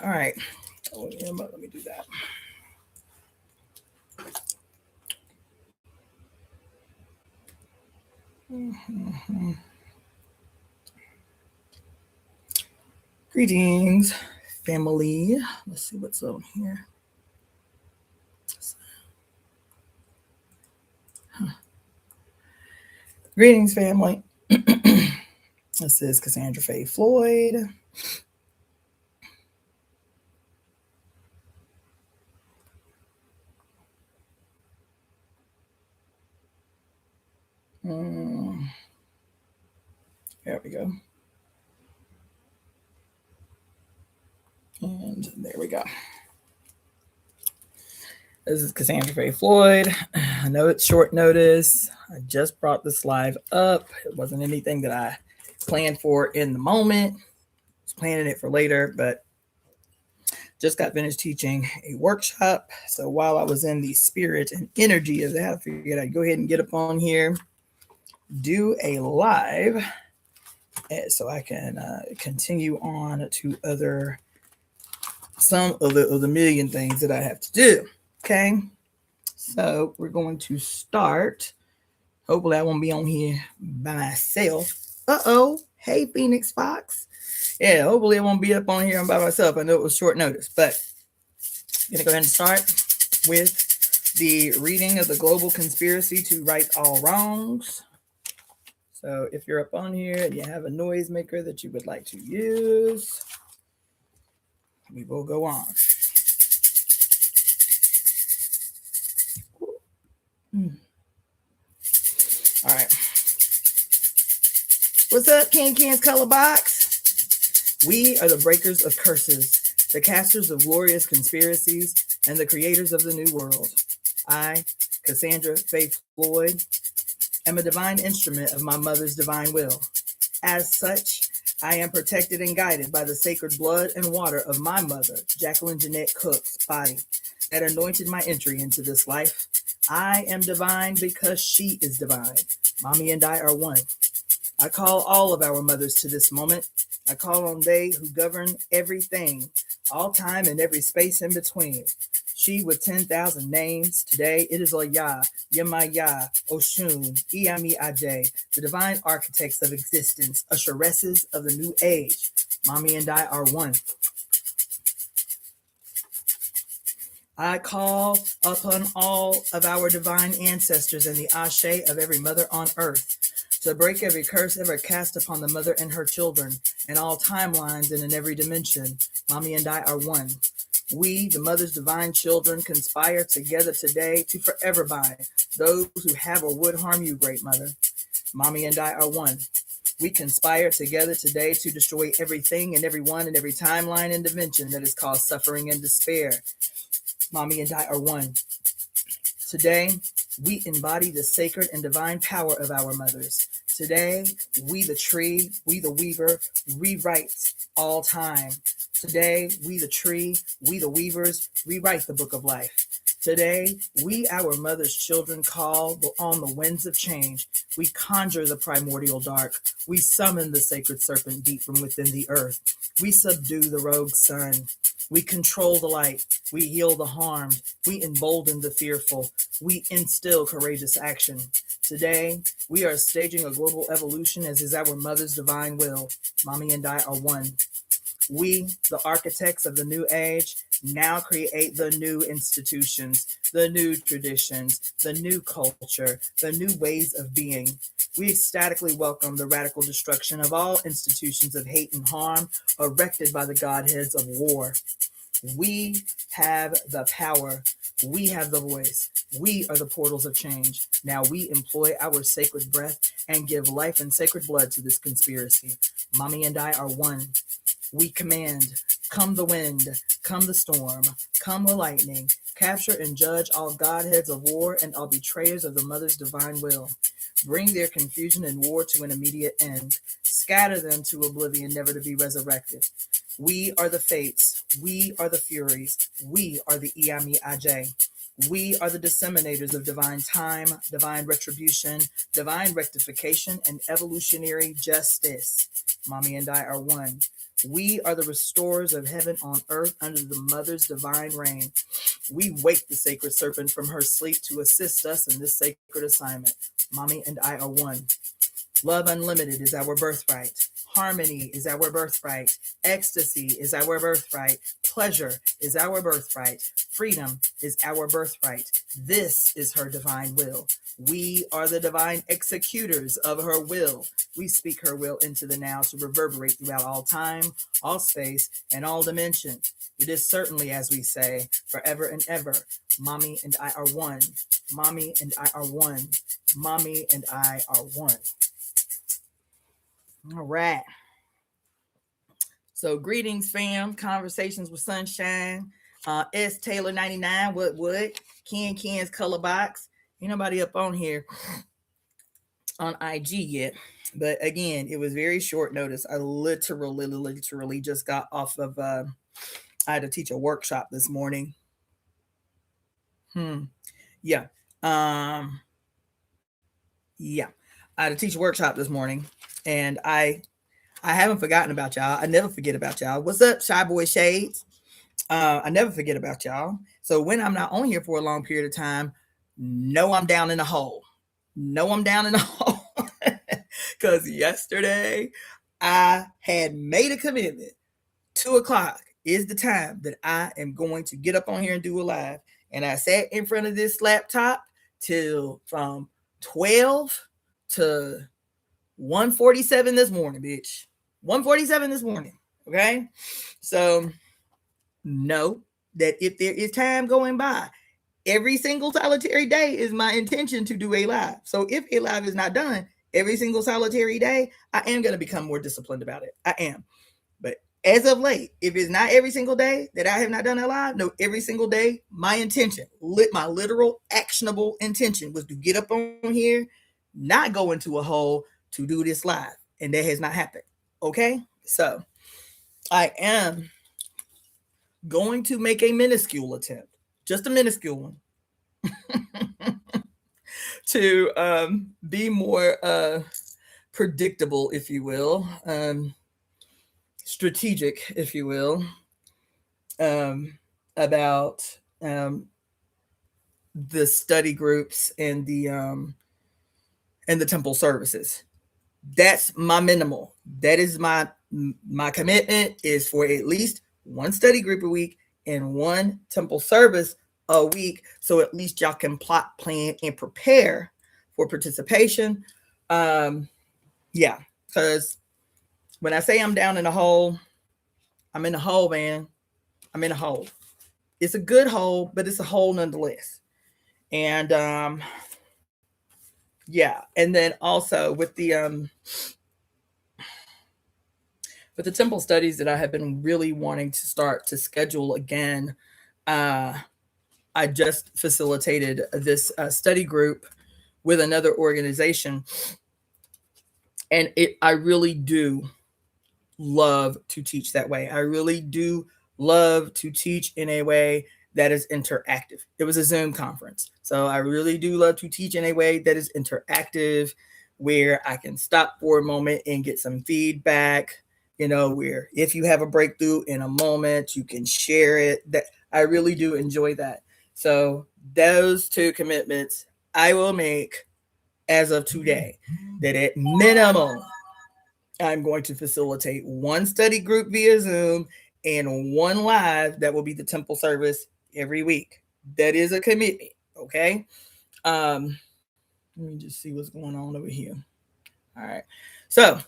All right. Oh, yeah, but let me do that. Greetings, family. Let's see what's on here. Greetings, family. This is Cassandra Faye Floyd. There we go. And there we go. This is Cassandra Faye Floyd. I know it's short notice. I just brought this live up. It wasn't anything that I planned for in the moment. I was planning it for later, but just got finished teaching a workshop. So while I was in the spirit and energy of that, I figured I'd go ahead and get up on here, do a live, so I can continue on to some of the million things that I have to do. Okay, so we're going to start. Hopefully I won't be on here by myself. Hey, Phoenix Fox. Yeah, hopefully I won't be up on here by myself. I know it was short notice, but I'm going to go ahead and start with the reading of the global conspiracy to right all wrongs. So if you're up on here and you have a noisemaker that you would like to use, we will go on. All right. What's up, Can's Color Box? We are the breakers of curses, the casters of glorious conspiracies, and the creators of the new world. I, Cassandra Faye Floyd, am a divine instrument of my mother's divine will. As such, I am protected and guided by the sacred blood and water of my mother, Jacqueline Jeanette Cook's body, that anointed my entry into this life. I am divine because she is divine. Mommy and I are one. I call all of our mothers to this moment. I call on they who govern everything, all time and every space in between. She with 10,000 names. Today it is Oya, Yemaya, Oshun, EvoEmeTemp, the divine architects of existence, usheresses of the new age. Mommy and I are one. I call upon all of our divine ancestors and the Ashe of every mother on earth to break every curse ever cast upon the mother and her children in all timelines and in every dimension. Mommy and I are one. We, the mother's divine children, conspire together today to forever bind those who have or would harm you, great mother. Mommy and I are one. We conspire together today to destroy everything and everyone in every timeline and dimension that has caused suffering and despair. Mommy and I are one. Today, we embody the sacred and divine power of our mothers. Today, we the tree, we the weaver, rewrite all time. Today, we the tree, we the weavers, rewrite the book of life. Today, we, our mother's children, call on the winds of change. We conjure the primordial dark. We summon the sacred serpent deep from within the earth. We subdue the rogue sun. We control the light. We heal the harmed. We embolden the fearful. We instill courageous action. Today, we are staging a global evolution as is our mother's divine will. Mommy and I are one. We, the architects of the new age, now create the new institutions, the new traditions, the new culture, the new ways of being. We ecstatically welcome the radical destruction of all institutions of hate and harm erected by the godheads of war. We have the power. We have the voice. We are the portals of change. Now we employ our sacred breath and give life and sacred blood to this conspiracy. Mommy and I are one. We command, come the wind, come the storm, come the lightning, capture and judge all godheads of war and all betrayers of the mother's divine will. Bring their confusion and war to an immediate end. Scatter them to oblivion, never to be resurrected. We are the fates. We are the furies. We are the EvoEmeTemp. We are the disseminators of divine time, divine retribution, divine rectification, and evolutionary justice. Mommy and I are one. We are the restorers of heaven on earth under the mother's divine reign. We wake the sacred serpent from her sleep to assist us in this sacred assignment. Mommy and I are one. Love unlimited is our birthright. Harmony is our birthright. Ecstasy is our birthright. Pleasure is our birthright. Freedom is our birthright. This is her divine will. We are the divine executors of her will. We speak her will into the now to reverberate throughout all time, all space, and all dimension. It is certainly, as we say, forever and ever. Mommy and I are one. Mommy and I are one. Mommy and I are one. All right. So greetings, fam. Conversations with Sunshine. S Taylor 99. What? Ken's color box. Ain't nobody up on here on IG yet. But again, it was very short notice. I literally just got off of I had to teach a workshop this morning. Yeah. Yeah. I had to teach a workshop this morning, and I haven't forgotten about y'all. I never forget about y'all. What's up, Shy Boy Shades? I never forget about y'all. So when I'm not on here for a long period of time, no, I'm down in the hole. No, I'm down in the hole. Because yesterday I had made a commitment. 2:00 is the time that I am going to get up on here and do a live. And I sat in front of this laptop till from 12 to 1:47 this morning, bitch. 1:47 this morning. Okay. So know that if there is time going by, every single solitary day is my intention to do a live. So if a live is not done every single solitary day, I am going to become more disciplined about it. I am. But as of late, if it's not every single day that I have not done a live, no, every single day, my intention, my literal actionable intention was to get up on here, not go into a hole to do this live. And that has not happened. Okay? So I am going to make a minuscule attempt, just a minuscule one, to be more predictable, if you will, strategic, if you will, about the study groups and the temple services. That's my minimal. That is my commitment, is for at least one study group a week and one temple service a week, so at least y'all can plot, plan, and prepare for participation. Yeah, because when I say I'm down in a hole, I'm in a hole, man. I'm in a hole. It's a good hole, but it's a hole nonetheless. And yeah, and then also with the temple studies that I have been really wanting to start to schedule again, I just facilitated this study group with another organization, and I really do love to teach that way. I really do love to teach in a way that is interactive. It was a Zoom conference, so I really do love to teach in a way that is interactive, where I can stop for a moment and get some feedback. You know, where if you have a breakthrough in a moment, you can share it. That I really do enjoy that. So those two commitments I will make as of today, that at minimum, I'm going to facilitate one study group via Zoom and one live that will be the temple service every week. That is a commitment. Okay. Let me just see what's going on over here. All right. So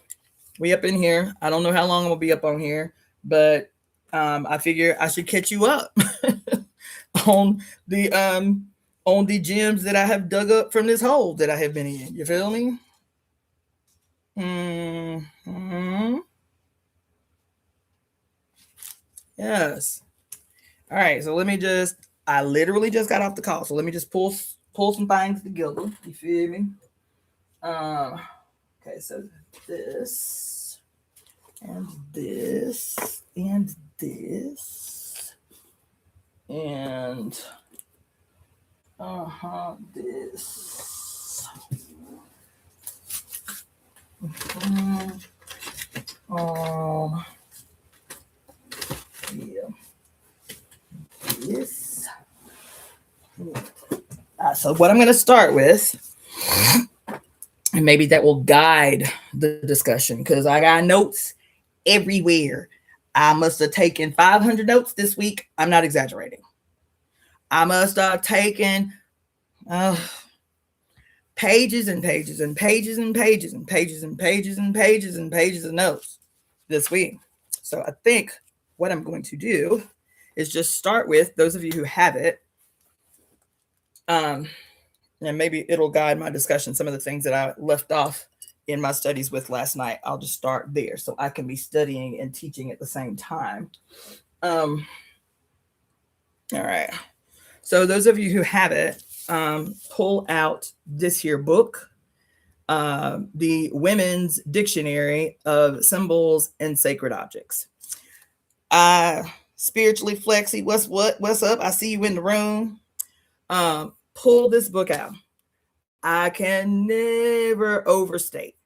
we up in here. I don't know how long I'm gonna be up on here, but I figure I should catch you up on the gems that I have dug up from this hole that I have been in. You feel me? Mm-hmm. Yes. All right. So I literally just got off the call. So let me just pull some things together. You feel me? Okay. So this and this and this and this. So what I'm going to start with, and maybe that will guide the discussion, because I got notes everywhere. I must have taken 500 notes this week. I'm not exaggerating. I must have taken pages and pages and pages and pages and pages and pages and pages and pages of notes this week. So I think what I'm going to do is just start with those of you who have it. And maybe it'll guide my discussion. Some of the things that I left off in my studies with last night, I'll just start there so I can be studying and teaching at the same time. All right. So those of you who have it, pull out this here book, the Women's Dictionary of Symbols and Sacred Objects. Spiritually Flexi, what's up? I see you in the room. Pull this book out. I can never overstate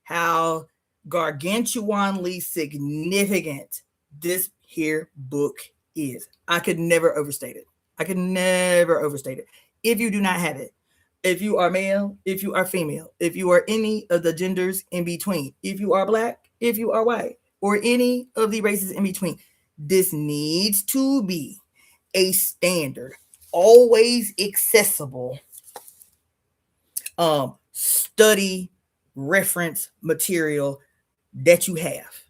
how gargantuanly significant this here book is. I could never overstate it. If you do not have it, if you are male, if you are female, if you are any of the genders in between, if you are Black, if you are white, or any of the races in between, this needs to be a standard, always accessible study reference material that you have.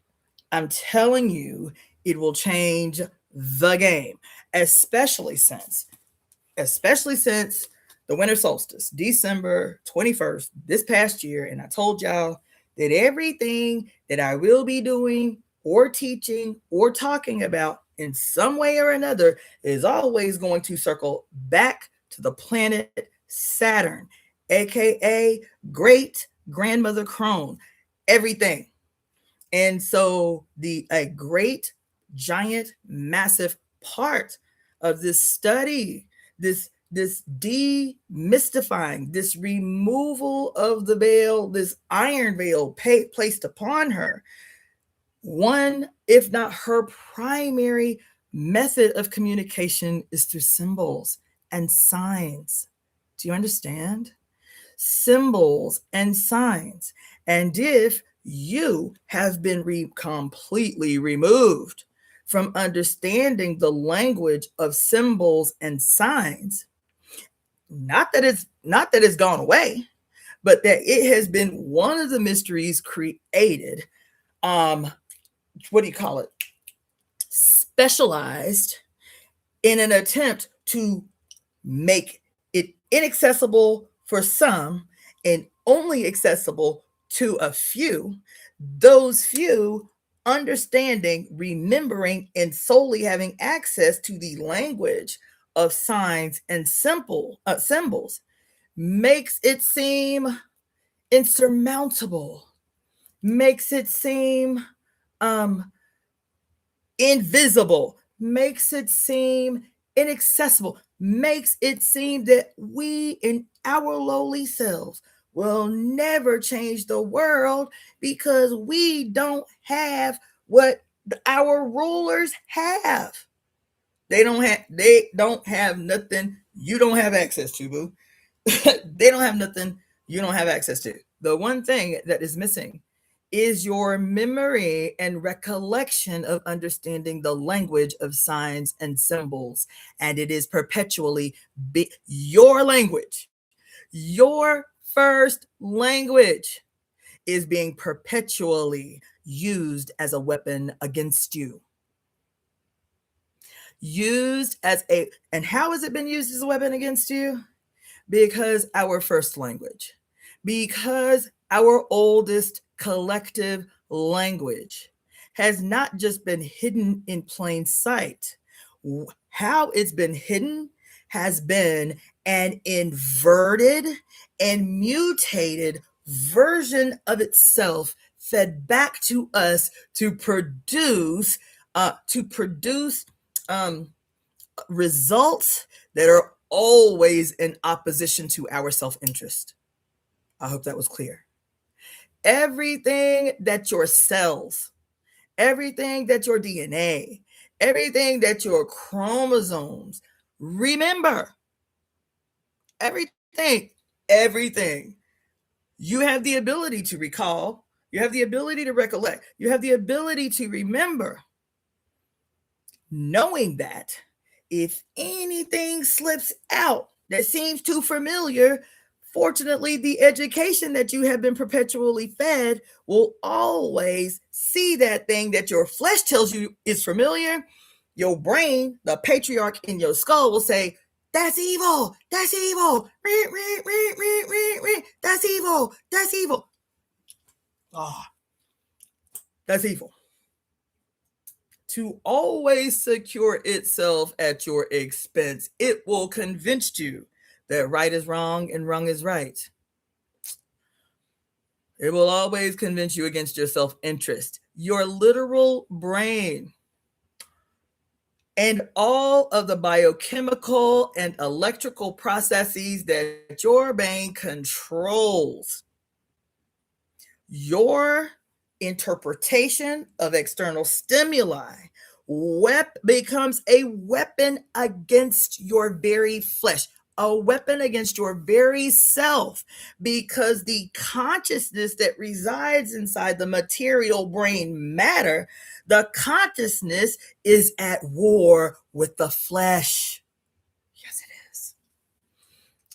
I'm telling you, it will change the game, especially since the winter solstice, December 21st, this past year. And I told y'all that everything that I will be doing or teaching or talking about in some way or another is always going to circle back to the planet Saturn, aka great grandmother crone, everything. And so a great, giant, massive part of this study, this demystifying, this removal of the veil, this iron veil placed upon her, one, if not her primary method of communication, is through symbols and signs. Do you understand? Symbols and signs. And if you have been completely removed from understanding the language of symbols and signs, not that it's gone away, but that it has been one of the mysteries created, specialized in an attempt to make it inaccessible for some and only accessible to a few, those few understanding, remembering, and solely having access to the language of signs and symbols makes it seem insurmountable, makes it seem invisible, makes it seem inaccessible, makes it seem that we in our lowly selves will never change the world because we don't have what our rulers have. They don't have nothing you don't have access to, boo. They don't have nothing you don't have access to. The one thing that is missing is your memory and recollection of understanding the language of signs and symbols. And it is perpetually your language. Your first language is being perpetually used as a weapon against you. And how has it been used as a weapon against you? Because our first language, because our oldest collective language has not just been hidden in plain sight. How it's been hidden has been an inverted and mutated version of itself fed back to us to produce results that are always in opposition to our self-interest. I hope that was clear. Everything that your cells, everything that your DNA, everything that your chromosomes remember everything. You have the ability to recall. You have the ability to recollect. You have the ability to remember. Knowing that if anything slips out that seems too familiar, fortunately, the education that you have been perpetually fed will always see that thing that your flesh tells you is familiar. Your brain, the patriarch in your skull, will say, that's evil. That's evil. That's evil. That's evil. Oh, that's evil. To always secure itself at your expense, it will convince you that right is wrong and wrong is right. It will always convince you against your self-interest. Your literal brain and all of the biochemical and electrical processes that your brain controls. Your interpretation of external stimuli becomes a weapon against your very flesh, a weapon against your very self, because the consciousness that resides inside the material brain matter, the consciousness is at war with the flesh. Yes, it is.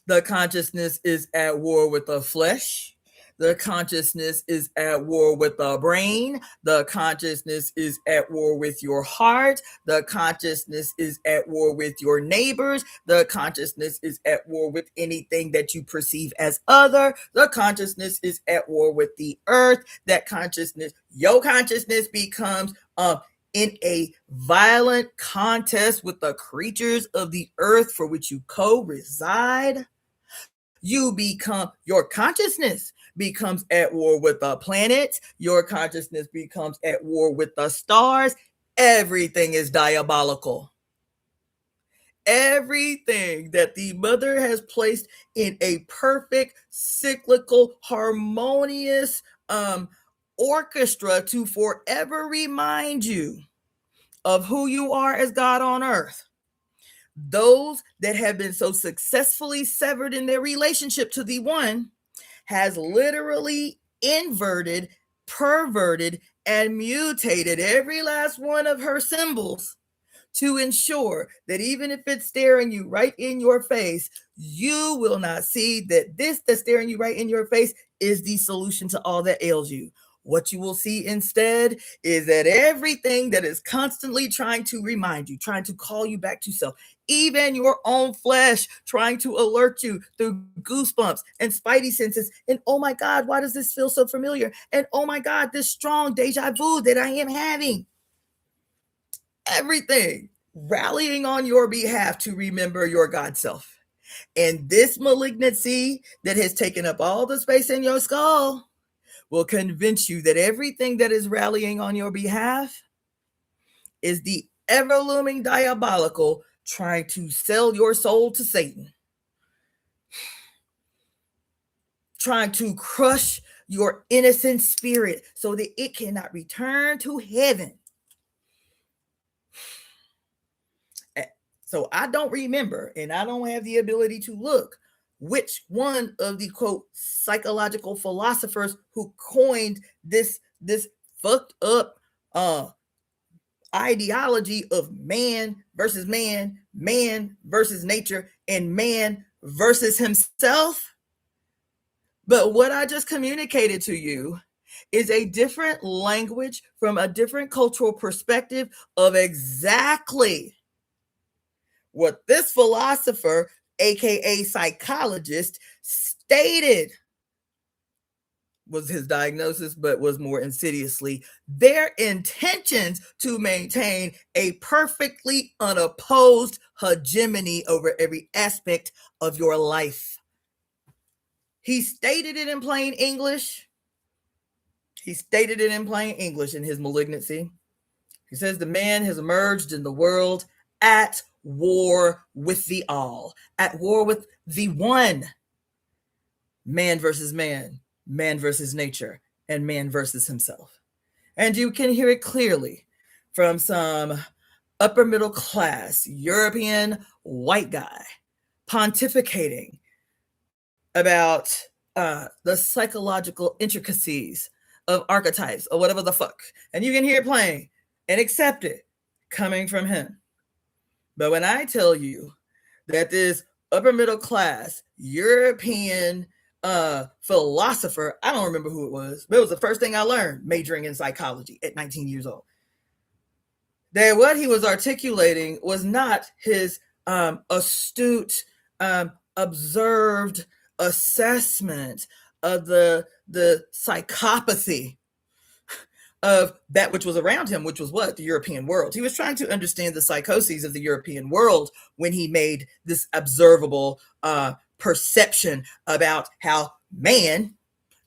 The consciousness is at war with the flesh. The consciousness is at war with the brain. The consciousness is at war with your heart. The consciousness is at war with your neighbors. The consciousness is at war with anything that you perceive as other. The consciousness is at war with the earth. That consciousness, your consciousness becomes in a violent contest with the creatures of the earth for which you co-reside. Your consciousness becomes at war with the planets. Your consciousness becomes at war with the stars. Everything is diabolical. Everything that the mother has placed in a perfect, cyclical, harmonious orchestra to forever remind you of who you are as God on earth. Those that have been so successfully severed in their relationship to the one has literally inverted, perverted, and mutated every last one of her symbols to ensure that even if it's staring you right in your face, you will not see that this that's staring you right in your face is the solution to all that ails you. What you will see instead is that everything that is constantly trying to remind you, trying to call you back to self, even your own flesh trying to alert you through goosebumps and spidey senses. And oh my God, why does this feel so familiar? And oh my God, this strong deja vu that I am having. Everything rallying on your behalf to remember your God self. And this malignancy that has taken up all the space in your skull will convince you that everything that is rallying on your behalf is the ever-looming diabolical trying to sell your soul to Satan, trying to crush your innocent spirit so that it cannot return to heaven. So I don't remember, and I don't have the ability to look which one of the quote psychological philosophers who coined this fucked up ideology of man versus man, man versus nature, and man versus himself. But what I just communicated to you is a different language from a different cultural perspective of exactly what this philosopher, aka psychologist, stated was his diagnosis, but was more insidiously their intentions to maintain a perfectly unopposed hegemony over every aspect of your life. He stated it in plain English. He stated it in plain English in his malignancy. He says the man has emerged in the world at war with the all, at war with the one. Man versus man, man versus nature, and man versus himself. And you can hear it clearly from some upper middle class European white guy pontificating about the psychological intricacies of archetypes or whatever the fuck. And you can hear it playing and accept it coming from him. But when I tell you that this upper middle class European philosopher, I don't remember who it was, but it was the first thing I learned majoring in psychology at 19 years old, that what he was articulating was not his astute, observed assessment of the psychopathy of that which was around him, which was what? The European world. He was trying to understand the psychoses of the European world when he made this observable perception about how man,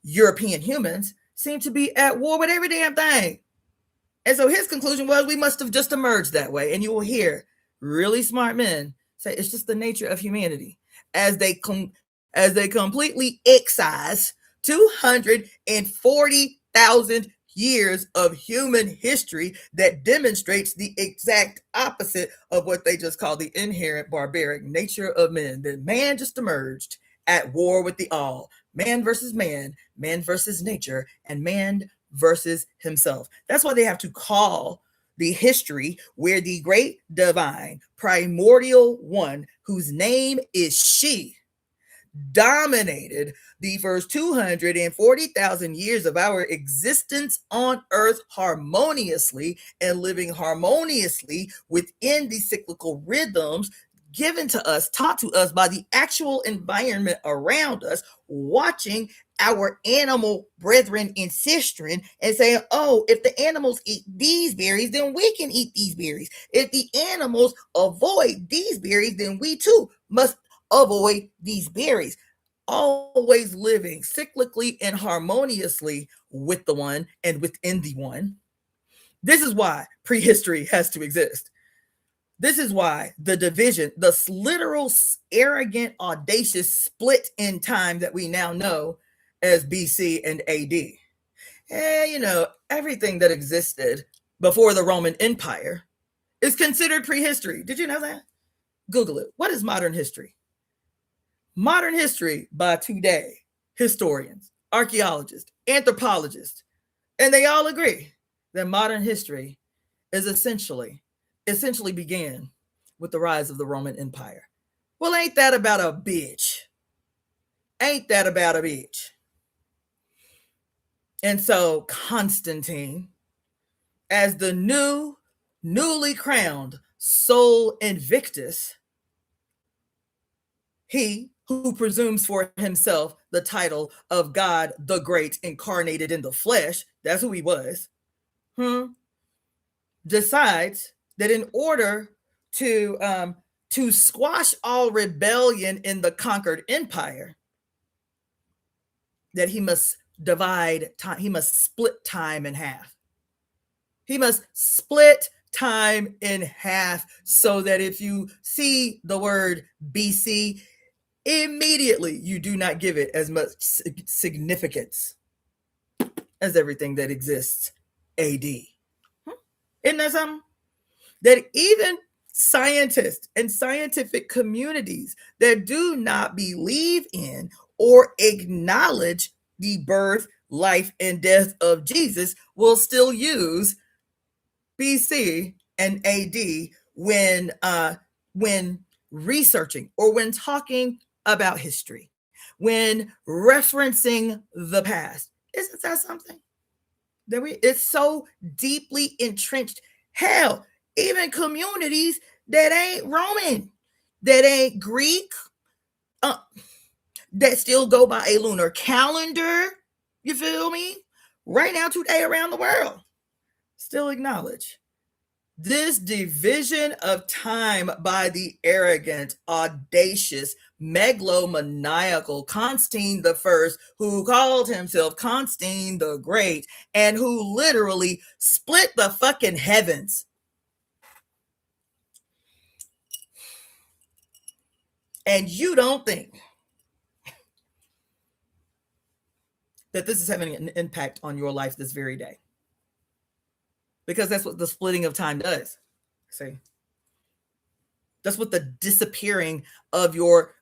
European humans, seem to be at war with every damn thing. And so his conclusion was we must have just emerged that way. And you will hear really smart men say it's just the nature of humanity as they completely excise 240,000 years of human history that demonstrates the exact opposite of what they just call the inherent barbaric nature of men. That man just emerged at war with the all. Man versus man versus nature, and man versus himself. That's why they have to call the history where the great divine primordial one, whose name is she, dominated the first 240,000 years of our existence on earth harmoniously and living harmoniously within the cyclical rhythms given to us, taught to us by the actual environment around us, watching our animal brethren and sistren and saying, oh, if the animals eat these berries, then we can eat these berries. If the animals avoid these berries, then we too must avoid these berries. Always living cyclically and harmoniously with the one and within the one. This is why prehistory has to exist. This is why the division, the literal, arrogant, audacious split in time that we now know as BC and AD. And, you know, everything that existed before the Roman Empire is considered prehistory. Did you know that? Google it. What is modern history? Modern history by today historians, archaeologists, anthropologists, and they all agree that modern history is essentially began with the rise of the Roman Empire. Well, ain't that about a bitch? Ain't that about a bitch? And so Constantine, as the newly crowned Sol Invictus, he who presumes for himself the title of God the Great incarnated in the flesh, that's who he was, decides that in order to squash all rebellion in the conquered empire, that he must divide time, he must split time in half. He must split time in half so that if you see the word BC, immediately you do not give it as much significance as everything that exists AD. Isn't that something? That even scientists and scientific communities that do not believe in or acknowledge the birth, life, and death of Jesus will still use BC and AD when researching or when talking about history, when referencing the past. Isn't that something? That it's so deeply entrenched. Hell, even communities that ain't Roman, that ain't Greek, that still go by a lunar calendar, you feel me? Right now, today, around the world, still acknowledge this division of time by the arrogant, audacious, megalomaniacal Constantine I, who called himself Constantine the Great, and who literally split the fucking heavens. And you don't think that this is having an impact on your life this very day. Because that's what the splitting of time does. See? That's what the disappearing of your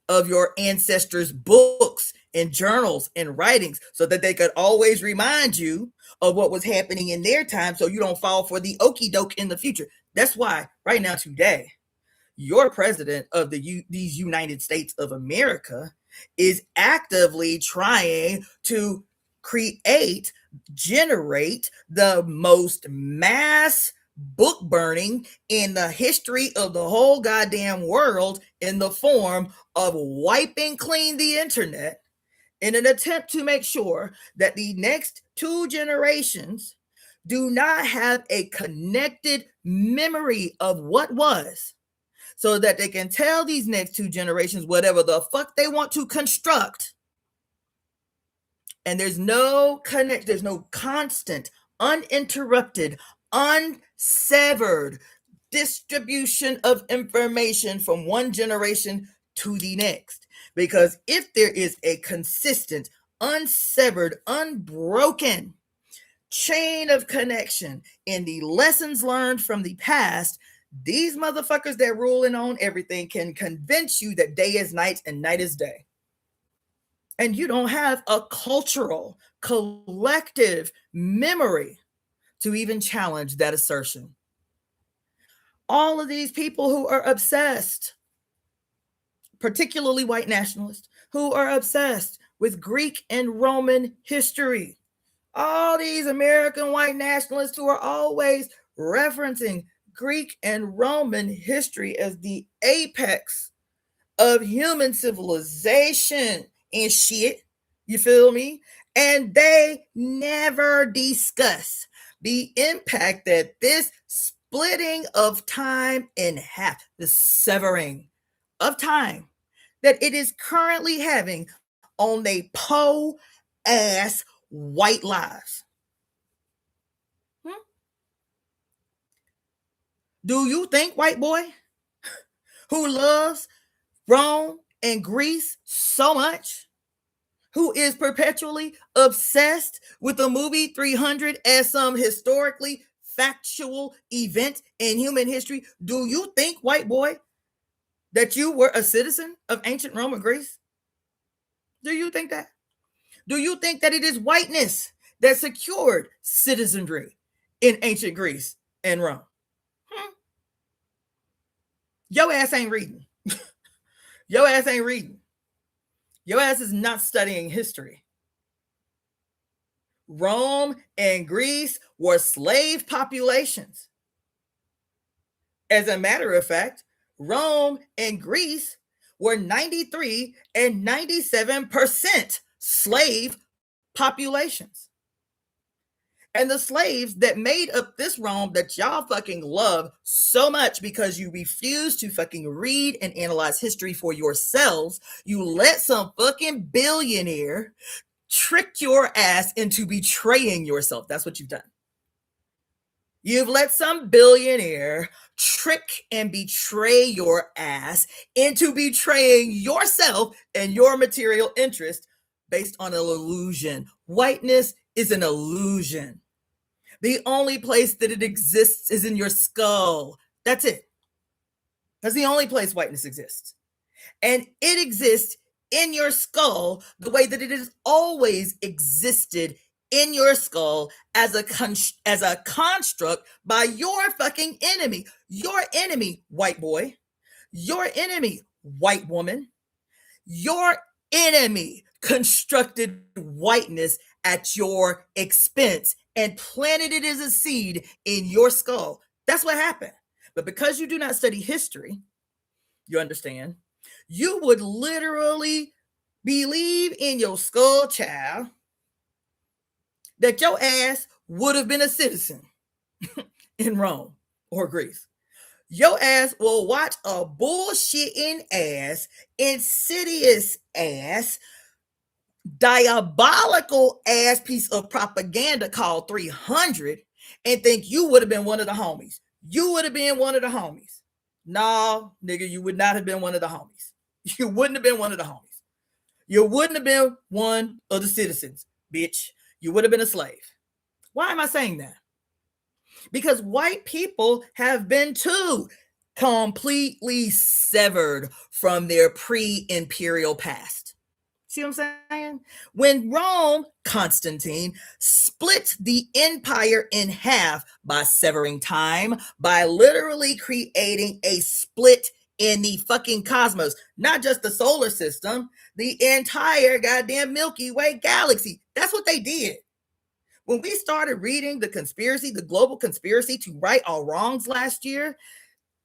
ancestors' books and journals and writings, so that they could always remind you of what was happening in their time, so you don't fall for the okey doke in the future. That's why right now today, your president of these United States of America is actively trying to generate the most mass book burning in the history of the whole goddamn world, in the form of wiping clean the internet, in an attempt to make sure that the next two generations do not have a connected memory of what was, so that they can tell these next two generations whatever the fuck they want to construct. And there's no constant, uninterrupted, unsevered distribution of information from one generation to the next. Because if there is a consistent, unsevered, unbroken chain of connection in the lessons learned from the past, these motherfuckers that rule and own everything can convince you that day is night and night is day. And you don't have a cultural, collective memory to even challenge that assertion. All of these people who are obsessed, particularly white nationalists, who are obsessed with Greek and Roman history, all these American white nationalists who are always referencing Greek and Roman history as the apex of human civilization and shit, you feel me? And they never discuss the impact that this splitting of time in half, the severing of time, that it is currently having on they po ass white lives. Do you think, white boy, who loves Rome and Greece so much, who is perpetually obsessed with the movie 300 as some historically factual event in human history, do you think, white boy, that you were a citizen of ancient Rome and Greece? Do you think that? Do you think that it is whiteness that secured citizenry in ancient Greece and Rome? Your ass ain't reading. Your ass ain't reading. Your ass is not studying history. Rome and Greece were slave populations. As a matter of fact, Rome and Greece were 93 and 97% slave populations. And the slaves that made up this Rome that y'all fucking love so much because you refuse to fucking read and analyze history for yourselves, you let some fucking billionaire trick your ass into betraying yourself. That's what you've done. You've let some billionaire trick and betray your ass into betraying yourself and your material interest based on an illusion. Whiteness is an illusion. The only place that it exists is in your skull. That's it. That's the only place whiteness exists. And it exists in your skull the way that it has always existed in your skull, as a construct by your fucking enemy. Your enemy, white boy. Your enemy, white woman. Your enemy constructed whiteness at your expense and planted it as a seed in your skull. That's what happened. But because you do not study history, you understand, you would literally believe in your skull, child, that your ass would have been a citizen in Rome or Greece. Your ass will watch a bullshitting ass, insidious ass, diabolical ass piece of propaganda called 300 and think you would have been one of the homies. You would have been one of the homies. No, nigga, you would not have been one of the homies. You wouldn't have been one of the homies. You wouldn't have been one of the citizens, bitch. You would have been a slave. Why am I saying that? Because white people have been too. completely severed from their pre-imperial past. See what I'm saying? When Rome, Constantine, split the empire in half by severing time, by literally creating a split in the fucking cosmos, not just the solar system, the entire goddamn Milky Way galaxy. That's what they did. When we started reading the conspiracy, the global conspiracy to right our wrongs last year,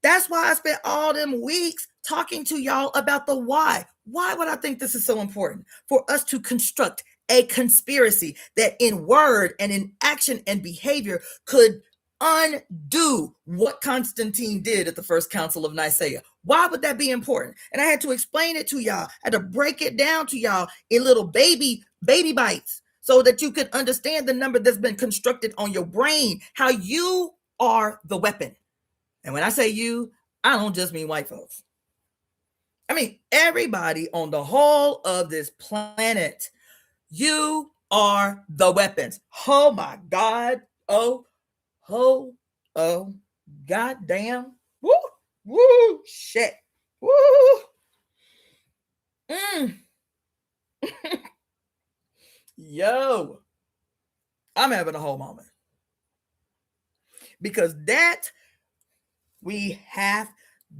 that's why I spent all them weeks talking to y'all about the why. Why would I think this is so important? For us to construct a conspiracy that in word and in action and behavior could undo what Constantine did at the First Council of Nicaea. Why would that be important? And I had to explain it to y'all. I had to break it down to y'all in little baby bites so that you could understand the number that's been constructed on your brain, how you are the weapon. And when I say you, I don't just mean white folks. I mean everybody on the whole of this planet. You are the weapons. Oh my God. Oh, goddamn. Woo, shit. Woo. Yo, I'm having a whole moment. Because this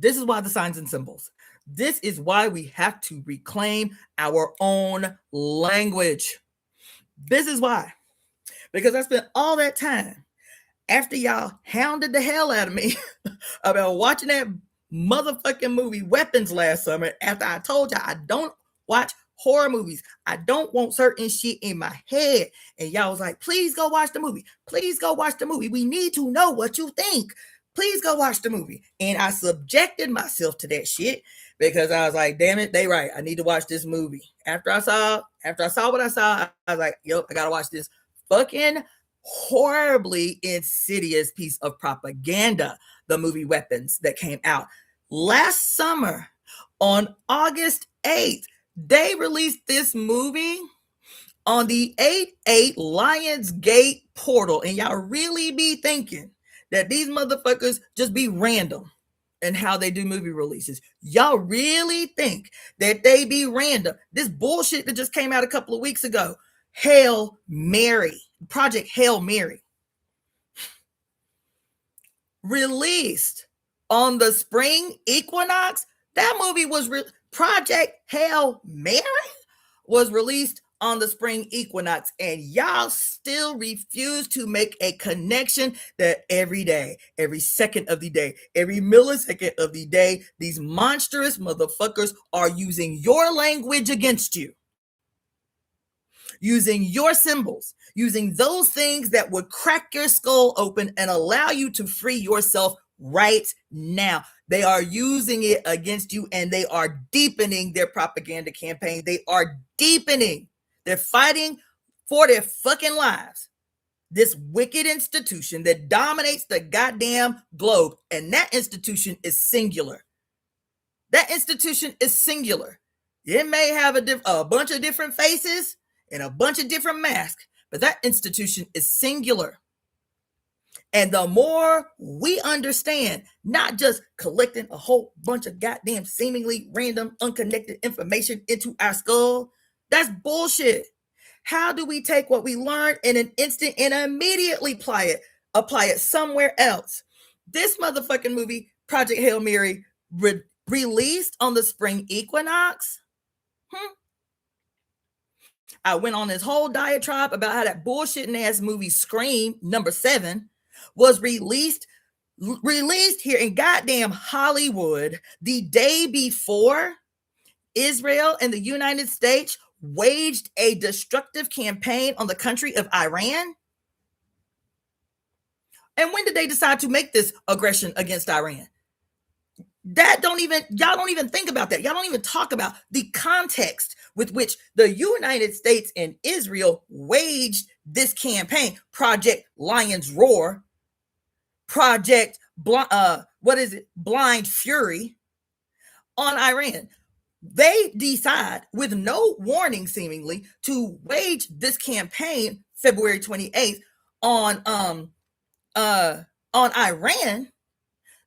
is why the signs and symbols. This is why we have to reclaim our own language. This is why. Because I spent all that time after y'all hounded the hell out of me about watching that motherfucking movie Weapons last summer, after I told y'all I don't watch horror movies. I don't want certain shit in my head. And y'all was like, please go watch the movie. Please go watch the movie. We need to know what you think. Please go watch the movie. And I subjected myself to that shit because I was like, damn it, they right. I need to watch this movie. After I saw what I saw, I was like, yep, I gotta watch this fucking horribly insidious piece of propaganda, the movie Weapons, that came out last summer on August 8th. They released this movie on the 8/8 Lionsgate portal, and y'all really be thinking that these motherfuckers just be random in how they do movie releases. Y'all really think that they be random? This bullshit that just came out a couple of weeks ago, Hail Mary, Project Hail Mary, released on the spring equinox. That movie was Project Hail Mary was released on the spring equinox, and y'all still refuse to make a connection that every day, every second of the day, every millisecond of the day, these monstrous motherfuckers are using your language against you, using your symbols, using those things that would crack your skull open and allow you to free yourself right now. They are using it against you, and they are deepening their propaganda campaign. They are deepening. They're fighting for their fucking lives. This wicked institution that dominates the goddamn globe, and that institution is singular. That institution is singular. It may have a bunch of different faces and a bunch of different masks, but that institution is singular. And the more we understand, not just collecting a whole bunch of goddamn seemingly random, unconnected information into our skull, that's bullshit. How do we take what we learned in an instant and immediately apply it somewhere else? This motherfucking movie, Project Hail Mary, released on the spring equinox. I went on this whole diatribe about how that bullshitting ass movie Scream #7 was released here in goddamn Hollywood the day before Israel and the United States waged a destructive campaign on the country of Iran. And when did they decide to make this aggression against Iran? Y'all don't even think about that. Y'all don't even talk about the context with which the United States and Israel waged this campaign. Project Lion's Roar, Project Blind Fury on Iran. They decide with no warning, seemingly, to wage this campaign February 28th on Iran,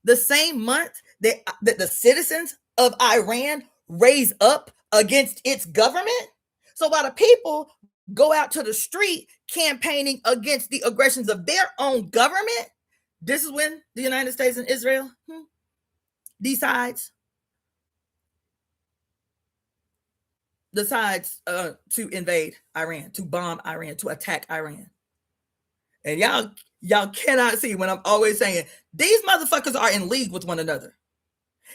the same month that the citizens of Iran raise up against its government. So while the people go out to the street campaigning against the aggressions of their own government, this is when the United States and Israel decides to invade Iran, to bomb Iran, to attack Iran. And y'all cannot see when I'm always saying these motherfuckers are in league with one another.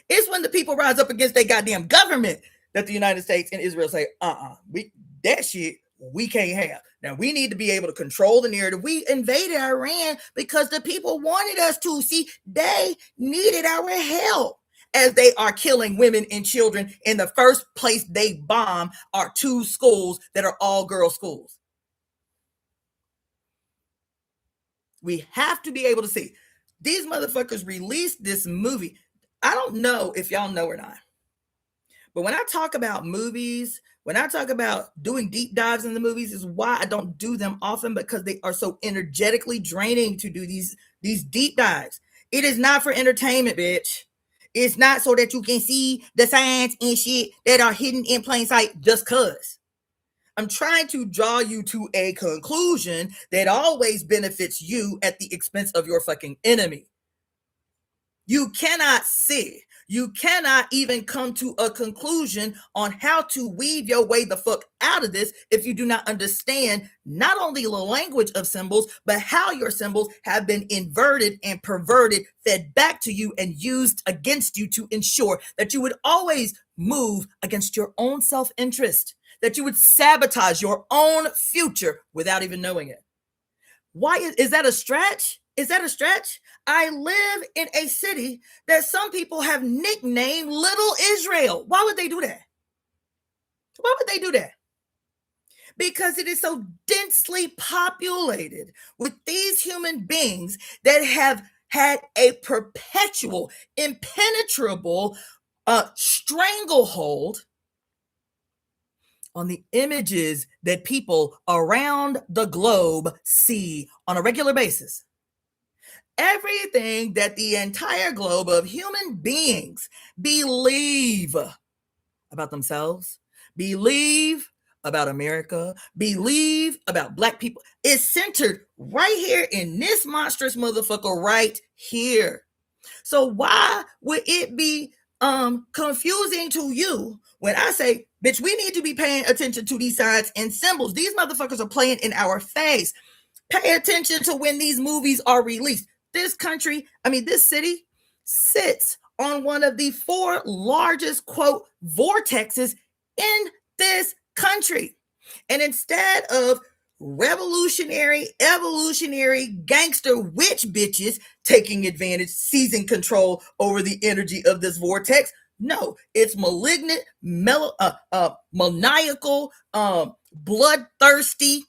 It's when the people rise up against their goddamn government that the United States and Israel say, that shit we can't have. Now we need to be able to control the narrative. We invaded Iran because the people wanted us to. See, they needed our help. As they are killing women and children. In the first place they bomb are 2 schools that are all girl schools. We have to be able to see. These motherfuckers released this movie. I don't know if y'all know or not, but when I talk about movies, when I talk about doing deep dives in the movies, is why I don't do them often, because they are so energetically draining to do these deep dives. It is not for entertainment, bitch. It's not so that you can see the signs and shit that are hidden in plain sight just cuz. I'm trying to draw you to a conclusion that always benefits you at the expense of your fucking enemy. You cannot see. You cannot even come to a conclusion on how to weave your way the fuck out of this if you do not understand not only the language of symbols, but how your symbols have been inverted and perverted, fed back to you and used against you to ensure that you would always move against your own self-interest, that you would sabotage your own future without even knowing it. Why is that a stretch? Is that a stretch? I live in a city that some people have nicknamed Little Israel. Why would they do that? Why would they do that? Because it is so densely populated with these human beings that have had a perpetual, impenetrable stranglehold on the images that people around the globe see on a regular basis. Everything that the entire globe of human beings believe about themselves, believe about America, believe about Black people is centered right here in this monstrous motherfucker right here. So why would it be confusing to you when I say, bitch, we need to be paying attention to these signs and symbols? These motherfuckers are playing in our face. Pay attention to when these movies are released. This city sits on one of the 4 largest, quote, vortexes in this country. And instead of revolutionary, evolutionary, gangster witch bitches taking advantage, seizing control over the energy of this vortex, no, it's malignant, maniacal, bloodthirsty,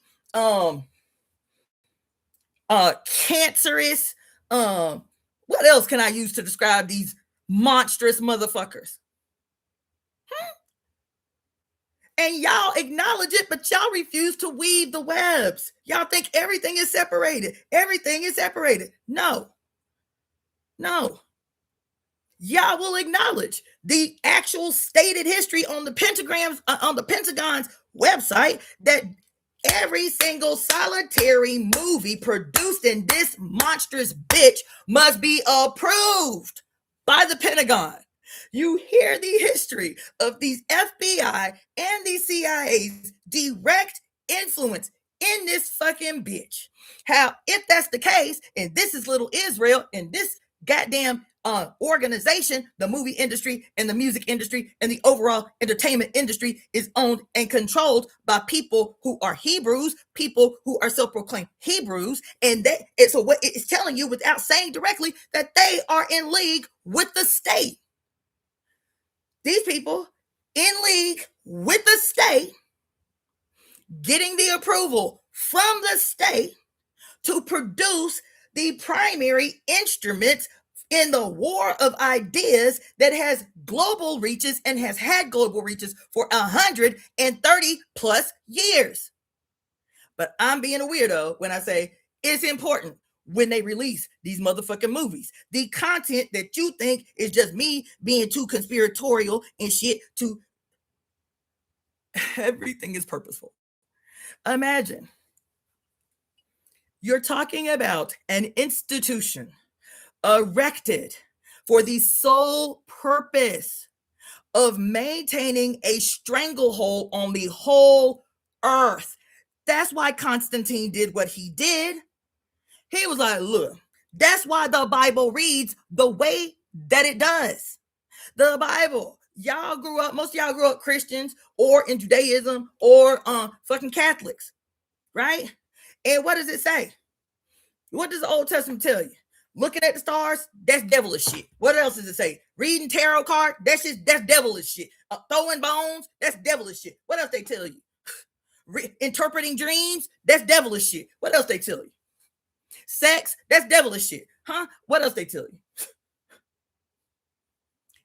cancerous, what else can I use to describe these monstrous motherfuckers? And y'all acknowledge it, but y'all refuse to weave the webs. Y'all think everything is separated. Everything is separated. No. Y'all will acknowledge the actual stated history on the Pentagon's website that every single solitary movie produced in this monstrous bitch must be approved by the Pentagon. You hear the history of these FBI and the CIA's direct influence in this fucking bitch. How, if that's the case, and this is Little Israel, and this goddamn organization, the movie industry and the music industry and the overall entertainment industry is owned and controlled by people who are Hebrews, people who are self-proclaimed Hebrews, and so what it's telling you without saying directly that they are in league with the state. These people in league with the state, getting the approval from the state to produce the primary instruments in the war of ideas that has global reaches and has had global reaches for 130 plus years. But I'm being a weirdo when I say it's important. when they release these motherfucking movies. The content that you think is just me being too conspiratorial and shit, to everything is purposeful. Imagine you're talking about an institution erected for the sole purpose of maintaining a stranglehold on the whole earth. That's why Constantine did what he did. He was like, look, that's why the Bible reads the way that it does. The Bible, y'all grew up, most of y'all grew up Christians or in Judaism or fucking Catholics, right? And what does it say? What does the Old Testament tell you? Looking at the stars, that's devilish shit. What else does it say? Reading tarot card, that's devilish shit. Throwing bones, that's devilish shit. What else they tell you? Interpreting dreams, that's devilish shit. What else they tell you? Sex, that's devilish shit. Huh? What else they tell you?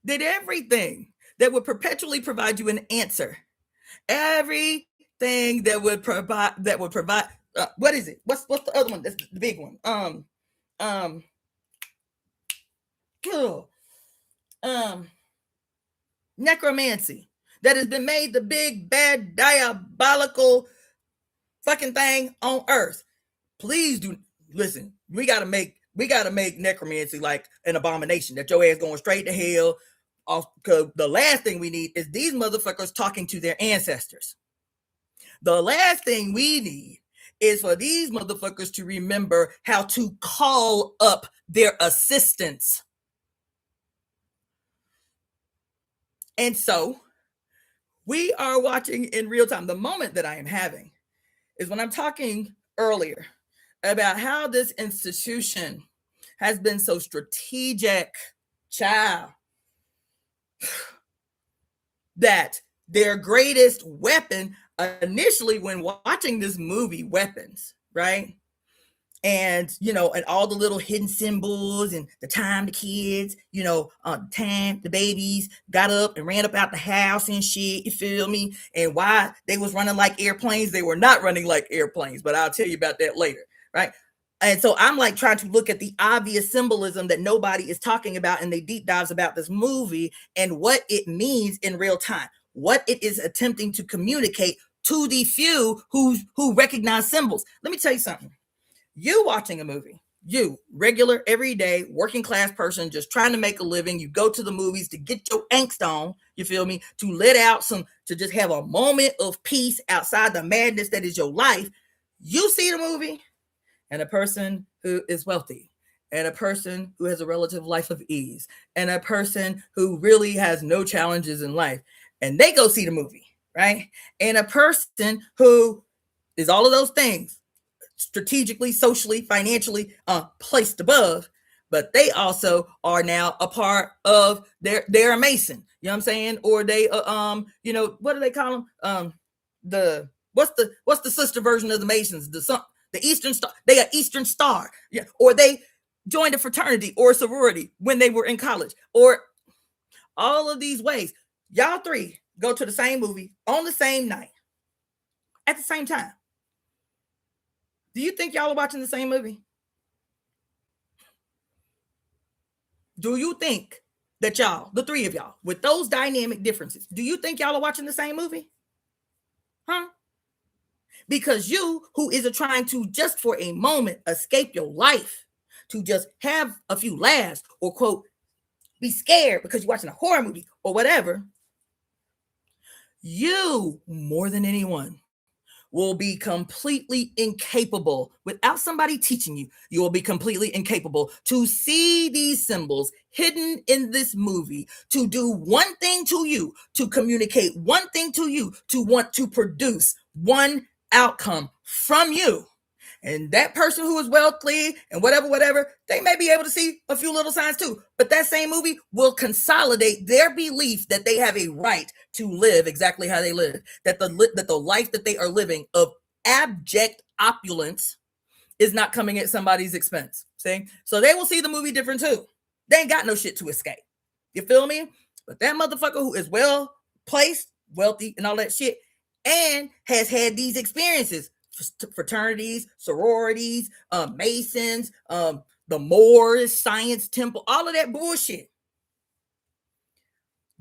Did everything that would perpetually provide you an answer, everything that would provide, what is it? What's the other one? That's the big one. Necromancy, that has been made the big bad diabolical fucking thing on earth. Please do listen. We gotta make necromancy like an abomination, that your ass going straight to hell. Because the last thing we need is these motherfuckers talking to their ancestors. The last thing we need is for these motherfuckers to remember how to call up their assistants. And so we are watching in real time. The moment that I am having is when I'm talking earlier about how this institution has been so strategic, child, that their greatest weapon initially when watching this movie, Weapons, right? And, and all the little hidden symbols and the time the kids, time the babies got up and ran up out the house and shit, you feel me? And why they was running like airplanes. They were not running like airplanes, but I'll tell you about that later, right? And so I'm like trying to look at the obvious symbolism that nobody is talking about in the deep dives about this movie and what it means in real time, what it is attempting to communicate to the few who recognize symbols. Let me tell you something. You watching a movie, you regular, everyday, working class person, just trying to make a living. You go to the movies to get your angst on, you feel me? To let out to just have a moment of peace outside the madness that is your life. You see the movie, and a person who is wealthy, and a person who has a relative life of ease, and a person who really has no challenges in life, and they go see the movie, right? And a person who is all of those things, strategically, socially, financially placed above, but they also are now a part of they're a Mason, you know what I'm saying? Or they what do they call them? What's the sister version of the Masons? The Eastern Star. They are Eastern Star. Yeah. Or they joined a fraternity or a sorority when they were in college, or all of these ways. Y'all three go to the same movie on the same night at the same time. Do you think y'all are watching the same movie? Do you think that y'all, the three of y'all, with those dynamic differences, do you think y'all are watching the same movie? Huh? Because you, who is trying to just for a moment escape your life, to just have a few laughs or quote, be scared because you're watching a horror movie or whatever, you more than anyone will be completely incapable without somebody teaching you. You will be completely incapable to see these symbols hidden in this movie, to do one thing to you, to communicate one thing to you, to want to produce one outcome from you. And that person who is wealthy and whatever, they may be able to see a few little signs too. But that same movie will consolidate their belief that they have a right to live exactly how they live. That the life that they are living of abject opulence is not coming at somebody's expense. See? So they will see the movie different too. They ain't got no shit to escape. You feel me? But that motherfucker who is well placed, wealthy, and all that shit, and has had these experiences fraternities, sororities, Masons, the Moors, Science Temple, all of that bullshit.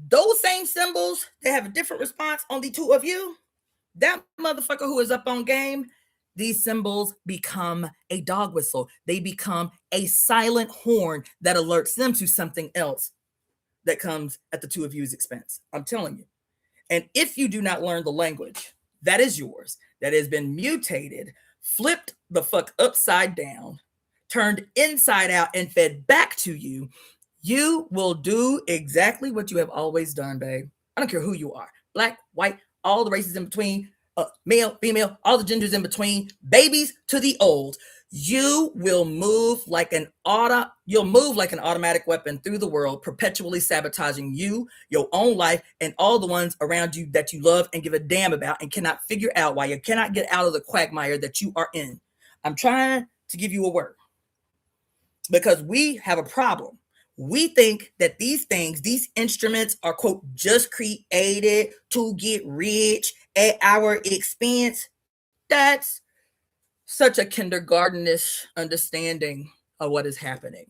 Those same symbols, they have a different response on the two of you. That motherfucker who is up on game, these symbols become a dog whistle. They become a silent horn that alerts them to something else that comes at the two of you's expense. I'm telling you. And if you do not learn the language that is yours, that has been mutated, flipped the fuck upside down, turned inside out, and fed back to you, you will do exactly what you have always done, babe. I don't care who you are. Black, white, all the races in between, male, female, all the genders in between, babies to the old. You will move like an automatic weapon through the world, perpetually sabotaging you, your own life, and all the ones around you that you love and give a damn about and cannot figure out why you cannot get out of the quagmire that you are in. I'm trying to give you a word because we have a problem. We think that these things, these instruments are, quote, just created to get rich at our expense. That's such a kindergartenish understanding of what is happening.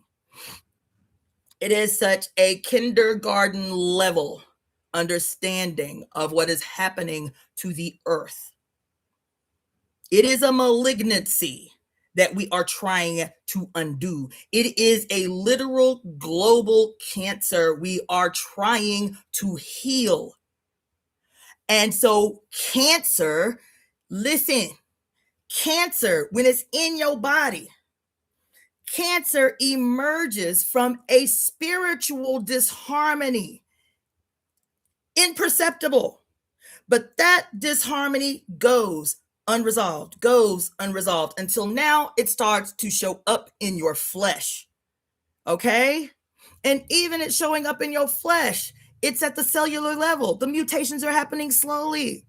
It is such a kindergarten level understanding of what is happening to the earth. It is a malignancy that we are trying to undo. It is a literal global cancer we are trying to heal. And so cancer, listen, cancer, when it's in your body, cancer emerges from a spiritual disharmony, imperceptible. But that disharmony goes unresolved until now it starts to show up in your flesh. Okay? And even it's showing up in your flesh, it's at the cellular level. The mutations are happening slowly.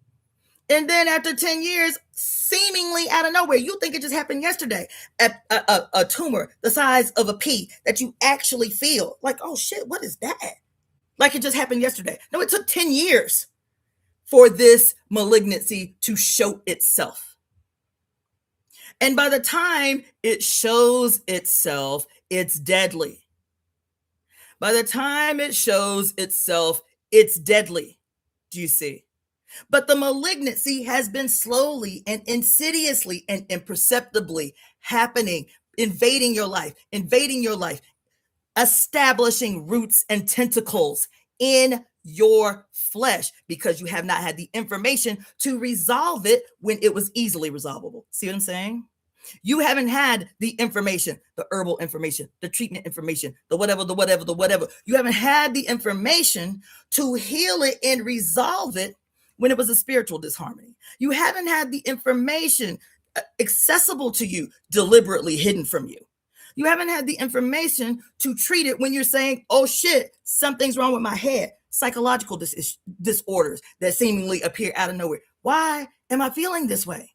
And then after 10 years, seemingly out of nowhere, you think it just happened yesterday, a tumor the size of a pea that you actually feel like, oh shit, what is that? Like it just happened yesterday. No, it took 10 years for this malignancy to show itself. And by the time it shows itself, it's deadly. By the time it shows itself, it's deadly. Do you see? But the malignancy has been slowly and insidiously and imperceptibly happening, invading your life, establishing roots and tentacles in your flesh because you have not had the information to resolve it when it was easily resolvable. See what I'm saying? You haven't had the information, the herbal information, the treatment information, the whatever. You haven't had the information to heal it and resolve it when it was a spiritual disharmony. You haven't had the information accessible to you, deliberately hidden from you. You haven't had the information to treat it when you're saying, oh shit, something's wrong with my head. Psychological disorders that seemingly appear out of nowhere. Why am I feeling this way?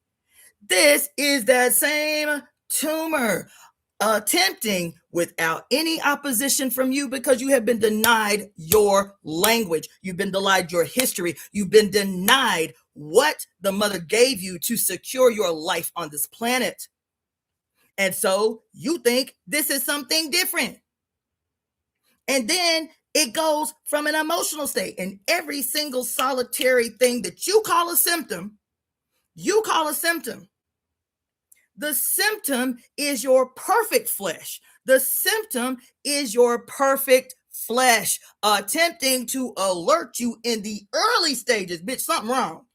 This is that same tumor attempting without any opposition from you because you have been denied your language. You've been denied your history. You've been denied what the mother gave you to secure your life on this planet. And so you think this is something different. And then it goes from an emotional state, and every single solitary thing that you call a symptom, The symptom is your perfect flesh. The symptom is your perfect flesh attempting to alert you in the early stages. Bitch, something wrong.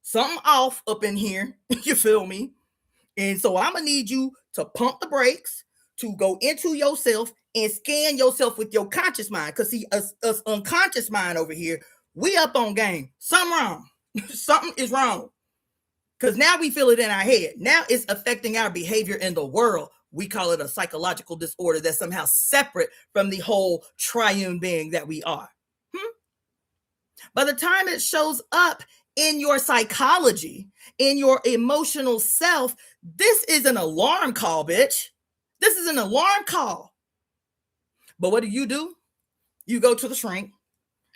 Something off up in here. You feel me? And so I'm going to need you to pump the brakes, to go into yourself and scan yourself with your conscious mind. Because see, us unconscious mind over here, we up on game. Something wrong. Something is wrong. Because now we feel it in our head. Now it's affecting our behavior in the world. We call it a psychological disorder that's somehow separate from the whole triune being that we are. By the time it shows up in your psychology, in your emotional self, this is an alarm call, bitch. This is an alarm call. But what do? You go to the shrink.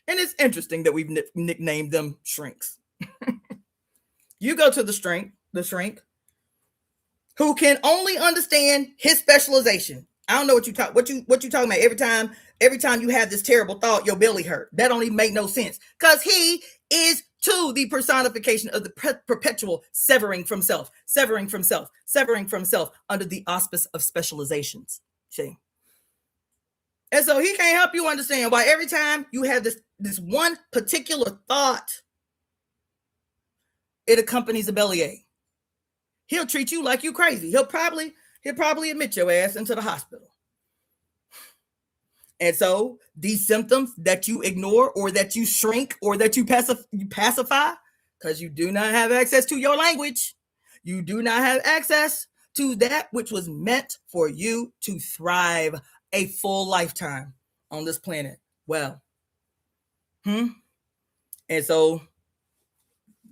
And it's interesting that we've nicknamed them shrinks. You go to the shrink, who can only understand his specialization. I don't know what you talking about. Every time you have this terrible thought, your belly hurt. That don't even make no sense. Because he is too the personification of the perpetual severing from self under the auspice of specializations. See? And so he can't help you understand why every time you have this one particular thought, it accompanies a bellyache. He'll treat you like you crazy. He'll probably admit your ass into the hospital. And so these symptoms that you ignore or that you shrink or that you pacify, because you do not have access to your language, you do not have access to that which was meant for you to thrive a full lifetime on this planet. Well, and so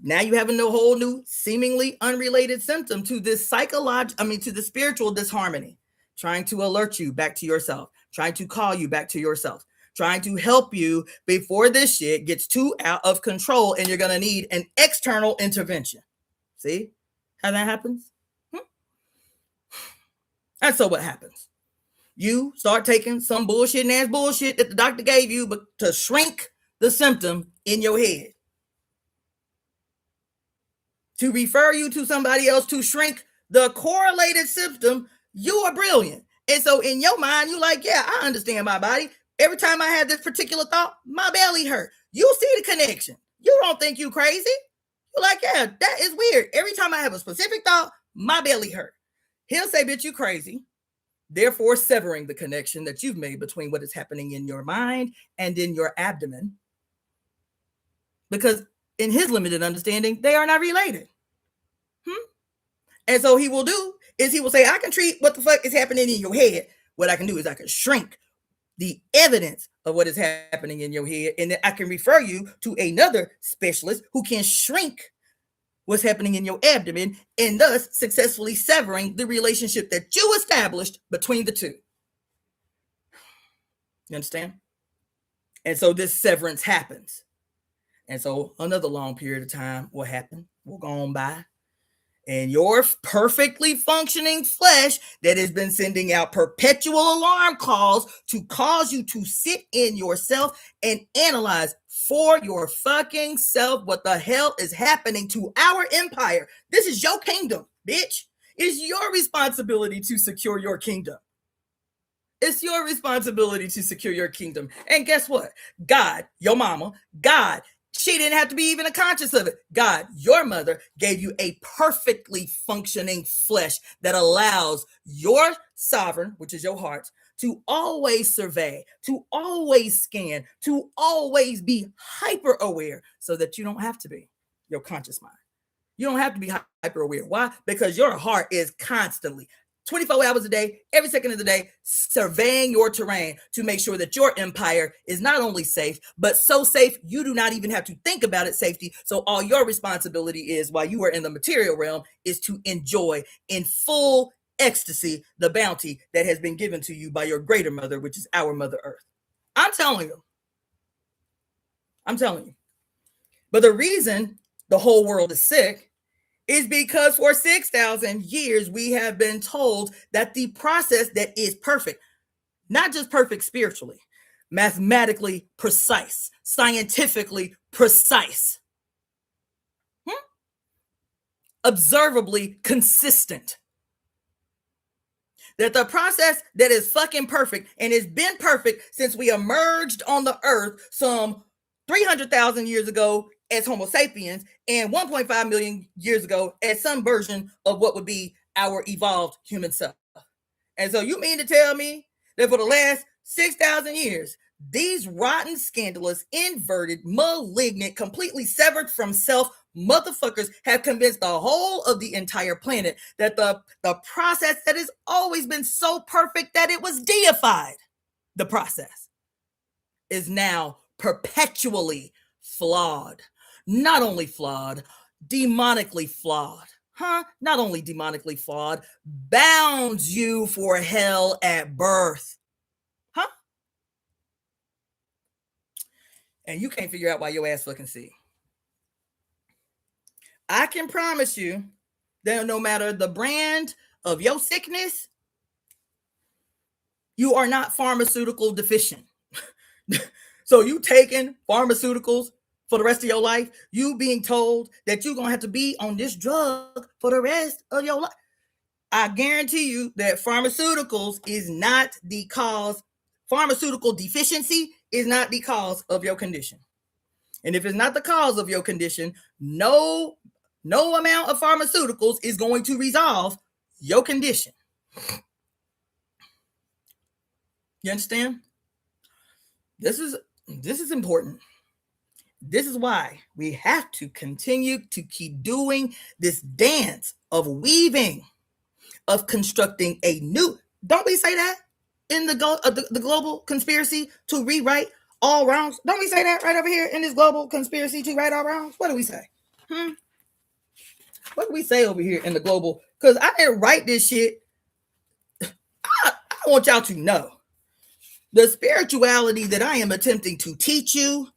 now you have a whole new, seemingly unrelated symptom to this to the spiritual disharmony, trying to alert you back to yourself, trying to call you back to yourself, trying to help you before this shit gets too out of control and you're going to need an external intervention. See how that happens? And so what happens? You start taking some bullshit that the doctor gave you, but to shrink the symptom in your head, to refer you to somebody else to shrink the correlated symptom. You are brilliant. And so in your mind, you're like, yeah, I understand my body. Every time I had this particular thought, my belly hurt. You see the connection. You don't think you crazy. You're like, yeah, that is weird. Every time I have a specific thought, my belly hurt. He'll say, bitch, you crazy. Therefore, severing the connection that you've made between what is happening in your mind and in your abdomen. Because in his limited understanding, they are not related. And so he will say, I can treat what the fuck is happening in your head. What I can do is I can shrink the evidence of what is happening in your head. And then I can refer you to another specialist who can shrink what's happening in your abdomen and thus successfully severing the relationship that you established between the two. You understand? And so this severance happens. And so another long period of time will happen, will go on by. And your perfectly functioning flesh that has been sending out perpetual alarm calls to cause you to sit in yourself and analyze for your fucking self what the hell is happening to our empire. This is your kingdom, bitch. It's your responsibility to secure your kingdom. It's your responsibility to secure your kingdom. And guess what? God, your mama, God, she didn't have to be even conscious of it. God, your mother, gave you a perfectly functioning flesh that allows your sovereign, which is your heart, to always survey, to always scan, to always be hyper aware so that you don't have to be your conscious mind. You don't have to be hyper aware. Why? Because your heart is constantly 24 hours a day, every second of the day, surveying your terrain to make sure that your empire is not only safe, but so safe you do not even have to think about its safety. So all your responsibility is, while you are in the material realm, is to enjoy in full ecstasy the bounty that has been given to you by your greater mother, which is our Mother Earth. I'm telling you. But the reason the whole world is sick is because for 6,000 years, we have been told that the process that is perfect, not just perfect spiritually, mathematically precise, scientifically precise, observably consistent, that the process that is fucking perfect and has been perfect since we emerged on the earth some 300,000 years ago as Homo sapiens and 1.5 million years ago as some version of what would be our evolved human self. And so you mean to tell me that for the last 6,000 years, these rotten, scandalous, inverted, malignant, completely severed from self motherfuckers have convinced the whole of the entire planet that the process that has always been so perfect that it was deified, the process, is now perpetually flawed. Not only flawed, demonically flawed. Not only demonically flawed, bounds you for hell at birth. And you can't figure out why your ass fucking sick. I can promise you that no matter the brand of your sickness, you are not pharmaceutical deficient. So you taking pharmaceuticals for the rest of your life, you being told that you're going to have to be on this drug for the rest of your life. I guarantee you that pharmaceuticals is not the cause. Pharmaceutical deficiency is not the cause of your condition. And if it's not the cause of your condition, no amount of pharmaceuticals is going to resolve your condition. You understand? This is important. This is why we have to continue to keep doing this dance of weaving, of constructing a new. Don't we say that in the global conspiracy to rewrite all wrongs? Don't we say that right over here in this global conspiracy to right all wrongs? What do we say? What do we say over here in the global? Because I didn't write this shit. I want y'all to know the spirituality that I am attempting to teach you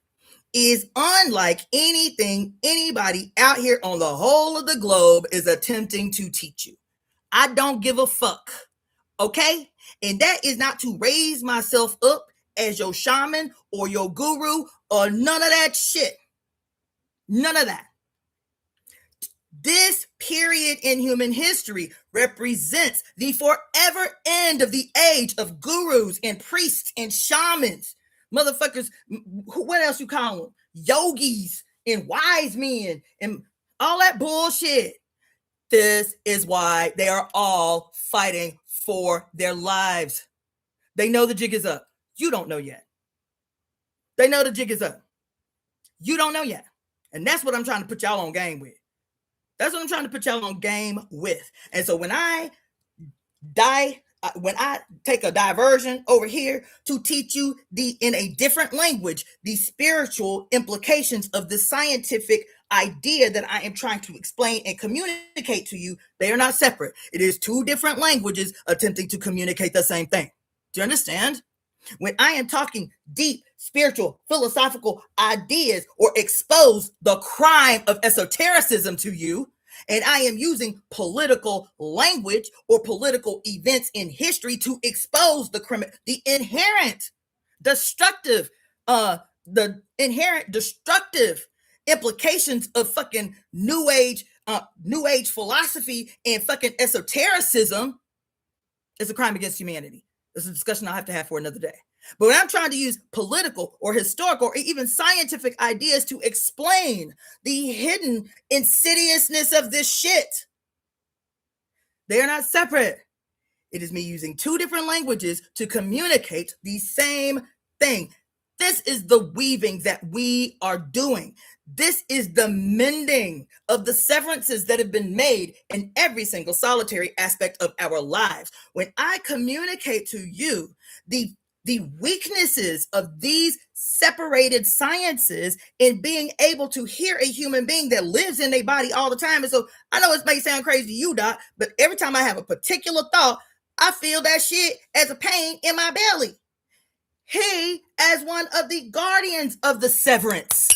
is unlike anything anybody out here on the whole of the globe is attempting to teach you. I don't give a fuck. Okay? And that is not to raise myself up as your shaman or your guru or none of that shit. None of that. This period in human history represents the forever end of the age of gurus and priests and shamans. Motherfuckers, what else you call them? Yogis and wise men and all that bullshit. This is why they are all fighting for their lives. They know the jig is up. You don't know yet. They know the jig is up. You don't know yet. And that's what I'm trying to put y'all on game with. That's what I'm trying to put y'all on game with. And so when I take a diversion over here to teach you in a different language, the spiritual implications of the scientific idea that I am trying to explain and communicate to you, they are not separate. It is two different languages attempting to communicate the same thing. Do you understand? When I am talking deep, spiritual, philosophical ideas or expose the crime of esotericism to you, and I am using political language or political events in history to expose the inherent destructive implications of fucking new age philosophy and fucking esotericism, is a crime against humanity. This is a discussion I'll have to have for another day. But when I'm trying to use political or historical or even scientific ideas to explain the hidden insidiousness of this shit, they are not separate. It is me using two different languages to communicate the same thing. This is the weaving that we are doing. This is the mending of the severances that have been made in every single solitary aspect of our lives. When I communicate to you the weaknesses of these separated sciences in being able to hear a human being that lives in their body all the time. And so I know it may sound crazy to you, Doc, but every time I have a particular thought, I feel that shit as a pain in my belly. He, as one of the guardians of the severance,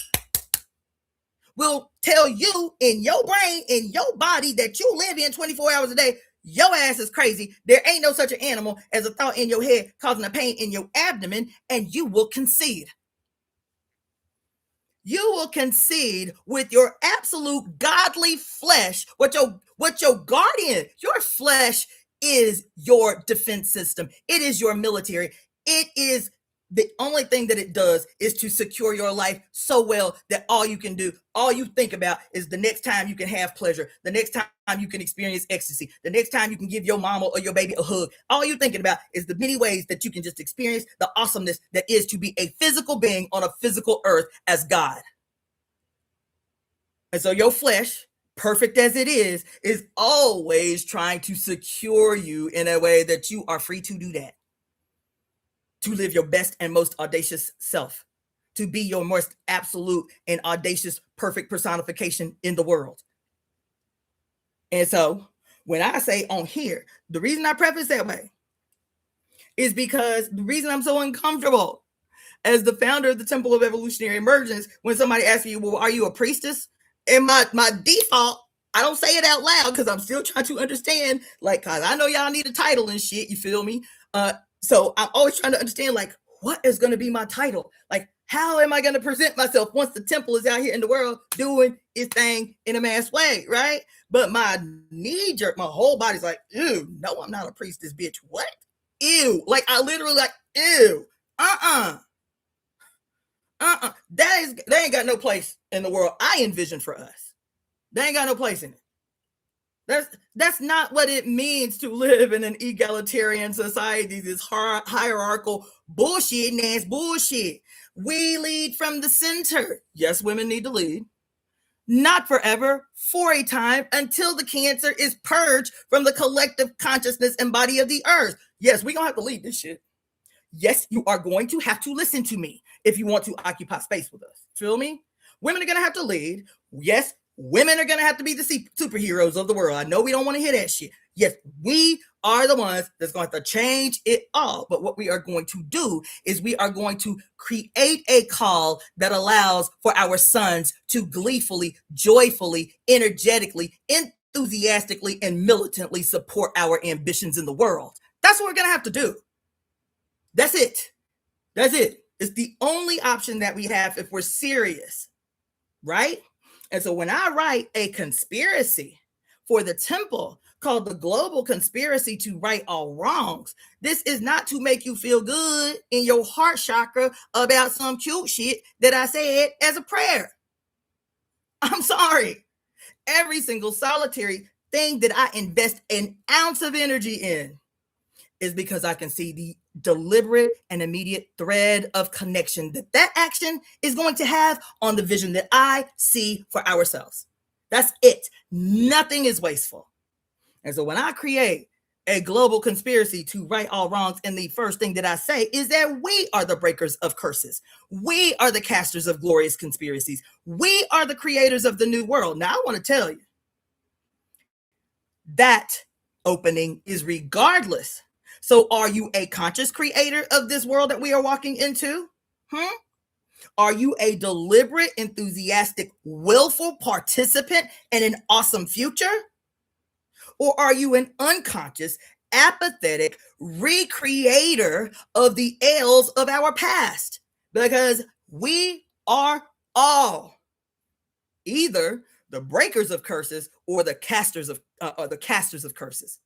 will tell you in your brain, in your body that you live in 24 hours a day, your ass is crazy. There ain't no such an animal as a thought in your head causing a pain in your abdomen, and you will concede. You will concede with your absolute godly flesh. What your guardian, your flesh is your defense system. It is your military. It is the only thing that it does is to secure your life so well that all you can do, all you think about is the next time you can have pleasure, the next time you can experience ecstasy, the next time you can give your mama or your baby a hug. All you're thinking about is the many ways that you can just experience the awesomeness that is to be a physical being on a physical earth as God. And so your flesh, perfect as it is always trying to secure you in a way that you are free to do that. To live your best and most audacious self, to be your most absolute and audacious, perfect personification in the world. And so when I say on here, the reason I preface that way is because the reason I'm so uncomfortable as the founder of the Temple of Evolutionary Emergence, when somebody asks you, well, are you a priestess? And my default, I don't say it out loud because I'm still trying to understand, like, cause I know y'all need a title and shit, you feel me? So I'm always trying to understand, like, what is going to be my title? Like, how am I going to present myself once the temple is out here in the world doing its thing in a mass way, right? But my knee jerk, my whole body's like, ew, no, I'm not a priestess, bitch. What? Ew. Like, I literally like, ew. That ain't got no place in the world I envision for us. They ain't got no place in it. That's not what it means to live in an egalitarian society, this hierarchical bullshit, ass bullshit. We lead from the center. Yes, women need to lead. Not forever, for a time, until the cancer is purged from the collective consciousness and body of the earth. Yes, we're going to have to lead this shit. Yes, you are going to have to listen to me if you want to occupy space with us. Feel me? Women are going to have to lead. Yes, women are going to have to be the superheroes of the world. I know we don't want to hear that shit. Yes, we are the ones that's going to have to change it all. But what we are going to do is we are going to create a call that allows for our sons to gleefully, joyfully, energetically, enthusiastically, and militantly support our ambitions in the world. That's what we're going to have to do. That's it. That's it. It's the only option that we have if we're serious, right? And so when I write a conspiracy for the temple called the Global Conspiracy to Right All Wrongs, this is not to make you feel good in your heart chakra about some cute shit that I said as a prayer. I'm sorry. Every single solitary thing that I invest an ounce of energy in is because I can see the deliberate and immediate thread of connection that action is going to have on the vision that I see for ourselves. That's it. Nothing is wasteful. And so when I create a global conspiracy to right all wrongs, and the first thing that I say is that we are the breakers of curses. We are the casters of glorious conspiracies. We are the creators of the new world. Now, I want to tell you that opening is regardless. So are you a conscious creator of this world that we are walking into? Are you a deliberate, enthusiastic, willful participant in an awesome future? Or are you an unconscious, apathetic recreator of the ills of our past? Because we are all either the breakers of curses or the casters of curses.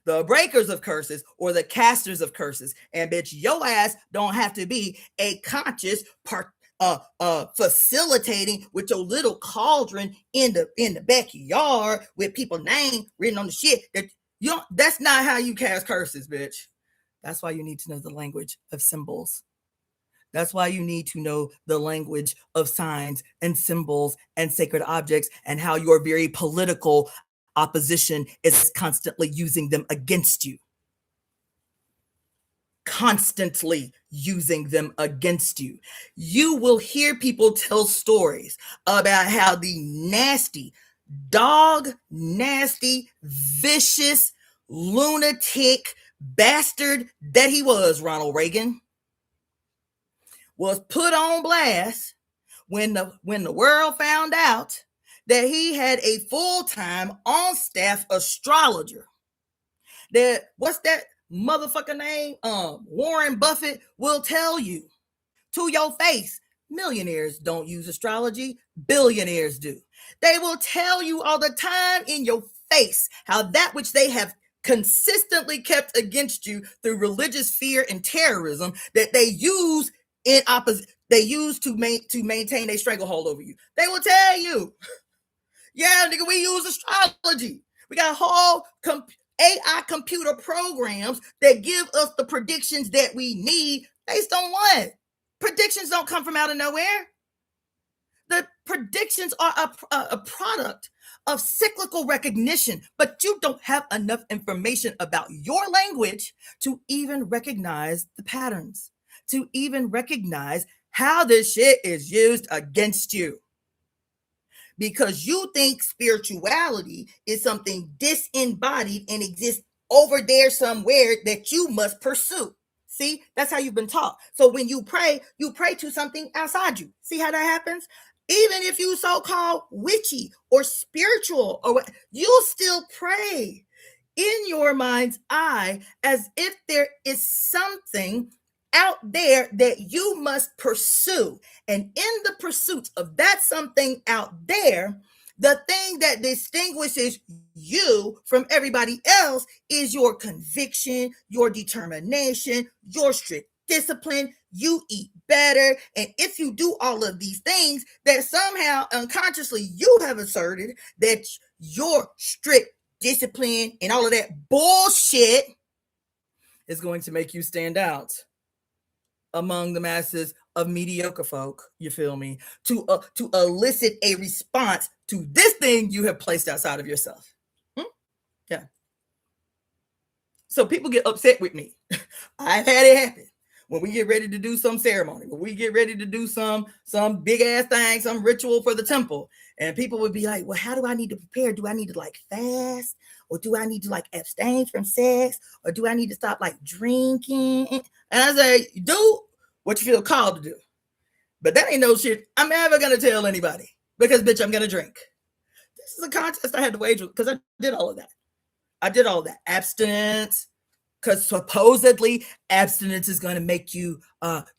The breakers of curses or the casters of curses. And bitch, your ass don't have to be a conscious facilitating with your little cauldron in the backyard with people's name written on the shit. That's not how you cast curses, bitch. That's why you need to know the language of symbols. That's why you need to know the language of signs and symbols and sacred objects, and how your very political opposition is constantly using them against you. Constantly using them against you. You will hear people tell stories about how the nasty, vicious, lunatic bastard that he was, Ronald Reagan, was put on blast when the world found out that he had a full-time on-staff astrologer. What's that motherfucker name? Warren Buffett will tell you to your face, millionaires don't use astrology, billionaires do. They will tell you all the time in your face how that which they have consistently kept against you through religious fear and terrorism that they use to maintain a stranglehold over you. They will tell you, yeah, nigga, we use astrology. We got whole AI computer programs that give us the predictions that we need based on what? Predictions don't come from out of nowhere. The predictions are a product of cyclical recognition, but you don't have enough information about your language to even recognize the patterns, to even recognize how this shit is used against you. Because you think spirituality is something disembodied and exists over there somewhere that you must pursue. See, that's how you've been taught. So when you pray to something outside you. See how that happens? Even if you so-called witchy or spiritual or what, you'll still pray in your mind's eye as if there is something out there that you must pursue. And in the pursuit of that something out there, the thing that distinguishes you from everybody else is your conviction, your determination, your strict discipline. You eat better. And if you do all of these things, that somehow unconsciously you have asserted that your strict discipline and all of that bullshit is going to make you stand out among the masses of mediocre folk, you feel me, to elicit a response to this thing you have placed outside of yourself. Yeah. So people get upset with me. I've had it happen. When we get ready to do some ceremony, when we get ready to do some big ass thing, some ritual for the temple, and people would be like, well, how do I need to prepare? Do I need to like fast? Or do I need to like abstain from sex? Or do I need to stop like drinking? And I say, do what you feel called to do. But that ain't no shit I'm ever going to tell anybody, because bitch, I'm going to drink. This is a contest I had to wage because I did all of that. I did all of that. Abstinence, because supposedly abstinence is going to make you,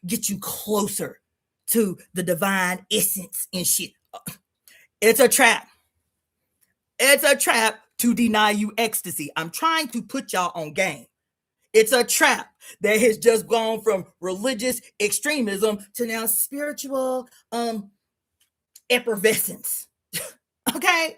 get you closer to the divine essence and shit. It's a trap. It's a trap to deny you ecstasy. I'm trying to put y'all on game. It's a trap that has just gone from religious extremism to now spiritual effervescence. Okay?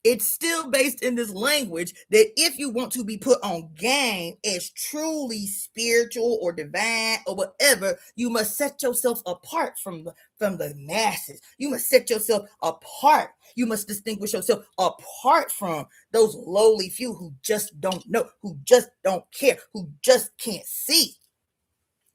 It's still based in this language that if you want to be put on game as truly spiritual or divine or whatever, you must set yourself apart from the masses. You must set yourself apart. You must distinguish yourself apart from those lowly few who just don't know, who just don't care, who just can't see.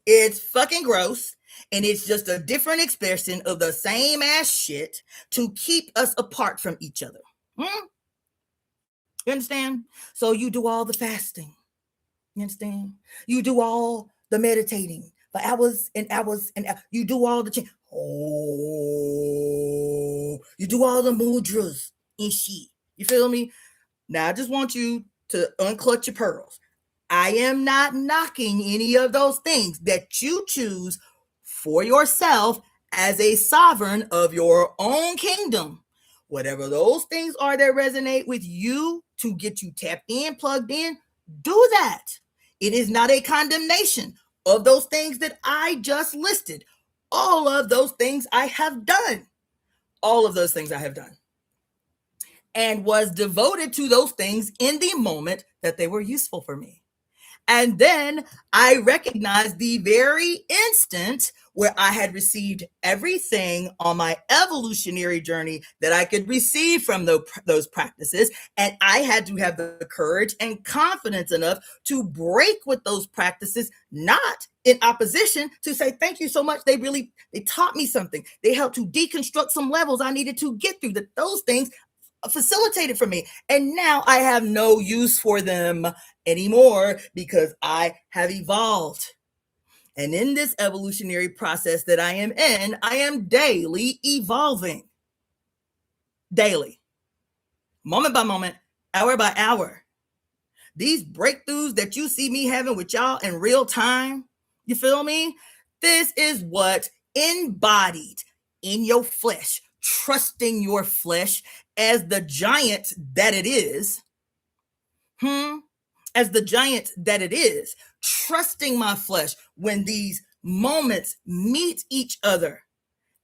It's fucking gross. And it's just a different expression of the same ass shit to keep us apart from each other. You understand? So you do all the fasting. You understand? You do all the meditating for hours and hours and hours. You do all the you do all the mudras and shit. You feel me? Now I just want you to unclutch your pearls. I am not knocking any of those things that you choose for yourself as a sovereign of your own kingdom. Whatever those things are that resonate with you to get you tapped in, plugged in, do that. It is not a condemnation of those things that I just listed. All of those things I have done. All of those things I have done. And was devoted to those things in the moment that they were useful for me. And then I recognized the very instant where I had received everything on my evolutionary journey that I could receive from those practices. And I had to have the courage and confidence enough to break with those practices, not in opposition, to say, thank you so much. They taught me something. They helped to deconstruct some levels I needed to get through, that those things facilitated for me. And now I have no use for them anymore because I have evolved. And in this evolutionary process that I am in, I am daily evolving. Daily. Moment by moment, hour by hour. These breakthroughs that you see me having with y'all in real time, you feel me? This is what embodied in your flesh, trusting your flesh as the giant that it is. As the giant that it is, trusting my flesh when these moments meet each other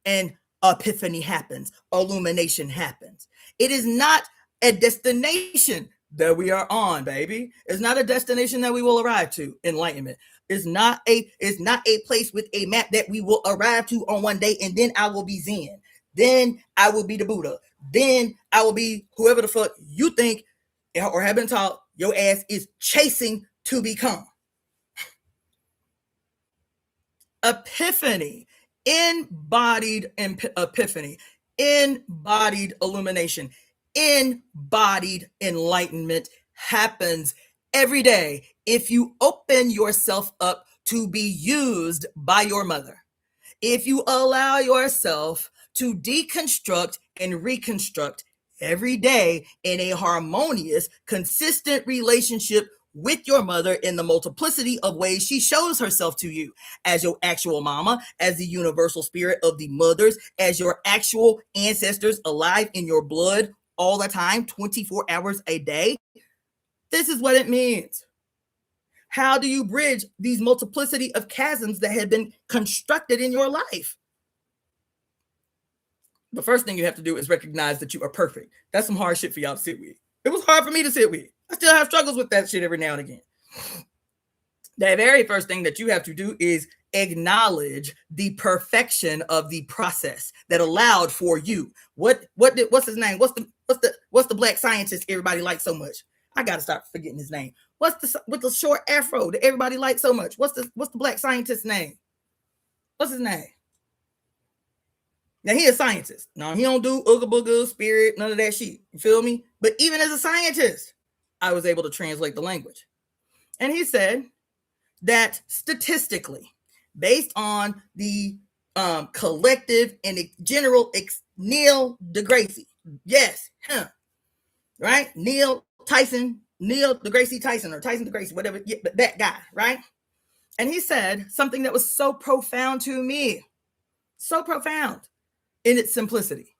and epiphany happens, illumination happens. It is not a destination that we are on, baby. It's not a destination that we will arrive to, enlightenment. It's not a place with a map that we will arrive to on one day and then I will be Zen. Then I will be the Buddha. Then I will be whoever the fuck you think or have been taught your ass is chasing to become. Epiphany, embodied epiphany, embodied illumination, embodied enlightenment happens every day if you open yourself up to be used by your mother. if you allow yourself to deconstruct and reconstruct every day in a harmonious, consistent relationship with your mother in the multiplicity of ways she shows herself to you, as your actual mama, as the universal spirit of the mothers, as your actual ancestors alive in your blood all the time, 24 hours a day. This is what it means. How do you bridge these multiplicity of chasms that have been constructed in your life? The first thing you have to do is recognize that you are perfect. That's some hard shit for y'all to sit with. It was hard for me to sit with. I still have struggles with that shit every now and again. The very first thing that you have to do is acknowledge the perfection of the process that allowed for you. What's his name? What's the black scientist everybody likes so much? I gotta stop forgetting his name. What's the short afro that everybody likes so much? What's the black scientist's name? What's his name? Now, he a scientist. No, he don't do ooga booga, spirit, none of that shit. You feel me? But even as a scientist, I was able to translate the language. And he said that statistically, based on the collective and general Neil deGrasse, yes, right? Neil deGrasse Tyson, or Tyson deGrasse, whatever, that guy, right? And he said something that was so profound to me, so profound in its simplicity.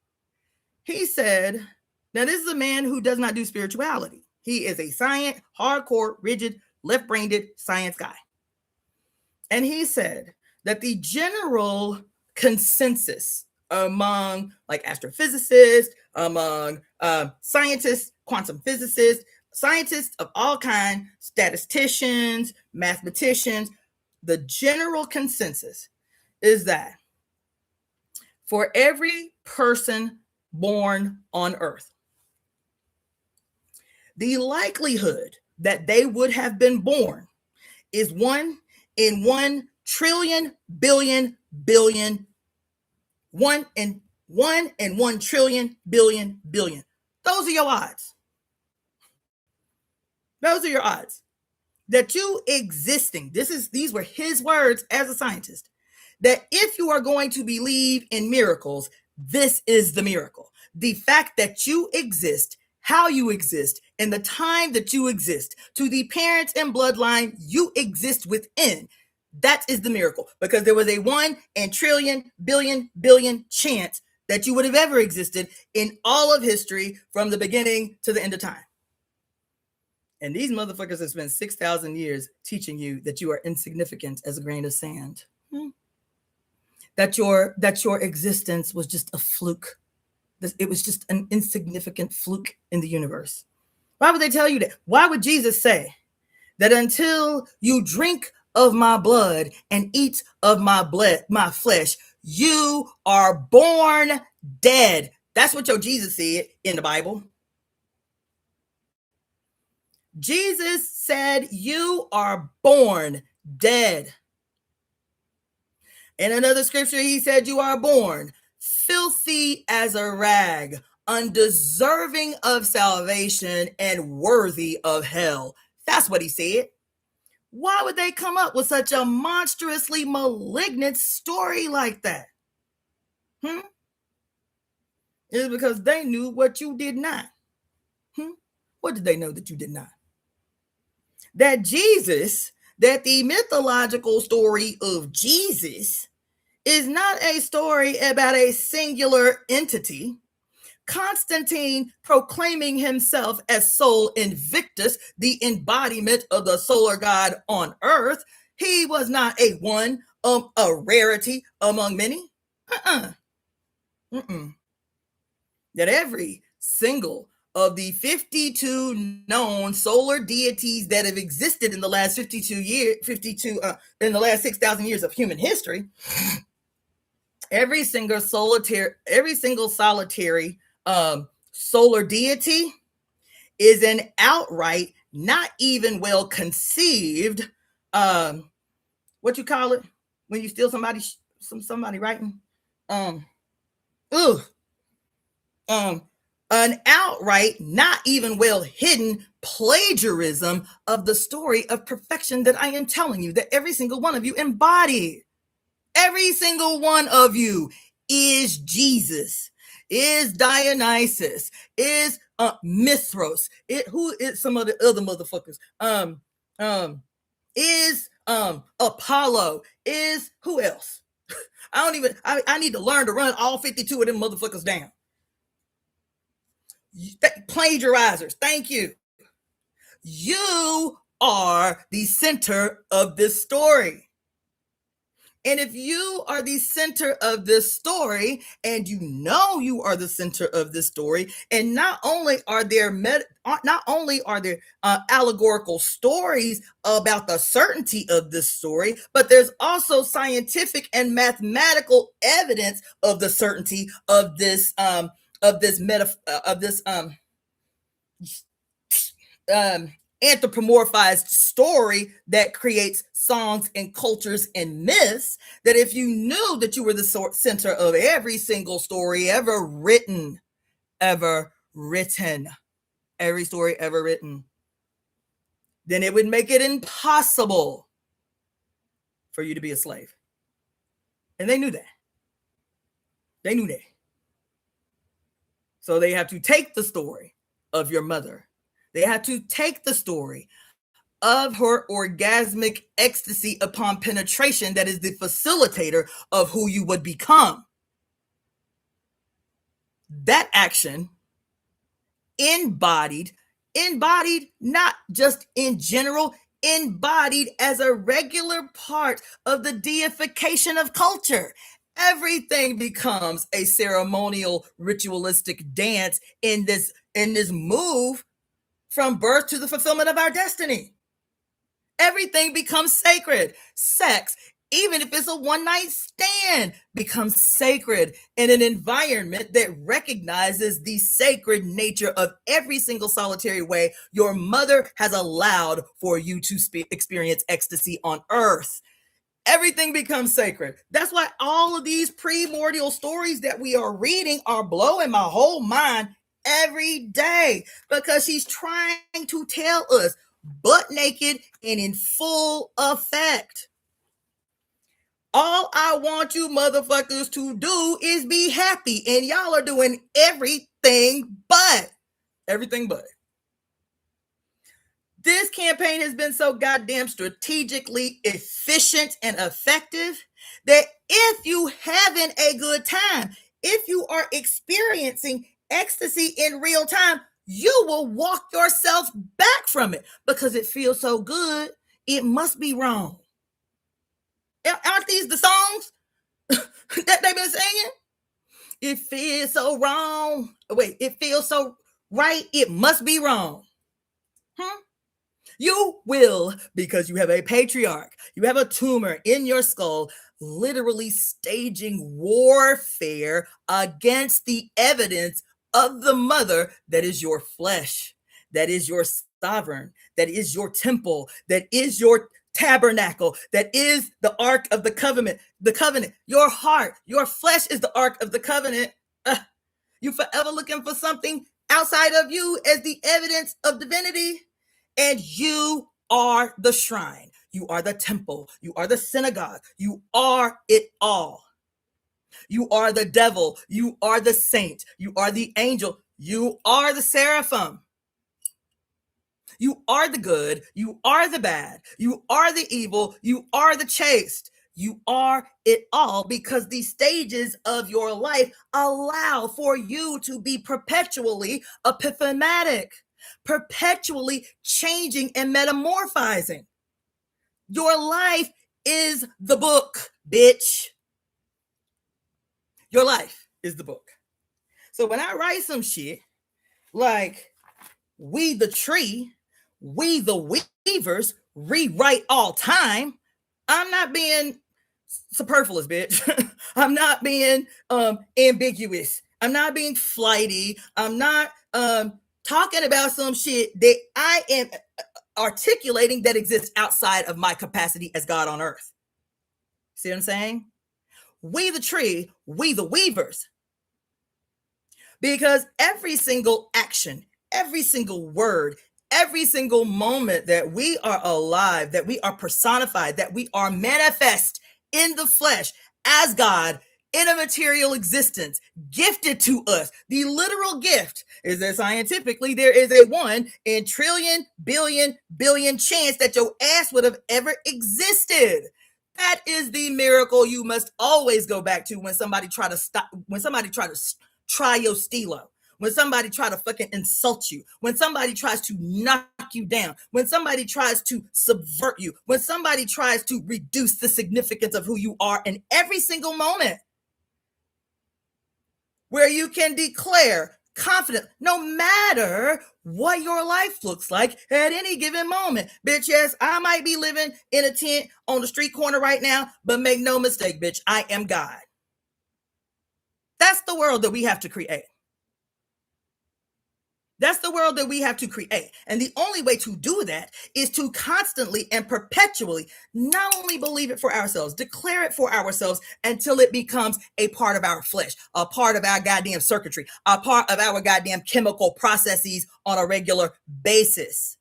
He said, now this is a man who does not do spirituality. He is a science, hardcore, rigid, left-brained science guy. And he said that the general consensus among like astrophysicists, among scientists, quantum physicists, scientists of all kinds, statisticians, mathematicians, the general consensus is that for every person born on Earth, the likelihood that they would have been born is 1 in 1 trillion billion billion, 1 in 1 trillion billion billion. Those are your odds. Those are your odds that you existing. These were his words as a scientist. That if you are going to believe in miracles, this is the miracle. The fact that you exist, how you exist, and the time that you exist, to the parents and bloodline you exist within, that is the miracle. Because there was a 1 in trillion billion billion chance that you would have ever existed in all of history from the beginning to the end of time. And these motherfuckers have spent 6,000 years teaching you that you are insignificant as a grain of sand. That your existence was just a fluke. It was just an insignificant fluke in the universe. Why would they tell you that? Why would Jesus say that until you drink of my blood and eat of my flesh, you are born dead? That's what your Jesus said in the Bible. Jesus said you are born dead. In another scripture, he said you are born filthy as a rag, undeserving of salvation and worthy of hell. That's what he said. Why would they come up with such a monstrously malignant story like that? It's because they knew what you did not. What did they know that you did not? That Jesus, that the mythological story of Jesus is not a story about a singular entity. Constantine proclaiming himself as Sol Invictus, the embodiment of the solar god on earth. He was not a one, a rarity among many. That every single of the 52 known solar deities that have existed in the last 52 years, in the last 6,000 years of human history, every single solitary solar deity is an outright, not even well conceived, what you call it when you steal somebody writing, an outright, not even well hidden plagiarism of the story of perfection that I am telling you that every single one of you embody. Every single one of you is Jesus, is Dionysus, is Mithras, who is some of the other motherfuckers, is Apollo, is who else? I need to learn to run all 52 of them motherfuckers down. Plagiarizers, thank you. You are the center of this story. And if you are the center of this story, and you know you are the center of this story, and not only are there allegorical stories about the certainty of this story, but there's also scientific and mathematical evidence of the certainty of this anthropomorphized story that creates songs and cultures and myths, that if you knew that you were the center of every single story ever written, every story ever written, then it would make it impossible for you to be a slave. And they knew that. So they have to take the story of your mother. They had to take the story of her orgasmic ecstasy upon penetration, that is the facilitator of who you would become. That action embodied not just in general, embodied as a regular part of the deification of culture. Everything becomes a ceremonial, ritualistic dance in this move from birth to the fulfillment of our destiny. Everything becomes sacred. Sex, even if it's a one-night stand, becomes sacred in an environment that recognizes the sacred nature of every single solitary way your mother has allowed for you to experience ecstasy on earth. Everything becomes sacred. That's why all of these primordial stories that we are reading are blowing my whole mind every day, because she's trying to tell us, butt naked and in full effect, all I want you motherfuckers to do is be happy, and y'all are doing everything but. This campaign has been so goddamn strategically efficient and effective that if you having a good time, if you are experiencing ecstasy in real time, you will walk yourself back from it because it feels so good. It must be wrong. Aren't these the songs that they've been singing? It feels so wrong. Wait, it feels so right. It must be wrong. You will, because you have a patriarch, you have a tumor in your skull, literally staging warfare against the evidence of the mother that is your flesh, that is your sovereign, that is your temple, that is your tabernacle, that is the ark of the covenant, your heart, your flesh is the ark of the covenant. You forever looking for something outside of you as the evidence of divinity, and you are the shrine, you are the temple, you are the synagogue, you are it all. You are the devil, you are the saint, you are the angel, you are the seraphim. You are the good, you are the bad, you are the evil, you are the chaste. You are it all, because the stages of your life allow for you to be perpetually epiphomatic, perpetually changing and metamorphizing. Your life is the book, bitch. Your life is the book. So when I write some shit like, we the tree, we the weavers, rewrite all time, I'm not being superfluous, bitch. I'm not being ambiguous. I'm not being flighty. I'm not talking about some shit that I am articulating that exists outside of my capacity as God on earth. See what I'm saying? We the tree, we the weavers. Because every single action, every single word, every single moment that we are alive, that we are personified, that we are manifest in the flesh as God in a material existence, gifted to us. The literal gift is that scientifically there is a 1 in trillion, billion chance that your ass would have ever existed. That is the miracle you must always go back to when somebody try to try your stilo. When somebody try to fucking insult you, when somebody tries to knock you down, when somebody tries to subvert you, when somebody tries to reduce the significance of who you are in every single moment, where you can declare confident, no matter what your life looks like at any given moment. Bitch, yes, I might be living in a tent on the street corner right now, but make no mistake, bitch, I am God. That's the world that we have to create. That's the world that we have to create. And the only way to do that is to constantly and perpetually not only believe it for ourselves, declare it for ourselves until it becomes a part of our flesh, a part of our goddamn circuitry, a part of our goddamn chemical processes on a regular basis.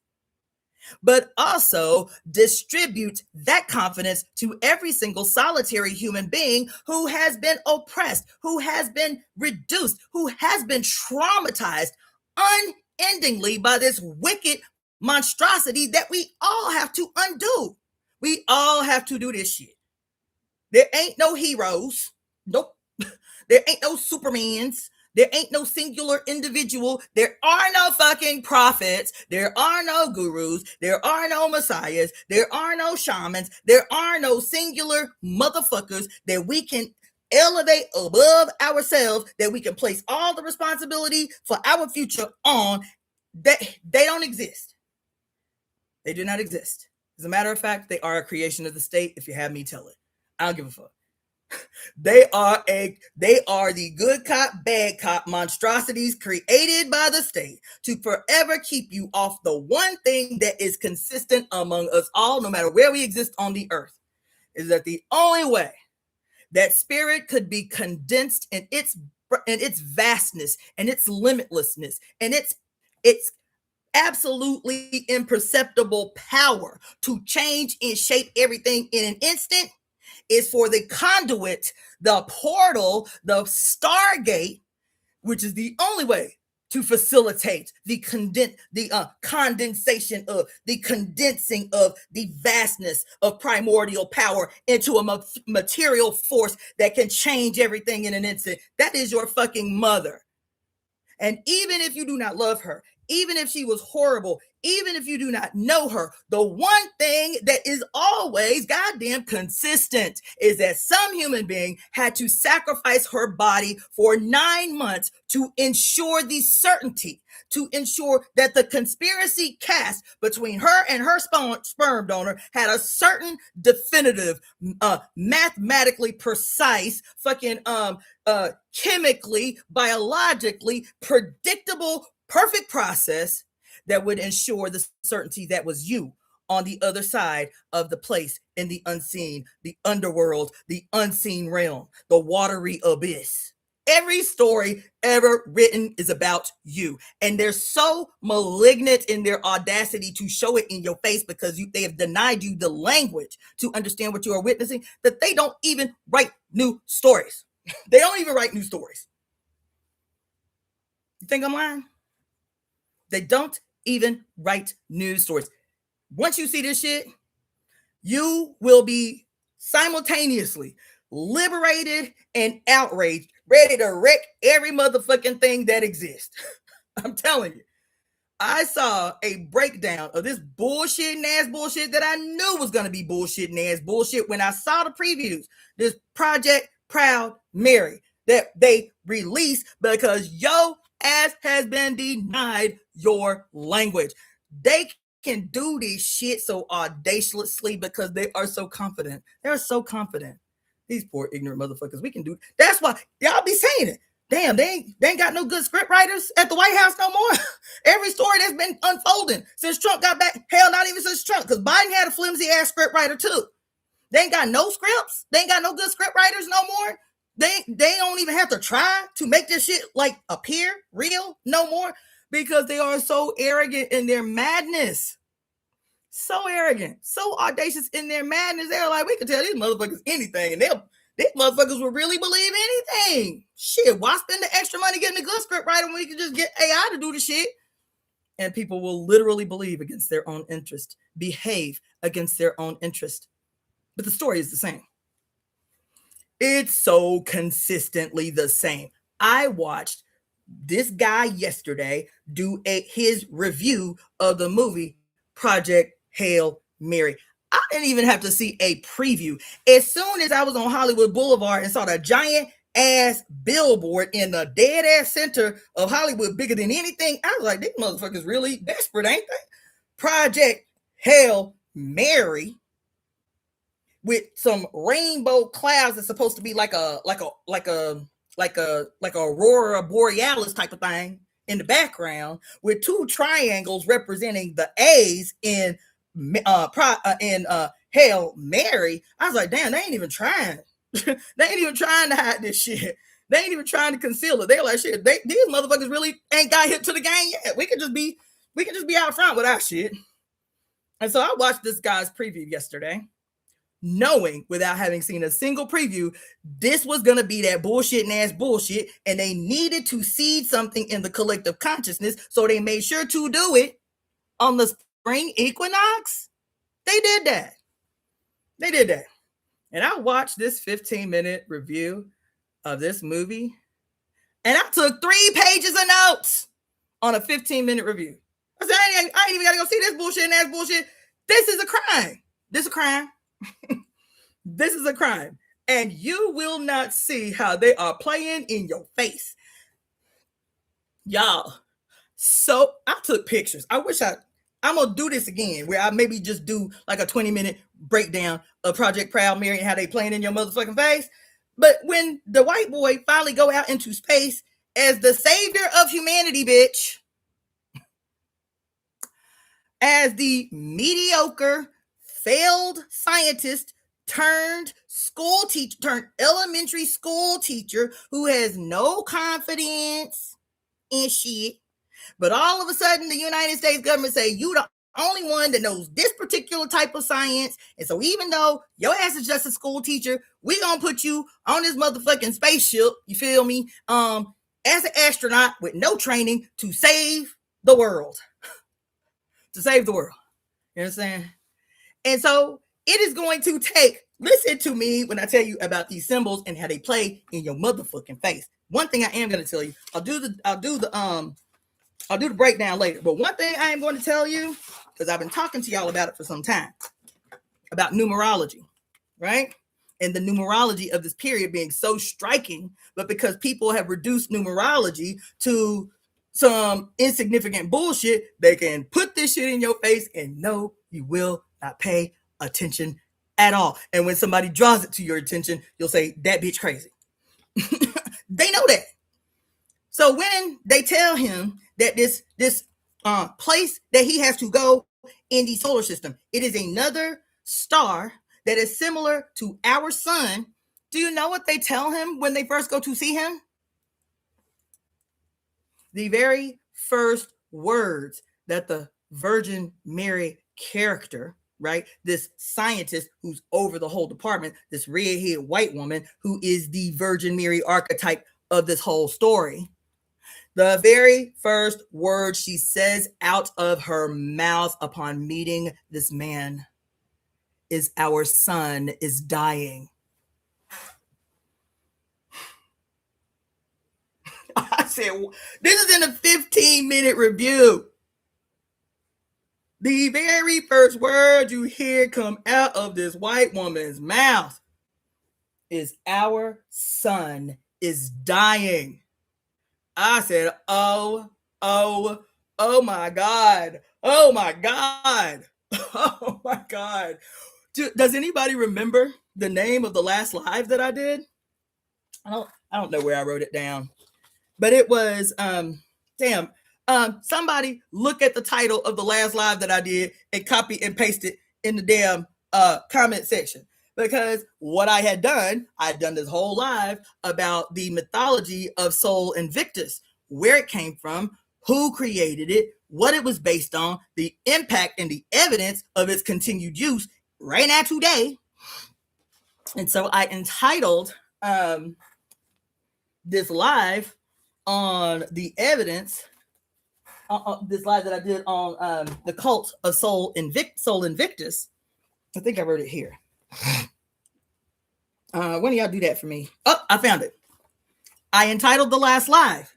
But also distribute that confidence to every single solitary human being who has been oppressed, who has been reduced, who has been traumatized unendingly by this wicked monstrosity that we all have to undo. We all have to do this shit. There ain't no heroes. Nope. There ain't no Supermans. There ain't no singular individual. There are no fucking prophets. There are no gurus. There are no messiahs. There are no shamans. There are no singular motherfuckers that we can elevate above ourselves, that we can place all the responsibility for our future on. That they don't exist. They do not exist. As a matter of fact, they are a creation of the state, if you have me tell it. I don't give a fuck. They are the good cop, bad cop monstrosities created by the state to forever keep you off the one thing that is consistent among us all, no matter where we exist on the earth, is that the only way that spirit could be condensed in its vastness and its limitlessness and its absolutely imperceptible power to change and shape everything in an instant is for the conduit, the portal, the stargate, which is the only way to facilitate the condensation of the condensing of the vastness of primordial power into a material force that can change everything in an instant. That is your fucking mother. And even if you do not love her, even if she was horrible, even if you do not know her, the one thing that is always goddamn consistent is that some human being had to sacrifice her body for 9 months to ensure the certainty, to ensure that the conspiracy cast between her and her sperm donor had a certain definitive, mathematically precise, fucking chemically, biologically predictable, perfect process that would ensure the certainty that was you on the other side of the place in the unseen, the underworld, the unseen realm, the watery abyss. Every story ever written is about you. And they're so malignant in their audacity to show it in your face because they have denied you the language to understand what you are witnessing, that they don't even write new stories. They don't even write new stories. You think I'm lying? They don't even write news stories. Once you see this shit, you will be simultaneously liberated and outraged, ready to wreck every motherfucking thing that exists. I'm telling you. I saw a breakdown of this bullshitting ass bullshit that I knew was going to be bullshitting ass bullshit when I saw the previews. This Project Proud Mary that they released because yo ass has been denied your language. They can do this shit so audaciously because they are so confident. They're so confident. These poor ignorant motherfuckers. We can do. That's why y'all be saying it. Damn, they ain't got no good script writers at the White House no more. Every story that's been unfolding since Trump got back, hell, not even since Trump, because Biden had a flimsy ass script writer too. They ain't got no scripts. They ain't got no good script writers no more. They don't even have to try to make this shit like appear real no more because they are so arrogant in their madness. So arrogant, so audacious in their madness. They're like, we can tell these motherfuckers anything and These motherfuckers would really believe anything. Shit, why spend the extra money getting the good script writer when we can just get AI to do the shit? And people will literally believe against their own interest, behave against their own interest. But the story is the same. It's so consistently the same. I watched this guy yesterday do his review of the movie Project Hail Mary. I didn't even have to see a preview. As soon as I was on Hollywood Boulevard and saw the giant ass billboard in the dead ass center of Hollywood, bigger than anything, I was like, these motherfuckers really desperate, ain't they? Project Hail Mary, with some rainbow clouds that's supposed to be like a aurora borealis type of thing in the background, with two triangles representing the A's in Hail Mary. I was like, damn, they ain't even trying. They ain't even trying to hide this shit. They ain't even trying to conceal it. They're like, shit, these motherfuckers really ain't got hip to the game yet. We can just be out front with our shit. And so I watched this guy's preview yesterday, knowing without having seen a single preview, this was going to be that bullshit ass bullshit, and they needed to seed something in the collective consciousness, so they made sure to do it on the spring equinox. They did that. And I watched this 15-minute review of this movie, and I took 3 pages of notes on a 15-minute review. I said, I ain't even got to go see this bullshit ass bullshit. This is a crime. This is a crime. This is a crime. And you will not see how they are playing in your face. Y'all. So I took pictures. I'm going to do this again, where I maybe just do like a 20-minute breakdown of Project Proud Mary and how they playing in your motherfucking face. But when the white boy finally go out into space as the savior of humanity, bitch, as the mediocre, failed scientist turned school teacher, turned elementary school teacher who has no confidence in shit. But all of a sudden, the United States government say, you the only one that knows this particular type of science. And so even though your ass is just a school teacher, we gonna put you on this motherfucking spaceship, you feel me, as an astronaut with no training to save the world. To save the world. You understand? And so it is going to take, listen to me when I tell you about these symbols and how they play in your motherfucking face. One thing I am going to tell you, I'll do the breakdown later. But one thing I am going to tell you, because I've been talking to y'all about it for some time, about numerology, right? And the numerology of this period being so striking, but because people have reduced numerology to some insignificant bullshit, they can put this shit in your face and no, you will not pay attention at all. And when somebody draws it to your attention, you'll say, that bitch crazy. They know that. So when they tell him that this place that he has to go in the solar system, it is another star that is similar to our sun, do you know what they tell him when they first go to see him? The very first words that the Virgin Mary character, right, this scientist who's over the whole department, this red-haired white woman who is the Virgin Mary archetype of this whole story, the very first word she says out of her mouth upon meeting this man is, our son is dying. I said, this is in a 15-minute review. The very first word you hear come out of this white woman's mouth is, our son is dying. I said, oh my God. Oh my God. Oh my God. Does anybody remember the name of the last live that I did? I don't know where I wrote it down. But it was, somebody look at the title of the last live that I did and copy and paste it in the damn comment section. Because what I had done this whole live about the mythology of Sol Invictus, where it came from, who created it, what it was based on, the impact and the evidence of its continued use right now today. And so I entitled this live on the evidence, this live that I did on the cult of Soul Invictus. I think I wrote it here. When do y'all do that for me? Oh, I found it. I entitled the last live,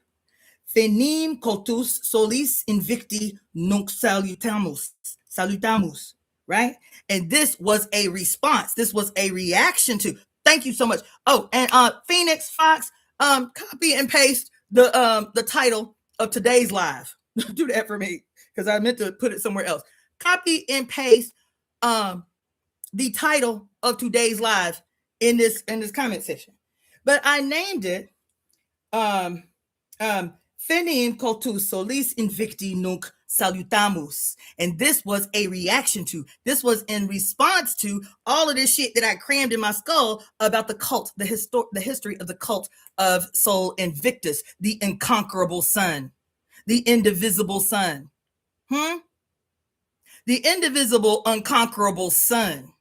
Fenim cultus solis invicti nunc salutamus, right? And this was a response. This was a reaction to, thank you so much. Oh, and Phoenix Fox, copy and paste the title of today's live. Do that for me, because I meant to put it somewhere else. Copy and paste the title of today's live in this comment section. But I named it Fenim cultus solis invicti nunc salutamus. And this was a reaction to, this was in response to all of this shit that I crammed in my skull about the cult, the history of the cult of Soul Invictus, the unconquerable sun, the indivisible sun. The indivisible, unconquerable sun,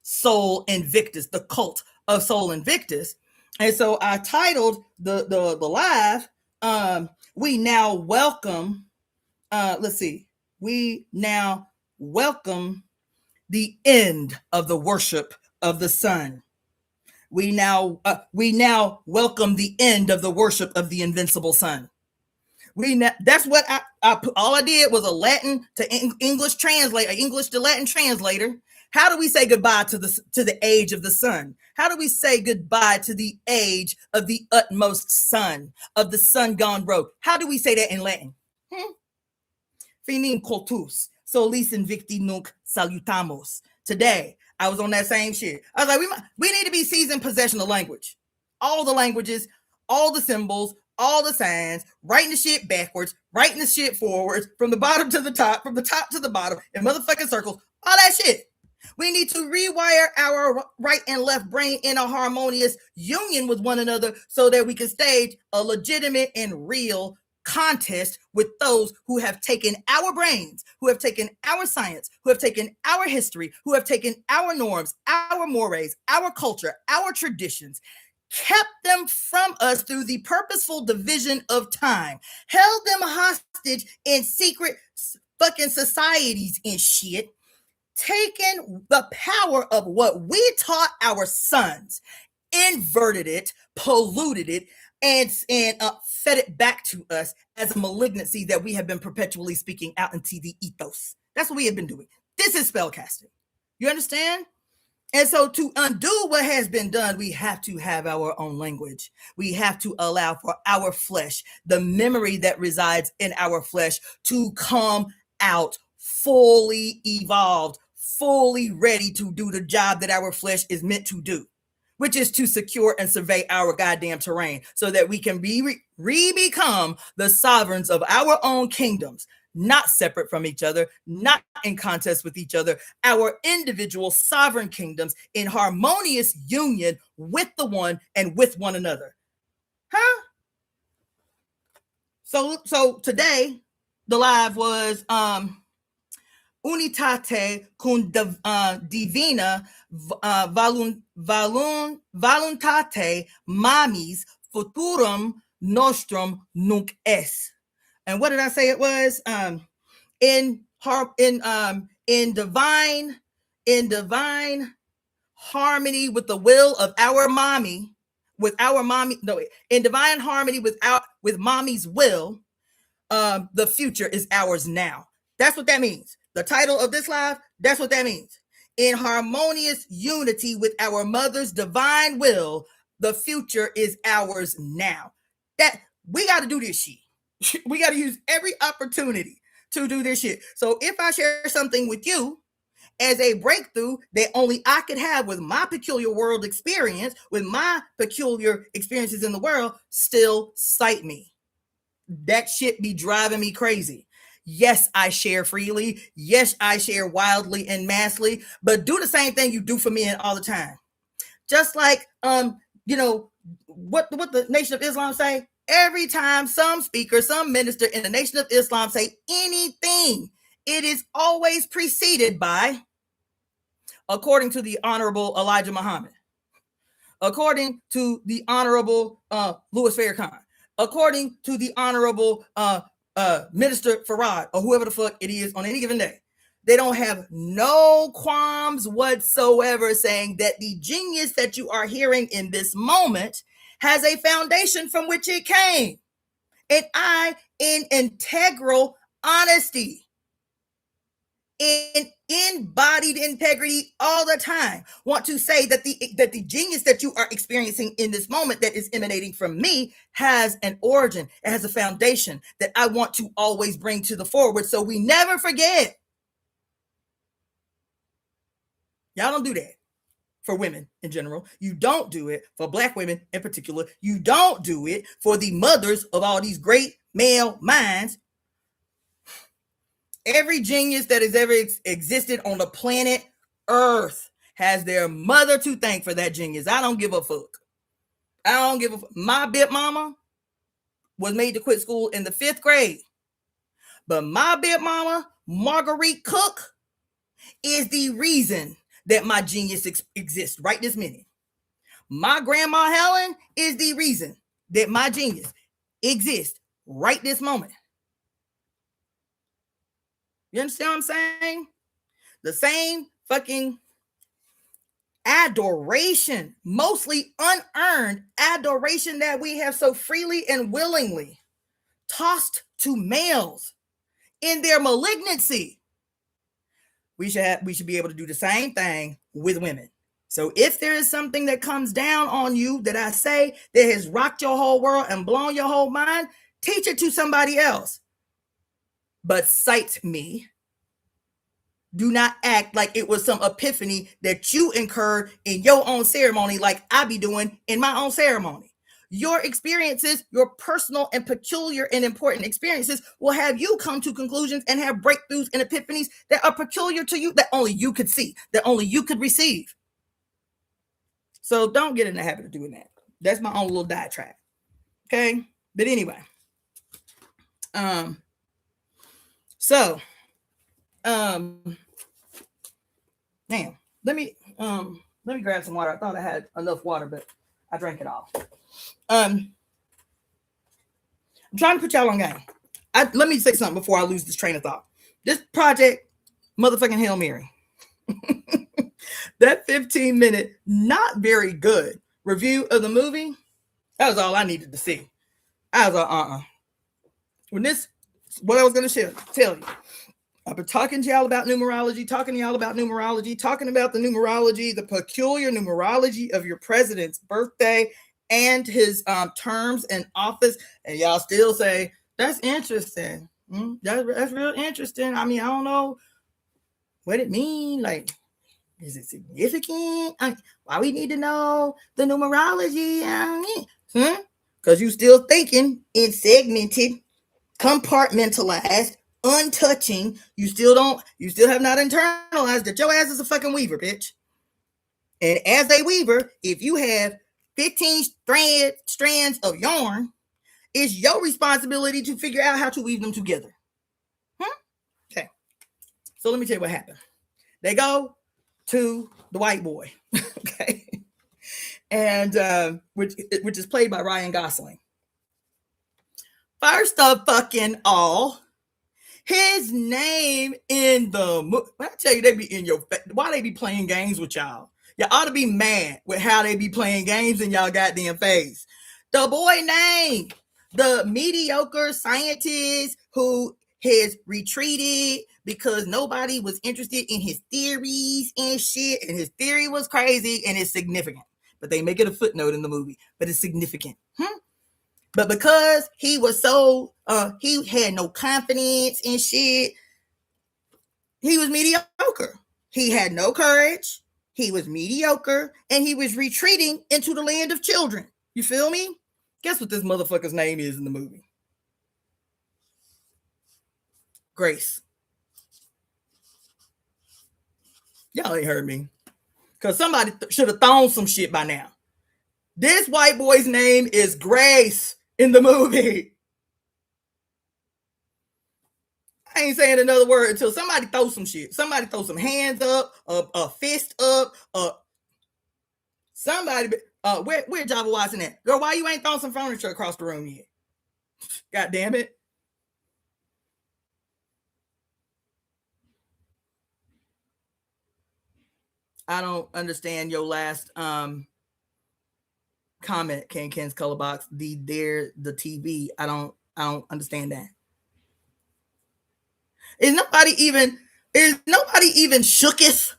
Soul Invictus, the cult of Soul Invictus. And so I titled the live, we now welcome, we now welcome the end of the worship of the sun. We now welcome the end of the worship of the invincible sun. That's what I put. All I did was a Latin to English translator, English to Latin translator. How do we say goodbye to the age of the sun? How do we say goodbye to the age of the utmost sun, of the sun gone rogue? How do we say that in Latin? Finim cultus solis invicti nunc salutamus. Today, I was on that same shit. I was like, we need to be seasoned possession of language. All the languages, all the symbols, all the signs, writing the shit backwards, writing the shit forwards, from the bottom to the top, from the top to the bottom, in motherfucking circles, all that shit. We need to rewire our right and left brain in a harmonious union with one another so that we can stage a legitimate and real contest with those who have taken our brains, who have taken our science, who have taken our history, who have taken our norms, our mores, our culture, our traditions, kept them from us through the purposeful division of time, held them hostage in secret fucking societies and shit, taken the power of what we taught our sons, inverted it, polluted it, and fed it back to us as a malignancy that we have been perpetually speaking out into the ethos. That's what we have been doing. This is spellcasting. You understand? And so to undo what has been done, we have to have our own language. We have to allow for our flesh, the memory that resides in our flesh, to come out fully evolved, fully ready to do the job that our flesh is meant to do, which is to secure and survey our goddamn terrain so that we can become the sovereigns of our own kingdoms, not separate from each other, not in contest with each other, our individual sovereign kingdoms in harmonious union with the one and with one another. So today, the live was Unitate Cum Divina Voluntate Mamis Futurum Nostrum Nunc Est. And what did I say it was? In divine harmony with the will of our mommy, in divine harmony with mommy's will, the future is ours now. That's what that means. The title of this live, that's what that means. In harmonious unity with our mother's divine will, the future is ours now. That we got to do this shit. We got to use every opportunity to do this shit. So if I share something with you as a breakthrough that only I could have with my peculiar world experience, with my peculiar experiences in the world, still cite me. That shit be driving me crazy. Yes, I share freely. Yes, I share wildly and massively, but do the same thing you do for me and all the time. Just like, what the Nation of Islam say? Every time some speaker, some minister in the Nation of Islam say anything, it is always preceded by, according to the Honorable Elijah Muhammad. according to the Honorable Louis Farrakhan, according to the Honorable Minister Farad, or whoever the fuck it is on any given day. They don't have no qualms whatsoever saying that the genius that you are hearing in this moment has a foundation from which it came. And I, in integral honesty, in embodied integrity all the time, want to say that the genius that you are experiencing in this moment that is emanating from me has an origin. It has a foundation that I want to always bring to the forward so we never forget. Y'all don't do that for women in general. You don't do it for Black women in particular. You don't do it for the mothers of all these great male minds. Every genius that has ever existed on the planet Earth has their mother to thank for that genius. I don't give a fuck. I don't give a fuck. My big mama was made to quit school in the 5th grade. But my big mama, Marguerite Cook, is the reason that my genius exists right this minute. My grandma Helen is the reason that my genius exists right this moment. You understand what I'm saying? The same fucking adoration, mostly unearned adoration that we have so freely and willingly tossed to males in their malignancy. We should be able to do the same thing with women. So if there is something that comes down on you that I say that has rocked your whole world and blown your whole mind, teach it to somebody else. But cite me. Do not act like it was some epiphany that you incurred in your own ceremony like I be doing in my own ceremony. Your experiences, your personal and peculiar and important experiences will have you come to conclusions and have breakthroughs and epiphanies that are peculiar to you, that only you could see, that only you could receive. So don't get in the habit of doing that. That's my own little diatribe. Okay? But anyway. Damn. Let me grab some water. I thought I had enough water, but I drank it all. I'm trying to put y'all on game. Let me say something before I lose this train of thought. This project, motherfucking Hail Mary. That 15-minute, not very good review of the movie, that was all I needed to see. I was like, what I was going to tell you. I've been talking to y'all about numerology, talking about the numerology, the peculiar numerology of your president's birthday and his terms in office. And y'all still say, that's interesting. That's real interesting. I mean, I don't know what it means. Like, is it significant? Why we need to know the numerology? Because you still thinking in segmented, compartmentalized, untouching. You still have not internalized that your ass is a fucking weaver, bitch. And as a weaver, if you have 15 strands of yarn, it's your responsibility to figure out how to weave them together. Okay. So let me tell you what happened. They go to the white boy, okay, and which is played by Ryan Gosling. First of fucking all, his name in the movie. I tell you, they be in your face. Why they be playing games with y'all? Y'all ought to be mad with how they be playing games in y'all goddamn face. The boy named the mediocre scientist who has retreated because nobody was interested in his theories and shit, and his theory was crazy and it's significant. But they make it a footnote in the movie, but it's significant. But because he was so, he had no confidence in shit, he was mediocre. He had no courage. He was mediocre, and he was retreating into the land of children. You feel me? Guess what this motherfucker's name is in the movie? Grace. Y'all ain't heard me. Because somebody should have thrown some shit by now. This white boy's name is Grace in the movie. I ain't saying another word until somebody throws some shit. Somebody throw some hands up, a fist up, Somebody, where Java Watson at? Girl, why you ain't throwing some furniture across the room yet? God damn it. I don't understand your last comment, Ken's color box. The TV. I don't understand that. Is nobody even shooketh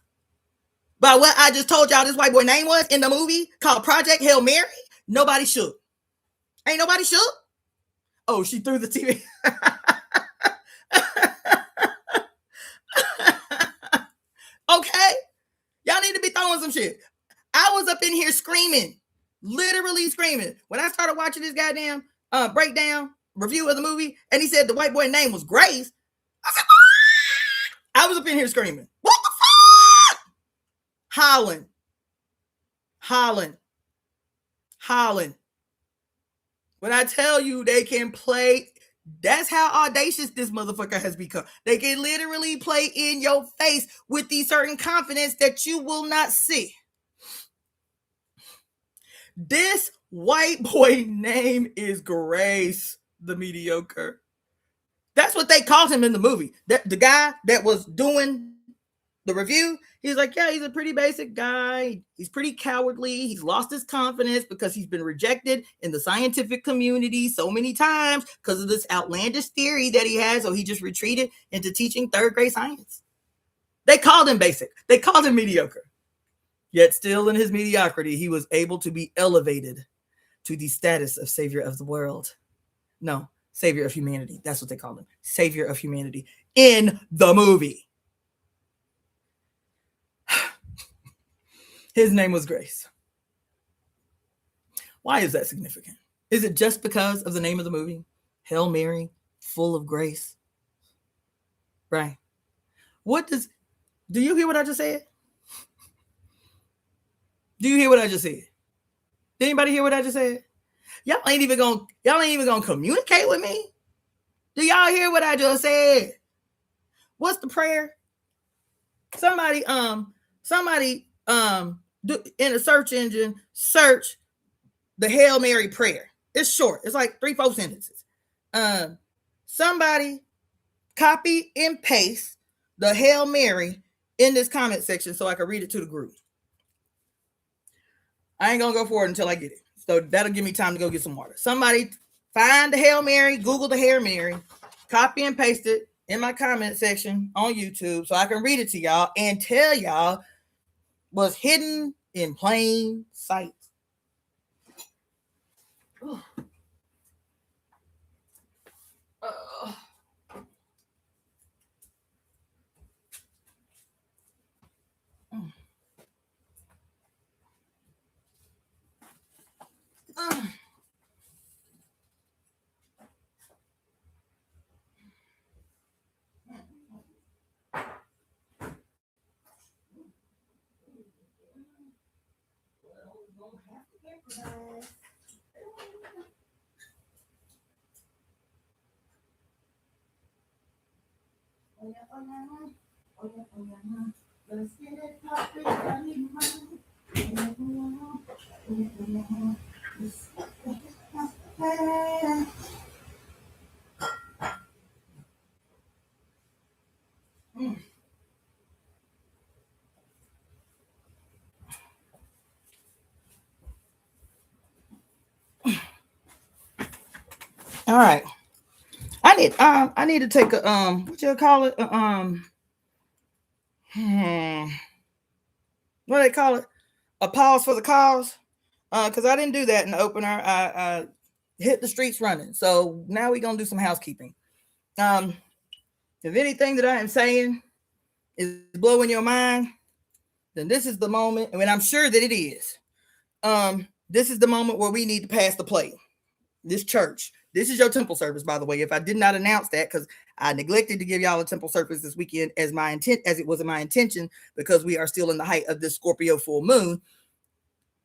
by what I just told y'all this white boy name was in the movie called Project Hail Mary? Nobody shook. Ain't nobody shook? Oh, she threw the TV. Okay. Y'all need to be throwing some shit. I was up in here screaming, literally screaming. When I started watching this goddamn breakdown review of the movie, and he said the white boy name was Grace, I said, I was up in here screaming, what the fuck? Hollering. When I tell you they can play, that's how audacious this motherfucker has become. They can literally play in your face with the certain confidence that you will not see. This white boy name is Grace the Mediocre. That's what they called him in the movie. The guy that was doing the review, he's like, yeah, he's a pretty basic guy. He's pretty cowardly. He's lost his confidence because he's been rejected in the scientific community so many times because of this outlandish theory that he has. So he just retreated into teaching third grade science. They called him basic. They called him mediocre. Yet still in his mediocrity, he was able to be elevated to the status of savior of the world. No, savior of humanity. That's what they called him. Savior of humanity in the movie. His name was Grace. Why is that significant? Is it just because of the name of the movie? Hail Mary, full of grace. Right. Do you hear what I just said? Do you hear what I just said? Did anybody hear what I just said? Y'all ain't even gonna communicate with me. Do y'all hear what I just said? What's the prayer? Somebody do, in a search engine, search the Hail Mary prayer. It's short. It's like 3-4 sentences. Somebody copy and paste the Hail Mary in this comment section so I can read it to the group. I ain't gonna go forward until I get it. So that'll give me time to go get some water. Somebody find the Hail Mary, Google the Hail Mary, copy and paste it in my comment section on YouTube so I can read it to y'all and tell y'all what's hidden in plain sight. Oh. Let's get it poppin'. I need money. All right. I need to take a what you call it? What do they call it? A pause for the cause. Because I didn't do that in the opener. I hit the streets running. So now we're gonna do some housekeeping. If anything that I am saying is blowing your mind, then this is the moment, and I'm sure that it is. This is the moment where we need to pass the plate. This church. This is your temple service, by the way. If I did not announce that, because I neglected to give y'all a temple service this weekend as it was my intention, because we are still in the height of this Scorpio full moon.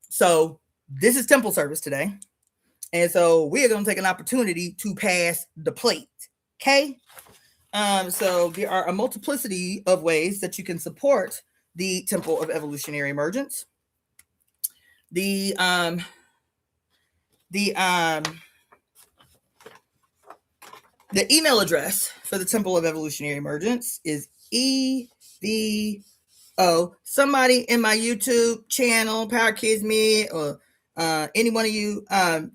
So this is temple service today. And so we are going to take an opportunity to pass the plate. Okay. So there are a multiplicity of ways that you can support the Temple of Evolutionary Emergence. The email address for the Temple of Evolutionary Emergence is EVO. Somebody in my YouTube channel, Power Kids Me, or any one of you,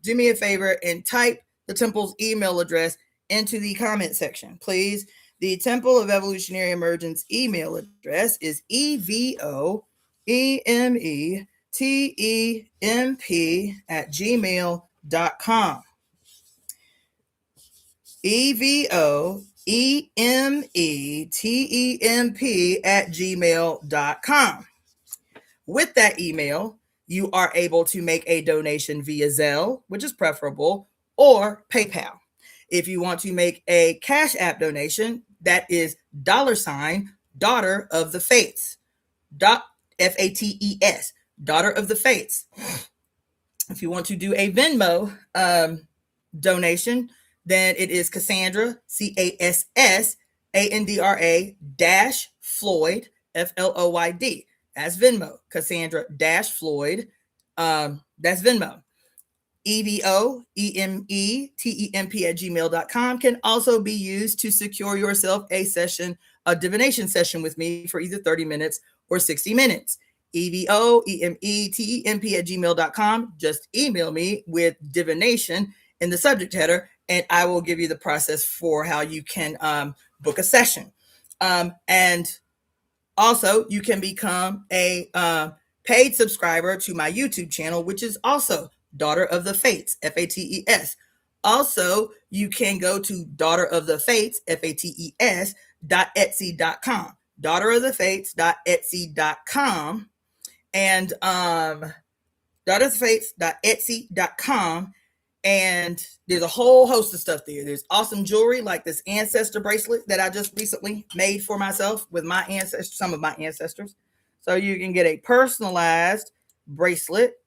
do me a favor and type the Temple's email address into the comment section, please. The Temple of Evolutionary Emergence email address is EvoEmeTemp@gmail.com. EvoEmeTemp@gmail.com. With that email, you are able to make a donation via Zelle, which is preferable, or PayPal. If you want to make a Cash App donation, that is $DaughterOfTheFates. FATES, DaughterOfTheFates. If you want to do a Venmo donation, then it is Cassandra, CASSANDRA -Floyd, FLOYD. That's Venmo. Cassandra-Floyd. That's Venmo. EvoEmeTemp@gmail.com can also be used to secure yourself a divination session with me for either 30 minutes or 60 minutes. EvoEmeTemp@gmail.com. Just email me with divination in the subject header, and I will give you the process for how you can book a session. And also, you can become a paid subscriber to my YouTube channel, which is also DaughterOfTheFates, FATES. Also, you can go to DaughterOfTheFates, FATES.etsy.com, DaughterOfTheFates.etsy.com, and DaughterOfTheFates.etsy.com. And there's a whole host of stuff there. There's awesome jewelry like this ancestor bracelet that I just recently made for myself with my ancestors, some of my ancestors. So you can get a personalized bracelet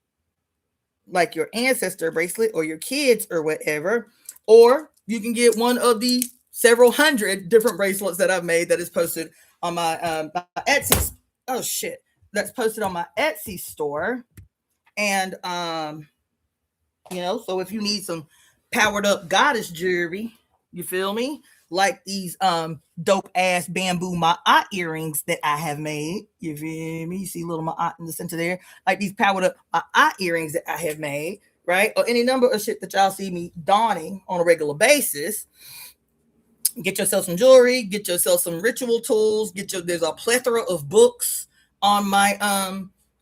like your ancestor bracelet or your kids or whatever. Or you can get one of the several hundred different bracelets that I've made that is posted on my Etsy. Oh shit. That's posted on my Etsy store. And so if you need some powered up goddess jewelry, you feel me? Like these dope ass bamboo ma'at earrings that I have made. You feel me? You see little ma'at in the center there? Like these powered up ma'at earrings that I have made, right? Or any number of shit that y'all see me donning on a regular basis. Get yourself some jewelry, get yourself some ritual tools, there's a plethora of books on my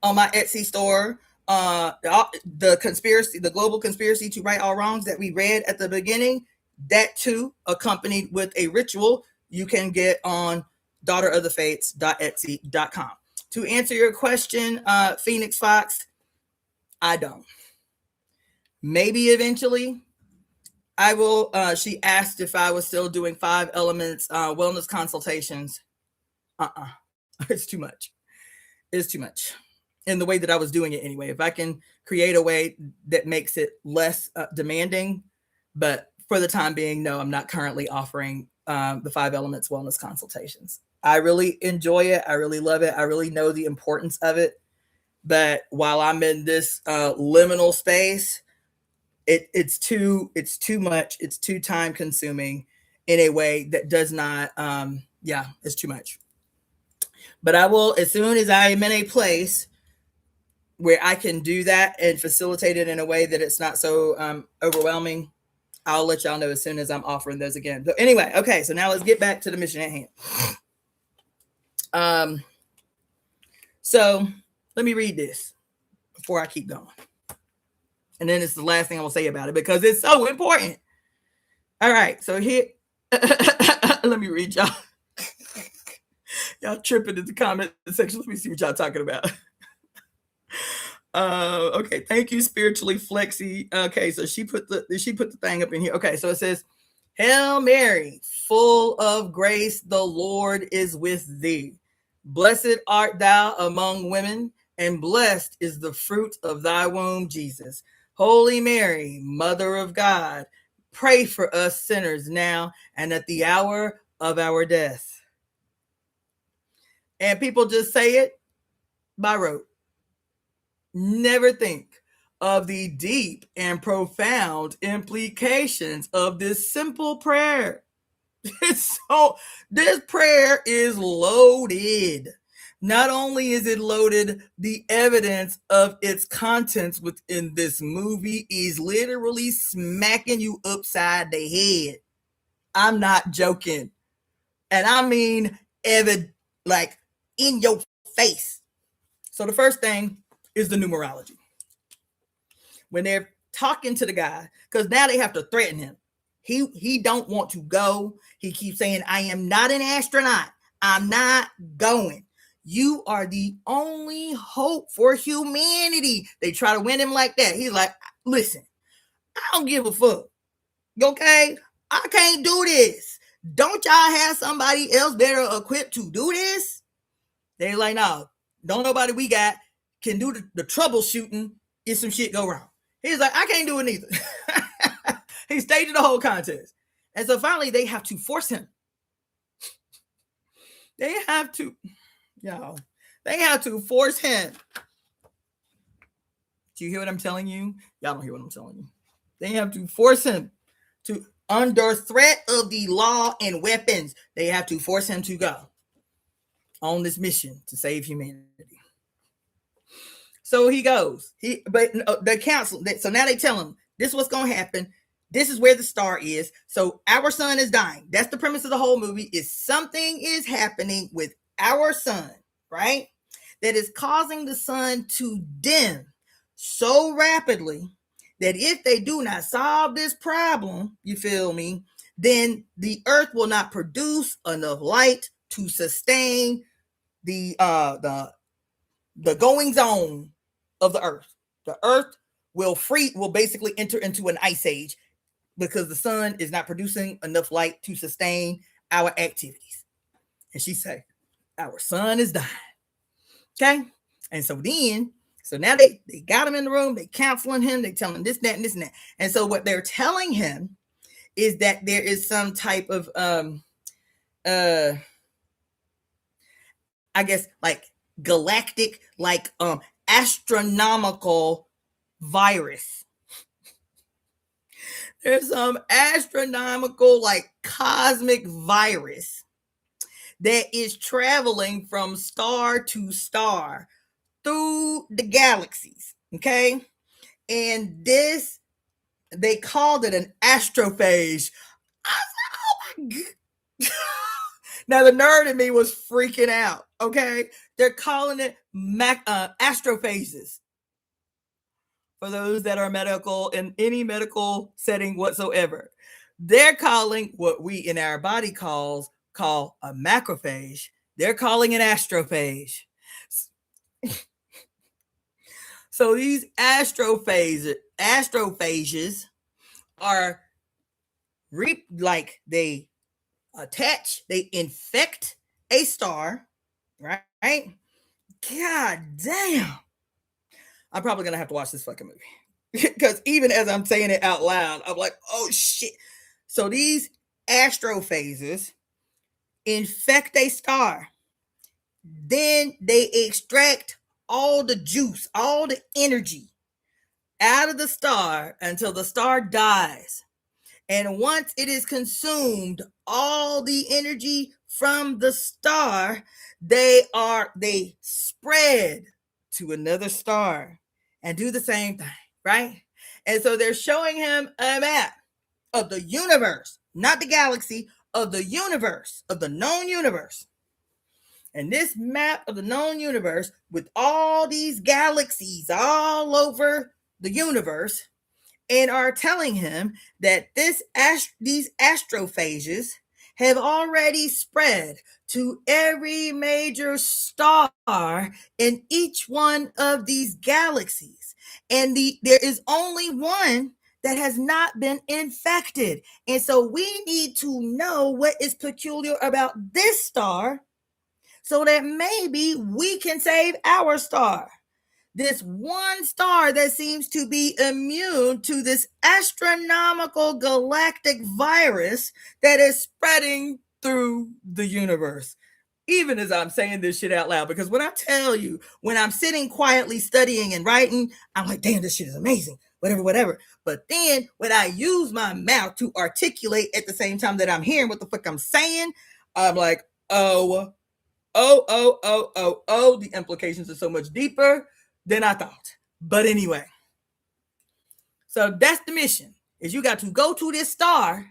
Etsy store. The global conspiracy to right all wrongs that we read at the beginning, that too accompanied with a ritual you can get on DaughterOfTheFates.etsy.com. To answer your question, Phoenix Fox, I don't. Maybe eventually I will. She asked if I was still doing 5 elements wellness consultations. It's too much. It's too much. In the way that I was doing it anyway. If I can create a way that makes it less demanding, but for the time being, no, I'm not currently offering the 5 elements wellness consultations. I really enjoy it. I really love it. I really know the importance of it. But while I'm in this liminal space, it's too much. It's too time consuming in a way that does not, it's too much. But I will, as soon as I am in a place where I can do that and facilitate it in a way that it's not so overwhelming, I'll let y'all know as soon as I'm offering those again. So anyway, okay, so now let's get back to the mission at hand. So let me read this before I keep going. And then it's the last thing I will say about it because it's so important. All right, so here, let me read y'all. Y'all tripping in the comment section. Let me see what y'all talking about. Okay, thank you, Spiritually Flexi. Okay, so she put the thing up in here. Okay, so it says, Hail Mary, full of grace, the Lord is with thee. Blessed art thou among women, and blessed is the fruit of thy womb, Jesus. Holy Mary, Mother of God, pray for us sinners now and at the hour of our death. And people just say it by rote. never think of the deep and profound implications of this simple prayer. So this prayer is loaded. Not only is it loaded, the evidence of its contents within this movie is literally smacking you upside the head. I'm not joking. And I mean, like in your face. So the first thing is the numerology. When they're talking to the guy, because now they have to threaten him. He don't want to go. He keeps saying, I am not an astronaut. I'm not going. You are the only hope for humanity. They try to win him like that. He's like, listen, I don't give a fuck. Okay? I can't do this. Don't y'all have somebody else better equipped to do this? They're like, no, don't nobody we got can do the troubleshooting if some shit go wrong. He's like, I can't do it neither. He staged the whole contest. And so finally they have to force him. They have to force him. Do you hear what I'm telling you? Y'all don't hear what I'm telling you. They have to force him to, under threat of the law and weapons, they have to force him to go on this mission to save humanity. So he goes. But the council, so now they tell him, this is what's going to happen. This is where the star is. So our sun is dying. That's the premise of the whole movie, is something is happening with our sun, right? That is causing the sun to dim so rapidly that if they do not solve this problem, you feel me, then the earth will not produce enough light to sustain the goings on of the earth. The earth will basically enter into an ice age because the sun is not producing enough light to sustain our activities. And she said, our sun is dying. Okay? And so now they got him in the room, they counseling him, they telling him this, that, and this, and that. And so what they're telling him is that there is some type of I guess like galactic, like astronomical virus. There's some astronomical, like cosmic virus that is traveling from star to star through the galaxies. Okay. And this, they called it an astrophage. I was like, oh my God. Now the nerd in me was freaking out. Okay. They're calling it astrophases. For those that are medical, in any medical setting whatsoever, they're calling what we in our body call a macrophage. They're calling it astrophage. So these astrophages are like they infect a star, right? God damn. I'm probably gonna have to watch this fucking movie because even as I'm saying it out loud, I'm like, oh shit. So these astrophases infect a star. Then they extract all the juice, all the energy out of the star until the star dies. And once it is consumed, all the energy from the star, they spread to another star and do the same thing, right? And so they're showing him a map of the universe, not the galaxy, of the universe, of the known universe. And this map of the known universe with all these galaxies all over the universe, and are telling him that these astrophages have already spread to every major star in each one of these galaxies. And there is only one that has not been infected. And so we need to know what is peculiar about this star so that maybe we can save our star. This one star that seems to be immune to this astronomical galactic virus that is spreading through the universe. even as I'm saying this shit out loud, because when I tell you, when I'm sitting quietly studying and writing, I'm like, damn, this shit is amazing, whatever. But then when I use my mouth to articulate at the same time that I'm hearing what the fuck I'm saying, I'm like, oh, the implications are so much deeper than I thought. But anyway, so that's the mission, is you got to go to this star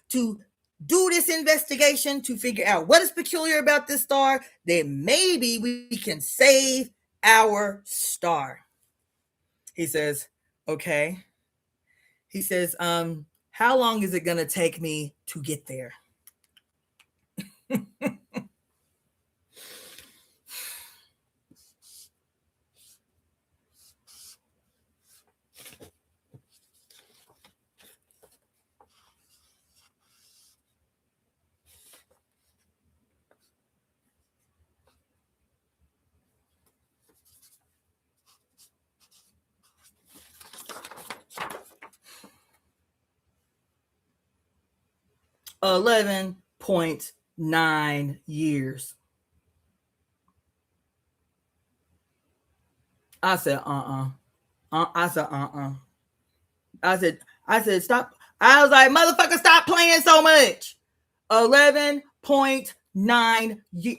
to do this investigation to figure out what is peculiar about this star, then maybe we can save our star. He says, okay. He says, how long is it going to take me to get there? 11.9 years. I said, I said, stop. I was like, motherfucker, stop playing so much. 11.9 years.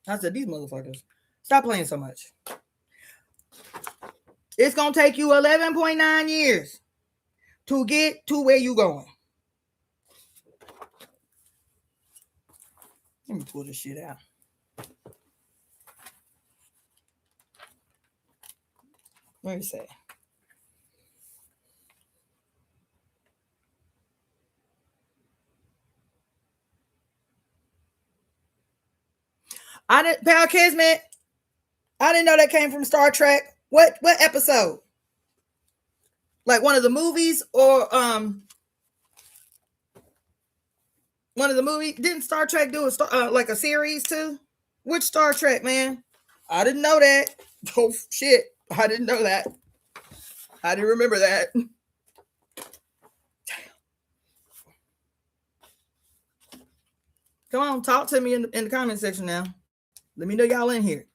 I said, these motherfuckers, stop playing so much. It's going to take you 11.9 years to get to where you going. Let me pull this shit out. What do you say? I didn't, Pal Kismet, I didn't know that came from Star Trek. What episode? Like one of the movies, or one of the movies? Didn't Star Trek do like a series too? Which Star Trek, man? I didn't know that. Oh shit, I didn't know that. I didn't remember that. Come on, talk to me in the comment section now. Let me know y'all in here.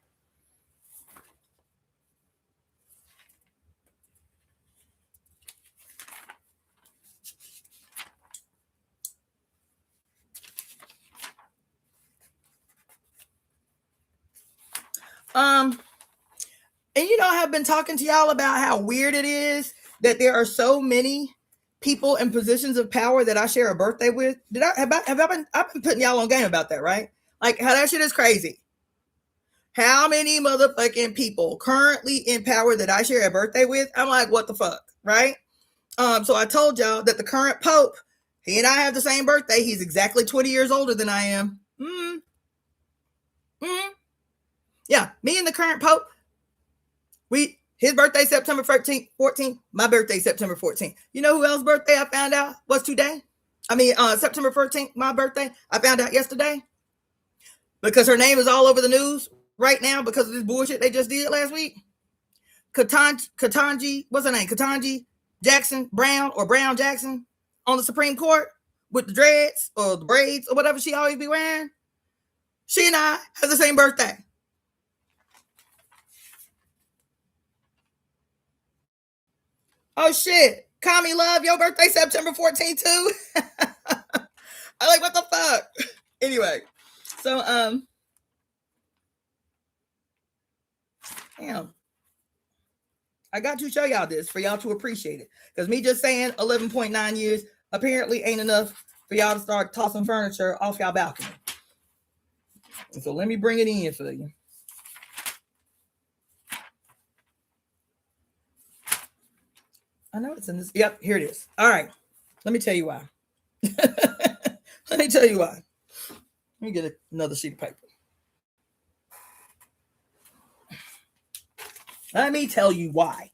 And you know, I have been talking to y'all about how weird it is that there are so many people in positions of power that I share a birthday with. I've been putting y'all on game about that, right? Like how that shit is crazy. How many motherfucking people currently in power that I share a birthday with? I'm like, what the fuck, right? So I told y'all that the current Pope, he and I have the same birthday. He's exactly 20 years older than I am. Yeah, me and the current Pope, his birthday September 14th, my birthday September 14th. You know who else's birthday I found out was today? I mean, September 14th, my birthday, I found out yesterday. Because her name is all over the news right now because of this bullshit they just did last week. Ketanji, what's her name? Ketanji Jackson Brown, or Brown Jackson, on the Supreme Court with the dreads or the braids or whatever she always be wearing. She and I have the same birthday. Oh shit, Kami Love, your birthday September 14th too. I'm like, what the fuck? Anyway, so damn, I got to show y'all this for y'all to appreciate it, because me just saying 11.9 years apparently ain't enough for y'all to start tossing furniture off y'all balcony. And so let me bring it in for you. I know it's in this. Yep, here it is. All right. Let me tell you why. Let me tell you why. Let me get another sheet of paper. Let me tell you why.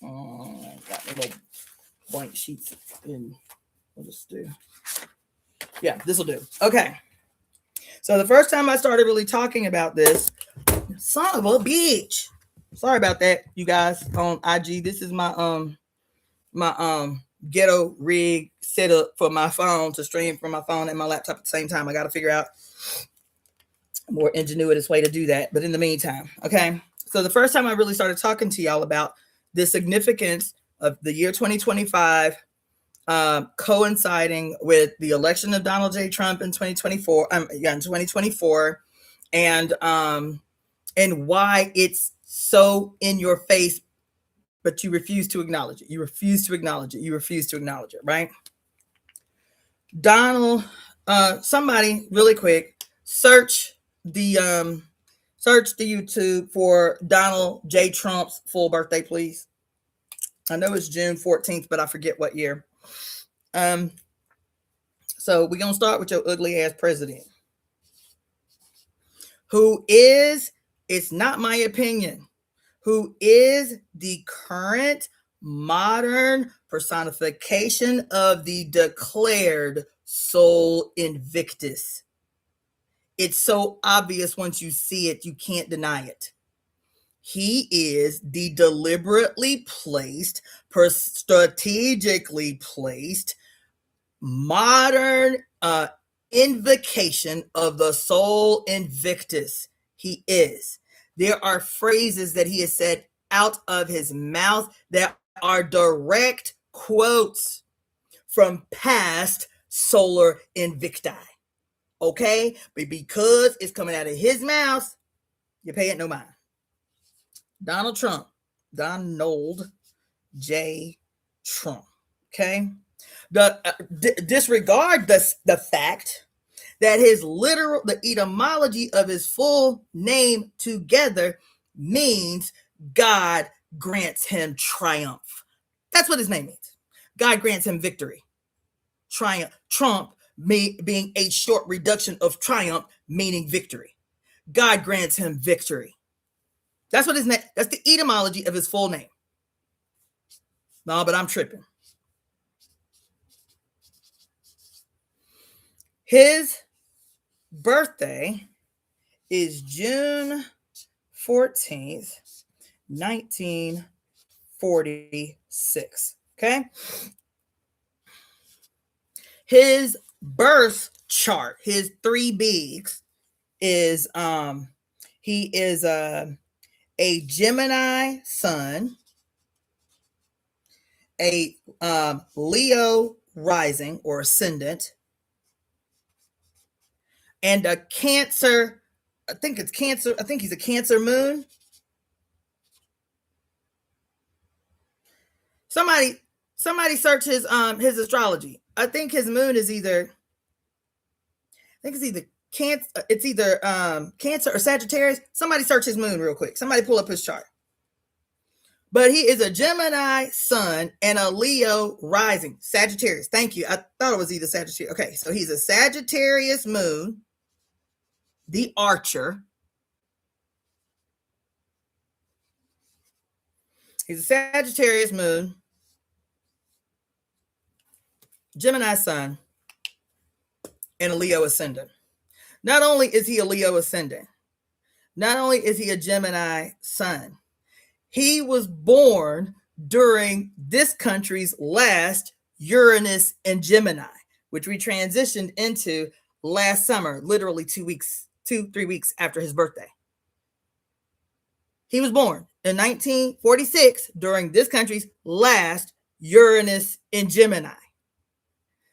I got little blank sheets in. We'll just do. Yeah, this will do. Okay. So the first time I started really talking about this, son of a bitch. Sorry about that, you guys on IG. This is my ghetto rig set up for my phone to stream from my phone and my laptop at the same time. I got to figure out a more ingenuitous way to do that. But in the meantime, okay. So the first time I really started talking to y'all about the significance of the year 2025 coinciding with the election of Donald J. Trump in 2024, in 2024, and why it's so in your face, but you refuse to acknowledge it. You refuse to acknowledge it. You refuse to acknowledge it, right? Donald, somebody really quick, search the YouTube for Donald J. Trump's full birthday, please. I know it's June 14th, but I forget what year. So we're gonna start with your ugly ass president, who is, it's not my opinion, who is the current modern personification of the declared soul invictus. It's so obvious once you see it, you can't deny it. He is the deliberately placed, strategically placed, modern invocation of the soul invictus. He is. There are phrases that he has said out of his mouth that are direct quotes from past solar invicti. Okay? But because it's coming out of his mouth, you pay it no mind. Donald Trump. Donald J. Trump. Okay? Disregard the fact that the etymology of his full name together means God grants him triumph. That's what his name means. God grants him victory. Triumph. Trump being a short reduction of triumph, meaning victory. God grants him victory. That's what his name. That's the etymology of his full name. No, but I'm tripping. His birthday is June 14th, 1946. Okay? His birth chart, his 3 bigs, is he is a Gemini sun, a Leo rising or ascendant, and a Cancer. I think it's Cancer. I think he's a Cancer moon. Somebody search his astrology. I think his moon is either. I think it's either Cancer. It's either Cancer or Sagittarius. Somebody search his moon real quick. Somebody pull up his chart. But he is a Gemini sun and a Leo rising. Sagittarius. Thank you. I thought it was either Sagittarius. Okay, so he's a Sagittarius moon, the Archer. He's a Sagittarius moon, Gemini sun, and a Leo ascendant. Not only is he a Leo ascendant, not only is he a Gemini sun, he was born during this country's last Uranus and Gemini, which we transitioned into last summer, literally 3 weeks after his birthday. He was born in 1946 during this country's last Uranus in Gemini,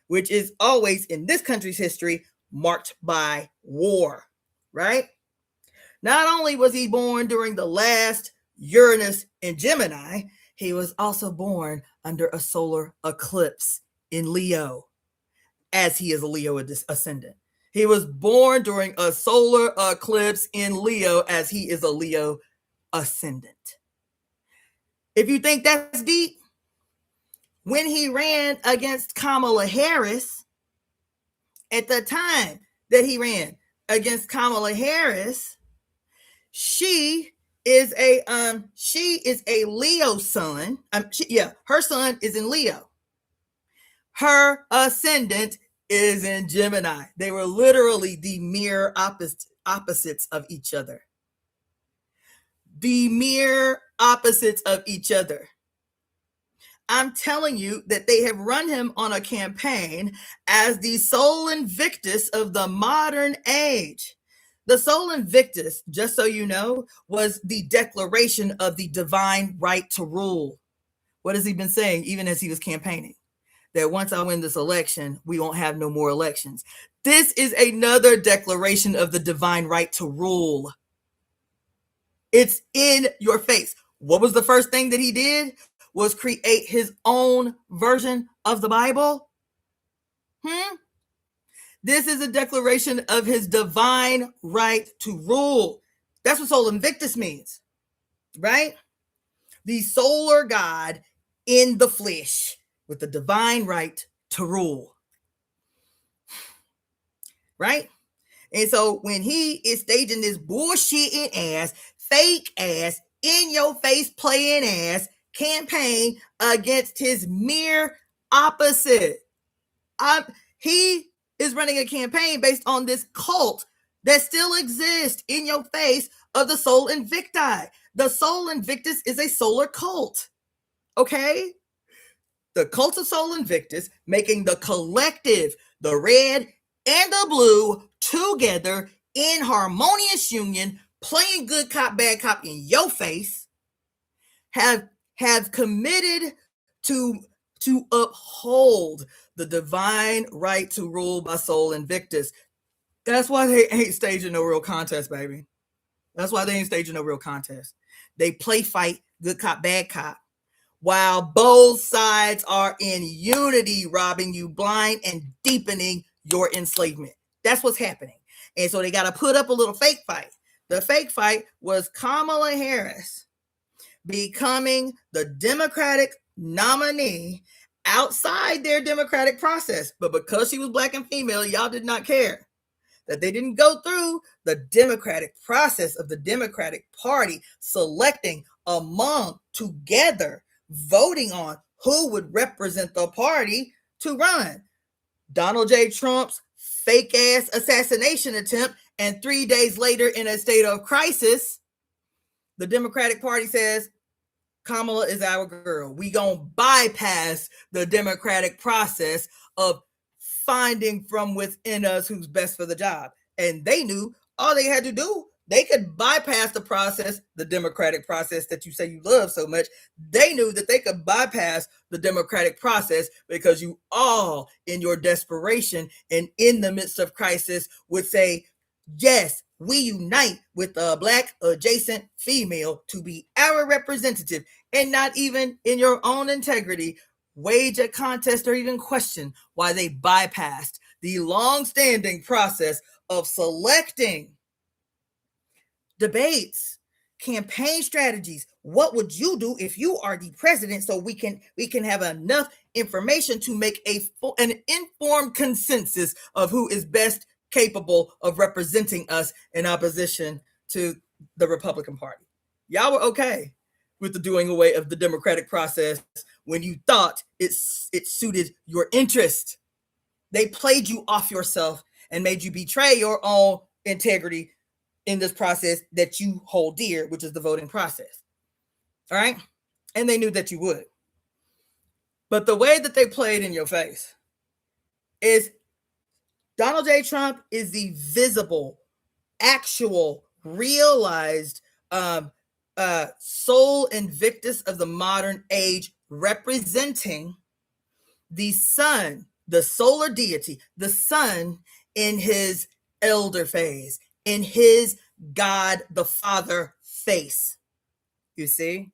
which is always in this country's history marked by war, right? Not only was he born during the last Uranus in Gemini, he was also born under a solar eclipse in Leo, as he is a Leo ascendant. He was born during a solar eclipse in Leo, as he is a Leo ascendant. If you think that's deep, when he ran against Kamala Harris, at the time that he ran against Kamala Harris, she is a Leo sun. Her sun is in Leo. Her ascendant is in Gemini. They were literally the mirror opposites of each other. the mere opposites of each other. I'm telling you that they have run him on a campaign as the sole invictus of the modern age. The sole invictus, just so you know, was the declaration of the divine right to rule. What has he been saying, even as he was campaigning? That once I win this election, we won't have no more elections. This is another declaration of the divine right to rule. It's in your face. What was the first thing that he did? Was create his own version of the Bible. This is a declaration of his divine right to rule. That's what Sol Invictus means, right? The solar God in the flesh with the divine right to rule, right? And so when he is staging this bullshitting ass, fake ass, in your face playing ass campaign against his mere opposite, he is running a campaign based on this cult that still exists in your face of the Sol Invicti. The Sol Invictus is a solar cult, okay? The cult of Sol Invictus making the collective, the red and the blue together in harmonious union, playing good cop, bad cop in your face, have committed to uphold the divine right to rule by Sol Invictus. That's why they ain't staging no real contest, baby. That's why they ain't staging no real contest. They play fight, good cop, bad cop, while both sides are in unity, robbing you blind and deepening your enslavement. That's what's happening. And so they got to put up a little fake fight. The fake fight was Kamala Harris becoming the Democratic nominee outside their democratic process. But because she was black and female, y'all did not care that they didn't go through the democratic process of the Democratic Party selecting among together, voting on who would represent the party to run. Donald J. Trump's fake ass assassination attempt, and 3 days later, in a state of crisis, the Democratic Party says, Kamala is our girl. We gonna bypass the democratic process of finding from within us who's best for the job. And they knew all they had to do, they could bypass the process, the democratic process that you say you love so much. They knew that they could bypass the democratic process because you all, in your desperation and in the midst of crisis, would say, yes, we unite with a black adjacent female to be our representative, and not even in your own integrity wage a contest or even question why they bypassed the long-standing process of selecting debates, campaign strategies. What would you do if you are the president, so we can have enough information to make an informed consensus of who is best capable of representing us in opposition to the Republican Party. Y'all were okay with the doing away of the democratic process when you thought it suited your interest. They played you off yourself and made you betray your own integrity in this process that you hold dear, which is the voting process. All right? And they knew that you would. But the way that they played in your face is Donald J. Trump is the visible, actual, realized Sol Invictus of the modern age, representing the sun, the solar deity, the sun in his elder phase, in his God the Father face. You see?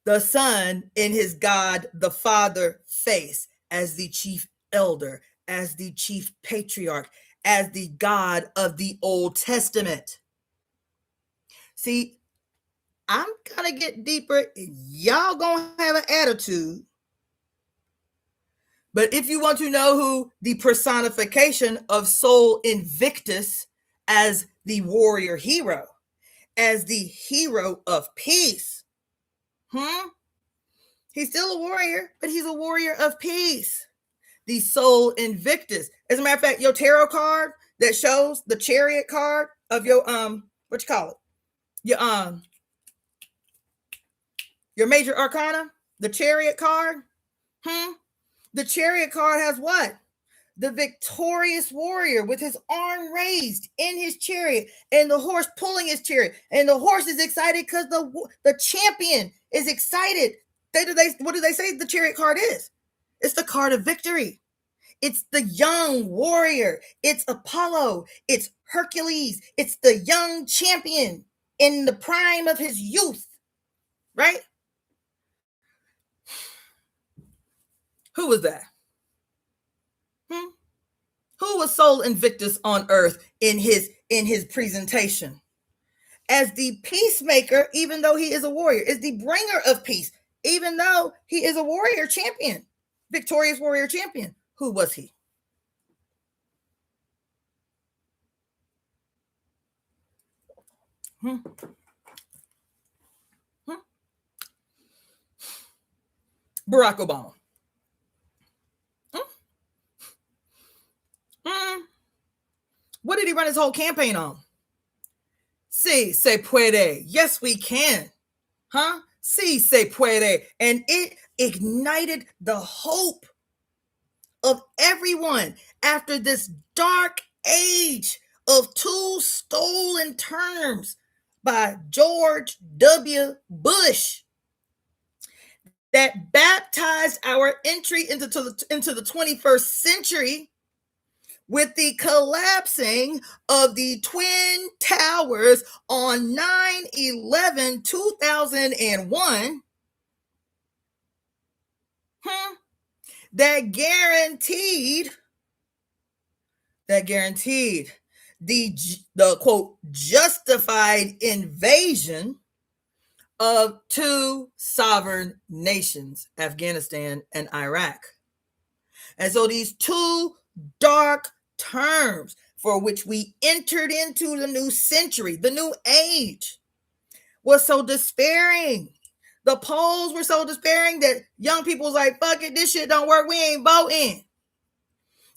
The sun in his God the Father face as the chief elder, as the chief patriarch, as the God of the Old Testament. See, I'm gonna get deeper. Y'all gonna have an attitude. But if you want to know who the personification of Sol Invictus as the warrior hero, as the hero of peace, he's still a warrior, but he's a warrior of peace. The Sol Invictus. As a matter of fact, your tarot card that shows the chariot card of your what you call it, your major arcana, the Chariot card. The Chariot card has what? The victorious warrior with his arm raised in his chariot and the horse pulling his chariot. And the horse is excited because the champion is excited. What do they say the Chariot card is? It's the card of victory. It's the young warrior. It's Apollo. It's Hercules. It's the young champion in the prime of his youth, right? Who was that? Who was Sol Invictus on earth in his presentation? As the peacemaker, even though he is a warrior, is the bringer of peace, even though he is a warrior champion, victorious warrior champion. Who was he? Barack Obama. What did he run his whole campaign on? Sí, se puede. Yes, we can. Sí, se puede. And it ignited the hope of everyone after this dark age of two stolen terms by George W. Bush that baptized our entry into the 21st century with the collapsing of the Twin Towers on 9/11/2001, that guaranteed the quote justified invasion of two sovereign nations, Afghanistan and Iraq. And so these two dark terms for which we entered into the new century, the new age, was so despairing. The polls were so despairing that young people was like, fuck it, this shit don't work, we ain't voting.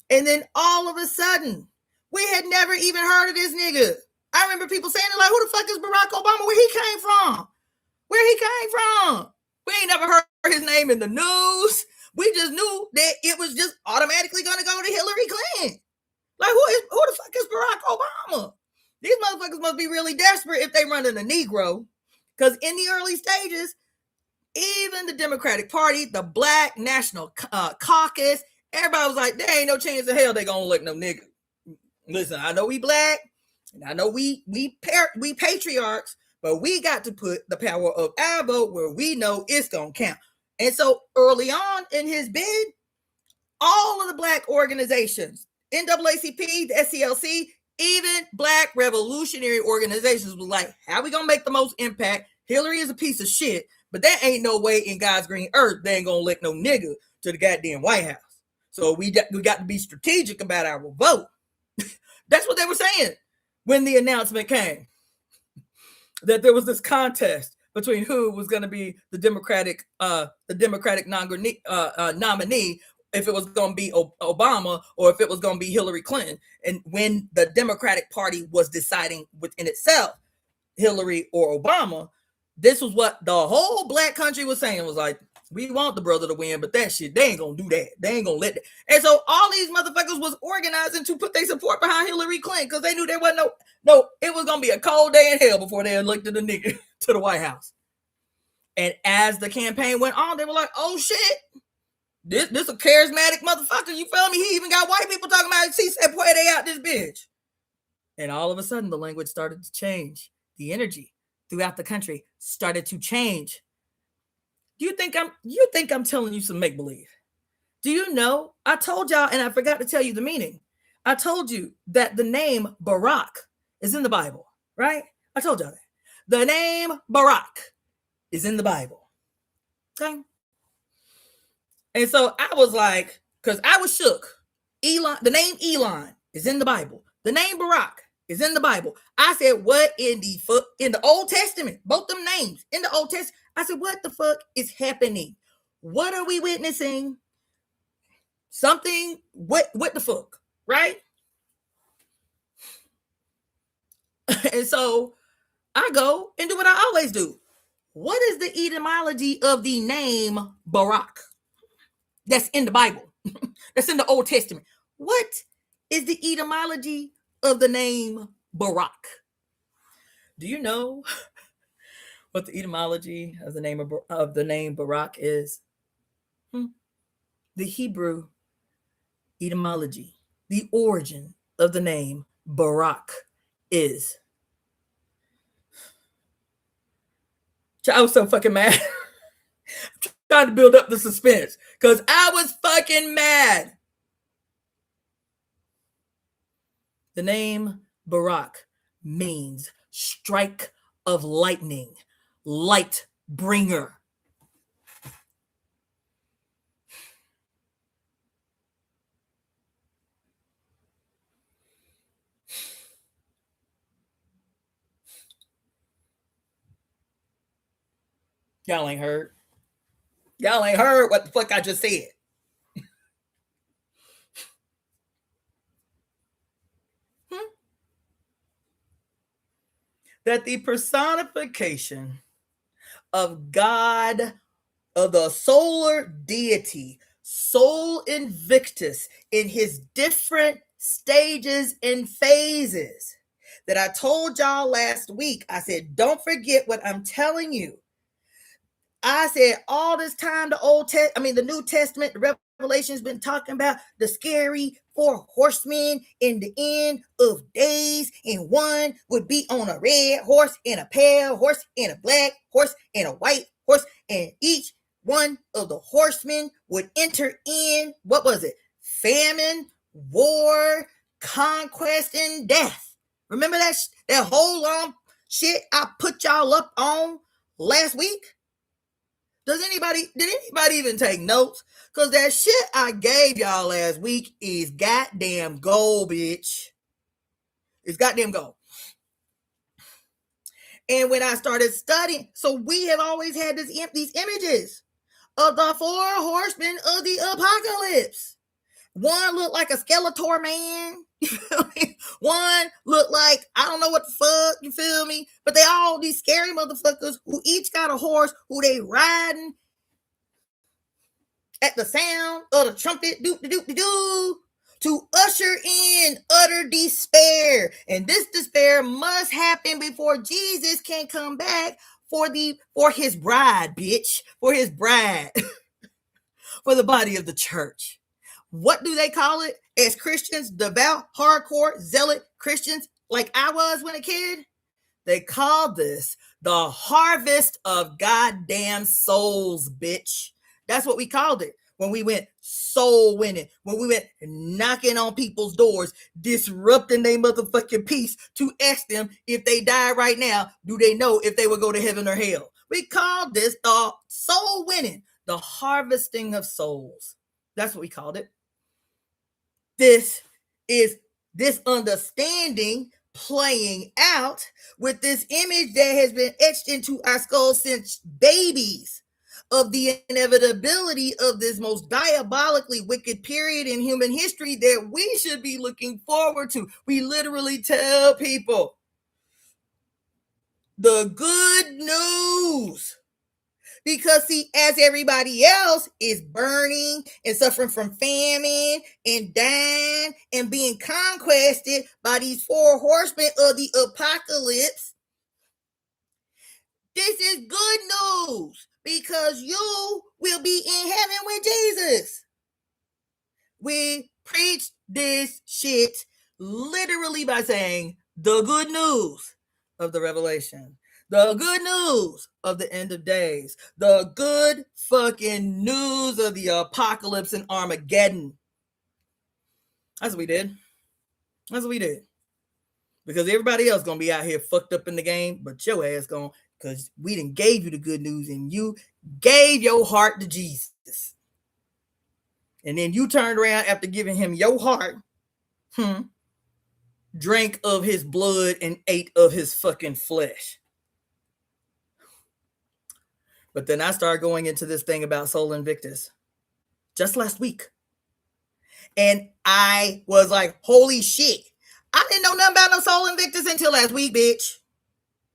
And then all of a sudden, we had never even heard of this nigga. I remember people saying, like, who the fuck is Barack Obama? Where he came from? We ain't never heard his name in the news. We just knew that it was just automatically going to go to Hillary Clinton. Like, who the fuck is Barack Obama? These motherfuckers must be really desperate if they run in a Negro. Because in the early stages, even the Democratic Party, the Black National Caucus, everybody was like, there ain't no chance in hell they gonna elect no nigga. Listen, I know we black, and I know we patriarchs, but we got to put the power of our vote where we know it's gonna count. And so early on in his bid, all of the black organizations, NAACP, the SCLC, even black revolutionary organizations was like, how we gonna make the most impact? Hillary is a piece of shit, but that ain't no way in God's green earth they ain't gonna elect no nigga to the goddamn White House. So we got to be strategic about our vote. That's what they were saying when the announcement came, that there was this contest between who was going to be the Democratic nominee, if it was going to be Obama or if it was going to be Hillary Clinton. And when the Democratic Party was deciding within itself, Hillary or Obama, this was what the whole black country was saying, was like, we want the brother to win, but that shit, they ain't gonna do that. They ain't gonna let that. And so all these motherfuckers was organizing to put their support behind Hillary Clinton because they knew there wasn't it was gonna be a cold day in hell before they elected a nigga to the White House. And as the campaign went on, they were like, oh shit, this a charismatic motherfucker, you feel me? He even got white people talking about, he said, boy, they out this bitch. And all of a sudden, the language started to change. The energy throughout the country started to change. You think I'm telling you some make-believe? Do you know? I told y'all, and I forgot to tell you the meaning. I told you that the name Barack is in the Bible, right? I told y'all that. The name Barack is in the Bible. Okay? And so I was like, because I was shook. Elon, the name Elon is in the Bible. The name Barack is in the Bible. I said, what in the Old Testament? Both them names in the Old Testament. I said, what the fuck is happening? What are we witnessing? Something, what the fuck, right? And so I go and do what I always do. What is the etymology of the name Barak? That's in the Bible. That's in the Old Testament. What is the etymology of the name Barak? Do you know what the etymology of the name Barak is? The Hebrew etymology, the origin of the name Barak is. I was so fucking mad. Trying to build up the suspense because I was fucking mad. The name Barak means strike of lightning, light bringer. Y'all ain't heard. Y'all ain't heard what the fuck I just said. That the personification of God, of the solar deity, Sol Invictus, in his different stages and phases, that I told y'all last week. I said, don't forget what I'm telling you. I said all this time the New Testament, the Revelation's been talking about the scary four horsemen in the end of days, and one would be on a red horse, and a pale horse, and a black horse, and a white horse, and each one of the horsemen would enter in, what was it? Famine, war, conquest, and death. Remember that whole long shit I put y'all up on last week? Did anybody even take notes? Because that shit I gave y'all last week is goddamn gold, bitch. It's goddamn gold. And when I started studying, so we have always had these images of the four horsemen of the apocalypse. One looked like a Skeletor man. One looked like, I don't know what the fuck, you feel me? But they all these scary motherfuckers who each got a horse who they riding at the sound of the trumpet, doop-de-doop-de-doo, to usher in utter despair. And this despair must happen before Jesus can come back for his bride, bitch. For his bride. For the body of the church. What do they call it as Christians? Devout, hardcore, zealot Christians like I was when a kid? They call this the harvest of goddamn souls, bitch. That's what we called it when we went soul winning, when we went knocking on people's doors, disrupting their motherfucking peace to ask them if they die right now, do they know if they will go to heaven or hell? We called this the soul winning, the harvesting of souls. That's what we called it. This is this understanding playing out with this image that has been etched into our skulls since babies of the inevitability of this most diabolically wicked period in human history that we should be looking forward to. We literally tell people the good news. Because, see, as everybody else is burning and suffering from famine and dying and being conquested by these four horsemen of the apocalypse, this is good news because you will be in heaven with Jesus. We preach this shit literally by saying the good news of the revelation. The good news of the end of days. The good fucking news of the apocalypse and Armageddon. That's what we did. That's what we did. Because everybody else gonna be out here fucked up in the game, but your ass gonna, because we didn't gave you the good news and you gave your heart to Jesus. And then you turned around after giving him your heart, drank of his blood and ate of his fucking flesh. But then I started going into this thing about Sol Invictus just last week. And I was like, holy shit. I didn't know nothing about no Sol Invictus until last week, bitch.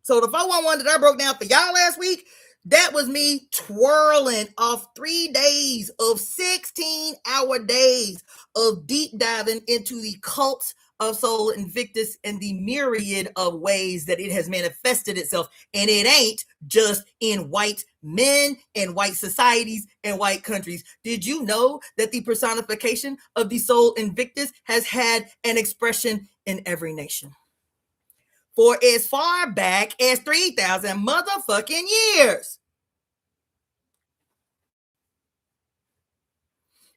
So the 411 that I broke down for y'all last week, that was me twirling off 3 days of 16-hour days of deep diving into the cult of Soul Invictus and the myriad of ways that it has manifested itself. And it ain't just in white men and white societies and white countries. Did you know that the personification of the Soul Invictus has had an expression in every nation for as far back as 3,000 motherfucking years?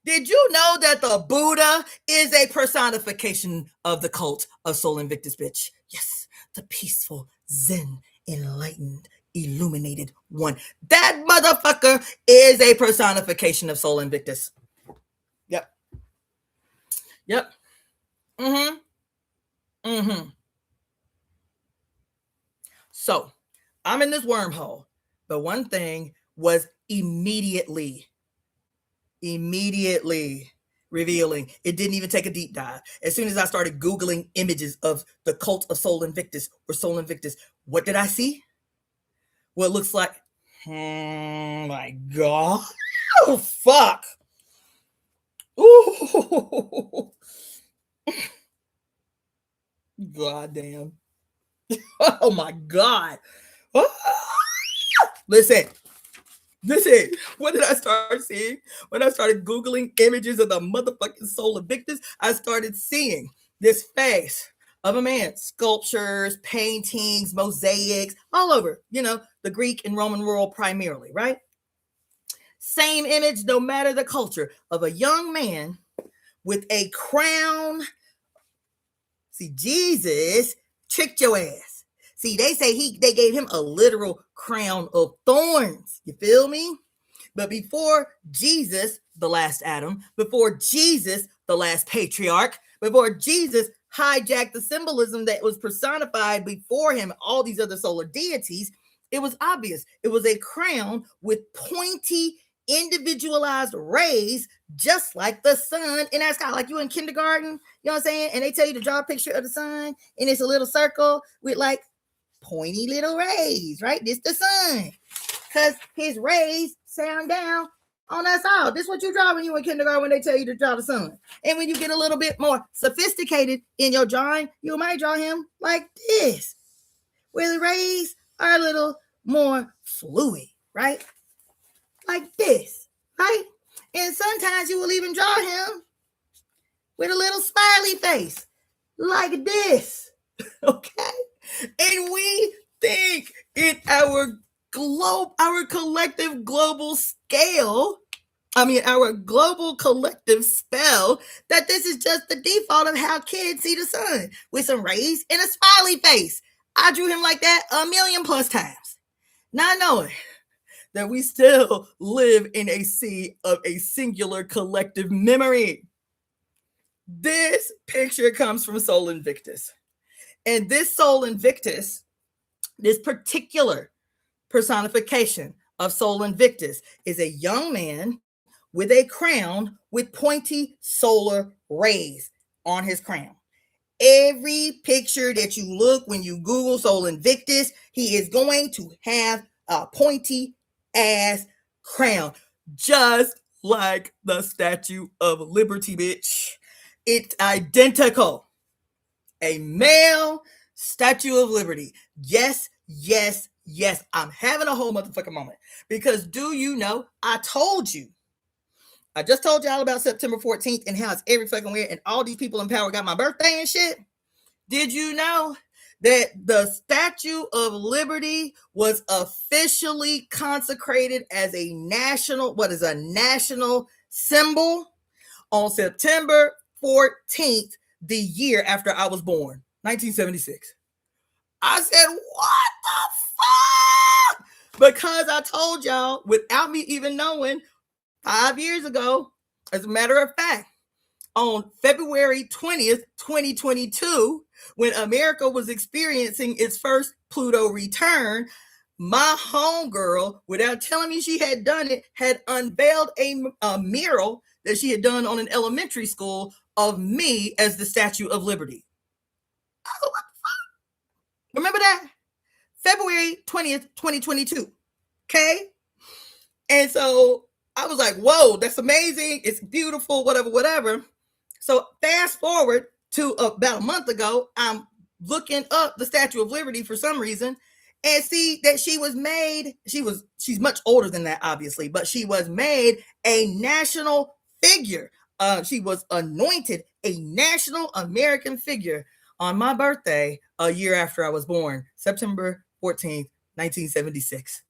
Did you know that the Buddha is a personification of the cult of Soul Invictus, bitch? Yes, the peaceful, zen, enlightened, illuminated one. That motherfucker is a personification of Soul Invictus. Yep. Yep. Mm-hmm. Mm-hmm. So I'm in this wormhole, but one thing was immediately revealing. It didn't even take a deep dive. As soon as I started Googling images of the cult of Soul Invictus or Soul Invictus, what did I see? What looks like, oh my God. Oh, fuck. Ooh. God damn. Oh my God. Listen, what did I start seeing? When I started Googling images of the motherfucking Soul Invictus, I started seeing this face of a man, sculptures, paintings, mosaics, all over, the Greek and Roman world primarily, right? Same image, no matter the culture, of a young man with a crown. See, Jesus tricked your ass. See, they say they gave him a literal crown of thorns. You feel me? But before Jesus, the last Adam, before Jesus, the last patriarch, before Jesus hijacked the symbolism that was personified before him, all these other solar deities, it was obvious. It was a crown with pointy, individualized rays, just like the sun in that sky. Like you in kindergarten, you know what I'm saying? And they tell you to draw a picture of the sun, and it's a little circle with like pointy little rays, right? This the sun, because his rays sound down on us all. This is what you draw when you in kindergarten, when they tell you to draw the sun. And when you get a little bit more sophisticated in your drawing, you might draw him like this, where the rays are a little more fluid, right? Like this, right? And sometimes you will even draw him with a little smiley face, like this, okay? And we think in our collective global scale, our global collective spell, that this is just the default of how kids see the sun, with some rays and a smiley face. I drew him like that 1,000,000+ times, not knowing that we still live in a sea of a singular collective memory. This picture comes from Soul Invictus. And this Soul Invictus, this particular personification of Soul Invictus, is a young man with a crown with pointy solar rays on his crown. Every picture that you look when you Google Soul Invictus, he is going to have a pointy ass crown, just like the Statue of Liberty, bitch. It's identical. A male Statue of Liberty. Yes, yes, yes. I'm having a whole motherfucking moment, because do you know, I just told y'all about September 14th and how it's every fucking weird and all these people in power got my birthday and shit. Did you know that the Statue of Liberty was officially consecrated as a national symbol on September 14th, the year after I was born, 1976? I said, what the fuck? Because I told y'all, without me even knowing, 5 years ago, as a matter of fact, on February 20th, 2022, when America was experiencing its first Pluto return, my homegirl, without telling me she had done it, had unveiled a mural that she had done on an elementary school of me as the Statue of Liberty. I was like, what the fuck? Remember that? February 20th, 2022. Okay. And so I was like, whoa, that's amazing. It's beautiful, whatever. So fast forward to about a month ago, I'm looking up the Statue of Liberty for some reason and see that she was made, she's much older than that, obviously, but she was made a national figure. She was anointed a national American figure on my birthday a year after I was born, September 14th, 1976.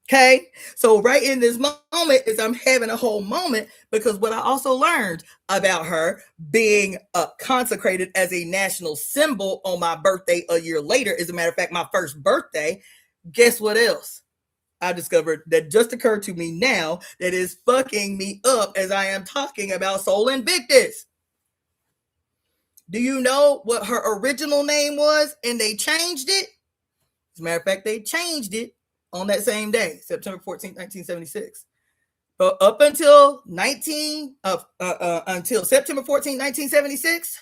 Okay, so right in this moment is I'm having a whole moment, because what I also learned about her being consecrated as a national symbol on my birthday a year later, as a matter of fact, my first birthday, guess what else I discovered that just occurred to me now that is fucking me up as I am talking about Sol Invictus? Do you know what her original name was? And they changed it. As a matter of fact, they changed it on that same day, September 14th, 1976. But up until until September 14th, 1976,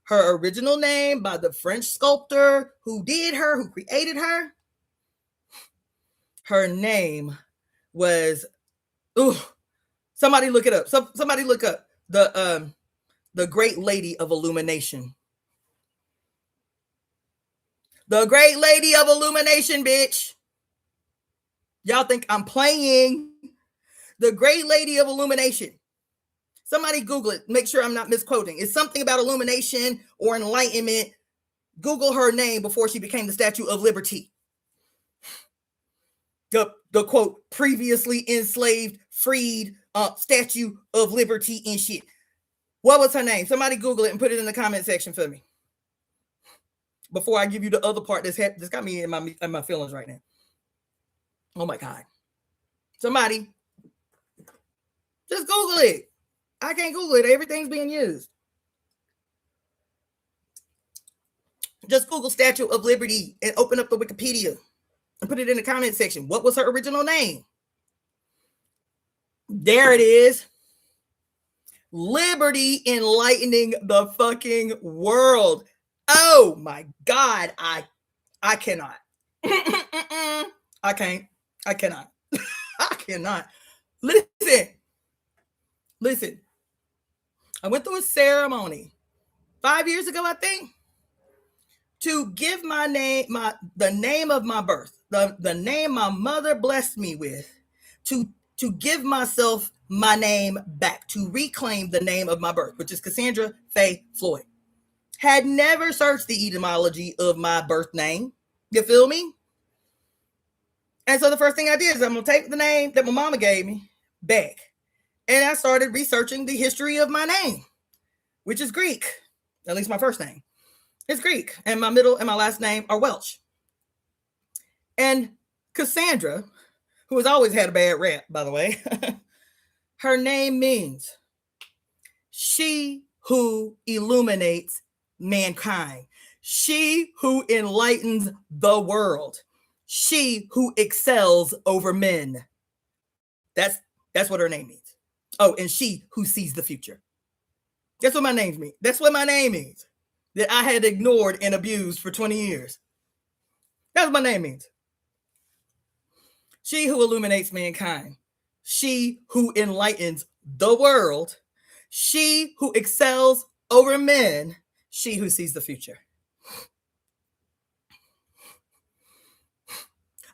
her original name by the French sculptor who created her, her name was, somebody look it up. Somebody look up the Great Lady of Illumination. The Great Lady of Illumination, bitch. Y'all think I'm playing? The Great Lady of Illumination. Somebody Google it. Make sure I'm not misquoting. It's something about illumination or enlightenment. Google her name before she became the Statue of Liberty. The quote, previously enslaved, freed Statue of Liberty and shit. What was her name? Somebody Google it and put it in the comment section for me. Before I give you the other part that's got me in my feelings right now. Oh my God. Somebody just Google it. I can't Google it. Everything's being used. Just Google Statue of Liberty and open up the Wikipedia and put it in the comment section. What was her original name? There it is. Liberty enlightening the fucking world. Oh my God. I cannot. I can't. I cannot. I cannot. Listen. I went through a ceremony 5 years ago, I think, to give my name, the name of my birth, the name my mother blessed me with, to give myself my name back, to reclaim the name of my birth, which is Cassandra Faye Floyd. Had never searched the etymology of my birth name. You feel me? And so the first thing I did is I'm going to take the name that my mama gave me back. And I started researching the history of my name, which is Greek. At least my first name is Greek. And my middle and my last name are Welsh. And Cassandra, who has always had a bad rap, by the way, her name means she who illuminates mankind. She who enlightens the world. She who excels over men. That's what her name means. Oh, and she who sees the future. That's what my name means. That's what my name means. That I had ignored and abused for 20 years. That's what my name means. She who illuminates mankind. She who enlightens the world. She who excels over men. She who sees the future.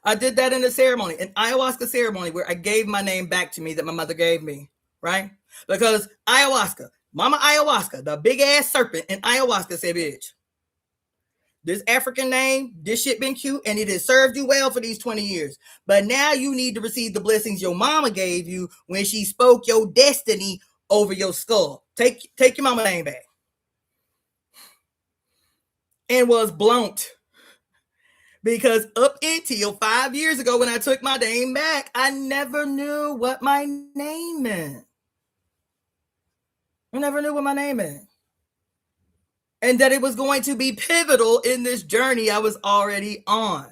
I did that in a ceremony, an ayahuasca ceremony, where I gave my name back to me that my mother gave me, right? Because ayahuasca, Mama Ayahuasca, the big ass serpent in ayahuasca said, bitch, this African name, this shit been cute, and it has served you well for these 20 years. But now you need to receive the blessings your mama gave you when she spoke your destiny over your skull. Take your mama name back. And was blunt. Because up until 5 years ago, when I took my name back, I never knew what my name meant. I never knew what my name meant. And that it was going to be pivotal in this journey I was already on.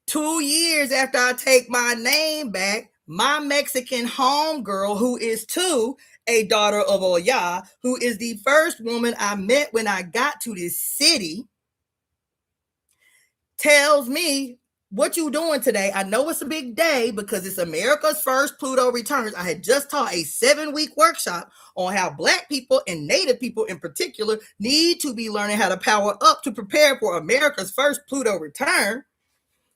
2 years after I take my name back, my Mexican homegirl, who is too a daughter of Oya, who is the first woman I met when I got to this city, tells me, what you doing today? I know it's a big day because it's America's first Pluto returns. I had just taught a 7-week workshop on how Black people and Native people in particular need to be learning how to power up to prepare for America's first Pluto return.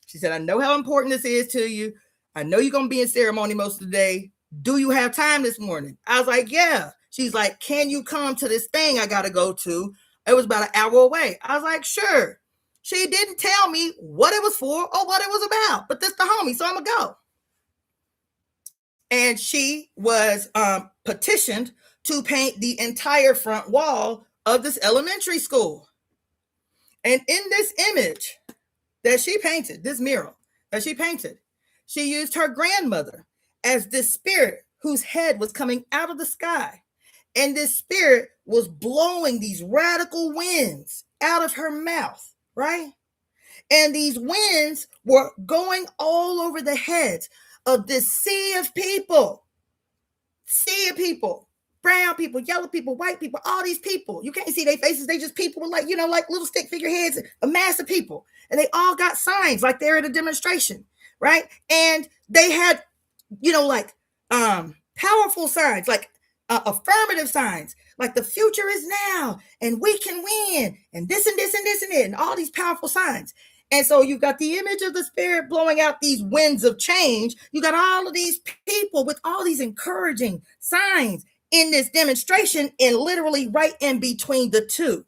She said, I know how important this is to you. I know you're going to be in ceremony most of the day. Do you have time this morning? I was like, yeah. She's like, can you come to this thing I got to go to? It was about an hour away. I was like, sure. She didn't tell me what it was for or what it was about, but this the homie, so I'm going to go. And she was petitioned to paint the entire front wall of this elementary school. And in this image that she painted, this mural that she painted, she used her grandmother as this spirit whose head was coming out of the sky. And this spirit was blowing these radical winds out of her mouth, right? And these winds were going all over the heads of this sea of people, brown people, yellow people, white people, all these people. You can't see their faces. They just people with like little stick figure heads, a mass of people. And they all got signs like they're at a demonstration, right? And they had, powerful signs, like affirmative signs, like the future is now and we can win and this and this and this and it, and all these powerful signs. And so you've got the image of the spirit blowing out these winds of change. You got all of these people with all these encouraging signs in this demonstration, and literally right in between the two,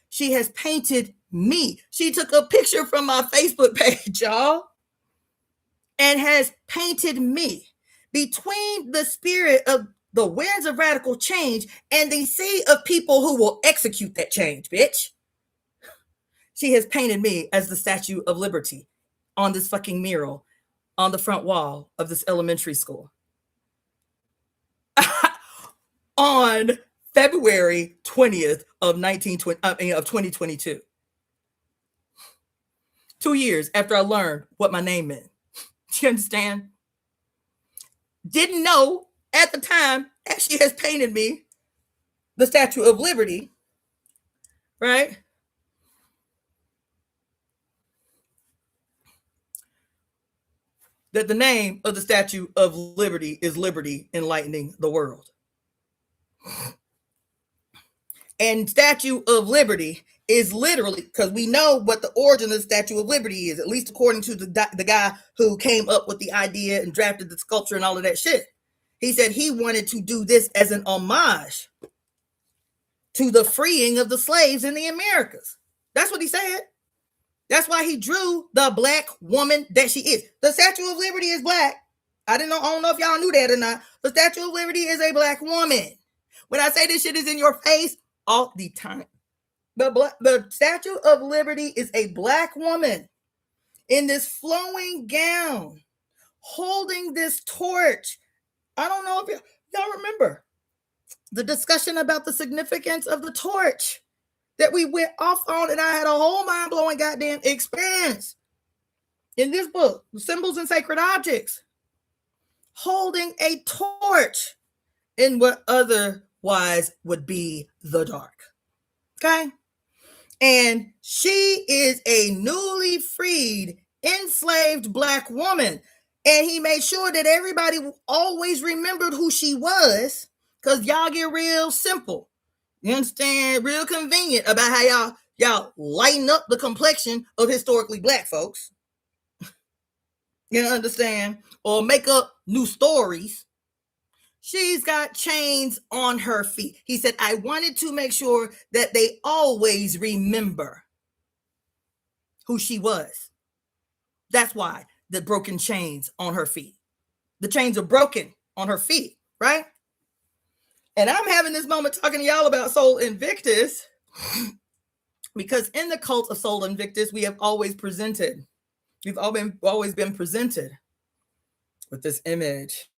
she has painted me. She took a picture from my Facebook page, y'all, and has painted me between the spirit of the winds of radical change and the sea of people who will execute that change, bitch. She has painted me as the Statue of Liberty on this fucking mural on the front wall of this elementary school. On February 20th of 2022. 2 years after I learned what my name meant. Do you understand? Didn't know at the time, as she has painted me, the Statue of Liberty, right? That the name of the Statue of Liberty is Liberty Enlightening the World. And Statue of Liberty is literally, because we know what the origin of the Statue of Liberty is, at least according to the guy who came up with the idea and drafted the sculpture and all of that shit. He said he wanted to do this as an homage to the freeing of the slaves in the Americas. That's what he said. That's why he drew the Black woman that she is. The Statue of Liberty is Black. I don't know if y'all knew that or not. The Statue of Liberty is a Black woman. When I say this shit is in your face all the time. The Statue of Liberty is a Black woman in this flowing gown, holding this torch. I don't know if y'all remember the discussion about the significance of the torch that we went off on, and I had a whole mind-blowing goddamn experience in this book, Symbols and Sacred Objects, holding a torch in what otherwise would be the dark. Okay? And she is a newly freed, enslaved Black woman. And he made sure that everybody always remembered who she was, because y'all get real simple. You understand? Real convenient about how y'all lighten up the complexion of historically Black folks. You understand? Or make up new stories. She's got chains on her feet. He said, I wanted to make sure that they always remember who she was. That's why the broken chains on her feet. The chains are broken on her feet, right? And I'm having this moment talking to y'all about Sol Invictus because in the cult of Sol Invictus, we have always presented, we've always been presented with this image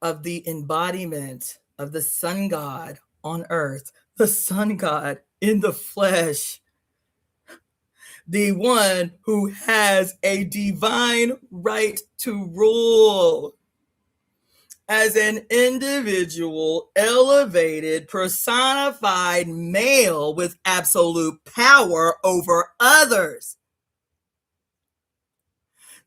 of the embodiment of the sun god on earth, the sun god in the flesh, the one who has a divine right to rule as an individual, elevated, personified male with absolute power over others.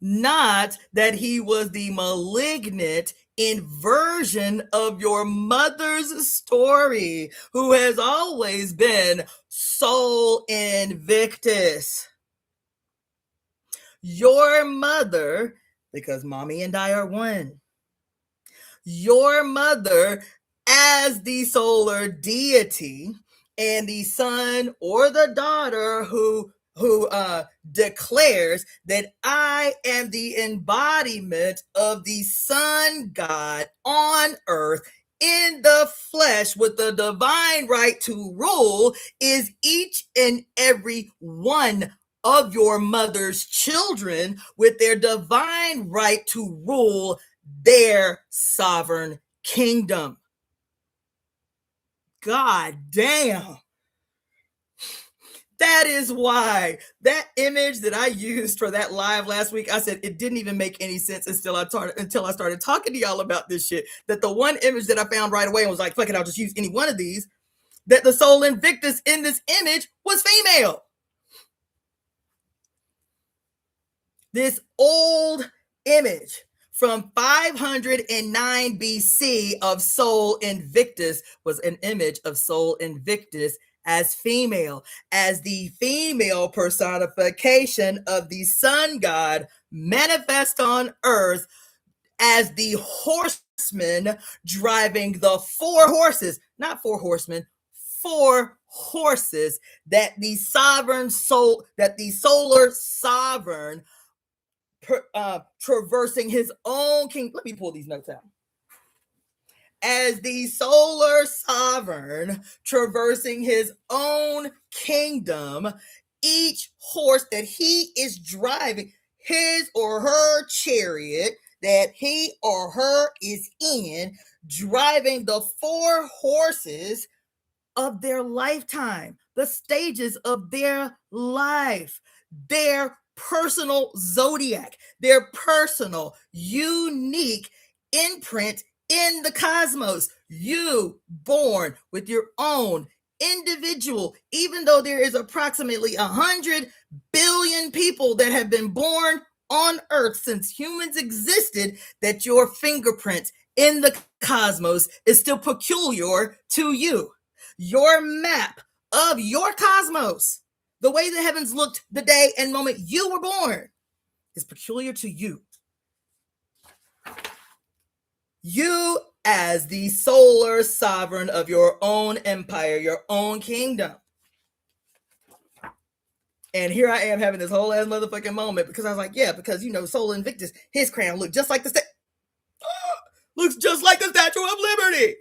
not that he was the malignant inversion of your mother's story, who has always been Soul Invictus. Your mother, because mommy and I are one, your mother as the solar deity and the son or the daughter who declares that I am the embodiment of the sun god on earth in the flesh with the divine right to rule, is each and every one of your mother's children with their divine right to rule their sovereign kingdom. God damn. That is why that image that I used for that live last week, I said it didn't even make any sense until I started talking to y'all about this shit. That the one image that I found right away and was like, fuck it, I'll just use any one of these. That the Soul Invictus in this image was female. This old image from 509 BC of Soul Invictus was an image of Soul Invictus as female, as the female personification of the sun god manifest on earth as the horseman driving the four horses, not four horsemen, four horses that the sovereign soul, that the solar sovereign traversing his own kingdom. Let me pull these notes out. As the solar sovereign traversing his own kingdom, each horse that he is driving, his or her chariot that he or her is in, driving the four horses of their lifetime, the stages of their life, their personal zodiac, their personal, unique imprint in the cosmos. You born with your own individual, even though there is approximately 100 billion people that have been born on earth since humans existed, that your fingerprint in the cosmos is still peculiar to you. Your map of your cosmos, the way the heavens looked the day and moment you were born, is peculiar to you. You as the solar sovereign of your own empire, your own kingdom. And here I am having this whole ass motherfucking moment because I was like, yeah, because you know, Soul Invictus, his crown looked just like the looks just like the Statue of Liberty.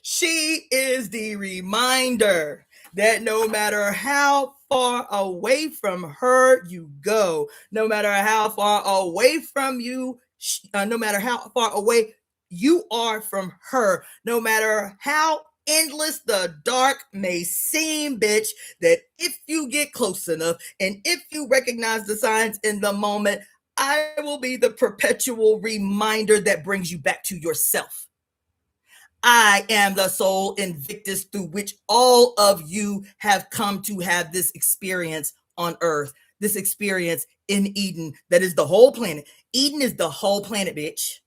She is the reminder that no matter how far away from her you go, no matter how far away from you, no matter how far away you are from her, no matter how endless the dark may seem, bitch, that if you get close enough and if you recognize the signs in the moment, I will be the perpetual reminder that brings you back to yourself. I am the Soul Invictus through which all of you have come to have this experience on earth, this experience in Eden that is the whole planet. Eden is the whole planet, bitch.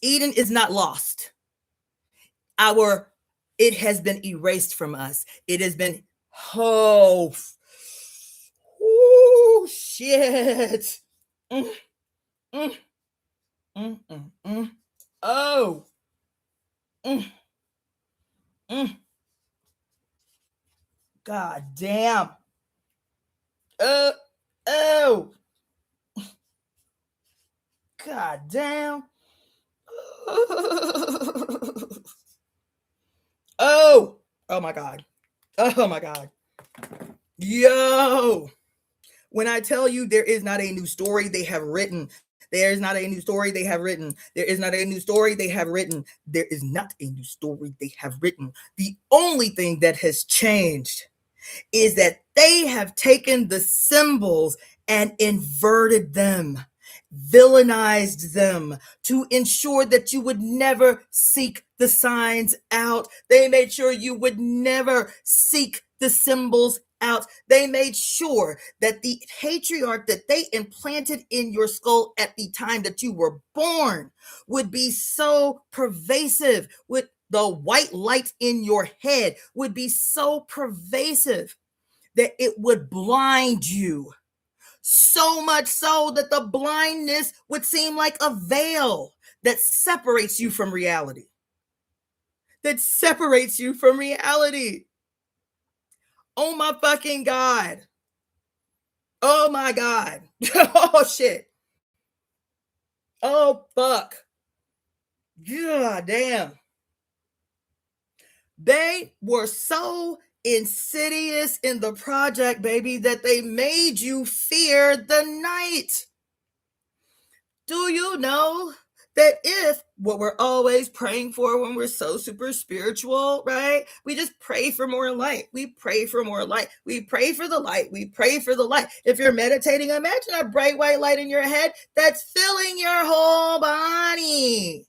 Eden is not lost. It has been erased from us. It has been, oh shit. Oh. God damn. Oh. God damn. Oh my God. Oh my God. Yo. When I tell you there is not a new story they have written, there is not a new story they have written. There is not a new story they have written. There is not a new story they have written. The only thing that has changed is that they have taken the symbols and inverted them, villainized them to ensure that you would never seek the signs out. They made sure you would never seek the symbols out. They made sure that the patriarch that they implanted in your skull at the time that you were born would be so pervasive, with the white light in your head would be so pervasive that it would blind you. So much so that the blindness would seem like a veil that separates you from reality. That separates you from reality. Oh my fucking God. Oh my God. Oh shit. Oh fuck. God damn. They were so insidious in the project, baby, that they made you fear the night. Do you know that if what we're always praying for when we're so super spiritual, right? We just pray for more light. We pray for more light. We pray for the light. We pray for the light. If you're meditating, imagine a bright white light in your head that's filling your whole body.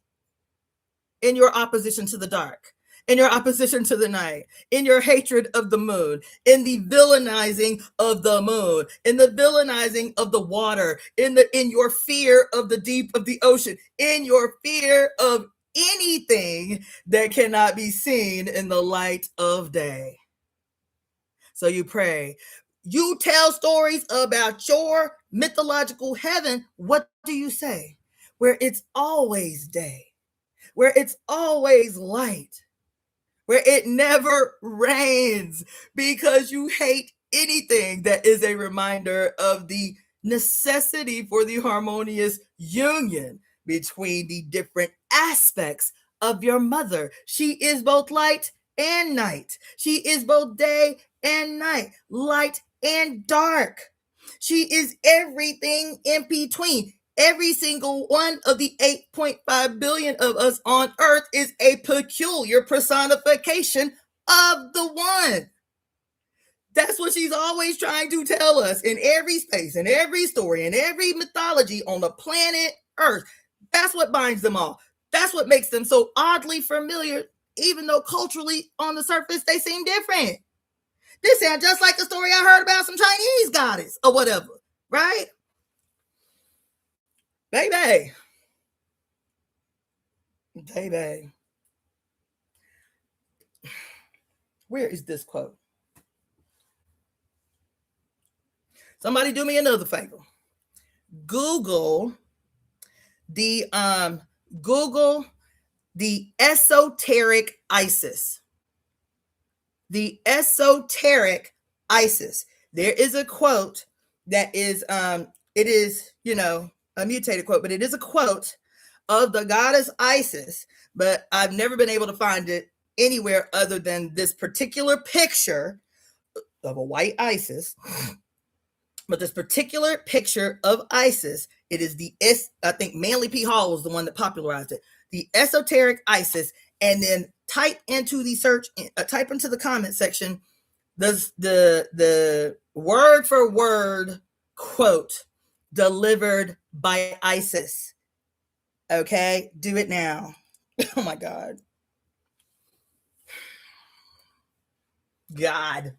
In your opposition to the dark, in your opposition to the night, in your hatred of the moon, in the villainizing of the moon, in the villainizing of the water, in your fear of the deep of the ocean, in your fear of anything that cannot be seen in the light of day. So you pray. You tell stories about your mythological heaven. What do you say? Where it's always day, where it's always light, where it never rains, because you hate anything that is a reminder of the necessity for the harmonious union between the different aspects of your mother. She is both light and night. She is both day and night, light and dark. She is everything in between. Every single one of the 8.5 billion of us on earth is a peculiar personification of the one. That's what she's always trying to tell us in every space, in every story, in every mythology on the planet Earth. That's what binds them all. That's what makes them so oddly familiar, even though culturally on the surface they seem different. This sounds just like a story I heard about some Chinese goddess or whatever, right? Baby. Baby. Where is this quote? Somebody do me another favor. Google the esoteric Isis. The esoteric Isis. There is a quote that is it is, a mutated quote, but it is a quote of the goddess Isis, but I've never been able to find it anywhere other than this particular picture of a white Isis. But this particular picture of Isis, it is I think Manly P. Hall was the one that popularized it. The esoteric Isis, and then type into the comment section the word for word quote delivered by Isis. Okay, do it now. Oh my God. God.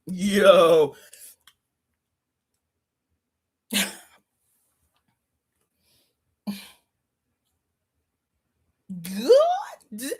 Yo. Good.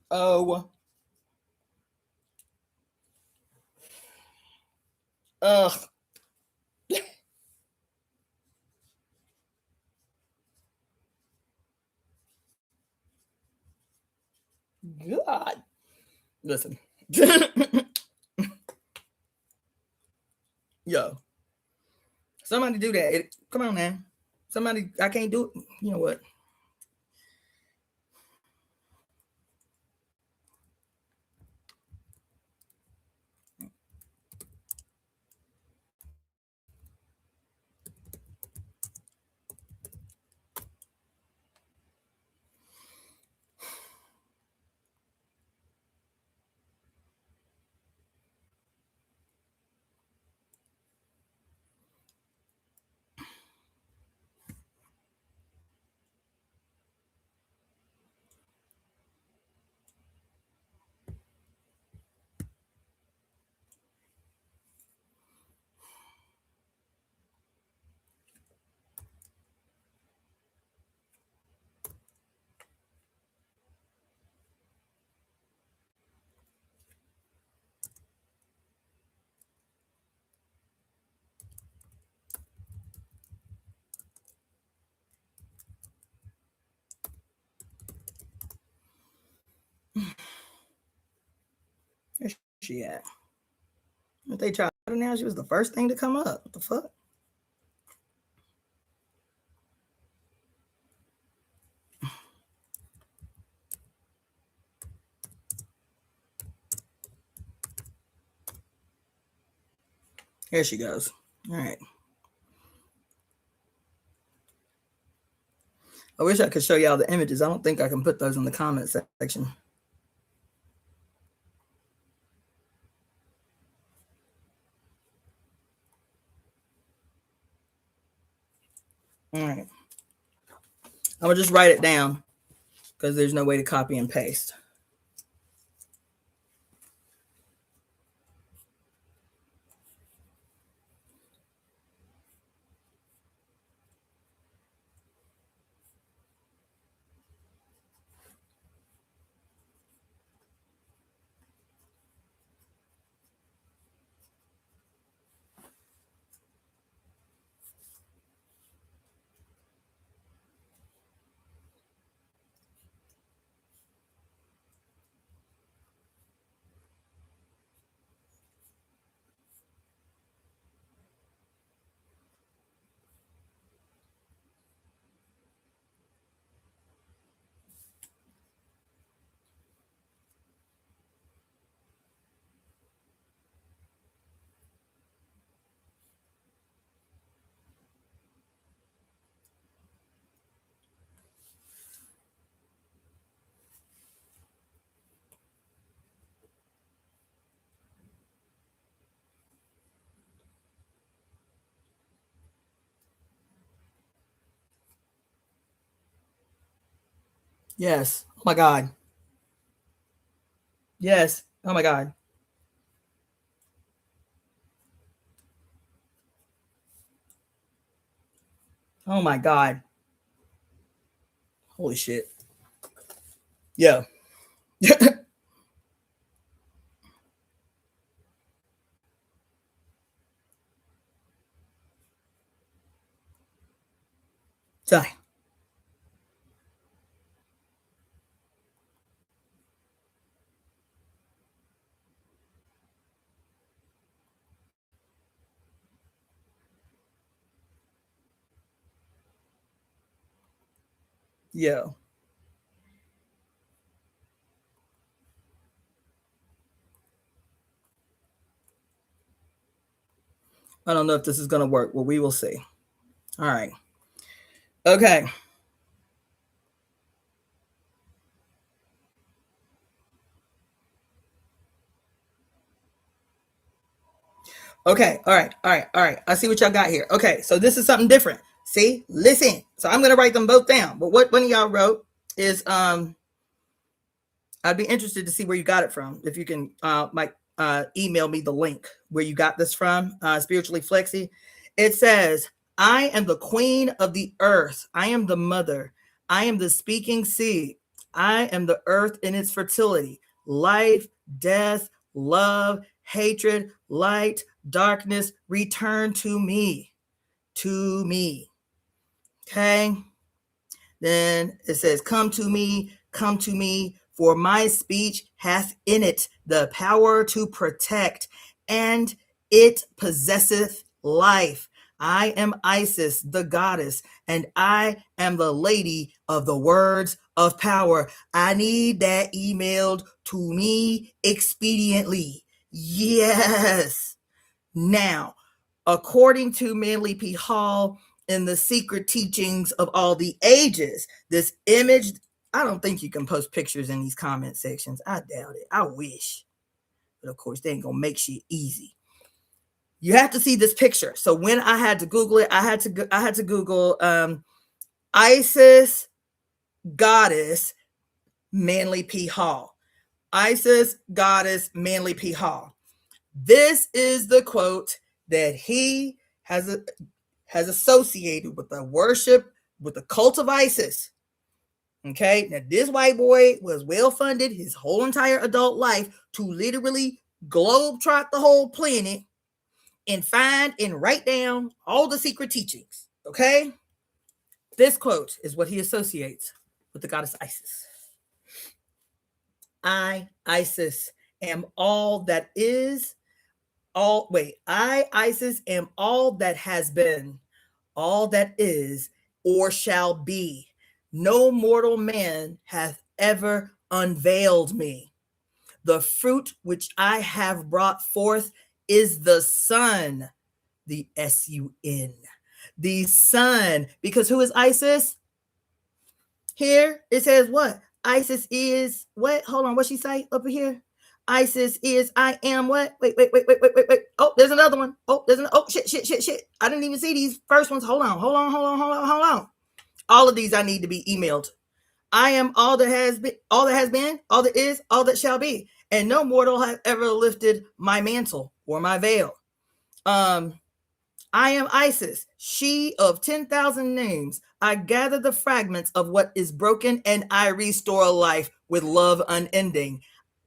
Oh. Ugh. God. Listen. Yo. Somebody do that. Come on, man. Somebody, I can't do it. You know what? Where's she at? If they tried her now, she was the first thing to come up. What the fuck? Here she goes. All right. I wish I could show y'all the images. I don't think I can put those in the comment section. All right. I'm going to just write it down because there's no way to copy and paste. Yes. Oh my God. Yes. Oh my God. Oh my God. Holy shit. Yeah. Sorry. Yeah. I don't know if this is going to work. Well, we will see. All right. Okay. Okay. All right. All right. All right. I see what y'all got here. Okay. So this is something different. See, listen. So I'm going to write them both down. But what one of y'all wrote is, I'd be interested to see where you got it from. If you can, email me the link where you got this from, Spiritually Flexi. It says, I am the queen of the earth. I am the mother. I am the speaking seed. I am the earth in its fertility, life, death, love, hatred, light, darkness, return to me. To me. Okay. Then it says, come to me, for my speech hath in it the power to protect, and it possesseth life. I am Isis, the goddess, and I am the lady of the words of power. I need that emailed to me expediently. Yes. Now, according to Manly P. Hall, in the secret teachings of all the ages, this image, I don't think you can post pictures in these comment sections. I doubt it. I wish. But of course, they ain't gonna make shit easy. You have to see this picture. So when I had to Google it, I had to Google Isis goddess Manly P. Hall. Isis goddess Manly P. Hall. This is the quote that he has associated with the worship, with the cult of Isis. Okay, now this white boy was well funded his whole entire adult life to literally globetrot the whole planet and find and write down all the secret teachings. Okay, this quote is what he associates with the goddess Isis. I, Isis, am all that is, I, Isis, am all that has been, all that is, or shall be. No mortal man hath ever unveiled me. The fruit which I have brought forth is the Son, the S-U-N, the Son. Because who is Isis? Here it says what? Isis is what? Hold on, what she say up here? Isis is I am what? Wait. Oh, there's another one. Oh, shit. I didn't even see these first ones. Hold on. All of these I need to be emailed. I am all that has been, all that is, all that shall be. And no mortal has ever lifted my mantle or my veil. I am Isis, she of 10,000 names. I gather the fragments of what is broken and I restore life with love unending.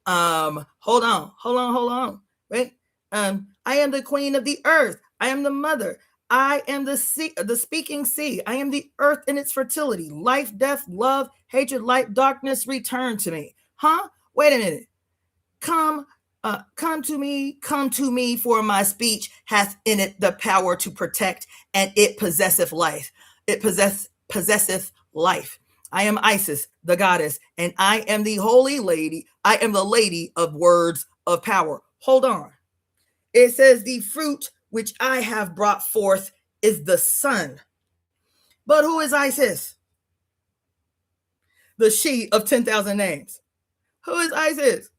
Hold on. Wait. I am the queen of the earth. I am the mother. I am the sea, the speaking sea. I am the earth in its fertility. Life, death, love, hatred, light, darkness, return to me. Huh? Wait a minute. Come to me, for my speech hath in it the power to protect, and it possesseth life. It possesseth life. I am Isis, the goddess, and I am the holy lady. I am the lady of words of power. Hold on. It says the fruit which I have brought forth is the Son. But who is Isis? The she of 10,000 names. Who is Isis?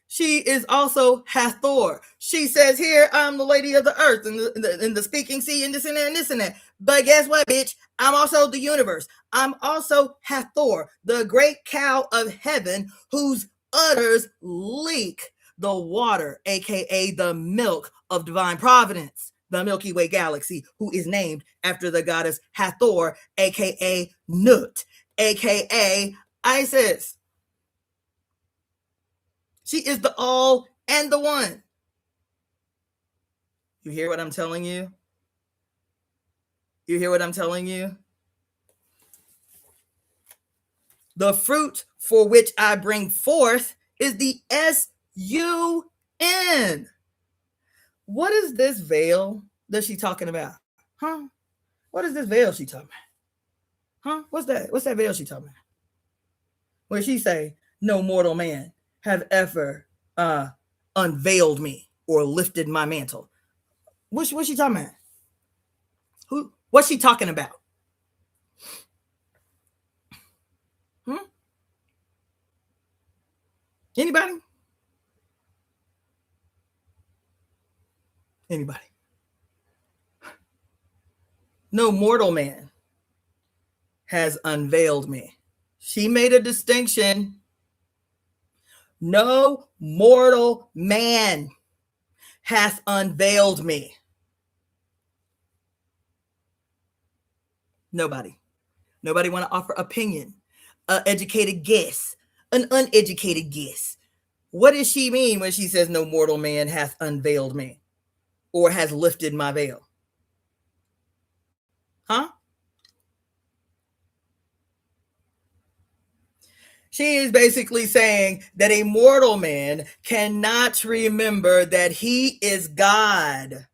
She is also Hathor. She says here, I'm the lady of the earth and the speaking sea and this and that and this and that. But guess what, bitch? I'm also the universe. I'm also Hathor, the great cow of heaven whose udders leak the water, aka the milk of divine providence, the Milky Way galaxy, who is named after the goddess Hathor, aka Nut, aka Isis. She is the all and the one. You hear what I'm telling you? You hear what I'm telling you? The fruit for which I bring forth is the S-U-N. What is this veil that she's talking about? Huh? What is this veil she talking about? Huh? What's that? What's that veil she talking about? Where she say, no mortal man have ever unveiled me or lifted my mantle. What's she talking about? What's she talking about? Anybody? No mortal man has unveiled me. She made a distinction. No mortal man hath unveiled me. Nobody want to offer opinion, an educated guess, an uneducated guess. What does she mean when she says no mortal man hath unveiled me or has lifted my veil? Huh? She is basically saying that a mortal man cannot remember that he is God.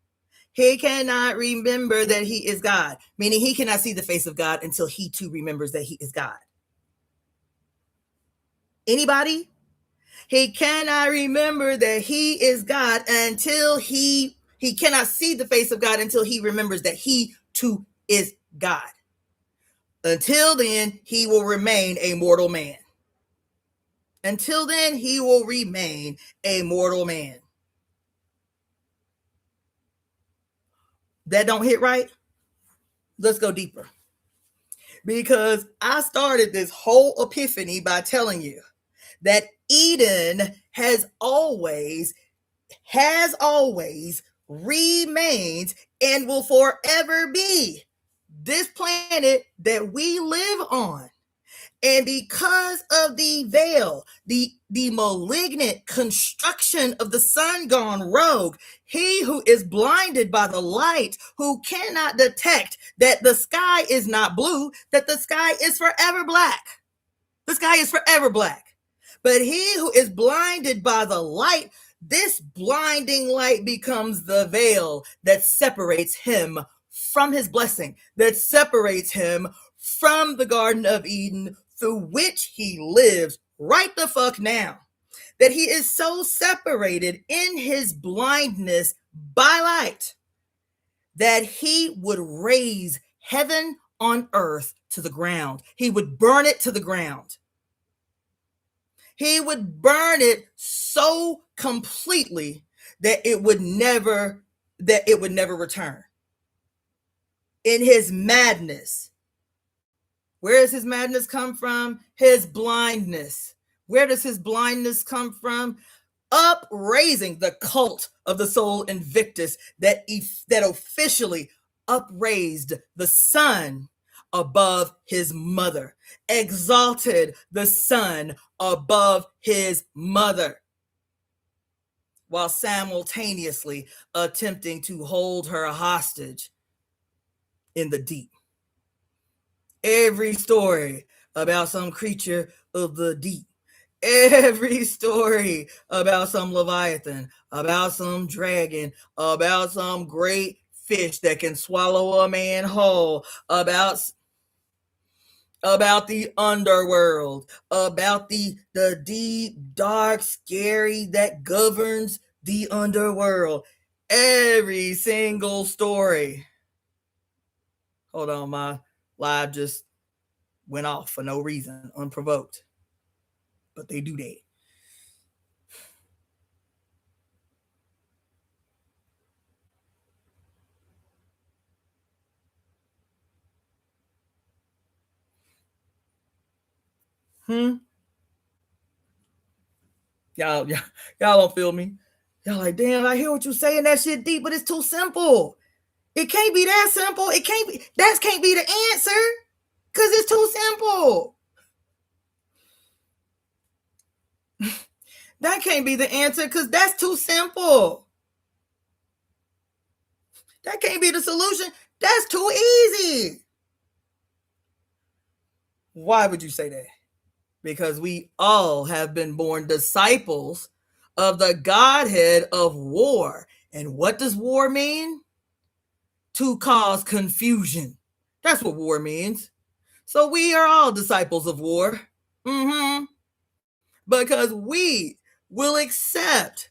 He cannot remember that he is God, meaning he cannot see the face of God until he too remembers that he is God. Anybody? He cannot remember that he is God until he cannot see the face of God until he remembers that he too is God. Until then, he will remain a mortal man. Until then, he will remain a mortal man. That don't hit right? Let's go deeper. Because I started this whole epiphany by telling you that Eden has always, remains, and will forever be this planet that we live on. And because of the veil, the malignant construction of the sun gone rogue, he who is blinded by the light, who cannot detect that the sky is not blue, that the sky is forever black. The sky is forever black. But he who is blinded by the light, this blinding light becomes the veil that separates him from his blessing, that separates him from the Garden of Eden through which he lives right the fuck now. That he is so separated in his blindness by light that he would raise heaven on earth to the ground. He would burn it to the ground. He would burn it so completely that it would never return. In his madness. Where does his madness come from? His blindness. Where does his blindness come from? Upraising the cult of the soul Invictus that officially upraised the son above his mother, exalted the son above his mother, while simultaneously attempting to hold her hostage in the deep. Every story about some creature of the deep, every story about some Leviathan, about some dragon, about some great fish that can swallow a man whole, about the underworld, about the deep, dark, scary that governs the underworld. Every single story. Hold on, my live just went off for no reason, unprovoked. But they do that. Y'all don't feel me. Y'all like, damn, I hear what you're saying. That shit deep, but it's too simple. It can't be that simple. That can't be the answer. Because it's too simple. That can't be the answer because that's too simple. That can't be the solution. That's too easy. Why would you say that? Because we all have been born disciples of the Godhead of war. And what does war mean? To cause confusion. That's what war means. So we are all disciples of war. Because we will accept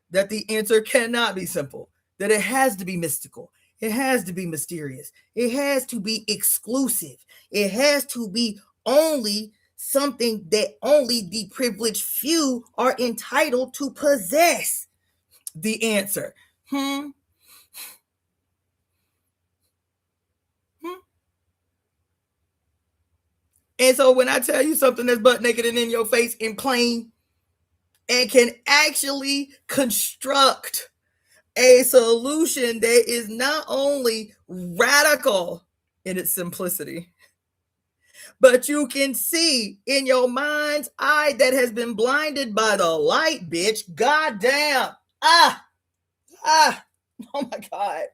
that the answer cannot be simple, that it has to be mystical. It has to be mysterious. It has to be exclusive. It has to be only something that only the privileged few are entitled to possess the answer. And so when I tell you something that's butt naked and in your face and plain and can actually construct a solution that is not only radical in its simplicity, but you can see in your mind's eye that has been blinded by the light, bitch. God damn. Oh my God.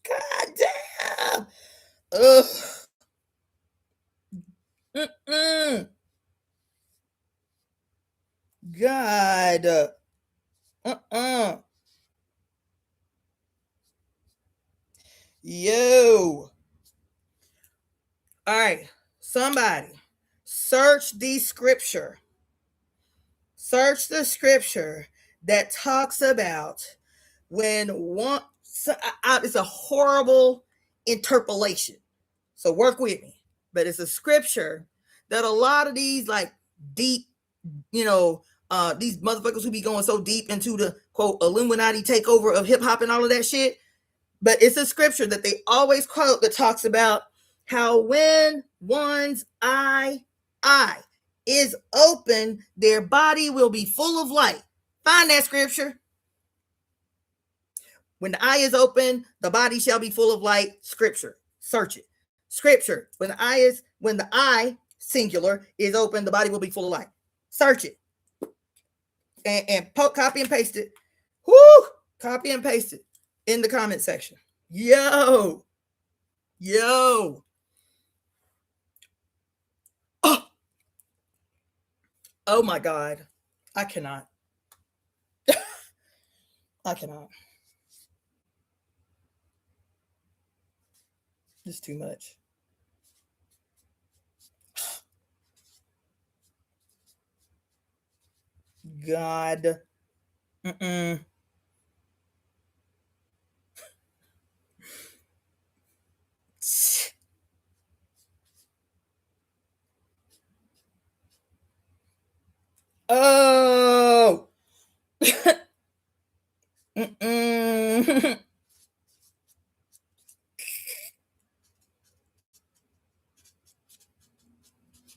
God damn. Ugh. God. Yo. All right. Somebody search the scripture. Search the scripture that talks about when one, it's a horrible interpolation. So work with me. But it's a scripture that a lot of these like deep, these motherfuckers who be going so deep into the quote Illuminati takeover of hip hop and all of that shit. But it's a scripture that they always quote that talks about how when one's eye is open, their body will be full of light. Find that scripture. When the eye is open, the body shall be full of light. Scripture. Search it. Scripture. When the eye singular is open, the body will be full of light. Search it. And copy and paste it. Woo! Copy and paste it in the comment section. Yo. Oh my God. I cannot. I cannot. It's too much. God. Mm-mm. Oh. Mm-mm.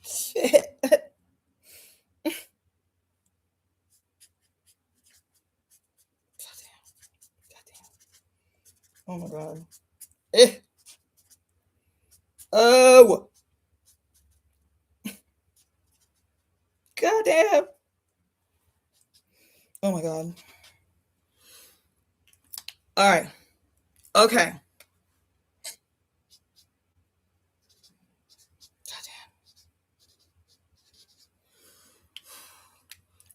Shit. Oh my God. Eh. Oh. Goddamn. Oh my God. All right. Okay.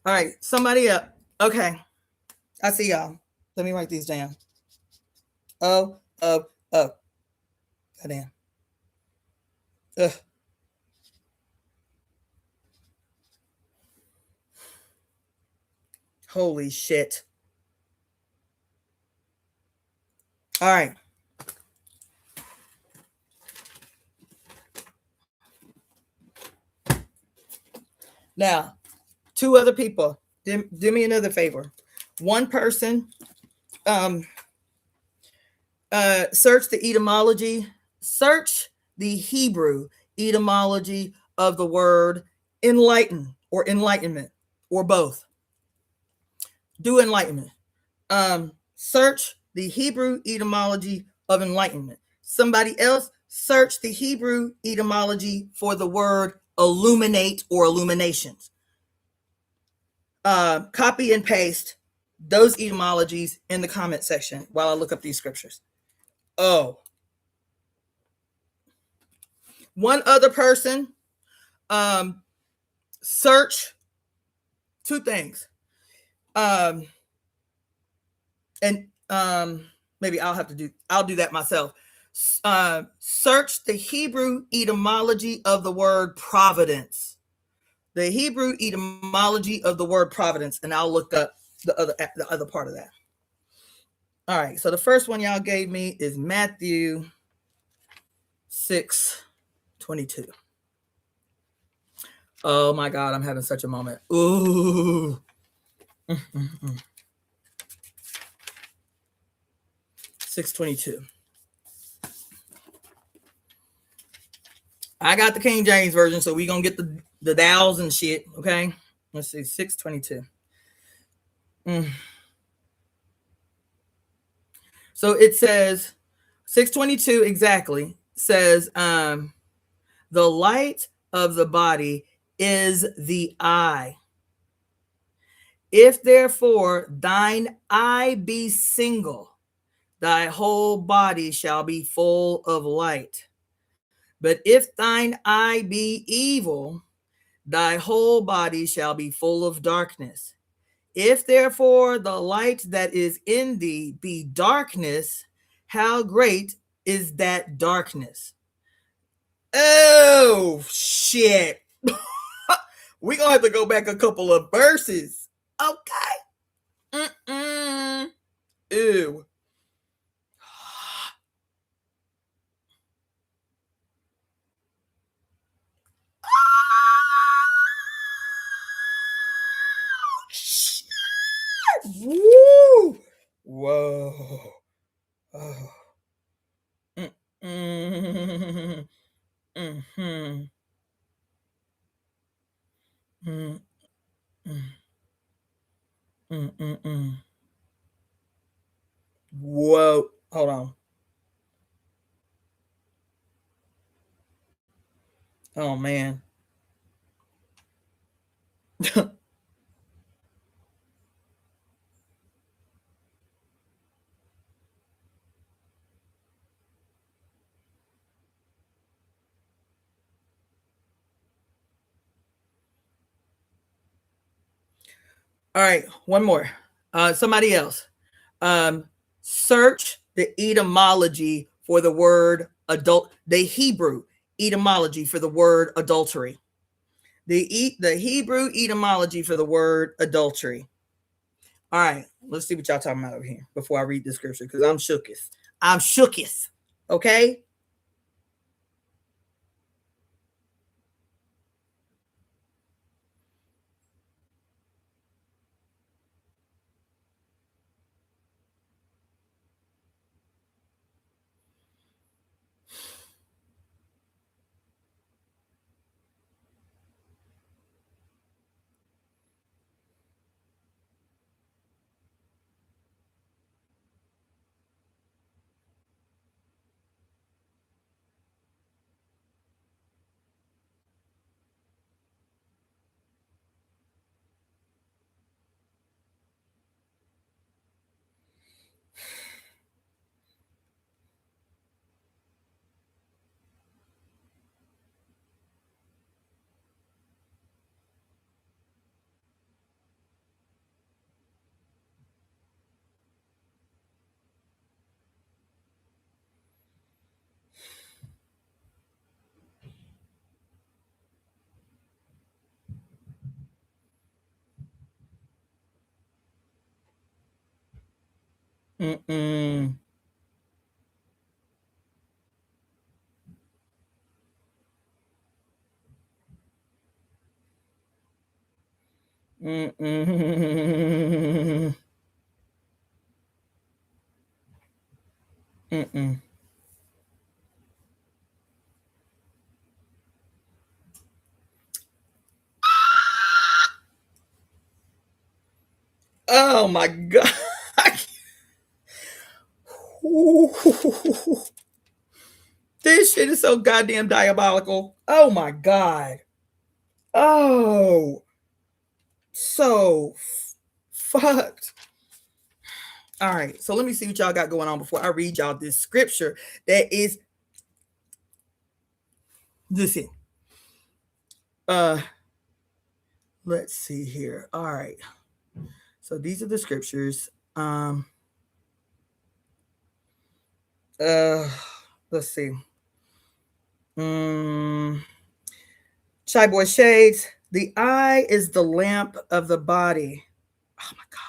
All right. Somebody up. Okay. I see y'all. Let me write these down. Oh, oh, oh. Goddamn. Ugh. Holy shit. All right. Now, two other people. Do me another favor. One person, search the etymology, search the Hebrew etymology of the word enlighten or enlightenment or both. Do enlightenment. Search the Hebrew etymology of enlightenment. Somebody else search the Hebrew etymology for the word illuminate or illuminations. Copy and paste those etymologies in the comment section while I look up these scriptures. Oh, one other person, search two things. And maybe I'll do that myself. Search the Hebrew etymology of the word providence. The Hebrew etymology of the word providence, and I'll look up the other part of that. All right, so the first one y'all gave me is Matthew 6:22. Oh my God, I'm having such a moment. Ooh. 6:22. I got the King James version, so we gonna get the thous and shit. Okay, let's see, 6:22. So it says 6:22 exactly says, the light of the body is the eye. If therefore thine eye be single, thy whole body shall be full of light. But if thine eye be evil, thy whole body shall be full of darkness. If therefore the light that is in thee be darkness, how great is that darkness? Oh, shit. We're going to have to go back a couple of verses. Okay. Mm-mm. Ew. Woo! Whoa. Oh. Mm-hmm. Mm-hmm. Mm-mm. Whoa. Hold on. Oh, man. All right, one more. Somebody else. Search the etymology for the word adult, the Hebrew etymology for the word adultery. The Hebrew etymology for the word adultery. All right, let's see what y'all talking about over here before I read the scripture, because I'm shooketh. I'm shooketh. Okay? Mm-mm. Mm-mm. Mm-mm. Oh my God. This shit is so goddamn diabolical. Oh my God. Oh, so fucked. All right, so let me see what y'all got going on before I read y'all this scripture that is, listen. Let's see here. All right. So these are the scriptures. Let's see. Shy Boy Shades. The eye is the lamp of the body. Oh my God.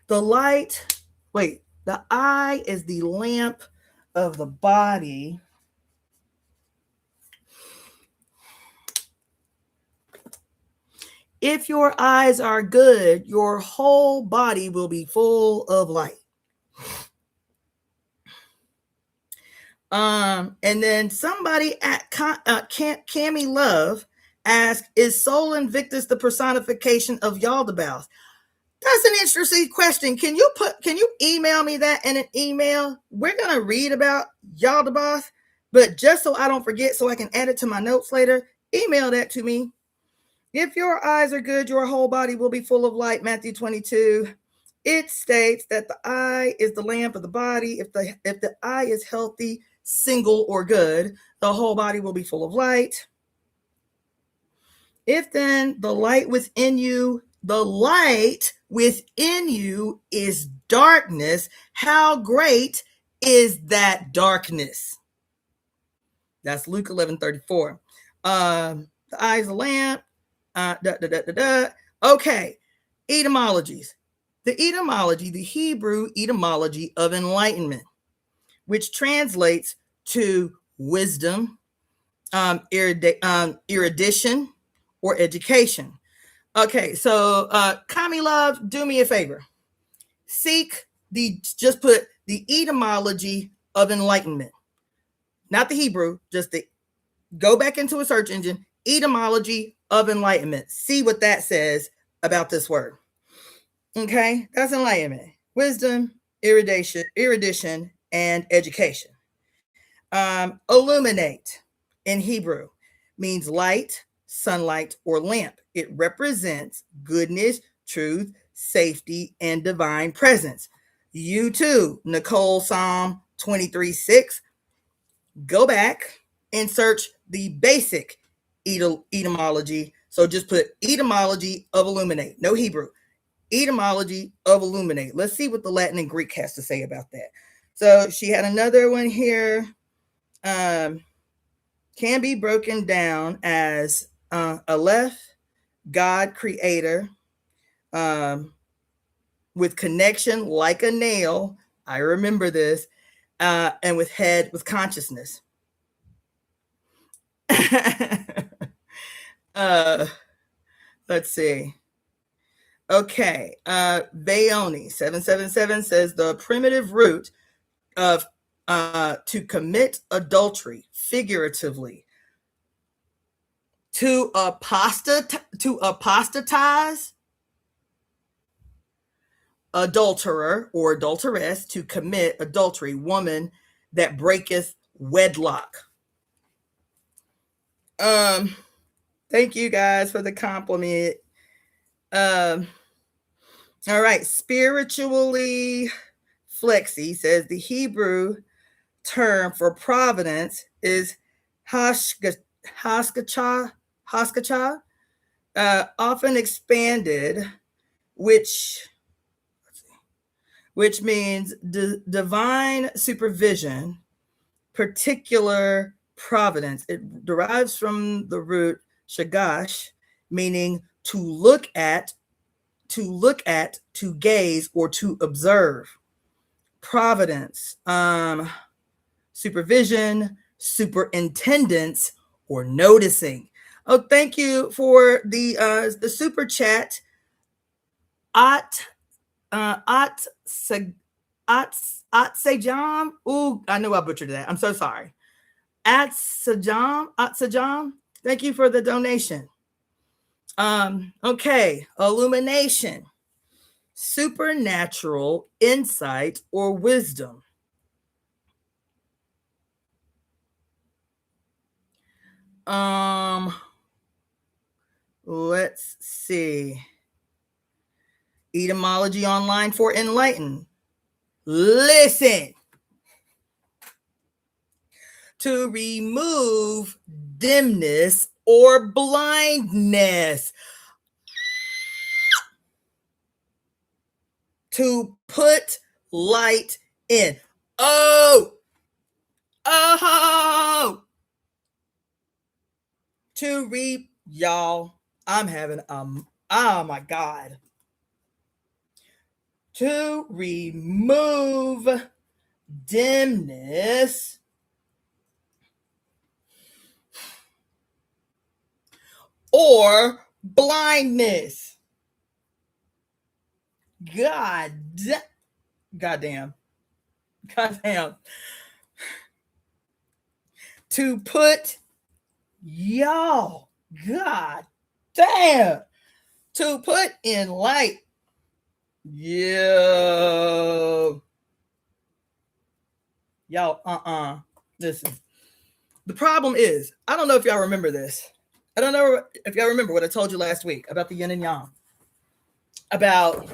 The light. Wait. The eye is the lamp of the body. If your eyes are good, your whole body will be full of light. And then somebody at Cami Love asked, "Is Sol Invictus the personification of Yaldabaoth?" That's an interesting question. Can you email me that in an email? We're gonna read about Yaldabaoth, but just so I don't forget, so I can add it to my notes later, email that to me. If your eyes are good, your whole body will be full of light. Matthew 22. It states that the eye is the lamp of the body. If the eye is healthy, single, or good, the whole body will be full of light. If then the light within you is darkness, how great is that darkness? That's Luke 11:34. The eye is a lamp. Okay, etymologies. The Hebrew etymology of enlightenment, which translates to wisdom, erudition, or education. Okay, so Kami Love, do me a favor. Just put the etymology of enlightenment. Not the Hebrew, go back into a search engine, etymology of enlightenment. See what that says about this word. Okay, that's enlightenment. Wisdom, erudition, and education. Illuminate in Hebrew means light, sunlight, or lamp. It represents goodness, truth, safety, and divine presence. You too, Nicole, Psalm 23:6. go back and search the basic etymology. So just put etymology of illuminate, no Hebrew. Etymology of illuminate. Let's see what the Latin and Greek has to say about that. So she had another one here. Can be broken down as Aleph, God, creator, with connection like a nail. I remember this. And with head, with consciousness. Let's see. Okay. Bayoni 777 says the primitive root of to commit adultery, figuratively, to apostatize, adulterer or adulteress, to commit adultery, woman that breaketh wedlock. Thank you guys for the compliment. All right, spiritually Flexi says the Hebrew term for providence is hashgacha, often expanded, which means divine supervision, particular providence. It derives from the root shagash, meaning to look at, to gaze, or to observe. Providence, supervision, superintendence, or noticing. Oh, thank you for the super chat. Sejam. Ooh, I know I butchered that. I'm so sorry. Sejam. Thank you for the donation. Okay, illumination, supernatural insight or wisdom. Let's see. Etymology online for enlighten. Listen. To remove dimness or blindness. To put light in. Oh! To reap, y'all. I'm having oh my God. To remove dimness or blindness. Goddamn. To put, y'all, God damn, to put in light. Yo. Y'all, listen. The problem is, I don't know if y'all remember this. I don't know if y'all remember what I told you last week about the yin and yang. About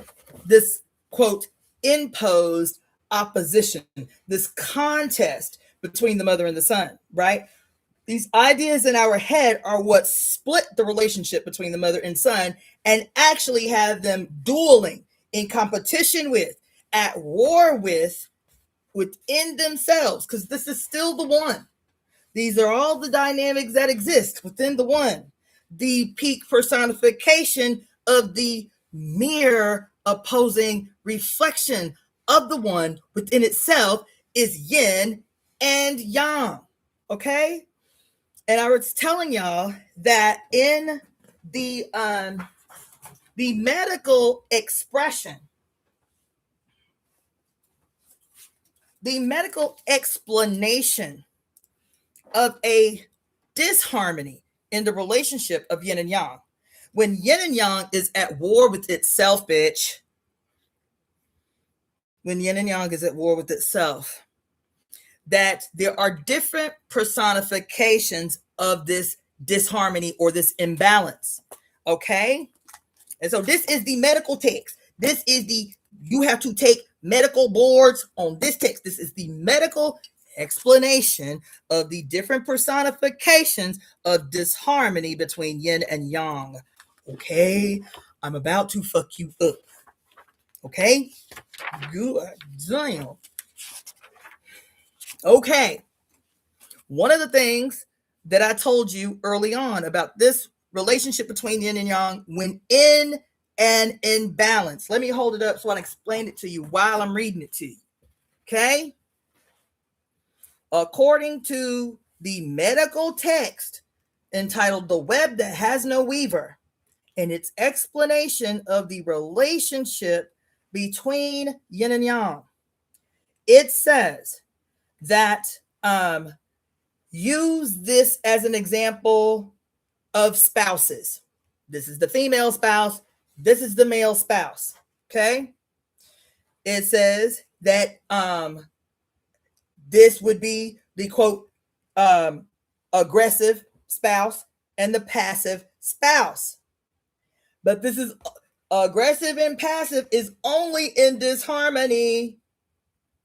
this, quote, imposed opposition, this contest between the mother and the son, right? These ideas in our head are what split the relationship between the mother and son and actually have them dueling, in competition with, at war with, within themselves, because this is still the one. These are all the dynamics that exist within the one. The peak personification of the mere opposing reflection of the one within itself is yin and yang. Okay? And I was telling y'all that in the medical expression, the medical explanation of a disharmony in the relationship of yin and yang. When yin and yang is at war with itself, bitch. When yin and yang is at war with itself, that there are different personifications of this disharmony or this imbalance. Okay? And so this is the medical text. This is you have to take medical boards on this text. This is the medical explanation of the different personifications of disharmony between yin and yang. Okay, I'm about to fuck you up. Okay, good damn. Okay, one of the things that I told you early on about this relationship between yin and yang when in an imbalance. Let me hold it up so I can explain it to you while I'm reading it to you. Okay? According to the medical text entitled The Web That Has No Weaver, and its explanation of the relationship between yin and yang, it says that use this as an example of spouses. This is the female spouse. This is the male spouse. Okay. It says that this would be the quote aggressive spouse and the passive spouse. But this is aggressive and passive is only in disharmony,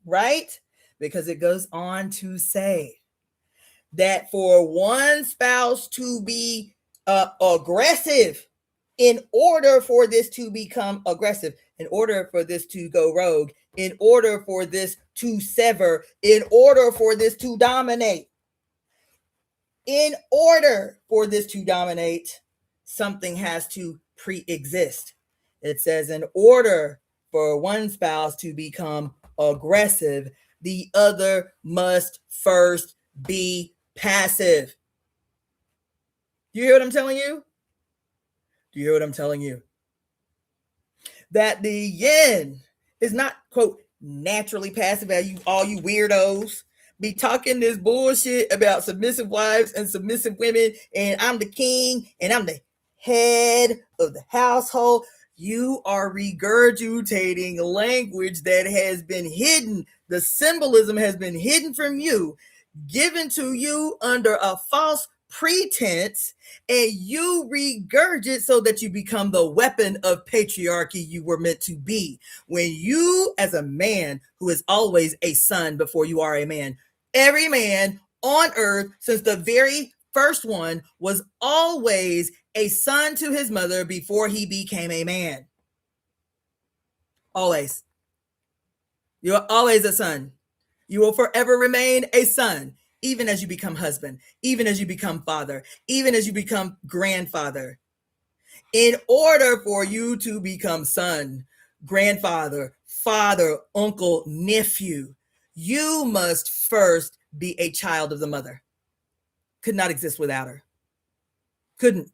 right? Because it goes on to say that for one spouse to be aggressive, in order for this to become aggressive, in order for this to go rogue, in order for this to sever, in order for this to dominate, in order for this to dominate, something has to pre-exist. It says in order for one spouse to become aggressive, the other must first be passive. Do you hear what I'm telling you? Do you hear what I'm telling you? That the yin is not, quote, naturally passive, as all you weirdos be talking this bullshit about submissive wives and submissive women, and I'm the king, and I'm the head of the household. You are regurgitating language that has been hidden. The symbolism has been hidden from you, given to you under a false pretense, and you regurgitate so that you become the weapon of patriarchy you were meant to be. When you, as a man who is always a son before you are a man, every man on earth since the very first one was always a son to his mother before he became a man. Always. You're always a son. You will forever remain a son, even as you become husband, even as you become father, even as you become grandfather. In order for you to become son, grandfather, father, uncle, nephew, you must first be a child of the mother. Could not exist without her. Couldn't.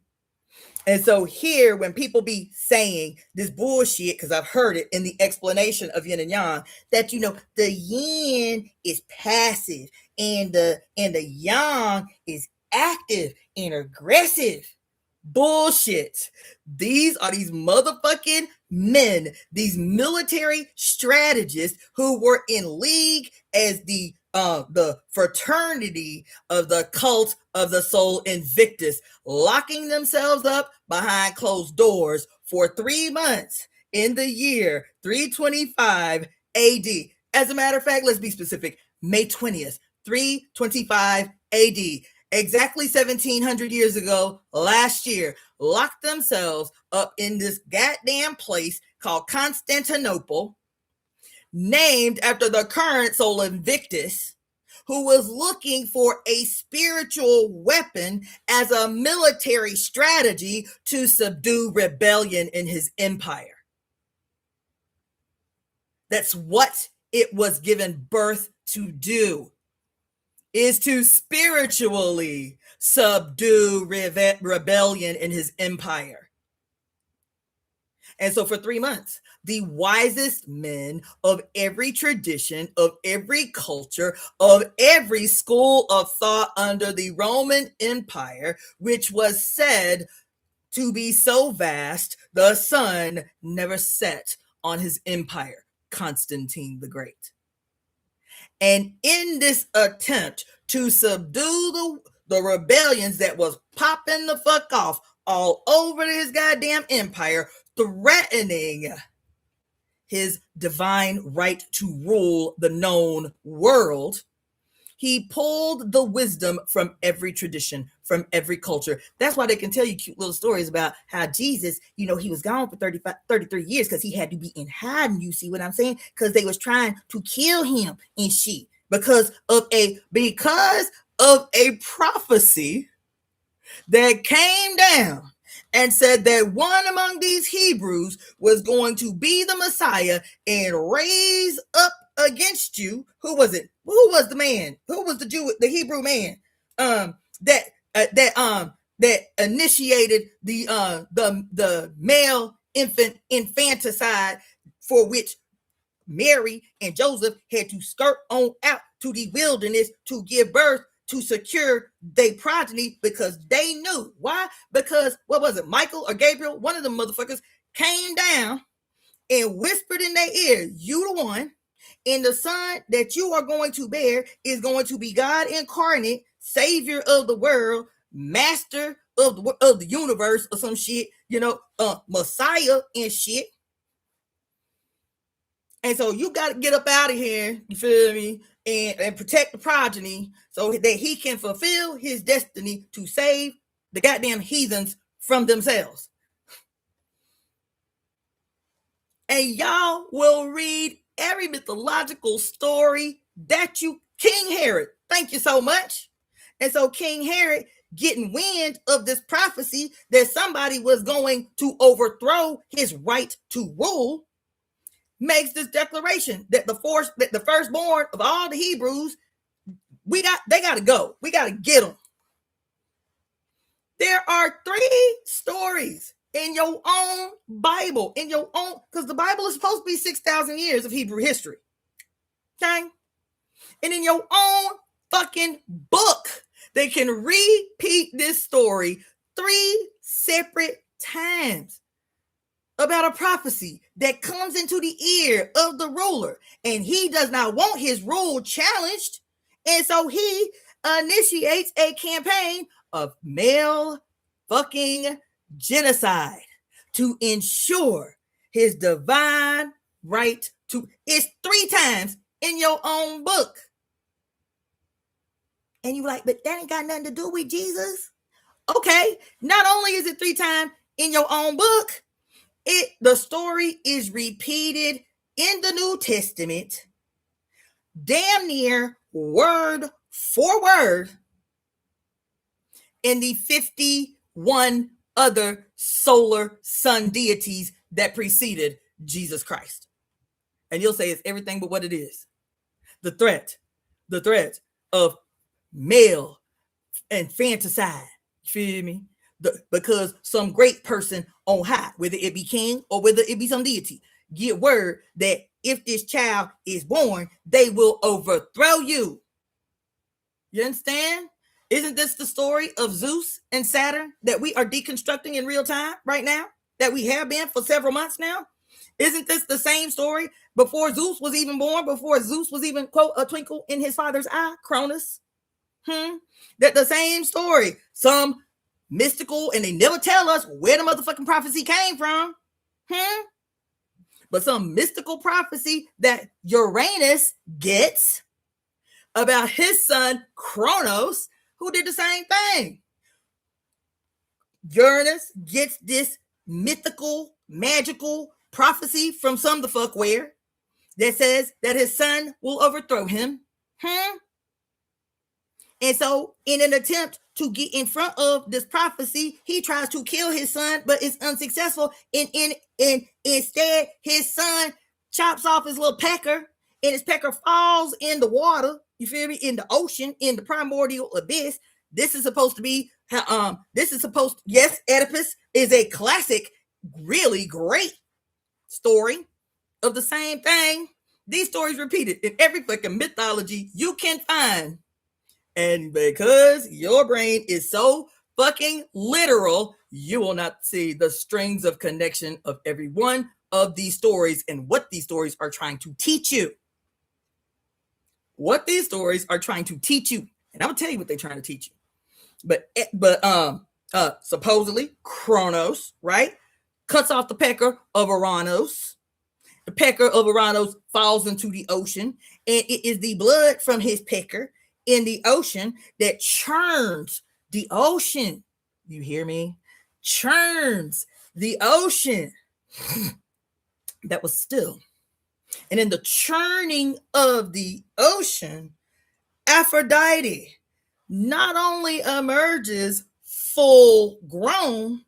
And so here, when people be saying this bullshit, because I've heard it in the explanation of yin and yang, that, you know, the yin is passive and the yang is active and aggressive. Bullshit. These are these motherfucking men, these military strategists who were in league as the fraternity of the cult of the soul Invictus, locking themselves up behind closed doors for 3 months in the year 325 AD. As a matter of fact, let's be specific. May 20th, 325 AD. Exactly 1700 years ago, last year, locked themselves up in this goddamn place called Constantinople, named after the current soul Invictus, who was looking for a spiritual weapon as a military strategy to subdue rebellion in his empire. That's what it was given birth to do, is to spiritually subdue rebellion in his empire. And so for 3 months, the wisest men of every tradition, of every culture, of every school of thought under the Roman Empire, which was said to be so vast, the sun never set on his empire, Constantine the Great. And in this attempt to subdue the rebellions that was popping the fuck off all over his goddamn empire, threatening his divine right to rule the known world, He pulled the wisdom from every tradition, from every culture. That's why they can tell you cute little stories about how Jesus, he was gone for 33 years because he had to be in hiding. You see what I'm saying? Because they was trying to kill him and shit because of a prophecy that came down and said that one among these Hebrews was going to be the Messiah and raise up against you. Who was it? Who was the man? Who was the Jew, the Hebrew man? That initiated the male infanticide for which Mary and Joseph had to skirt on out to the wilderness to give birth to secure their progeny because they knew. Why? Because, what was it, Michael or Gabriel? One of them motherfuckers came down and whispered in their ear, you the one, and the son that you are going to bear is going to be God incarnate, savior of the world, master of the universe or some shit, Messiah and shit. And so you got to get up out of here, you feel me, and protect the progeny so that he can fulfill his destiny to save the goddamn heathens from themselves. And y'all will read every mythological story that King Herod, thank you so much. And so King Herod, getting wind of this prophecy that somebody was going to overthrow his right to rule, makes this declaration that the firstborn of all the Hebrews, they got to go. We got to get them. There are 3 stories in your own Bible, because the Bible is supposed to be 6,000 years of Hebrew history. Okay? And in your own fucking book, they can repeat this story 3 separate times about a prophecy that comes into the ear of the ruler, and he does not want his rule challenged, and so he initiates a campaign of male fucking genocide to ensure his divine right to. It's 3 times in your own book, and you're like, but that ain't got nothing to do with Jesus. Okay, not only is it 3 times in your own book, the story is repeated in the New Testament, damn near word for word, in the 51 other solar sun deities that preceded Jesus Christ. And you'll say it's everything but what it is. The threat of male infanticide. You feel me? Because some great person on high, whether it be king or whether it be some deity, get word that if this child is born, they will overthrow you. You understand? Isn't this the story of Zeus and Saturn that we are deconstructing in real time right now? That we have been for several months now? Isn't this the same story before Zeus was even born, before Zeus was even, quote, a twinkle in his father's eye, Cronus? That the same story, some mystical, and they never tell us where the motherfucking prophecy came from. But some mystical prophecy that Uranus gets about his son Kronos, who did the same thing. Uranus gets this mythical, magical prophecy from some the fuck where that says that his son will overthrow him. And so in an attempt to get in front of this prophecy, he tries to kill his son, but it's unsuccessful. And instead, his son chops off his little pecker, and his pecker falls in the water. You feel me? In the ocean, in the primordial abyss. This is supposed to be, yes, Oedipus is a classic, really great story of the same thing. These stories repeated in every fucking mythology you can find. And because your brain is so fucking literal, you will not see the strings of connection of every one of these stories and what these stories are trying to teach you. What these stories are trying to teach you. And I'll tell you what they're trying to teach you. But supposedly Kronos, right, cuts off the pecker of Uranus. The pecker of Uranus falls into the ocean, and it is the blood from his pecker in the ocean that churns the ocean. You hear me? Churns the ocean that was still. And in the churning of the ocean, Aphrodite not only emerges full grown,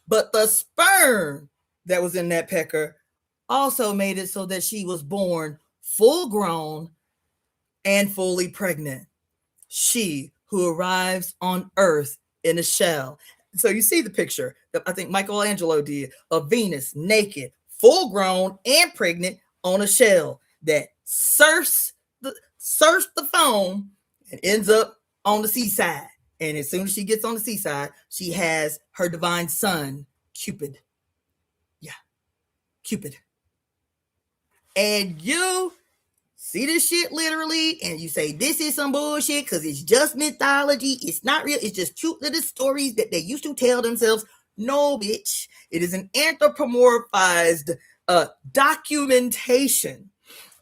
but the sperm that was in that pecker also made it so that she was born full grown and fully pregnant. She who arrives on earth in a shell. So you see the picture that I think Michelangelo did of Venus naked, full grown and pregnant on a shell that surfs the foam and ends up on the seaside. And as soon as she gets on the seaside, she has her divine son, Cupid. Yeah, Cupid. And you see this shit literally, and you say this is some bullshit because it's just mythology. It's not real. It's just cute little stories that they used to tell themselves. No, bitch. It is an anthropomorphized documentation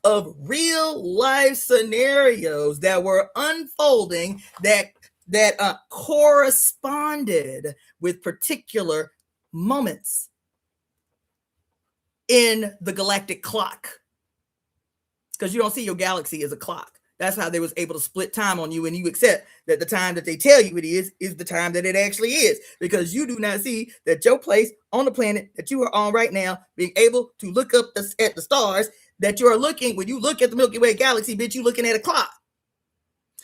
of real life scenarios that were unfolding that corresponded with particular moments in the galactic clock. Because you don't see your galaxy as a clock. That's how they was able to split time on you, and you accept that the time that they tell you it is the time that it actually is. Because you do not see that your place on the planet that you are on right now, being able to look up at the stars that you are looking, when you look at the Milky Way galaxy, bitch, you looking at a clock.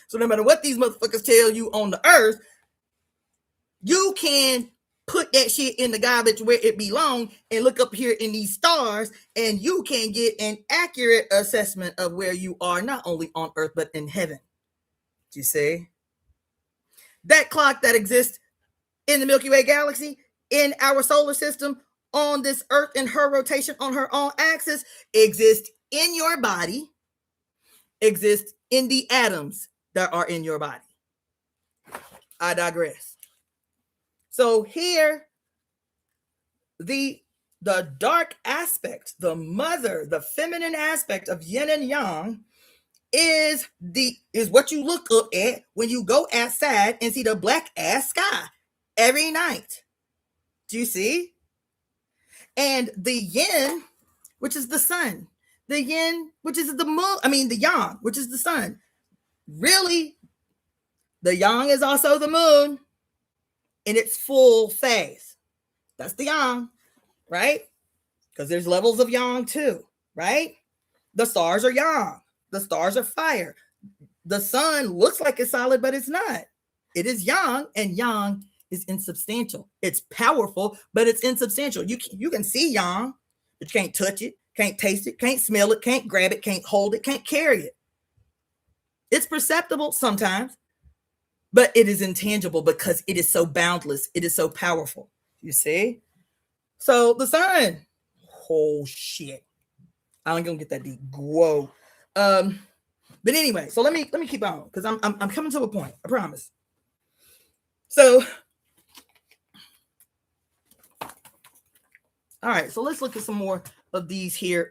So no matter what these motherfuckers tell you on the earth, you can put that shit in the garbage where it belongs and look up here in these stars, and you can get an accurate assessment of where you are, not only on earth, but in heaven. You see? That clock that exists in the Milky Way galaxy, in our solar system, on this earth in her rotation on her own axis, exists in your body, exists in the atoms that are in your body. I digress. So here, the dark aspect, the mother, the feminine aspect of yin and yang is what you look up at when you go outside and see the black ass sky every night. Do you see? And the yin, which is the sun, the yin, which is the moon, the yang, which is the sun. Really, the yang is also the moon in its full phase. That's the yang, right? Because there's levels of yang too, right? The stars are yang. The stars are fire. The sun looks like it's solid, but it's not. It is yang, and yang is insubstantial. It's powerful, but it's insubstantial. You can see yang, but you can't touch it, can't taste it, can't smell it, can't grab it, can't hold it, can't carry it. It's perceptible sometimes, but it is intangible because it is so boundless. It is so powerful. You see? So the sun. Oh shit. I ain't gonna get that deep. Whoa. But anyway, so let me keep on because I'm coming to a point. I promise. So, all right. So let's look at some more of these here.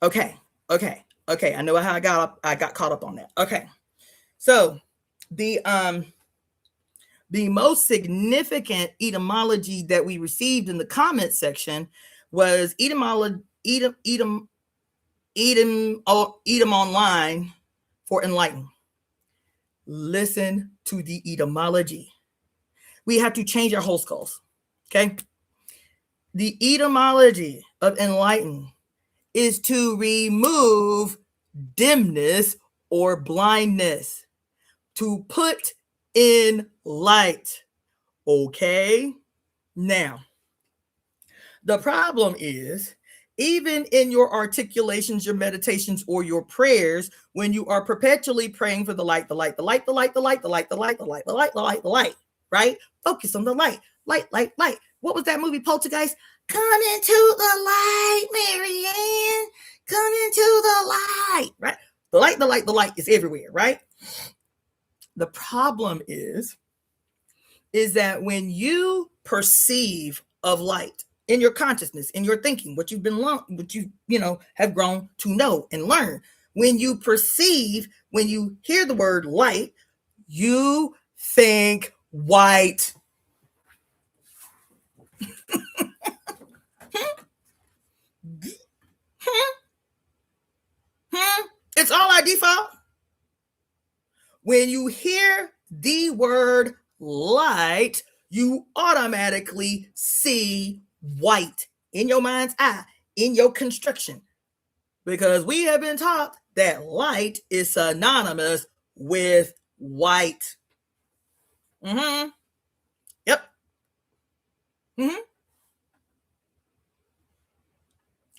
Okay. I know how I got caught up on that. Okay. So the most significant etymology that we received in the comment section was Edom online for enlighten. Listen to the etymology. We have to change our whole skulls. Okay. The etymology of enlighten is to remove dimness or blindness, to put in light. Okay? Now, the problem is, even in your articulations, your meditations, or your prayers, when you are perpetually praying for the light, right? Focus on the light. What was that movie, Poltergeist? Come into the light, Marianne. Come into the light, right? The light is everywhere, right? The problem is that when you perceive of light in your consciousness, in your thinking, what you've been what you have grown to know and learn. When you perceive, when you hear the word light, you think white. It's all our default. When you hear the word light, you automatically see white in your mind's eye, in your construction, because we have been taught that light is synonymous with white. Yep.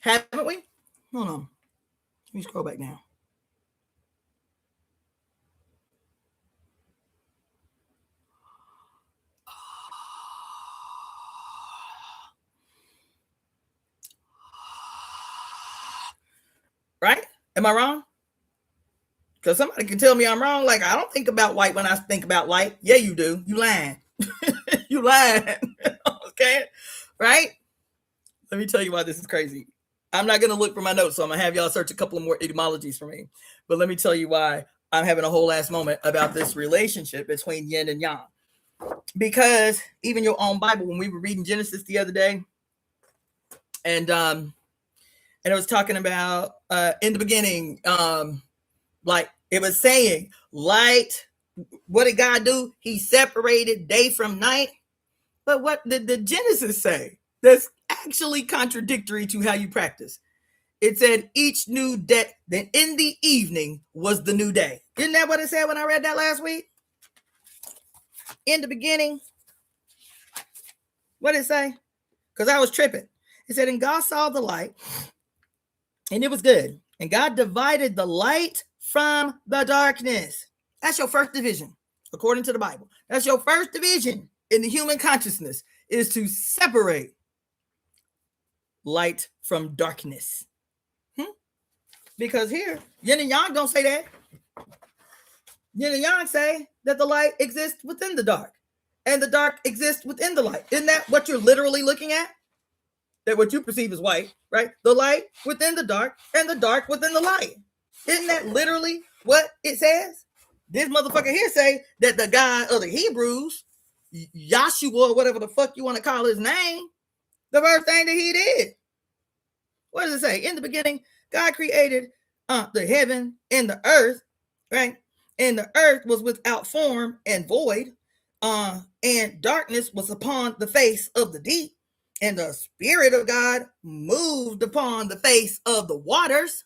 Haven't we? Hold on. Let me scroll back down. Right? Am I wrong? Because somebody can tell me I'm wrong. Like, I don't think about white when I think about light. Yeah, you do. You lying. You lying. Okay? Right? Let me tell you why this is crazy. I'm not going to look for my notes, so I'm going to have y'all search a couple of more etymologies for me. But let me tell you why I'm having a whole ass moment about this relationship between yin and yang. Because even your own Bible, when we were reading Genesis the other day, and it was talking about in the beginning, like it was saying light. What did God do? He separated day from night. But what did the Genesis say? That's actually contradictory to how you practice. It said each new day, then in the evening was the new day. Isn't that what it said when I read that last week? In the beginning. What did it say? Because I was tripping. It said, and God saw the light, and it was good. And God divided the light from the darkness. That's your first division, according to the Bible. That's your first division in the human consciousness, is to separate light from darkness. Because here, yin and yang don't say that. Yin and yang say that the light exists within the dark, and the dark exists within the light. Isn't that what you're literally looking at? That what you perceive as white, right? The light within the dark, and the dark within the light. Isn't that literally what it says? This motherfucker here say that the God of the Hebrews, Yahshua, whatever the fuck you want to call his name, the first thing that he did. What does it say? In the beginning, God created the heaven and the earth, right? And the earth was without form and void, and darkness was upon the face of the deep, and the Spirit of God moved upon the face of the waters.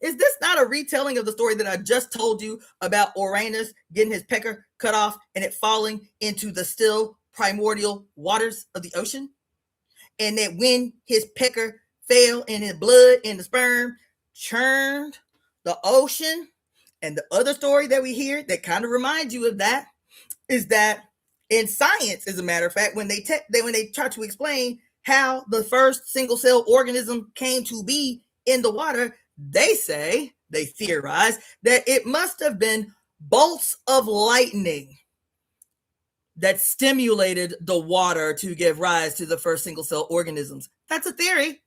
Is this not a retelling of the story that I just told you about Uranus getting his pecker cut off and it falling into the still primordial waters of the ocean? And that when his pecker fell and his blood and the sperm churned the ocean, and the other story that we hear that kind of reminds you of that is that in science, as a matter of fact, when they try to explain how the first single cell organism came to be in the water, they theorize that it must have been bolts of lightning that stimulated the water to give rise to the first single cell organisms. That's a theory.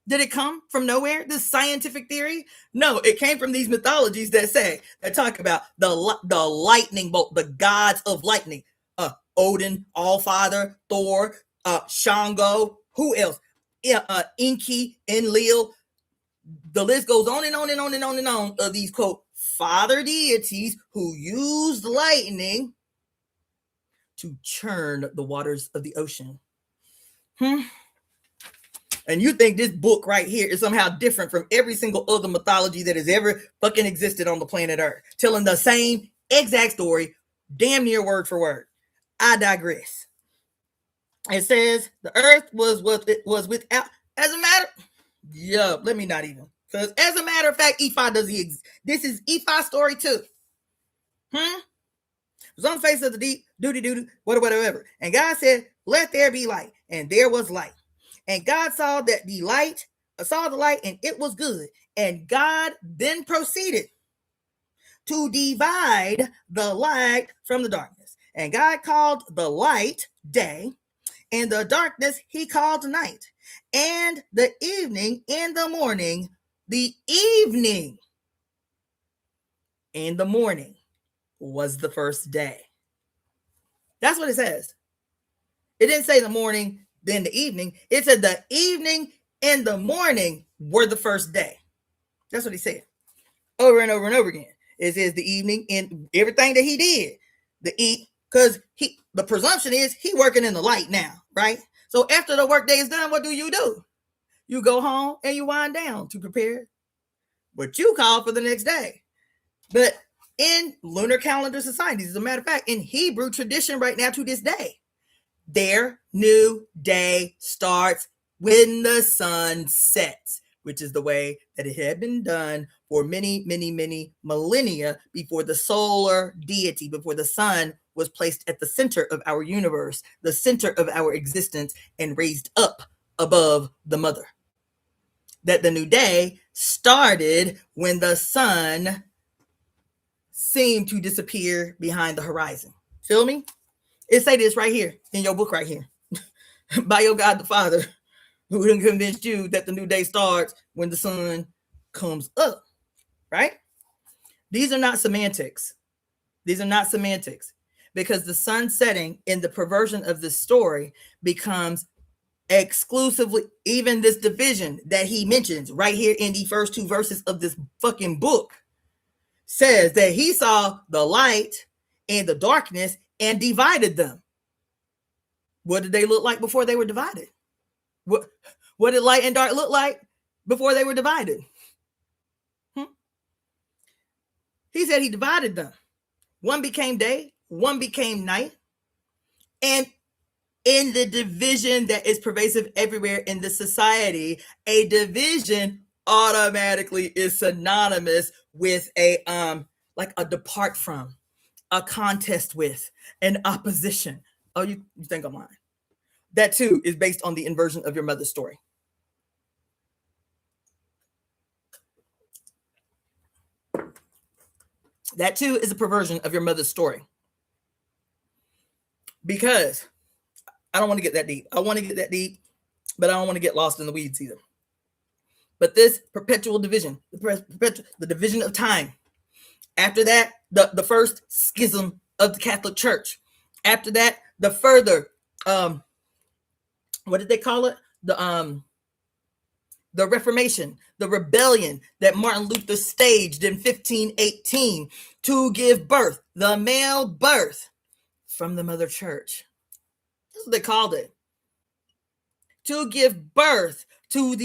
Did it come from nowhere? This scientific theory? No, it came from these mythologies that talk about the lightning bolt, the gods of lightning. Odin, Allfather, Thor, Shango, who else? Enki, Enlil. The list goes on and on and on and on and on of these, quote, father deities who used lightning to churn the waters of the ocean. And you think this book right here is somehow different from every single other mythology that has ever fucking existed on the planet Earth, telling the same exact story, damn near word for word. I digress. It says the earth was without, as a matter, let me not even. Because as a matter of fact, Ephi doesn't exist. This is Ephi's story too. It was on the face of the deep, whatever. And God said, let there be light. And there was light. And God saw the light, and it was good. And God then proceeded to divide the light from the darkness. And God called the light day, and the darkness he called night, and the evening and the morning, the evening and the morning was the first day. That's what it says. It didn't say the morning, then the evening. It said the evening and the morning were the first day. That's what he said over and over and over again. It says the evening and everything that he did, because the presumption is he working in the light now, right? So after the work day is done, what do? You go home and you wind down to prepare what you call for the next day. But in lunar calendar societies, as a matter of fact, in Hebrew tradition right now to this day, their new day starts when the sun sets, which is the way that it had been done for many, many, many millennia before the solar deity, before the sun was placed at the center of our universe, the center of our existence, and raised up above the mother. That the new day started when the sun seemed to disappear behind the horizon. Feel me? It say this right here in your book right here. By your God the Father, who done convinced you that the new day starts when the sun comes up, right? These are not semantics. These are not semantics, because the sun setting in the perversion of this story becomes exclusively, even this division that he mentions right here in the first two verses of this fucking book, says that he saw the light and the darkness and divided them. What did they look like before they were divided? What did light and dark look like before they were divided? He said he divided them. One became day, one became night. And in the division that is pervasive everywhere in the society, a division automatically is synonymous with a depart from, a contest with, an opposition. Oh, you think I'm lying? That too is based on the inversion of your mother's story. That too is a perversion of your mother's story. Because I don't want to get that deep. I want to get that deep, but I don't want to get lost in the weeds either. But this perpetual division, the division of time. After that, the first schism of the Catholic Church. After that, the further, what did they call it? The Reformation, the rebellion that Martin Luther staged in 1518 to give birth, the male birth from the mother church. That's what they called it. To give birth to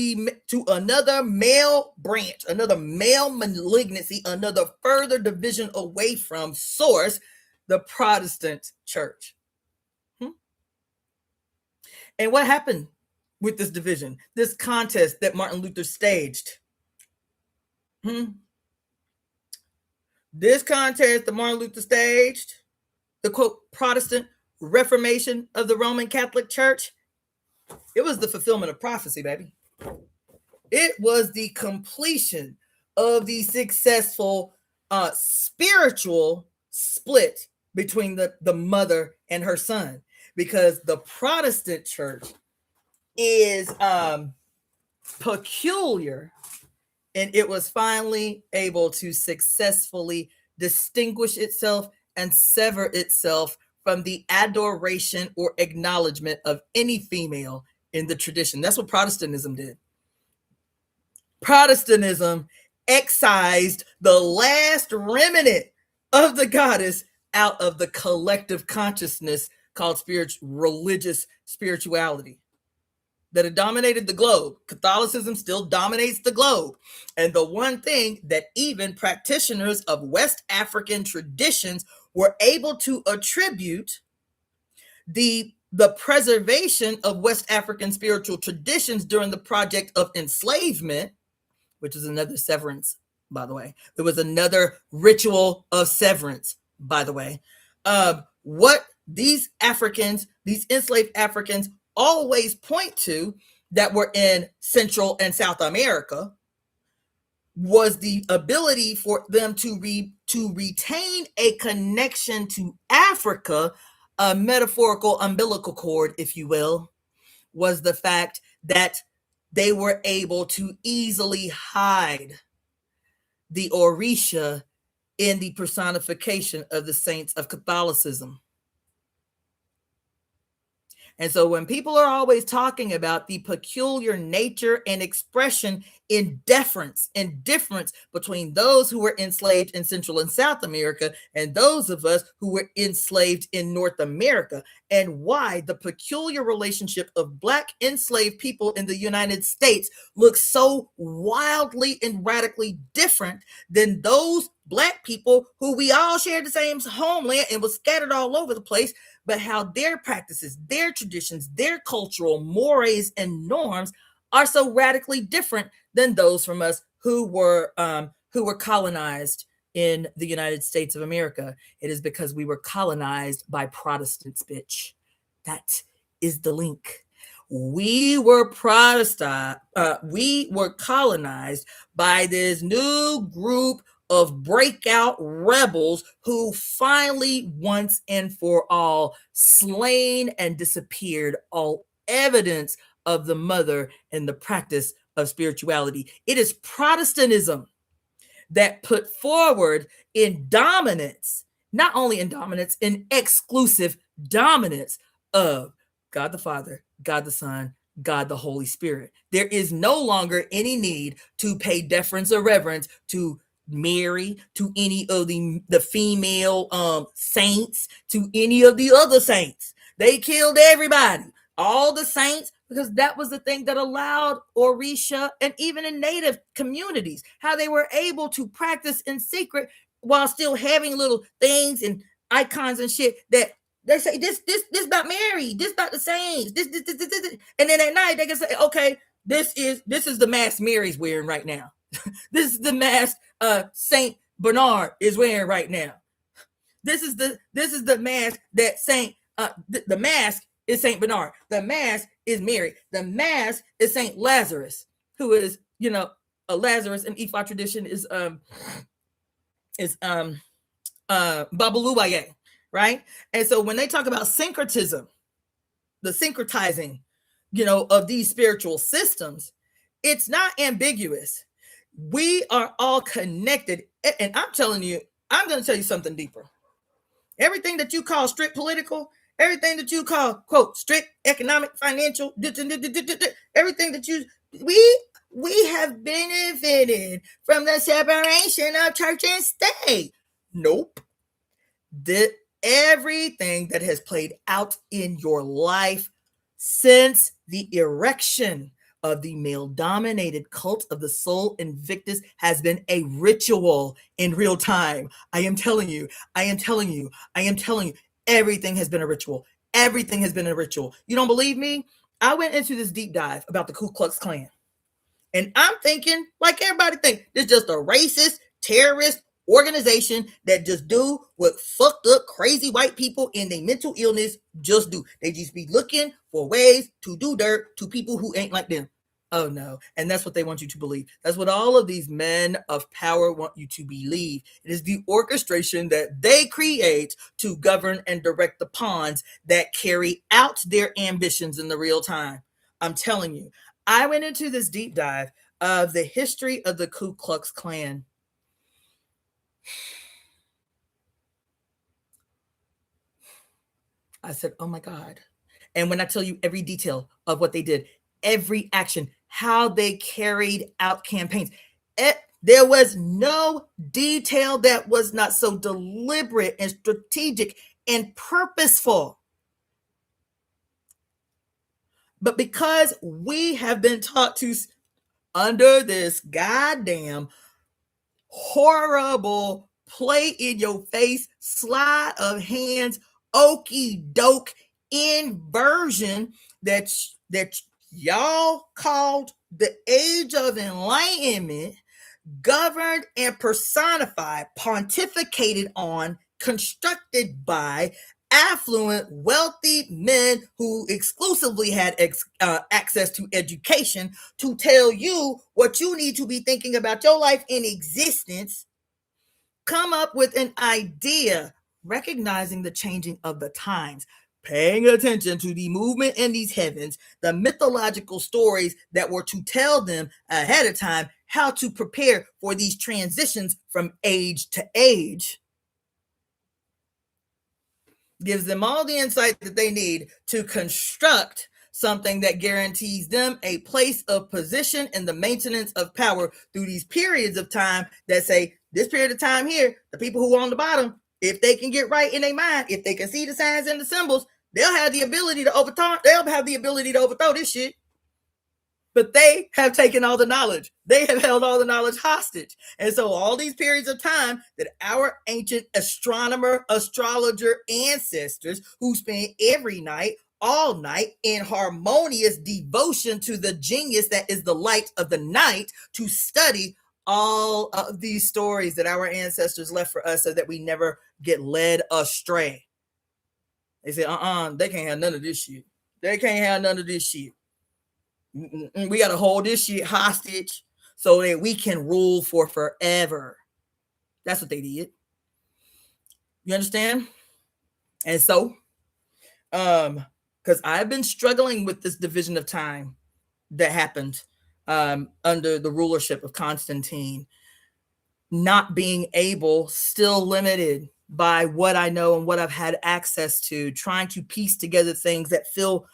another male branch, another male malignancy, another further division away from source, the Protestant church. And what happened with this division, this contest that Martin Luther staged? This contest that Martin Luther staged, the quote Protestant Reformation of the Roman Catholic Church, it was the fulfillment of prophecy, baby. It was the completion of the successful spiritual split between the mother and her son, because the Protestant church is peculiar, and it was finally able to successfully distinguish itself and sever itself from the adoration or acknowledgement of any female in the tradition. That's what Protestantism did. Protestantism excised the last remnant of the goddess out of the collective consciousness called religious spirituality that had dominated the globe. Catholicism still dominates the globe. And the one thing that even practitioners of West African traditions were able to attribute the preservation of West African spiritual traditions during the project of enslavement, which is another severance, by the way. There was another ritual of severance, by the way. What these Africans, these enslaved Africans, always point to that were in Central and South America was the ability for them to retain a connection to Africa a metaphorical umbilical cord, if you will, was the fact that they were able to easily hide the Orisha in the personification of the saints of Catholicism. And so when people are always talking about the peculiar nature and expression in difference between those who were enslaved in Central and South America and those of us who were enslaved in North America, and why the peculiar relationship of Black enslaved people in the United States looks so wildly and radically different than those Black people who we all shared the same homeland and was scattered all over the place, but how their practices, their traditions, their cultural mores and norms are so radically different than those from us who were colonized in the United States of America. It is because we were colonized by Protestants, bitch. That is the link. We were we were colonized by this new group of breakout rebels who finally, once and for all, slain and disappeared all evidence of the mother and the practice of spirituality. It is Protestantism that put forward in dominance, not only in dominance, in exclusive dominance of God the Father, God the Son, God the Holy Spirit. There is no longer any need to pay deference or reverence to Mary, to any of the female saints, to any of the other saints. They killed everybody, all the saints, because that was the thing that allowed Orisha and even in native communities, how they were able to practice in secret while still having little things and icons and shit that they say this about Mary, this about the saints, this. And then at night they can say, okay, this is the mask Mary's wearing right now. This is the mask Saint Bernard is wearing right now. This is the mask that the mask is Saint Bernard. The mask is Mary. The mask is Saint Lazarus, who is, a Lazarus in Ifa tradition is Babaluwaye, right? And so when they talk about syncretism, the syncretizing, of these spiritual systems, it's not ambiguous. We are all connected. And I'm telling you, I'm going to tell you something deeper. Everything that you call strict political, everything that you call, quote, strict economic, financial, everything that we have benefited from the separation of church and state. Nope. Everything that has played out in your life since the erection of the male-dominated cult of the Soul Invictus has been a ritual in real time. I am telling you, everything has been a ritual. Everything has been a ritual. You don't believe me? I went into this deep dive about the Ku Klux Klan. And I'm thinking, like everybody thinks, it's just a racist, terrorist organization that just do what fucked up crazy white people in their mental illness just do. They just be looking for ways to do dirt to people who ain't like them. Oh no. And that's what they want you to believe. That's what all of these men of power want you to believe. It is the orchestration that they create to govern and direct the pawns that carry out their ambitions in the real time. I'm telling you, I went into this deep dive of the history of the Ku Klux Klan. I said, oh my God. And when I tell you every detail of what they did, every action, how they carried out campaigns, there was no detail that was not so deliberate and strategic and purposeful. But because we have been taught to, under this goddamn horrible play in your face, sleight of hands, okey doke inversion that y'all called the Age of Enlightenment, governed and personified, pontificated on, constructed by affluent, wealthy men who exclusively had access to education to tell you what you need to be thinking about your life in existence, come up with an idea, recognizing the changing of the times, paying attention to the movement in these heavens, the mythological stories that were to tell them ahead of time how to prepare for these transitions from age to age, gives them all the insight that they need to construct something that guarantees them a place of position in the maintenance of power through these periods of time that say, this period of time here, the people who are on the bottom, if they can get right in their mind, if they can see the signs and the symbols, they'll have the ability to overthrow this shit. But they have taken all the knowledge. They have held all the knowledge hostage. And so all these periods of time that our ancient astronomer, astrologer ancestors who spent every night, all night in harmonious devotion to the genius that is the light of the night to study all of these stories that our ancestors left for us so that we never get led astray. They say, they can't have none of this shit. They can't have none of this shit. We got to hold this shit hostage so that we can rule for forever. That's what they did. You understand? And so, because I've been struggling with this division of time that happened under the rulership of Constantine, not being able, still limited by what I know and what I've had access to, trying to piece together things that feel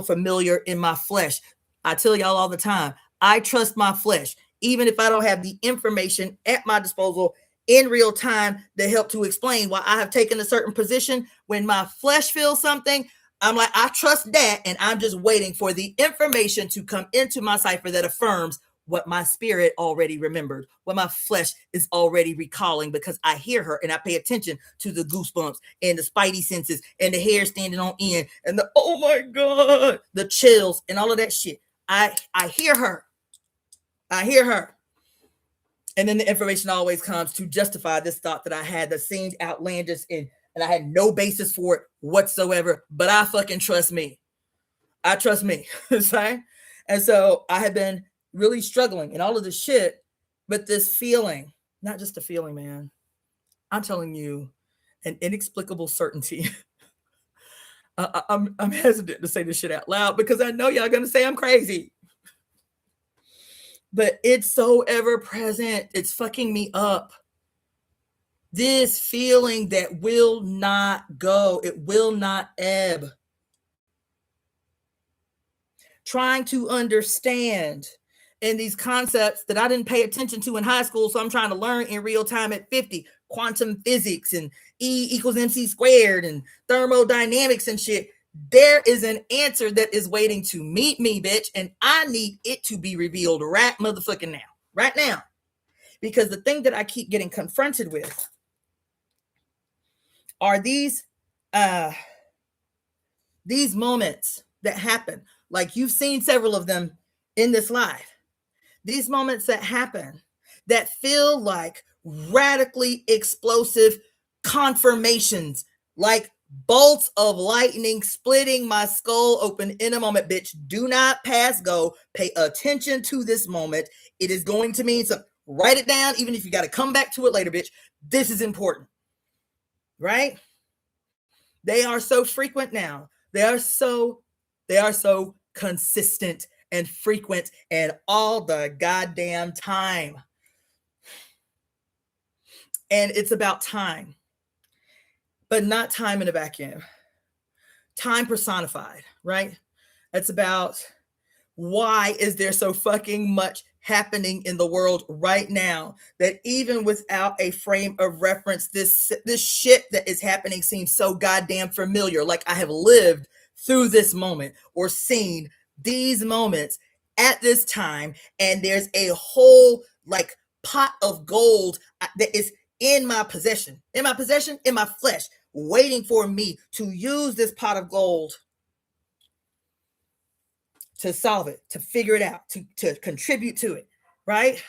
familiar in my flesh. I tell y'all all the time, I trust my flesh, even if I don't have the information at my disposal in real time to help to explain why I have taken a certain position. When my flesh feels something, I'm like, I trust that, and I'm just waiting for the information to come into my cipher that affirms what my spirit already remembered, what my flesh is already recalling, because I hear her and I pay attention to the goosebumps and the spidey senses and the hair standing on end and the, oh my God, the chills and all of that shit. I hear her. I hear her. And then the information always comes to justify this thought that I had that seemed outlandish and I had no basis for it whatsoever, but I fucking trust me. I trust me. Right? And so I have been really struggling in all of this shit, but this feeling, not just a feeling, man. I'm telling you, an inexplicable certainty. I'm hesitant to say this shit out loud because I know y'all gonna say I'm crazy. But it's so ever present. It's fucking me up. This feeling that will not go. It will not ebb. Trying to understand in these concepts that I didn't pay attention to in high school, so I'm trying to learn in real time at 50. Quantum physics and E equals MC squared and thermodynamics and shit. There is an answer that is waiting to meet me, bitch, and I need it to be revealed right motherfucking now. Right now. Because the thing that I keep getting confronted with are these moments that happen. Like you've seen several of them in this live. These moments that happen that feel like radically explosive confirmations, like bolts of lightning splitting my skull open in a moment. Bitch, do not pass go. Pay attention to this moment. It is going to mean something. Write it down, even if you got to come back to it later, bitch. This is important, right? They are so frequent now. They are so consistent and frequent and all the goddamn time. And it's about time, but not time in a vacuum. Time personified, right? It's about why is there so fucking much happening in the world right now that even without a frame of reference, this shit that is happening seems so goddamn familiar. Like I have lived through this moment or seen these moments at this time, and there's a whole like pot of gold that is in my possession, in my flesh, waiting for me to use this pot of gold to solve it, to figure it out, to contribute to it, right?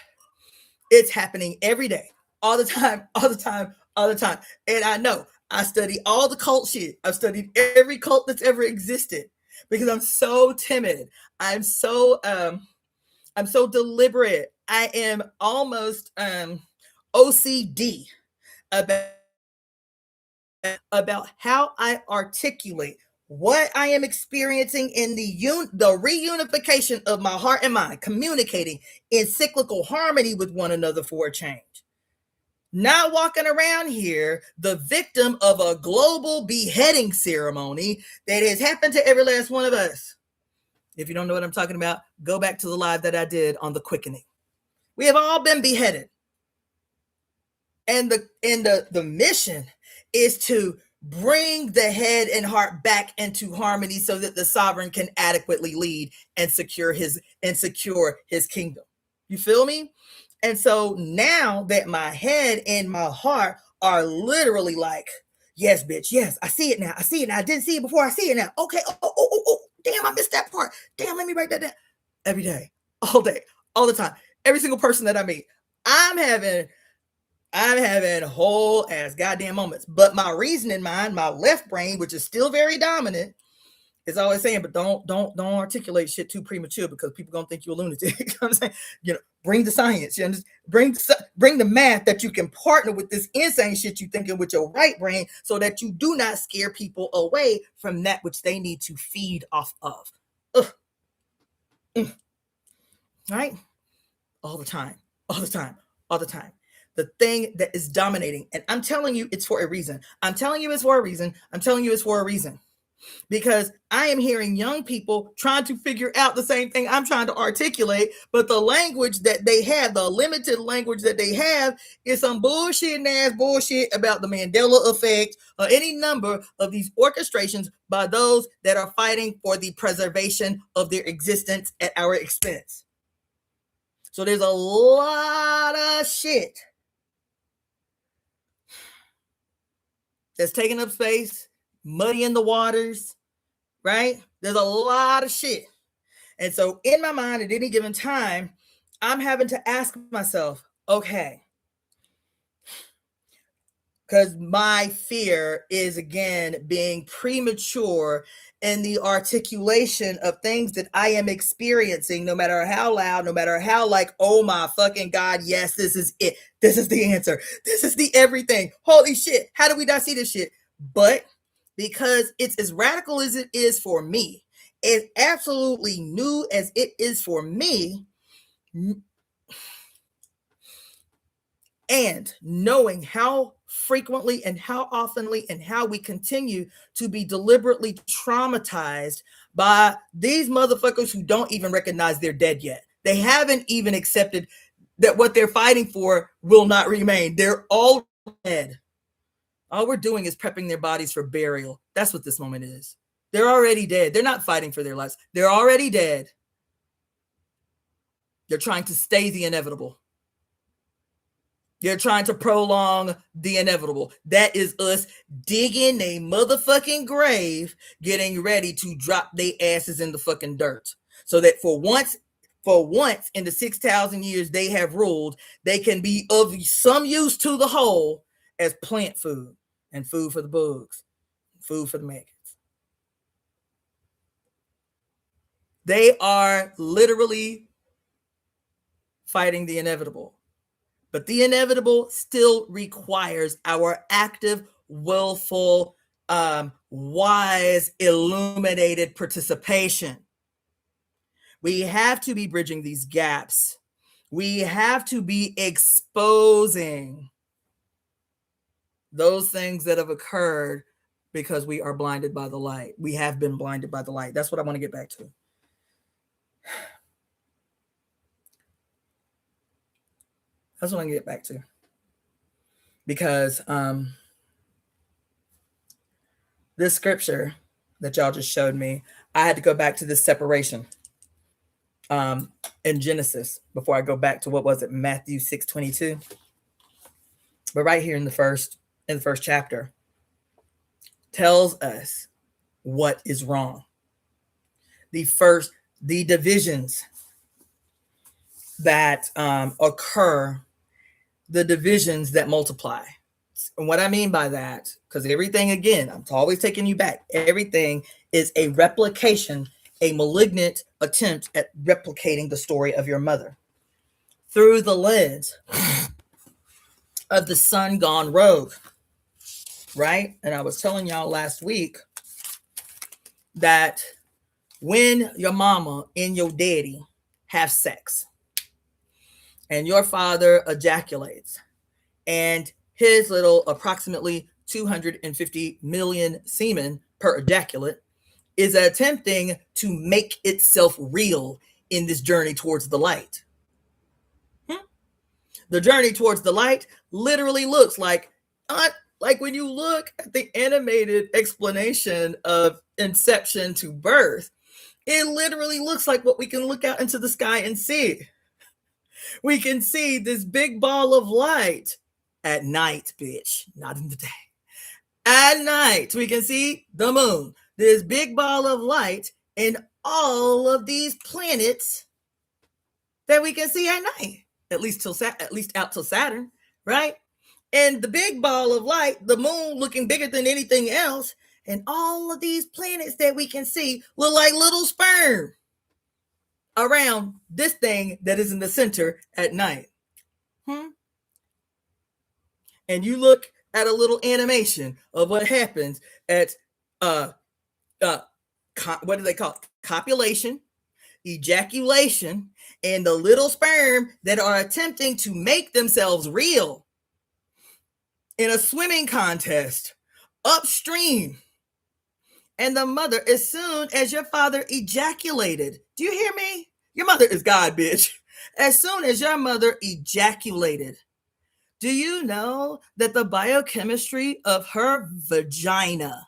It's happening every day, all the time. And I know I study all the cult shit. I've studied every cult that's ever existed because I'm so timid. I'm so deliberate. I am almost OCD about about how I articulate what I am experiencing in the reunification of my heart and mind, communicating in cyclical harmony with one another for a change. Not walking around here the victim of a global beheading ceremony that has happened to every last one of us. If you don't know what I'm talking about, go back to the live that I did on the quickening. We have all been beheaded. And the mission is to bring the head and heart back into harmony so that the sovereign can adequately lead and secure his kingdom. You feel me? And so now that my head and my heart are literally like, yes, bitch, yes, I see it now. I see it now. I didn't see it before. I see it now. Okay. Oh, damn, I missed that part. Damn, let me write that down. Every day, all day, all the time. Every single person that I meet, I'm having whole ass goddamn moments. But my reasoning mind, my left brain, which is still very dominant, is always saying, but don't articulate shit too premature because people gonna think you're a lunatic. You know what I'm saying? You know, bring the science. You know, bring the math that you can partner with this insane shit you thinking with your right brain, so that you do not scare people away from that which they need to feed off of. Right? All the time. The thing that is dominating, and I'm telling you it's for a reason. Because I am hearing young people trying to figure out the same thing I'm trying to articulate, but the language that they have, the limited language that they have, is some bullshit about the Mandela effect or any number of these orchestrations by those that are fighting for the preservation of their existence at our expense. So there's a lot of shit that's taking up space, muddying the waters, right? There's a lot of shit. And so in my mind at any given time, I'm having to ask myself, okay, because my fear is, again, being premature in the articulation of things that I am experiencing, no matter how loud, no matter how like, oh my fucking God, yes, this is it. This is the answer. This is the everything. Holy shit. How do we not see this shit? But because it's as radical as it is for me, as absolutely new as it is for me, and knowing how frequently and how oftenly and how we continue to be deliberately traumatized by these motherfuckers who don't even recognize they're dead yet. They haven't even accepted that what they're fighting for will not remain. They're all dead. All we're doing is prepping their bodies for burial. That's what this moment is. They're already dead. They're not fighting for their lives. They're already dead. They're trying to stay the inevitable. They're trying to prolong the inevitable. That is us digging a motherfucking grave, getting ready to drop their asses in the fucking dirt. So that for once in the 6,000 years they have ruled, they can be of some use to the whole as plant food and food for the bugs, food for the maggots. They are literally fighting the inevitable. But the inevitable still requires our active, willful, wise, illuminated participation. We have to be bridging these gaps. We have to be exposing those things that have occurred because we are blinded by the light. We have been blinded by the light. That's what I want to get back to. That's what I get back to. Because this scripture that y'all just showed me, I had to go back to this separation in Genesis before I go back to, what was it, Matthew 6:22. But right here in the first chapter tells us what is wrong. The divisions that occur, the divisions that multiply. And what I mean by that, because everything, again, I'm always taking you back, everything is a replication, a malignant attempt at replicating the story of your mother through the lens of the son gone rogue, right? And I was telling y'all last week that when your mama and your daddy have sex and your father ejaculates and his little approximately 250 million semen per ejaculate is attempting to make itself real in this journey towards the light. The journey towards the light literally looks like when you look at the animated explanation of inception to birth, it literally looks like what we can look out into the sky and see. We can see this big ball of light at night, bitch, not in the day. At night, we can see the moon, this big ball of light, and all of these planets that we can see at night, at least out till Saturn, right? And the big ball of light, the moon looking bigger than anything else, and all of these planets that we can see look like little sperm around this thing that is in the center at night. And you look at a little animation of what happens at what do they call it? Copulation, ejaculation, and the little sperm that are attempting to make themselves real in a swimming contest upstream. And the mother, as soon as your father ejaculated, do you hear me? Your mother is God, bitch. As soon as your mother ejaculated, do you know that the biochemistry of her vagina,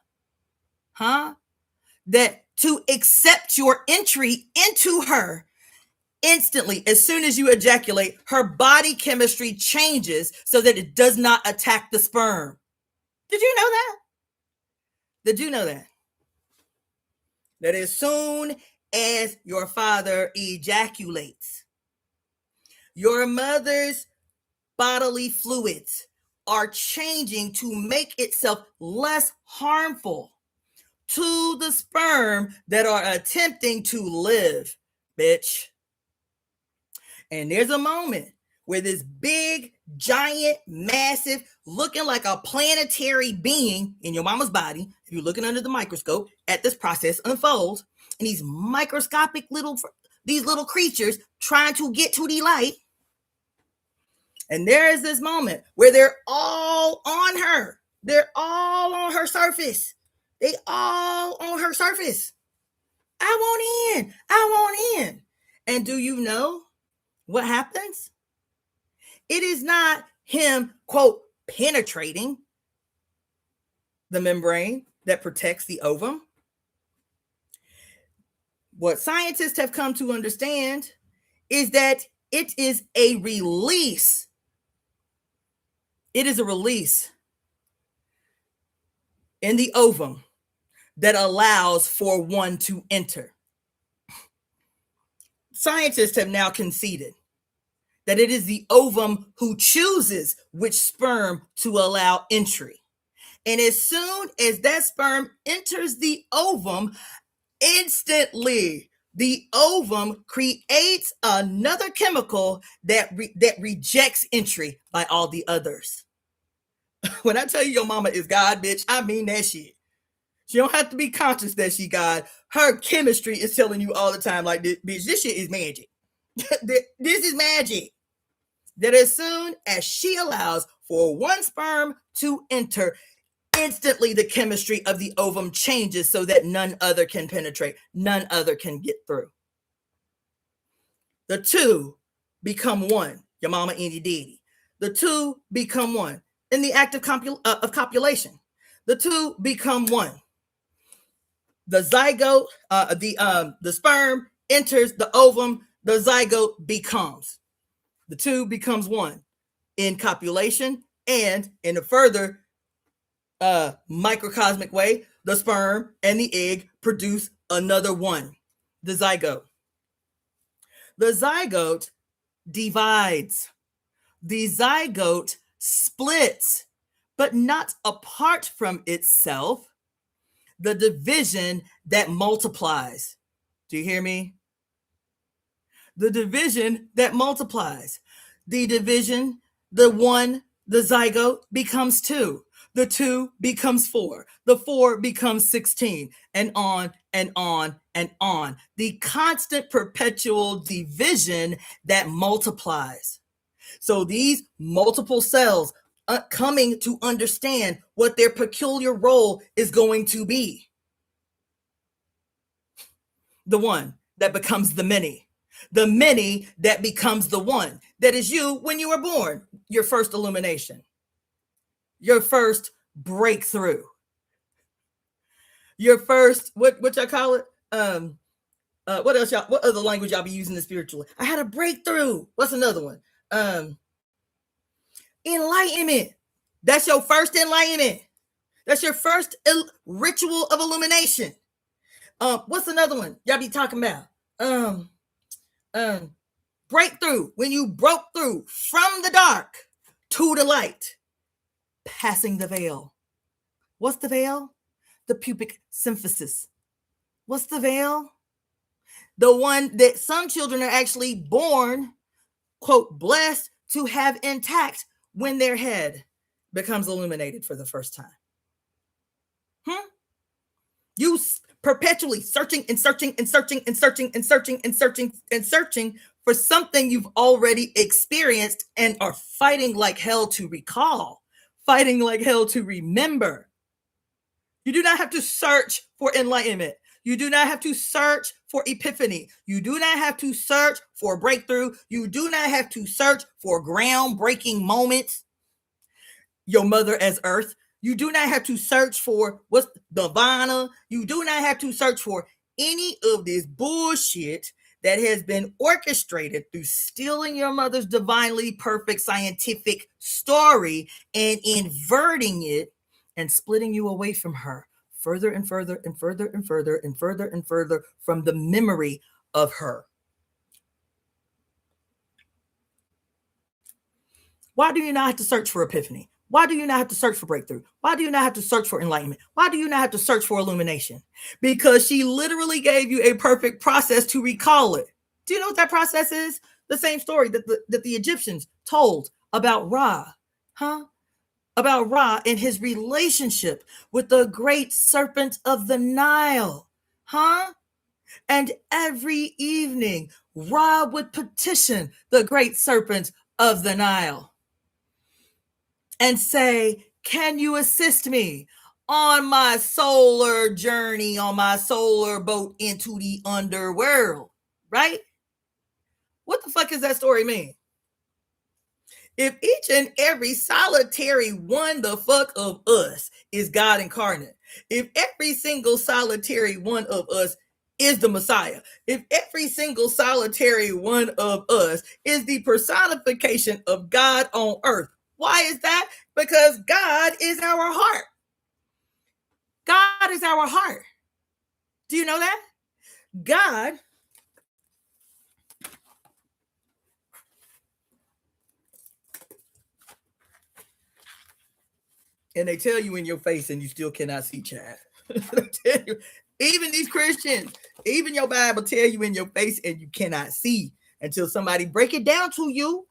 that to accept your entry into her instantly, as soon as you ejaculate, her body chemistry changes so that it does not attack the sperm. Did you know that? Did you know that? That as soon as your father ejaculates, your mother's bodily fluids are changing to make itself less harmful to the sperm that are attempting to live, bitch. And there's a moment where this big, giant, massive, looking like a planetary being in your mama's body, if you're looking under the microscope at this process unfold, and these microscopic little creatures trying to get to the light. And there is this moment where they're all on her. They're all on her surface. They all on her surface. I want in. I want in. And do you know what happens? It is not him, quote, penetrating the membrane that protects the ovum. What scientists have come to understand is that it is a release. It is a release in the ovum that allows for one to enter. Scientists have now conceded that it is the ovum who chooses which sperm to allow entry. And as soon as that sperm enters the ovum, instantly the ovum creates another chemical that rejects entry by all the others. When I tell you your mama is God, bitch, I mean that shit. She don't have to be conscious that she God. Her chemistry is telling you all the time, like, bitch, this shit is magic. This is magic. That as soon as she allows for one sperm to enter, instantly the chemistry of the ovum changes so that none other can penetrate, none other can get through. The two become one, your mama and your daddy. The two become one in the act of copulation. The two become one. The zygote, the sperm enters the ovum, the zygote becomes. The two becomes one in copulation, and in a further microcosmic way, the sperm and the egg produce another one, the zygote. The zygote divides. The zygote splits, but not apart from itself. The division that multiplies. Do you hear me? The division that multiplies. The division, the one, the zygote becomes two. The 2 becomes 4. The 4 becomes 16, and on and on and on. The constant perpetual division that multiplies. So these multiple cells coming to understand what their peculiar role is going to be. The one that becomes the many that becomes the one that is you when you were born, your first illumination, your first breakthrough, your first, what y'all call it? What else y'all, what other language y'all be using in spiritual? I had a breakthrough. What's another one? Enlightenment. That's your first enlightenment. That's your first ritual of illumination. What's another one y'all be talking about? Breakthrough, when you broke through from the dark to the light, passing the veil. What's the veil? The pubic symphysis. What's the veil? The one that some children are actually born, quote, blessed to have intact when their head becomes illuminated for the first time. You perpetually searching and searching and searching and searching and searching and searching and searching for something you've already experienced and are fighting like hell to recall, fighting like hell to remember. You do not have to search for enlightenment. You do not have to search for epiphany. You do not have to search for breakthrough. You do not have to search for groundbreaking moments. Your mother as earth. You do not have to search for what's Divina. You do not have to search for any of this bullshit that has been orchestrated through stealing your mother's divinely perfect scientific story and inverting it and splitting you away from her further and further and further and further and further and further from the memory of her. Why do you not have to search for epiphany? Why do you not have to search for breakthrough? Why do you not have to search for enlightenment? Why do you not have to search for illumination? Because she literally gave you a perfect process to recall it. Do you know what that process is? The same story that the Egyptians told about Ra, about Ra and his relationship with the great serpent of the Nile, And every evening, Ra would petition the great serpent of the Nile and say, can you assist me on my solar journey, on my solar boat into the underworld, right? What the fuck does that story mean? If each and every solitary one the fuck of us is God incarnate, if every single solitary one of us is the Messiah, if every single solitary one of us is the personification of God on earth, why is that? Because God is our heart. God is our heart. Do you know that? God and they tell you in your face and you still cannot see, Chad. Tell you, even these Christians, even your Bible tell you in your face and you cannot see until somebody break it down to you,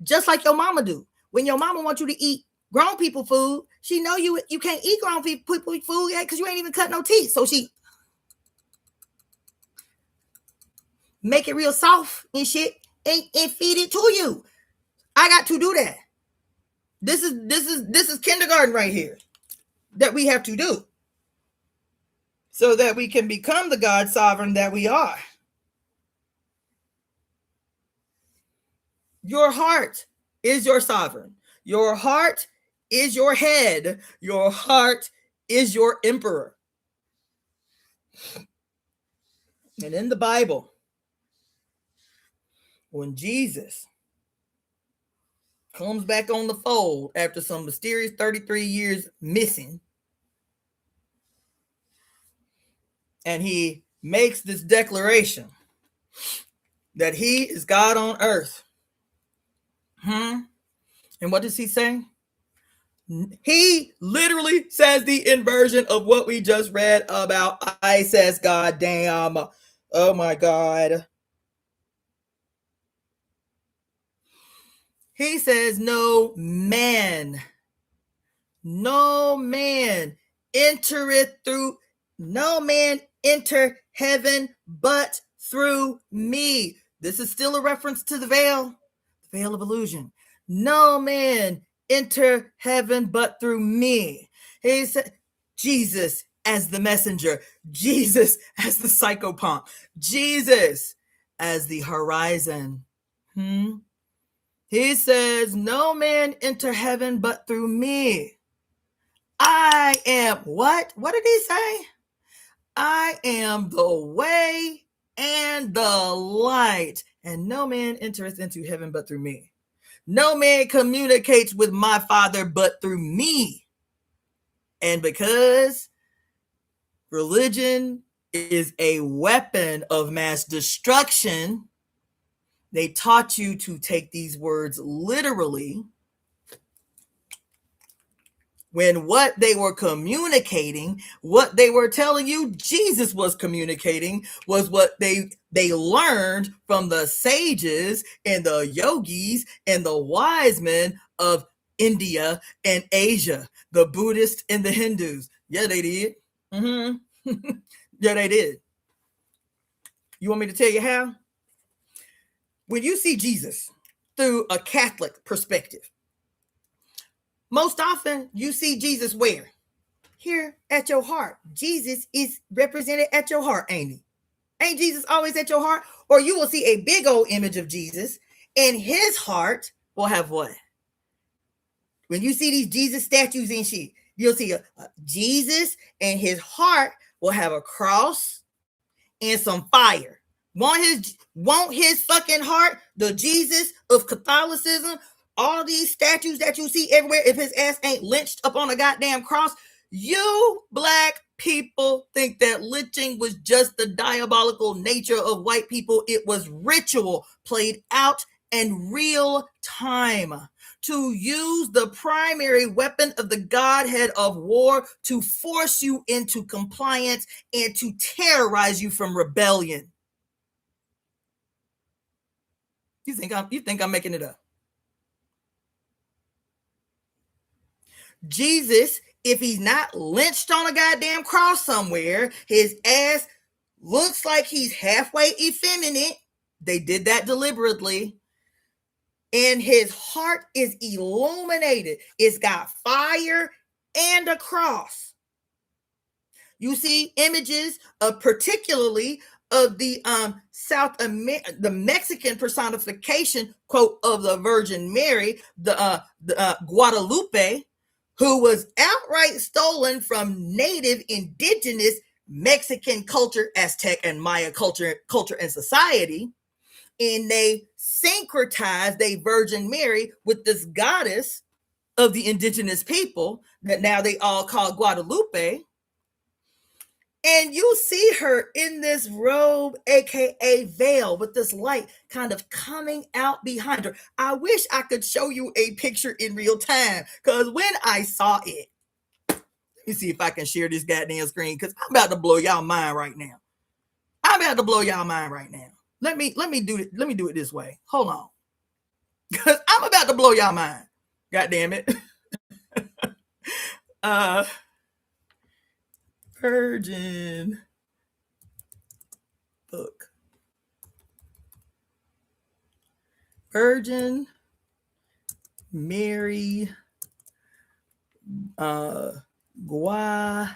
just like your mama do. When your mama wants you to eat grown people food, she know you can't eat grown people food yet because you ain't even cut no teeth. So she make it real soft and shit and feed it to you. I got to do that. This is kindergarten right here that we have to do so that we can become the God sovereign that we are. Your heart is your sovereign. Your heart is your head. Your heart is your emperor. And in the Bible, when Jesus comes back on the fold after some mysterious 33 years missing, and he makes this declaration that he is God on earth. And what does he say? He literally says the inversion of what we just read about ISIS. Goddamn. Oh my God. He says no man no man enter heaven but through me. This is still a reference to the veil of illusion. No man enter heaven but through me. He said, Jesus as the messenger, Jesus as the psychopomp, Jesus as the horizon. He says, no man enter heaven but through me. I am what? What did he say? I am the way and the light, and no man entereth into heaven but through me. No man communicates with my Father but through me. And because religion is a weapon of mass destruction, they taught you to take these words literally, when what they were communicating, what they were telling you Jesus was communicating, was what they learned from the sages and the yogis and the wise men of India and Asia, the Buddhists and the Hindus. Yeah, they did. Yeah, they did. You want me to tell you how? When you see Jesus through a Catholic perspective, most often you see Jesus where? Here at your heart. Jesus is represented at your heart, ain't he? Ain't Jesus always at your heart? Or you will see a big old image of Jesus, and his heart will have what? When you see these Jesus statues and shit, you'll see a Jesus, and his heart will have a cross and some fire. Want his fucking heart, the Jesus of Catholicism, all these statues that you see everywhere, if his ass ain't lynched up on a goddamn cross, you black people think that lynching was just the diabolical nature of white people. It was ritual played out in real time to use the primary weapon of the Godhead of war to force you into compliance and to terrorize you from rebellion. You think I'm making it up? Jesus, if he's not lynched on a goddamn cross somewhere, his ass looks like he's halfway effeminate. They did that deliberately. And his heart is illuminated. It's got fire and a cross. You see images of particularly of the the Mexican personification, quote, of the Virgin Mary, the Guadalupe, who was outright stolen from native indigenous Mexican culture, Aztec and Maya culture and society. And they syncretized a Virgin Mary with this goddess of the indigenous people that now they all call Guadalupe. And you see her in this robe, aka veil, with this light kind of coming out behind her. I wish I could show you a picture in real time, because when I saw it, let me see if I can share this goddamn screen, because I'm about to blow y'all mind right now. Let me do it this way. Hold on, because I'm about to blow y'all mind. God damn it. Virgin book. Virgin Mary Guadalupe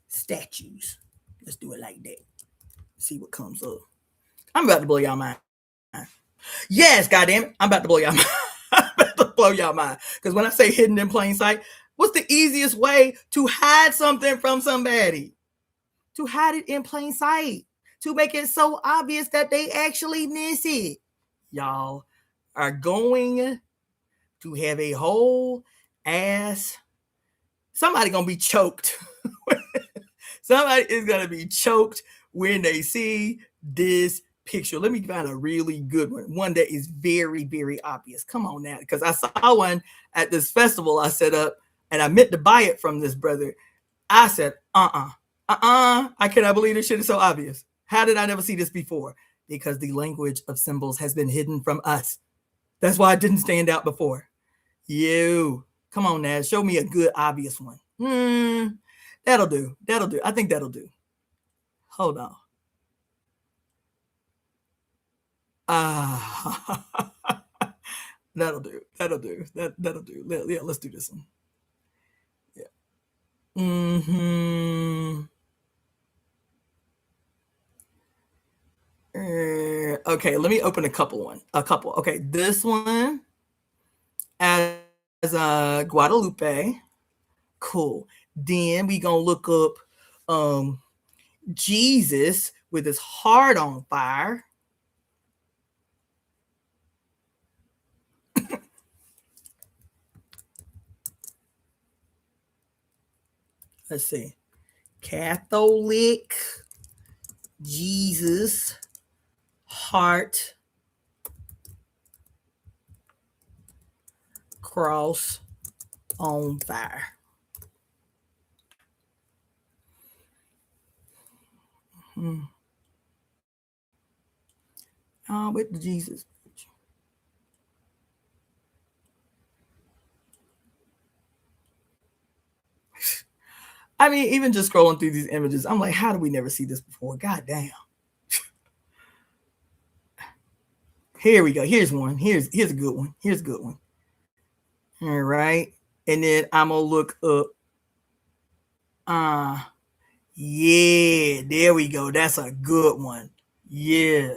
statues. Let's do it like that. See what comes up. I'm about to blow y'all mind. Yes, goddamn it. I'm about to blow y'all mind. Because when I say hidden in plain sight, what's the easiest way to hide something from somebody? To hide it in plain sight. To make it so obvious that they actually miss it. Y'all are going to have a whole ass. Somebody gonna be choked. Somebody is gonna be choked when they see this picture. Let me find a really good one that is very, very obvious. Come on now, because I saw one at this festival I set up, and I meant to buy it from this brother. I said, I cannot believe this shit is so obvious. How did I never see this before? Because the language of symbols has been hidden from us. That's why it didn't stand out before. You. Come on, Naz. Show me a good, obvious one. That'll do. That'll do. I think that'll do. Hold on. That'll do. That'll do. That'll do. Yeah, let's do this one. Yeah. Okay, let me open a couple. Okay, this one as Guadalupe. Cool. Then we gonna look up Jesus with his heart on fire. Let's see. Catholic Jesus heart cross on fire. With the Jesus. I mean, even just scrolling through these images, I'm like, how do we never see this before? God damn. Here we go. Here's one. Here's a good one. Here's a good one. All right. And then I'm going to look up. Yeah, there we go. That's a good one. Yeah.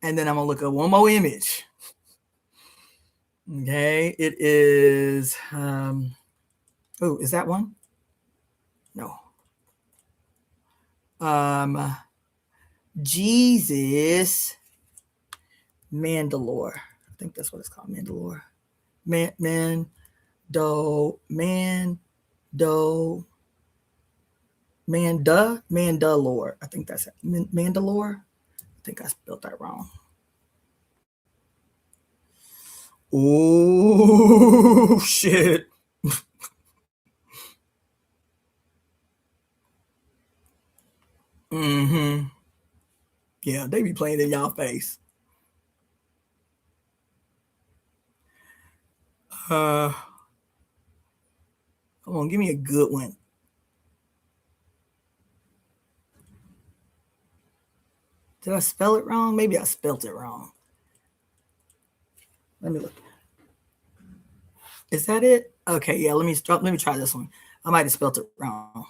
And then I'm going to look up one more image. Okay. It is, is that one? No. Jesus Mandalore. I think that's what it's called. Mandalore. Mandalore. I think that's it. Mandalore. I think I spelled that wrong. Oh shit. Yeah, they be playing in y'all face. Come on, give me a good one. Did I spell it wrong? Maybe I spelled it wrong. Let me look. Is that it? Okay, yeah. Let me try this one. I might have spelled it wrong.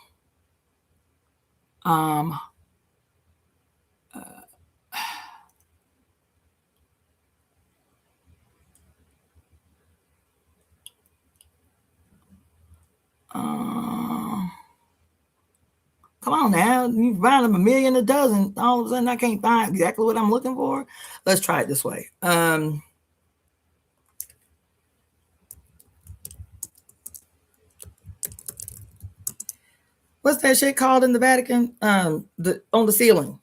Come on now, you find them a million a dozen. All of a sudden, I can't find exactly what I'm looking for. Let's try it this way. What's that shit called in the Vatican? On the ceiling.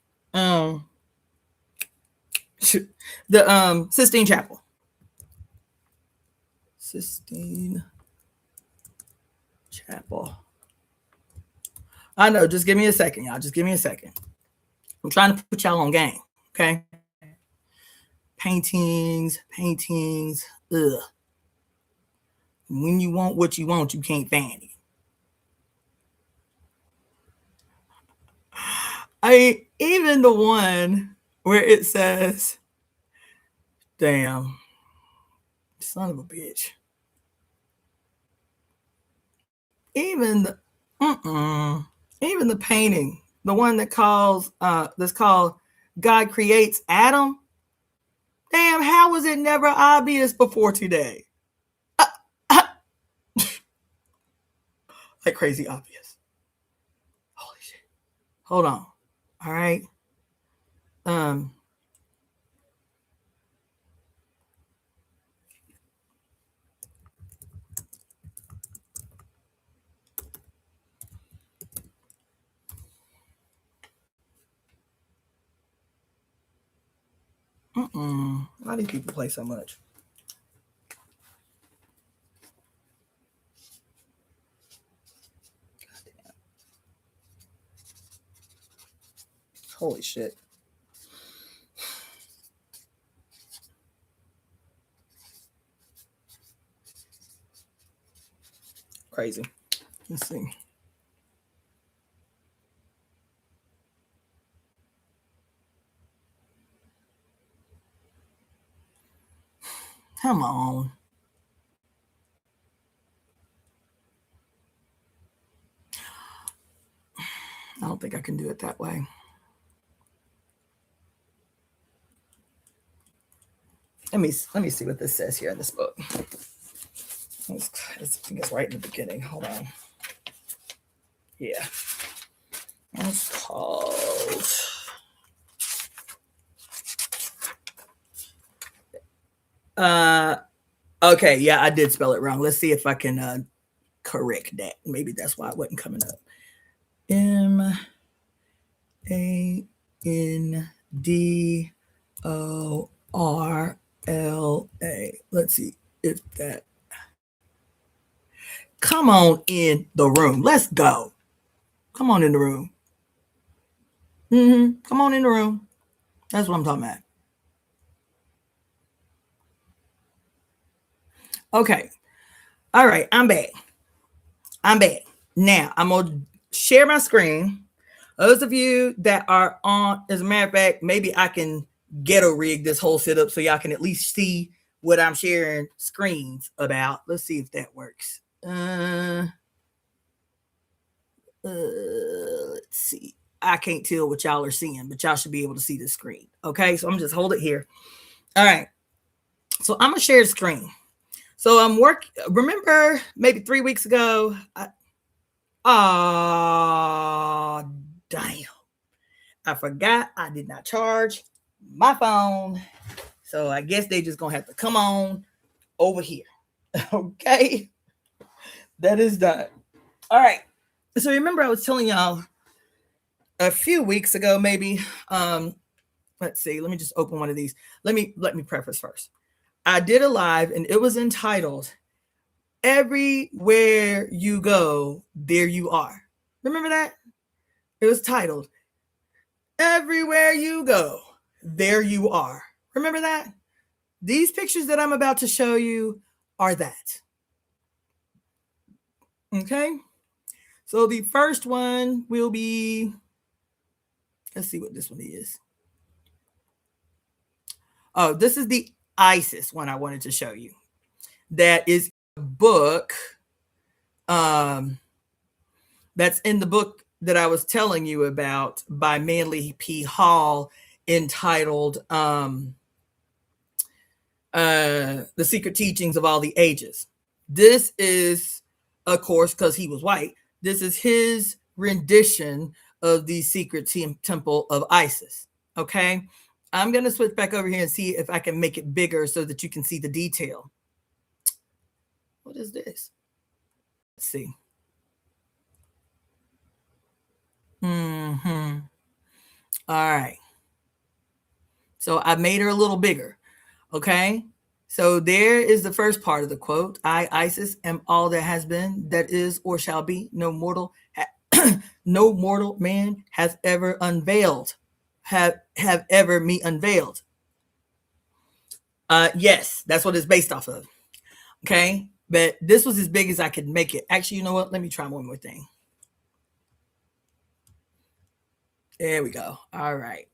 The Sistine Chapel. Sistine Chapel. I know. Just give me a second, y'all. Just give me a second. I'm trying to put y'all on game. Okay. Paintings. Ugh. When you want what you want, you can't find it. Even the one where it says, damn, son of a bitch. Even the painting, the one that's called God Creates Adam. Damn, how was it never obvious before today? Like crazy obvious. Holy shit. Hold on. All right. Why do people play so much? Holy shit. Crazy. Let's see. Come on. I don't think I can do it that way. Let me see what this says here in this book. I think it's right in the beginning. Hold on. Yeah. It's called... Okay, yeah, I did spell it wrong. Let's see if I can correct that. Maybe that's why it wasn't coming up. MANDORLA. Let's see if that. Come on in the room. Let's go. Come on in the room. Come on in the room. That's what I'm talking about. Okay. All right. I'm back. Now, I'm going to share my screen. Those of you that are on, as a matter of fact, maybe I can ghetto rig this whole setup so y'all can at least see what I'm sharing screens about. Let's see if that works. Let's see. I can't tell what y'all are seeing, but y'all should be able to see the screen. Okay, so I'm just hold it here. All right. So I'm gonna share the screen. So I'm working. Remember, maybe 3 weeks ago. Damn! I forgot I did not charge my phone, so I guess they just gonna have to come on over here. Okay, that is done. All right. So remember, I was telling y'all a few weeks ago, maybe. Let's see. Let me just open one of these. Let me preface first. I did a live, and it was entitled "Everywhere You Go, There You Are." Remember that? It was titled "Everywhere You Go, There You Are." Remember that? These pictures that I'm about to show you are that. Okay. So the first one will be, let's see what this one is. Oh, this is the Isis one I wanted to show you. That is a book. That's in the book that I was telling you about by Manly P. Hall, entitled The Secret Teachings of All the Ages. This is, of course, because he was white, this is his rendition of the secret temple of Isis. Okay. I'm going to switch back over here and see if I can make it bigger so that you can see the detail. What is this? Let's see. All right. So I made her a little bigger. Okay. So there is the first part of the quote. I, Isis, am all that has been, that is, or shall be. No mortal man has ever unveiled, have ever me unveiled. Yes, that's what it's based off of. Okay. But this was as big as I could make it. Actually, you know what? Let me try one more thing. There we go. All right.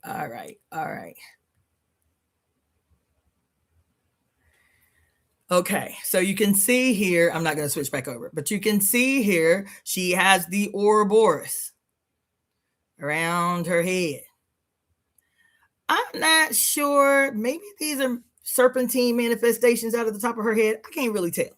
Okay, so you can see here, I'm not going to switch back over, but you can see here, she has the Ouroboros around her head. I'm not sure. Maybe these are serpentine manifestations out of the top of her head. I can't really tell.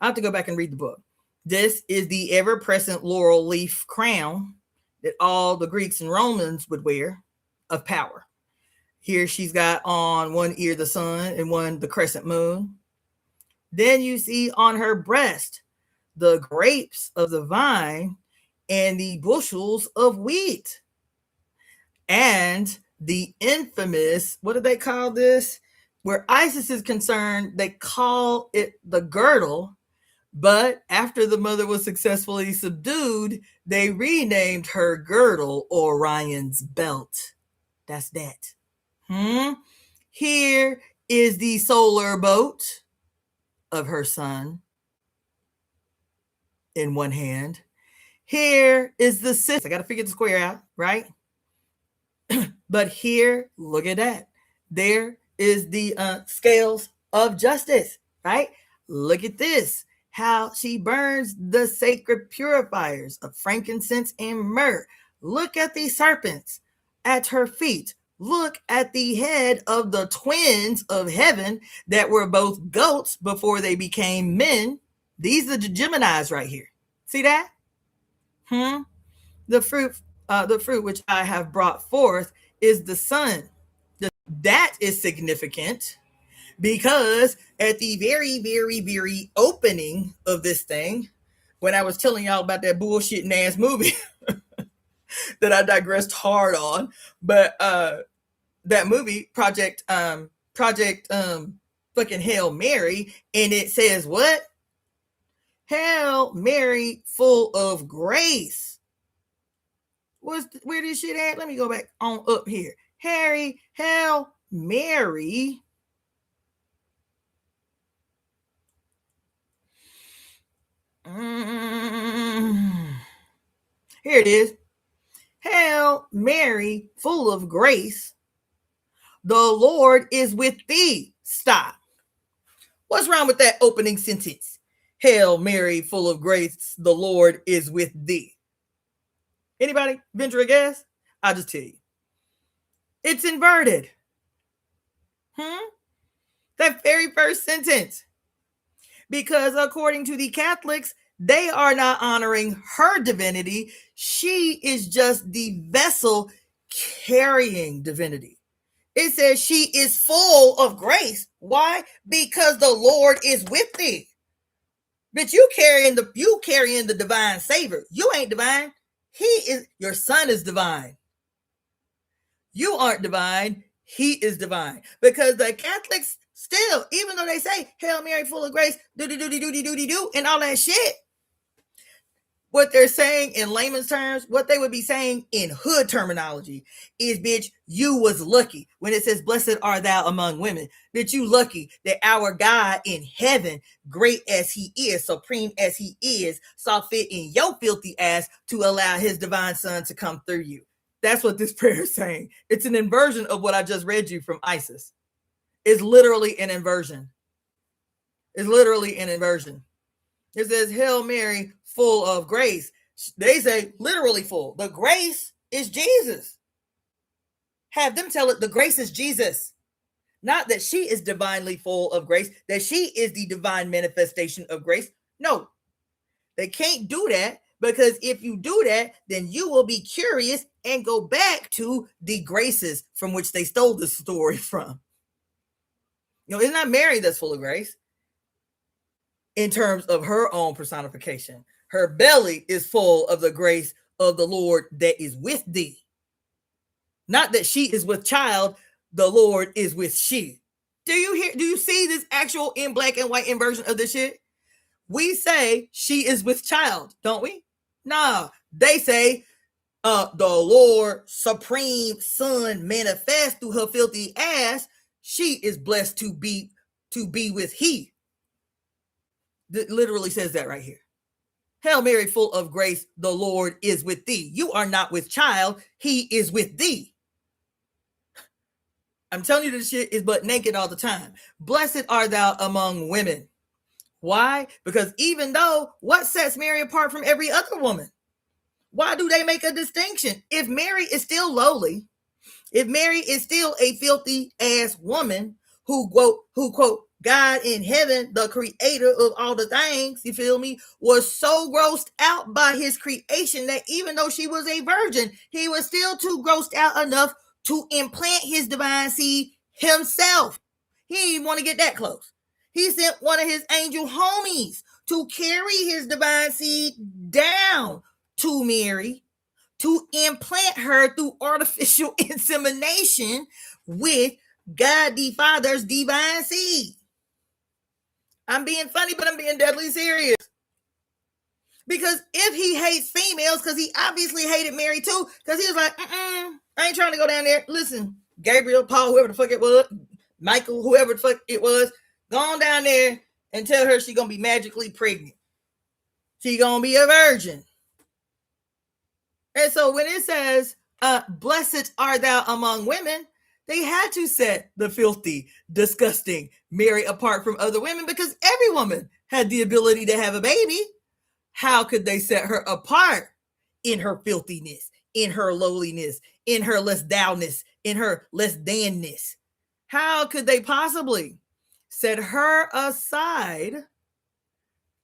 I have to go back and read the book. This is the ever-present laurel leaf crown that all the Greeks and Romans would wear of power. Here she's got on one ear the sun and one the crescent moon. Then you see on her breast the grapes of the vine and the bushels of wheat. And the infamous, what do they call this? Where Isis is concerned, they call it the girdle. But after the mother was successfully subdued, they renamed her girdle Orion's belt. That's that. Here is the solar boat of her son in one hand. Here is the system. I got to figure the square out, right? But here, look at that. There is the scales of justice, right? Look at this. How she burns the sacred purifiers of frankincense and myrrh. Look at the serpents at her feet. Look at the head of the twins of heaven that were both goats before they became men. These are the Geminis right here. See that? The fruit which I have brought forth is the sun. That is significant because at the very, very, very opening of this thing, when I was telling y'all about that bullshitting ass movie that I digressed hard on, but that movie Project fucking Hail Mary, and it says what? Hail Mary, full of grace. Where this shit at? Let me go back on up here. Hail Mary. Here it is. Hail Mary, full of grace. The Lord is with thee. Stop. What's wrong with that opening sentence? Hail Mary, full of grace. The Lord is with thee. Anybody venture a guess? I'll just tell you. It's inverted. That very first sentence. Because according to the Catholics, they are not honoring her divinity. She is just the vessel carrying divinity. It says she is full of grace. Why? Because the Lord is with thee. But you carrying the divine savor. You ain't divine. Your son is divine. You aren't divine. He is divine. Because the Catholics still, even though they say, Hail Mary, full of grace, do, and all that shit, what they're saying in layman's terms, what they would be saying in hood terminology is, bitch, you was lucky. When it says, blessed art thou among women, bitch, you lucky that our God in heaven, great as he is, supreme as he is, saw fit in your filthy ass to allow his divine son to come through you. That's what this prayer is saying. It's an inversion of what I just read you from Isis. It's literally an inversion. It's literally an inversion. It says, Hail Mary, full of grace. They say literally full. The grace is Jesus. Have them tell it the grace is Jesus. Not that she is divinely full of grace, that she is the divine manifestation of grace. No, they can't do that, because if you do that, then you will be curious and go back to the graces from which they stole this story from. It's not Mary that's full of grace. In terms of her own personification, her belly is full of the grace of the Lord that is with thee. Not that she is with child, the Lord is with she. Do you see this actual in black and white inversion of this shit? We say she is with child, don't we? Nah, they say the Lord supreme son manifest through her filthy ass. She is blessed to be with he. That literally says that right here. Hail Mary, full of grace, the Lord is with thee. You are not with child, he is with thee. I'm telling you, this shit is butt naked all the time. Blessed art thou among women. Why? Because even though, what sets Mary apart from every other woman? Why do they make a distinction? If Mary is still lowly, if Mary is still a filthy ass woman who quote, God in heaven, the creator of all the things, you feel me, was so grossed out by his creation that even though she was a virgin, he was still too grossed out enough to implant his divine seed himself. He didn't even want to get that close. He sent one of his angel homies to carry his divine seed down to Mary to implant her through artificial insemination with God the Father's divine seed. I'm being funny, but I'm being deadly serious. Because if he hates females, because he obviously hated Mary too, because he was like, I ain't trying to go down there. Listen, Gabriel, Paul, whoever the fuck it was, Michael, whoever the fuck it was, go on down there and tell her she's going to be magically pregnant. She's going to be a virgin. And so when it says, blessed art thou among women, they had to set the filthy, disgusting Mary apart from other women because every woman had the ability to have a baby. How could they set her apart in her filthiness, in her lowliness, in her less thou-ness, in her less than-ness? How could they possibly set her aside,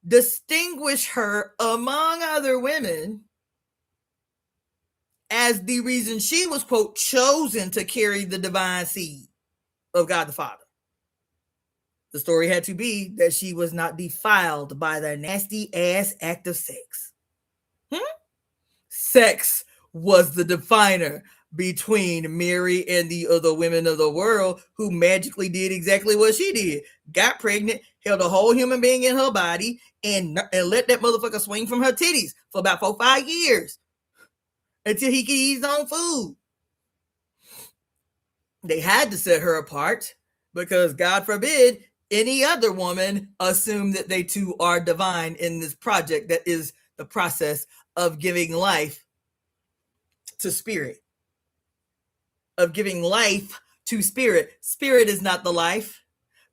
distinguish her among other women as the reason she was, quote, chosen to carry the divine seed of God the Father? The story had to be that she was not defiled by the nasty ass act of sex. Sex was the definer between Mary and the other women of the world who magically did exactly what she did. Got pregnant, held a whole human being in her body, and let that motherfucker swing from her titties for about 4 or 5 years until he could eat his own food. They had to set her apart because, God forbid, any other woman assume that they too are divine in this project that is the process of giving life to spirit. Of giving life to spirit. Spirit is not the life.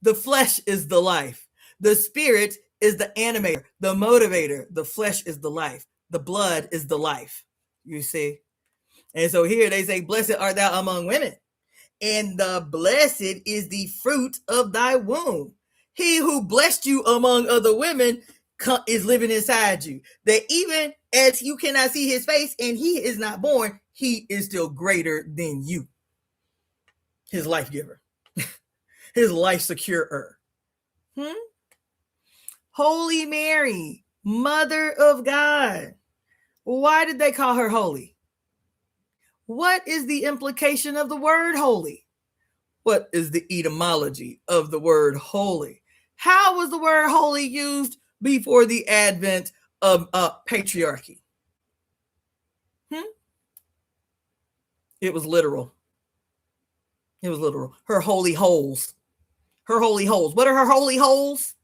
The flesh is the life. The spirit is the animator, the motivator. The flesh is the life. The blood is the life. You see? And so here they say, blessed art thou among women, and the blessed is the fruit of thy womb. He who blessed you among other women is living inside you. That even as you cannot see his face and he is not born, he is still greater than you. His life giver. His life securer. Holy Mary, Mother of God. Why did they call her holy? What is the implication of the word holy? What is the etymology of the word holy? How was the word holy used before the advent of patriarchy? It was literal. It was literal. Her holy holes. Her holy holes. What are her holy holes?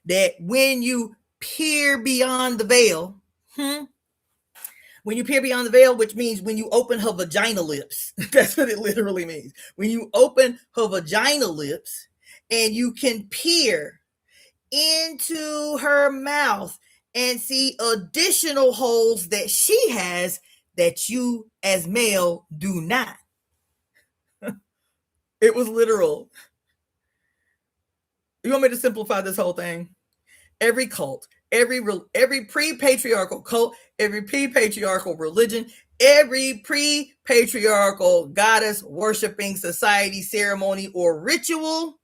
That when you peer beyond the veil, when you peer beyond the veil, which means when you open her vagina lips, that's what it literally means. When you open her vagina lips and you can peer into her mouth and see additional holes that she has that you as male do not. It was literal. You want me to simplify this whole thing? Every cult, every pre-patriarchal cult, every pre-patriarchal religion, every pre-patriarchal goddess worshiping society, ceremony, or ritual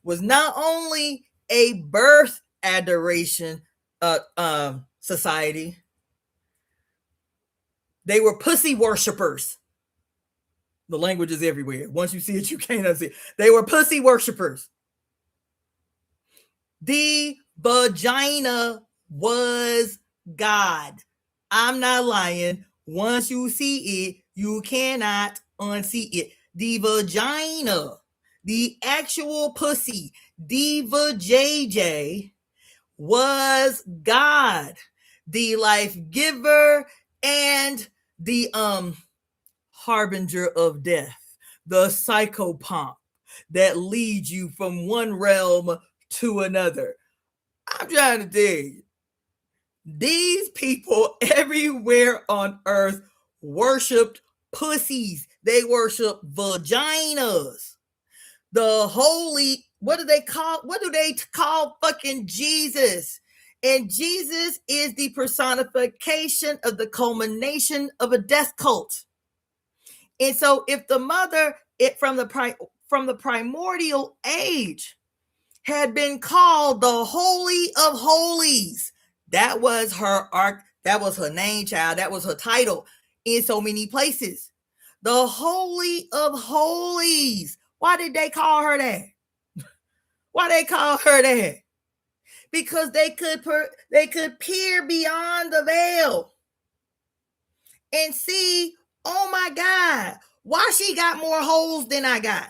was not only a birth adoration society, they were pussy worshipers. The language is everywhere. Once you see it, you can't unsee it. They were pussy worshipers. The vagina was God. I'm not lying. Once you see it, you cannot unsee it. The vagina, the actual pussy, Diva JJ, was God, the life giver and the harbinger of death, the psychopomp that leads you from one realm to another. I'm trying to tell you, these people everywhere on earth worshiped pussies. They worship vaginas. The holy, what do they call fucking Jesus? And Jesus is the personification of the culmination of a death cult. And so if the mother, from the primordial age, had been called the Holy of Holies, that was her that was her name, child. That was her title in so many places. The Holy of Holies. Why did they call her that? Why they call her that? Because they could peer beyond the veil and see Oh my God, why she got more holes than I got?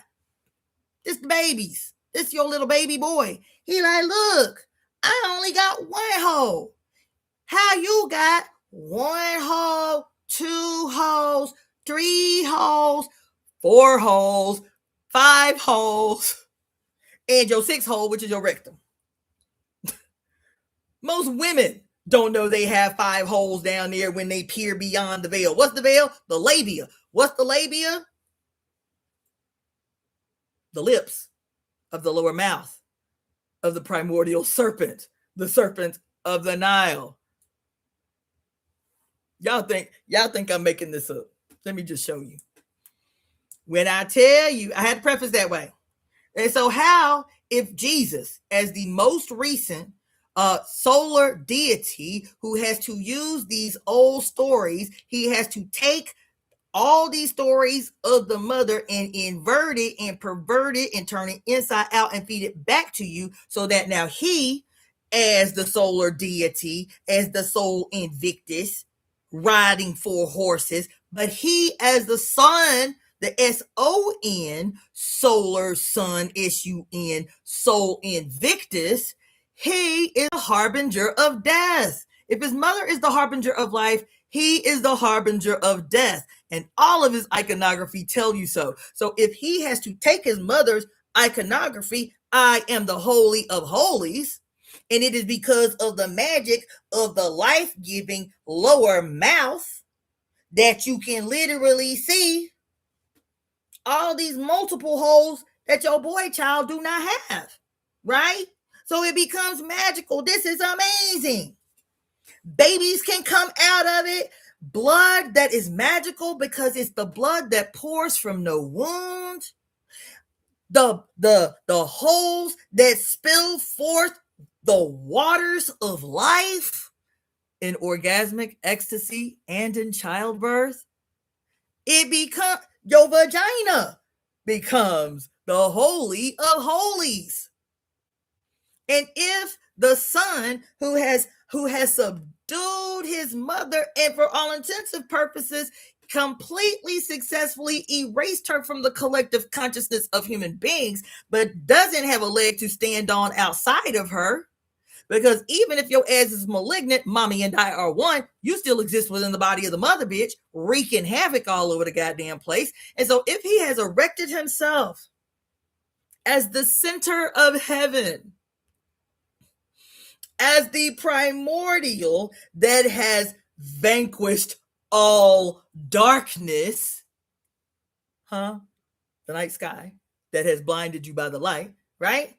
This the babies. This your little baby boy. He like, look, I only got one hole. How you got one hole, two holes, three holes, four holes, five holes, and your sixth hole, which is your rectum? Most women don't know they have five holes down there when they peer beyond the veil. What's the veil? The labia. What's the labia? The lips of the lower mouth of the primordial serpent, the serpent of the Nile. Y'all think I'm making this up. Let me just show you. When I tell you, I had to preface that way. And so how, if Jesus, as the most recent solar deity who has to use these old stories, he has to take all these stories of the mother and invert it and pervert it and turn it inside out and feed it back to you, so that now he, as the solar deity, as the soul Invictus, riding 4 horses, but he as the sun, the S-O-N, solar sun, S-U-N, soul Invictus, he is the harbinger of death. If his mother is the harbinger of life, he is the harbinger of death. And all of his iconography tell you so. So if he has to take his mother's iconography, I am the Holy of Holies, and it is because of the magic of the life-giving lower mouth that you can literally see all these multiple holes that your boy child do not have, right? So it becomes magical. This is amazing. Babies can come out of it. Blood that is magical because it's the blood that pours from no wound. The holes that spill forth the waters of life in orgasmic ecstasy and in childbirth. It becomes, your vagina becomes the Holy of Holies. And if the son who has subdued his mother and for all intensive purposes completely successfully erased her from the collective consciousness of human beings, but doesn't have a leg to stand on outside of her, because even if your ass is malignant, mommy and I are one, you still exist within the body of the mother bitch, wreaking havoc all over the goddamn place. And so if he has erected himself as the center of heaven, as the primordial that has vanquished all darkness, the night sky that has blinded you by the light, right?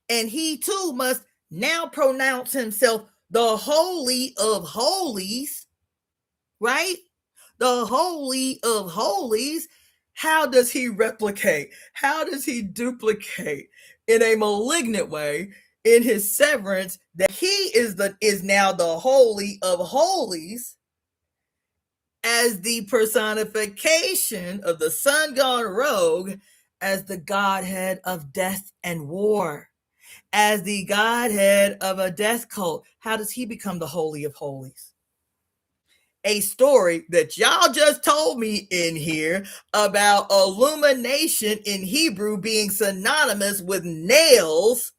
And he too must now pronounce himself the Holy of Holies, right? The Holy of Holies. How does he replicate? How does he duplicate in a malignant way in his severance that he is now the Holy of Holies, as the personification of the sun gone rogue, as the Godhead of death and war, as the Godhead of a death cult? How does he become the Holy of Holies? A story that y'all just told me in here about illumination in Hebrew being synonymous with nails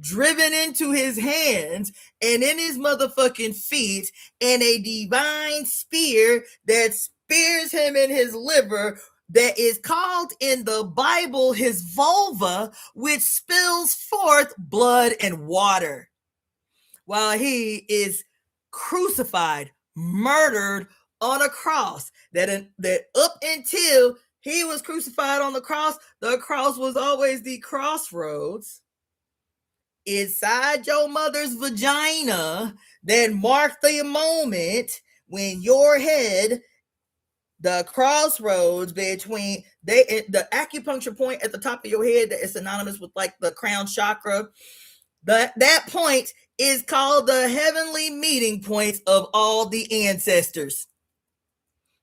driven into his hands and in his motherfucking feet, and a divine spear that spears him in his liver, that is called in the Bible his vulva, which spills forth blood and water while he is crucified, murdered on a cross. That up until he was crucified on the cross was always the crossroads inside your mother's vagina that marked the moment when your head, the crossroads between the acupuncture point at the top of your head that is synonymous with like the crown chakra, that point is called the heavenly meeting point of all the ancestors.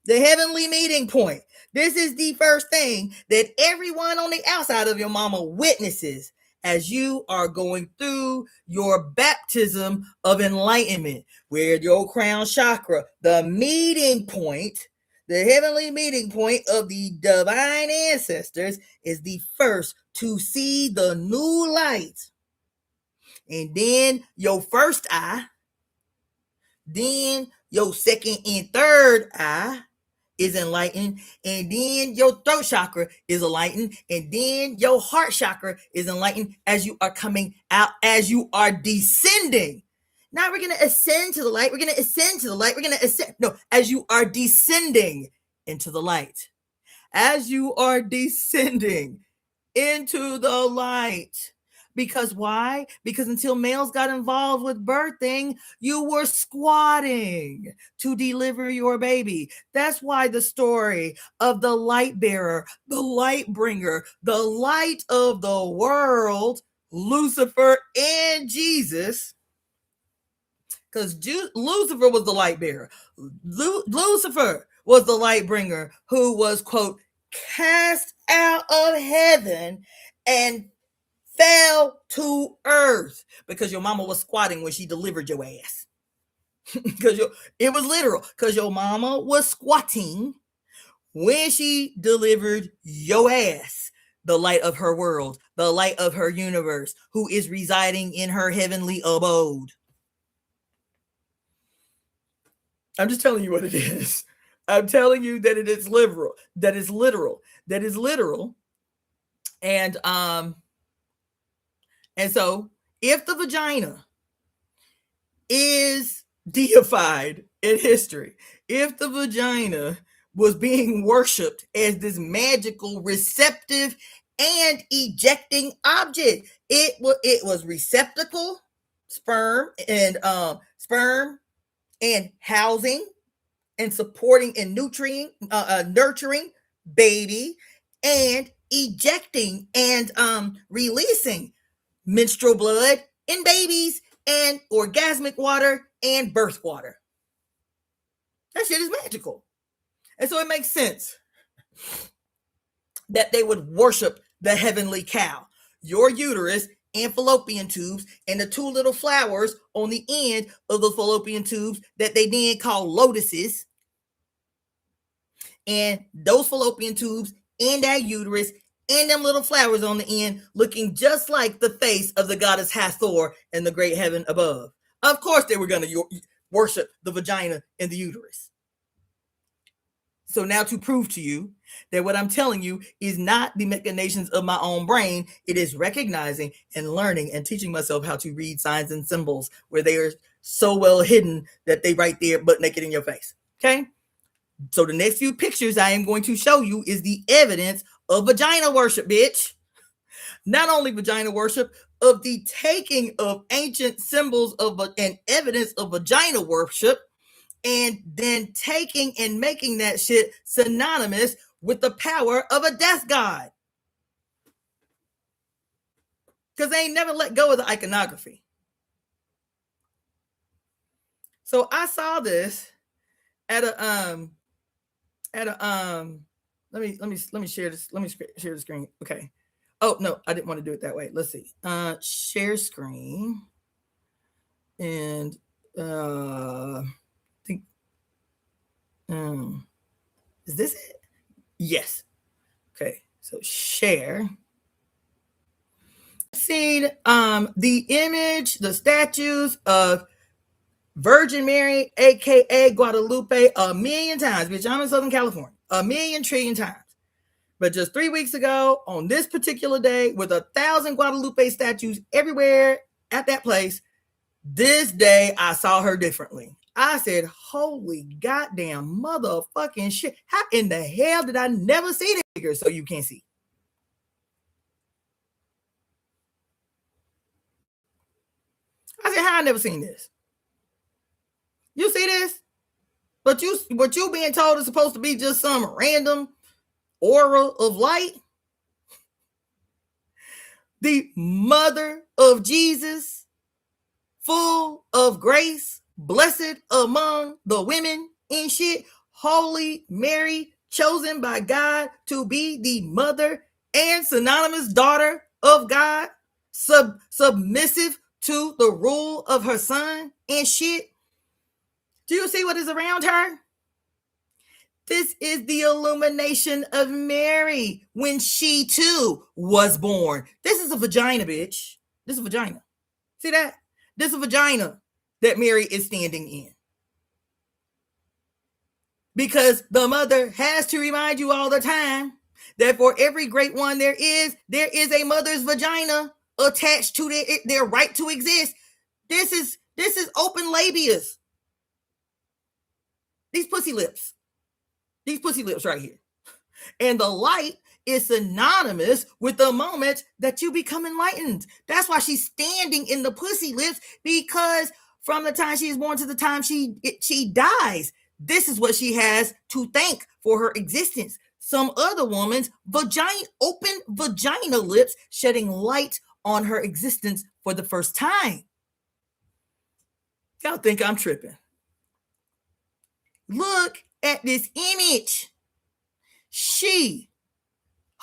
The heavenly meeting point. This is the first thing that everyone on the outside of your mama witnesses as you are going through your baptism of enlightenment, where your crown chakra, the meeting point, The heavenly meeting point of the divine ancestors is the first to see the new light. And then your first eye, then your second and third eye is enlightened, and then your throat chakra is enlightened, and then your heart chakra is enlightened as you are coming out, as you are descending. Now we're going to ascend to the light. We're going to ascend to the light. We're going to ascend. No, as you are descending into the light. As you are descending into the light. Because why? Because until males got involved with birthing, you were squatting to deliver your baby. That's why the story of the light bearer, the light bringer, the light of the world, Lucifer and Jesus, because Lucifer was the light bearer. Lucifer was the light bringer who was, quote, cast out of heaven and fell to earth because your mama was squatting when she delivered your ass. Because it was literal. Because your mama was squatting when she delivered your ass, the light of her world, the light of her universe, who is residing in her heavenly abode. I'm just telling you what it is. I'm telling you that it is literal. That is literal. That is literal. And so if the vagina is deified in history, if the vagina was being worshipped as this magical, receptive, and ejecting object, it was receptacle, sperm and housing and supporting and nurturing baby, and ejecting and releasing menstrual blood in babies and orgasmic water and birth water. That shit is magical. And so it makes sense that they would worship the heavenly cow, your uterus and fallopian tubes, and the two little flowers on the end of the fallopian tubes that they then call lotuses. And those fallopian tubes and that uterus and them little flowers on the end looking just like the face of the goddess Hathor in the great heaven above. Of course they were going to worship the vagina and the uterus. So now to prove to you that what I'm telling you is not the machinations of my own brain, it is recognizing and learning and teaching myself how to read signs and symbols where they are so well hidden that they right there butt naked in your face. Okay? So the next few pictures I am going to show you is the evidence of vagina worship, bitch. Not only vagina worship, of the taking of ancient symbols of and evidence of vagina worship, and then taking and making that shit synonymous with the power of a death god. Because they ain't never let go of the iconography. So I saw this at a let me share this. Let me share the screen. Okay. Oh no, I didn't want to do it that way. Let's see. Share screen. And I think is this it? Yes. Okay. So share. Seen the image, the statues of Virgin Mary, aka Guadalupe, a million times, bitch. I'm in Southern California, a million trillion times. But just 3 weeks ago, on this particular day, with 1,000 Guadalupe statues everywhere at that place, this day I saw her differently. I said, holy goddamn motherfucking shit. How in the hell did I never see this figure so you can't see? I said, how I never seen this? You see this? But you being told it's supposed to be just some random aura of light? The mother of Jesus, full of grace, blessed among the women and shit, Holy Mary, chosen by God to be the mother and synonymous daughter of God, submissive to the rule of her son and shit. Do you see what is around her? This is the illumination of Mary when she too was born. This is a vagina, bitch. This is a vagina. See that? This is a vagina that Mary is standing in. Because the mother has to remind you all the time that for every great one there is a mother's vagina attached to their right to exist. This is open labias. These pussy lips right here. And the light is synonymous with the moment that you become enlightened. That's why she's standing in the pussy lips, because from the time she is born to the time she dies, this is what she has to thank for her existence. Some other woman's open vagina lips shedding light on her existence for the first time. Y'all think I'm tripping? Look at this image.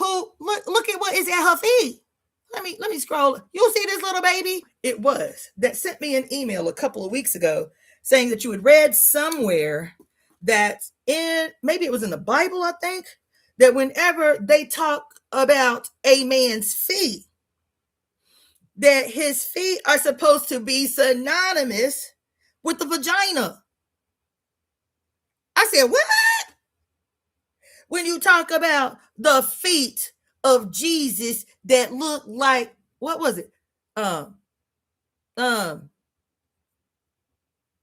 Look at what is at her feet. Let me scroll. You'll see this little baby. It was that sent me an email a couple of weeks ago saying that you had read somewhere that maybe it was in the Bible, I think, that whenever they talk about a man's feet, that his feet are supposed to be synonymous with the vagina. I said, what? When you talk about the feet of Jesus that look like, what was it? What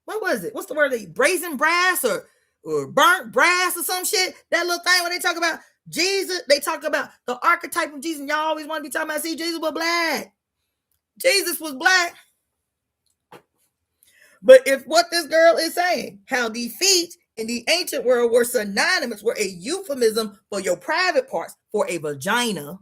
was it? What's the word? Brazen brass or burnt brass or some shit? That little thing when they talk about Jesus, they talk about the archetype of Jesus. And y'all always want to be talking about, see, Jesus was black. Jesus was black. But if what this girl is saying, how the feet in the ancient world were synonymous, were a euphemism for your private parts, for a vagina,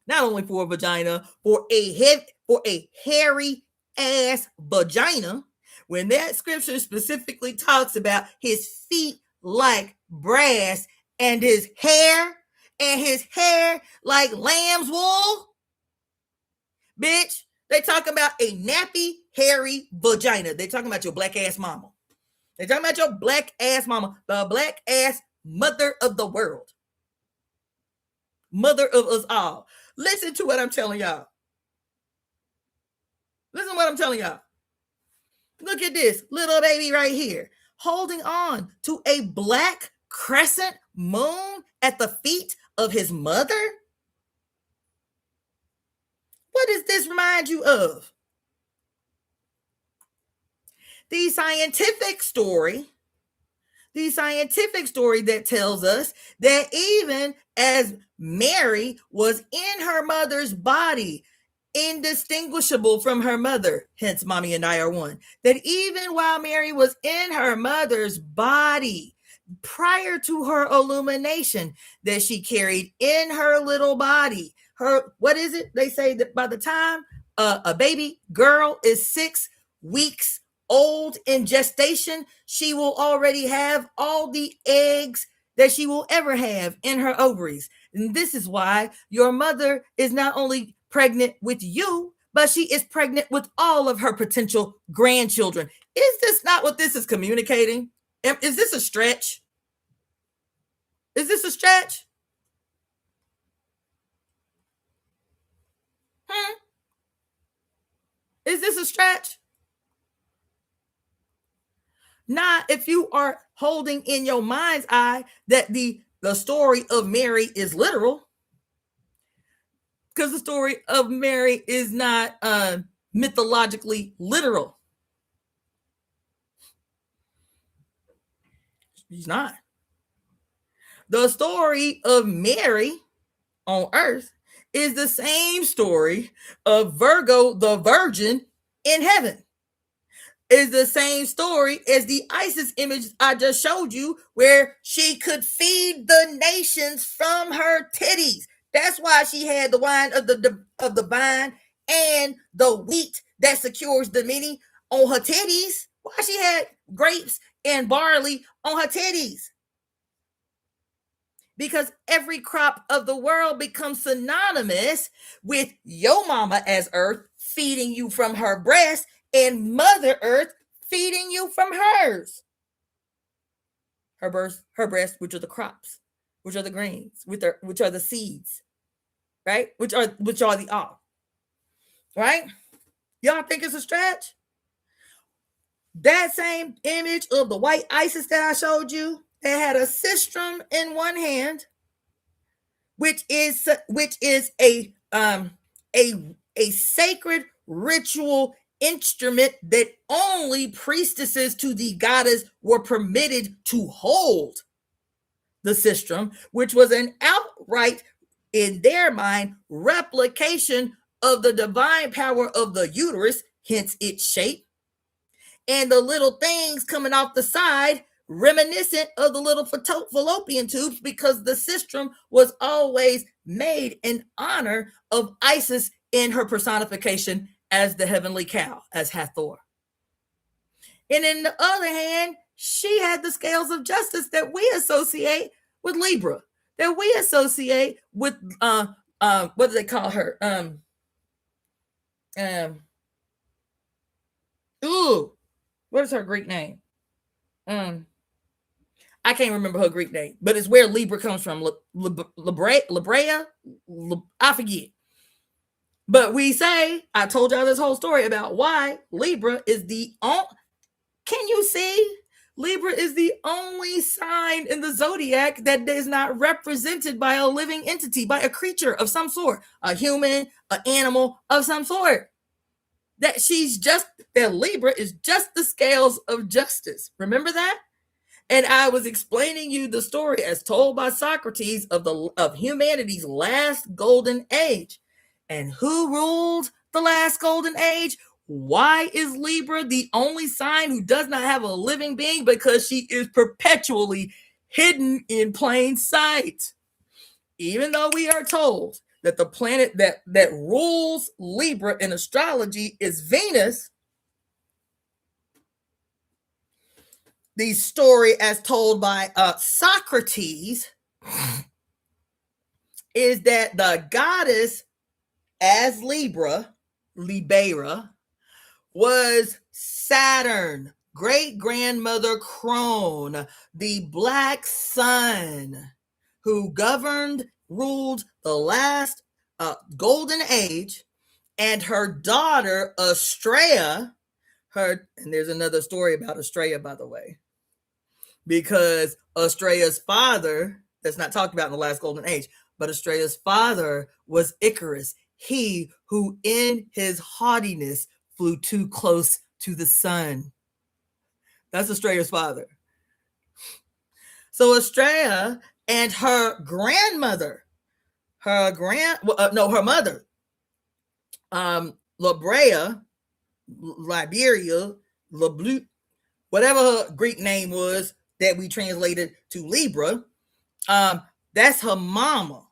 not only for a vagina, for a hairy ass vagina, when that scripture specifically talks about his feet like brass and his hair like lamb's wool, bitch, they talking about a nappy, hairy vagina. They talking about your black ass mama. They talking about your black ass mama, the black ass mother of the world, mother of us all. Listen to what I'm telling y'all. Listen to what I'm telling y'all. Look at this little baby right here, holding on to a black crescent moon at the feet of his mother. What does this remind you of? The scientific story that tells us that even as Mary was in her mother's body, indistinguishable from her mother, hence mommy and I are one, that even while Mary was in her mother's body, prior to her illumination, that she carried in her little body, what is it? They say that by the time a baby girl is 6 weeks old in gestation, she will already have all the eggs that she will ever have in her ovaries. And this is why your mother is not only pregnant with you, but she is pregnant with all of her potential grandchildren. Is this not what this is communicating? Is this a stretch? Is this a stretch? Is this a stretch? Not if you are holding in your mind's eye that the story of Mary is literal, because the story of Mary is not mythologically literal. She's not. The story of Mary on earth is the same story of Virgo the Virgin in heaven. Is the same story as the Isis image I just showed you, where she could feed the nations from her titties. That's why she had the wine of the vine and the wheat that secures the many on her titties. Why she had grapes and barley on her titties? Because every crop of the world becomes synonymous with your mama as earth feeding you from her breast, and Mother Earth feeding you from hers. her breast, which are the crops, which are the grains, which are the seeds, right? Which are the all, right? Y'all think it's a stretch? That same image of the white Isis that I showed you, that had a sistrum in one hand, which is a sacred ritual instrument that only priestesses to the goddess were permitted to hold the sistrum, which was an outright, in their mind, replication of the divine power of the uterus, hence its shape, and the little things coming off the side reminiscent of the little fallopian tubes, because the sistrum was always made in honor of Isis in her personification as the heavenly cow, as Hathor. And in the other hand, she had the scales of justice that we associate with Libra, that we associate with what do they call her? What is her Greek name? I can't remember her Greek name, but it's where Libra comes from. Librea? I forget. But we say, I told y'all this whole story about why Libra is the only, can you see? Libra is the only sign in the zodiac that is not represented by a living entity, by a creature of some sort, a human, an animal of some sort. That Libra is just the scales of justice. Remember that? And I was explaining you the story as told by Socrates of humanity's last golden age. And who ruled the last golden age? Why is Libra the only sign who does not have a living being? Because she is perpetually hidden in plain sight. Even though we are told that the planet that rules Libra in astrology is Venus, the story as told by Socrates is that the goddess as Libera, was Saturn, great-grandmother Crone, the black sun, who ruled the last golden age, and her daughter, Astraea, and there's another story about Astraea, by the way, because Astraea's father, that's not talked about in the last golden age, but Astraea's father was Icarus, he who in his haughtiness flew too close to the sun. That's Astraea's father. So Astraea and her grandmother, her mother, Liberia, whatever her Greek name was that we translated to Libra, that's her mama,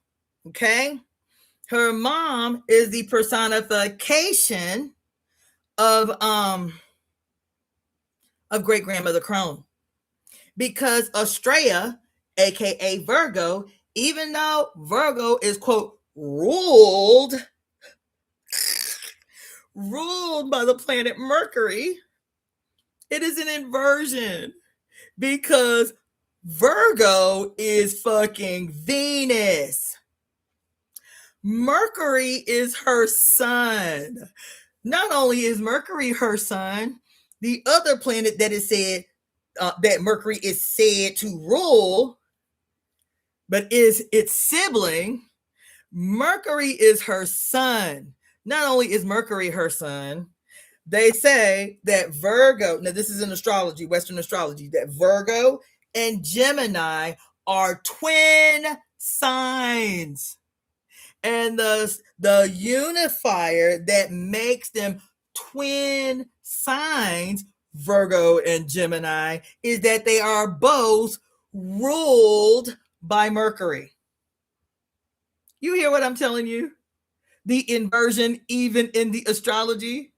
okay? Her mom is the personification of great-grandmother Crone. Because Astraea, aka Virgo, even though Virgo is, quote, ruled by the planet Mercury, it is an inversion because Virgo is fucking Venus. Mercury is her sun. Not only is Mercury her sun, the other planet that is said that Mercury is said to rule, but is its sibling, Mercury is her sun. Not only is Mercury her sun, they say that Virgo, now this is in astrology, Western astrology, that Virgo and Gemini are twin signs. And the unifier that makes them twin signs, Virgo and Gemini, is that they are both ruled by Mercury. You hear what I'm telling you? The inversion even in the astrology.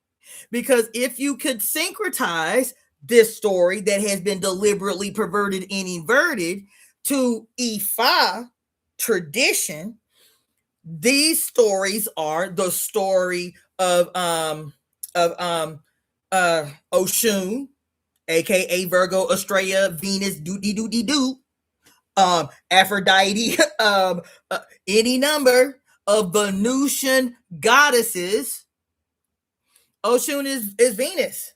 Because if you could syncretize this story that has been deliberately perverted and inverted to Ifa tradition, these stories are the story of Oshun, aka Virgo, Australia, Venus, doo-dee-doo-dee-doo, Aphrodite, any number of Venusian goddesses. Oshun is Venus.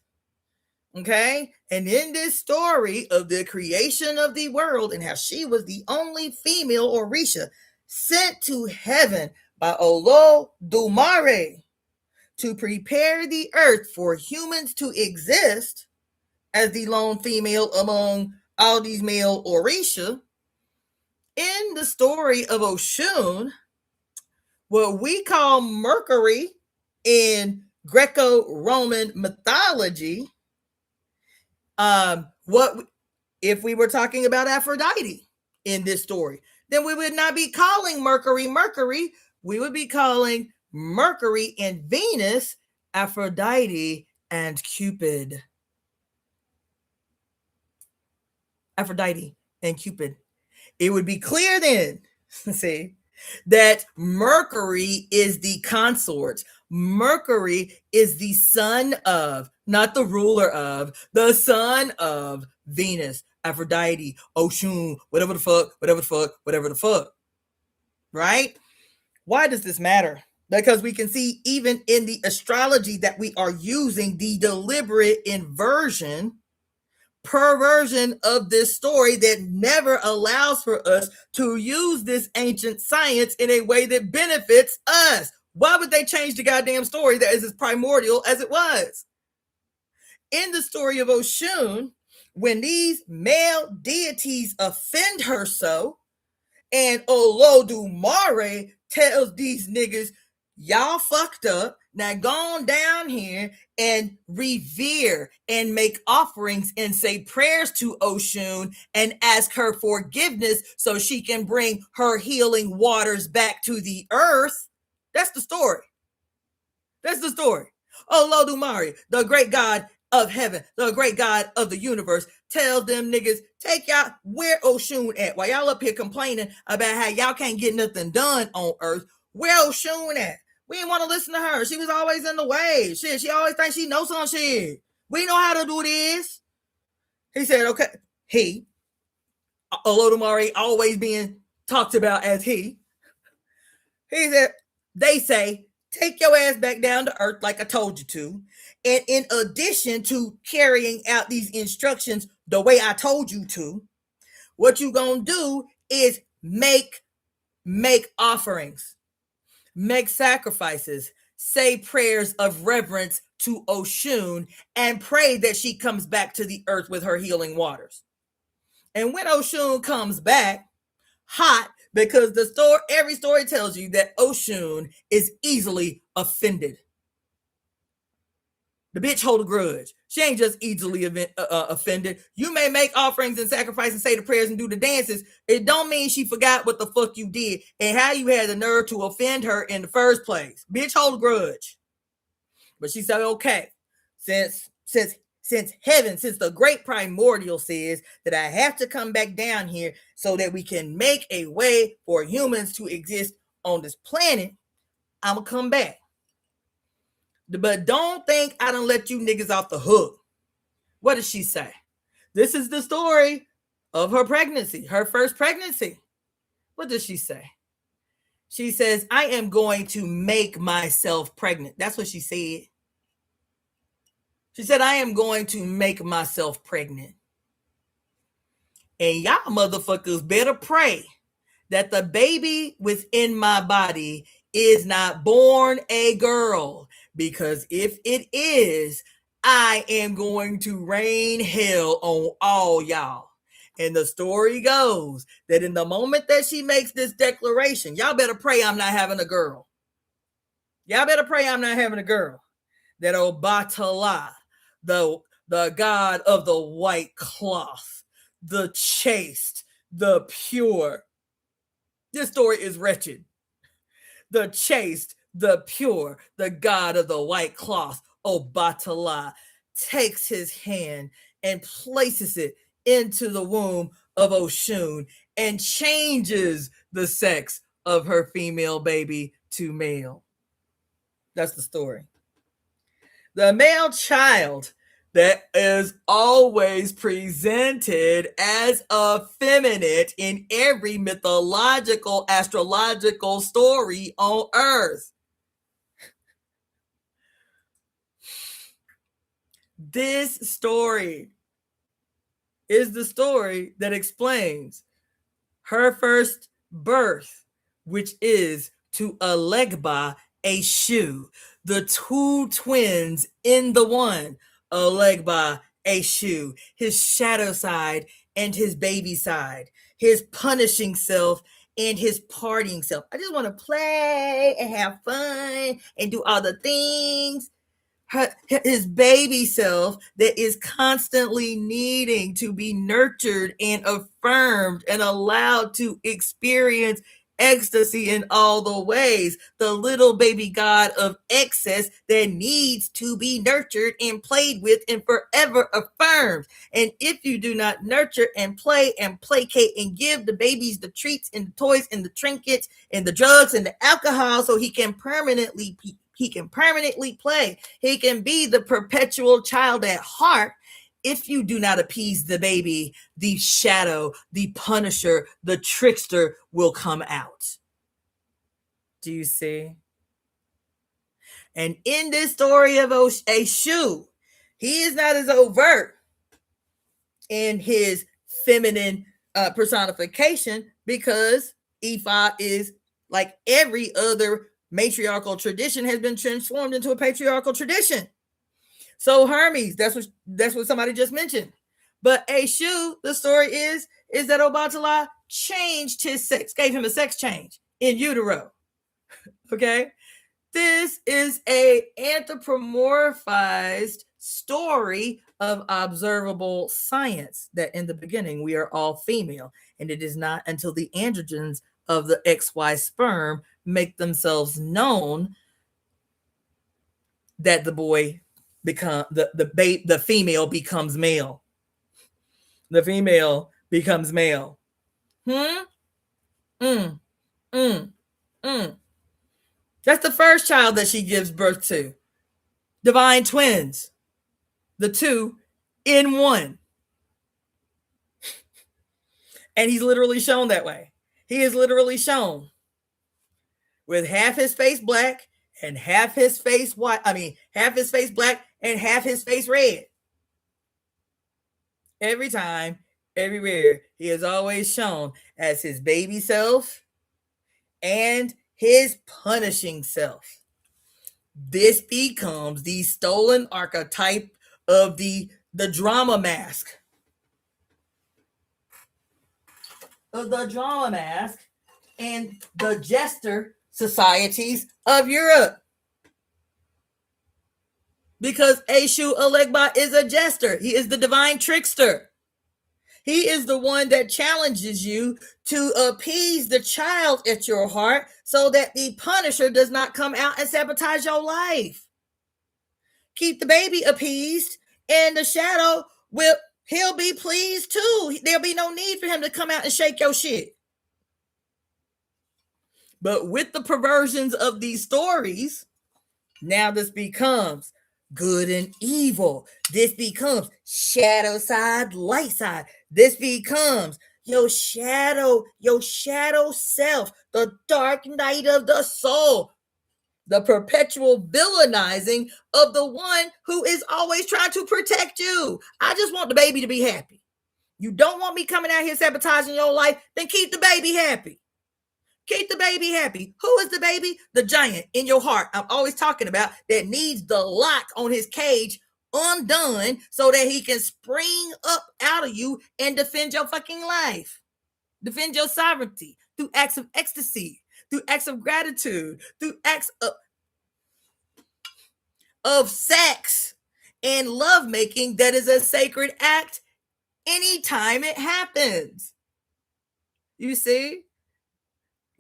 Okay. And in this story of the creation of the world and how she was the only female Orisha sent to heaven by Olodumare to prepare the earth for humans to exist as the lone female among all these male Orisha, in the story of Oshun, what we call Mercury in Greco-Roman mythology, what if we were talking about Aphrodite in this story, then we would not be calling Mercury Mercury. We would be calling Mercury and Venus Aphrodite and Cupid. Aphrodite and Cupid. It would be clear then, see, that Mercury is the consort. Mercury is the son of, not the ruler of, the son of Venus, Aphrodite, Oshun, whatever the fuck. Right? Why does this matter? Because we can see even in the astrology that we are using the deliberate inversion, perversion of this story that never allows for us to use this ancient science in a way that benefits us. Why would they change the goddamn story that is as primordial as it was? In the story of Oshun, when these male deities offend her so, and Olodumare tells these niggas, y'all fucked up. Now go on down here and revere and make offerings and say prayers to Oshun and ask her forgiveness so she can bring her healing waters back to the earth. That's the story. That's the story. Olodumare, the great god of heaven, the great god of the universe, tells them niggas, take y'all where Oshun at. While y'all up here complaining about how y'all can't get nothing done on earth, where Oshun at? We didn't want to listen to her. She was always in the way. Shit, she always thinks she knows some shit. We know how to do this. He said, okay. He, Olodumare, always being talked about as he said, they say, take your ass back down to earth like I told you to. And in addition to carrying out these instructions the way I told you to, what you gonna do is make offerings, make sacrifices, say prayers of reverence to Oshun, and pray that she comes back to the earth with her healing waters. And when Oshun comes back, hot, because every story tells you that Oshun is easily offended. The bitch hold a grudge. She ain't just easily offended. You may make offerings and sacrifice and say the prayers and do the dances. It don't mean she forgot what the fuck you did and how you had the nerve to offend her in the first place. Bitch hold a grudge. But she said, okay, since heaven, since the great primordial says that I have to come back down here so that we can make a way for humans to exist on this planet, I'm going to come back. But don't think I done let you niggas off the hook. What does she say? This is the story of her pregnancy, her first pregnancy. What does she say? She says, I am going to make myself pregnant. That's what she said. She said, I am going to make myself pregnant. And y'all motherfuckers better pray that the baby within my body is not born a girl. Because if it is, I am going to rain hell on all y'all. And the story goes that in the moment that she makes this declaration, y'all better pray I'm not having a girl. Y'all better pray I'm not having a girl. That Obatala, the god of the white cloth, the chaste, the pure. This story is wretched. The chaste, the pure, the god of the white cloth, Obatala, takes his hand and places it into the womb of Oshun and changes the sex of her female baby to male. That's the story. The male child that is always presented as effeminate in every mythological, astrological story on earth. This story is the story that explains her first birth, which is to Alegba Eshu, the two twins in the one, Alegba Eshu, his shadow side and his baby side, his punishing self and his partying self. I just want to play and have fun and do all the things. His baby self that is constantly needing to be nurtured and affirmed and allowed to experience ecstasy in all the ways. The little baby god of excess that needs to be nurtured and played with and forever affirmed. And if you do not nurture and play and placate and give the babies the treats and the toys and the trinkets and the drugs and the alcohol so he can permanently play. He can be the perpetual child at heart. If you do not appease the baby, the shadow, the punisher, the trickster will come out. Do you see? And in this story of Eshu, he is not as overt in his feminine personification because Ifa is like every other matriarchal tradition has been transformed into a patriarchal tradition. So Hermes, that's what somebody just mentioned. But Eshu, the story is that Obatala changed his sex, gave him a sex change in utero. Okay? This is a anthropomorphized story of observable science that in the beginning we are all female, and it is not until the androgens of the XY sperm make themselves known that the boy become the female becomes male. The female becomes male. That's the first child that she gives birth to. Divine twins. The two in one. And he's literally shown that way. He is literally shown with half his face black and half his face white. I mean, half his face black and half his face red. Every time, everywhere, he is always shown as his baby self and his punishing self. This becomes the stolen archetype of the drama mask. Of the drama mask and the jester societies of Europe. Because Eshu Alegba is a jester. He is the divine trickster. He is the one that challenges you to appease the child at your heart so that the punisher does not come out and sabotage your life. Keep the baby appeased and the shadow he'll be pleased too. There'll be no need for him to come out and shake your shit. But with the perversions of these stories, now this becomes good and evil. This becomes shadow side, light side. This becomes your shadow self, the dark night of the soul, the perpetual villainizing of the one who is always trying to protect you. I just want the baby to be happy. You don't want me coming out here sabotaging your life, then keep the baby happy. Keep the baby happy. Who is the baby? The giant in your heart I'm always talking about that needs the lock on his cage undone so that he can spring up out of you and defend your fucking life. Defend your sovereignty through acts of ecstasy, through acts of gratitude, through acts of sex and lovemaking that is a sacred act anytime it happens. You see?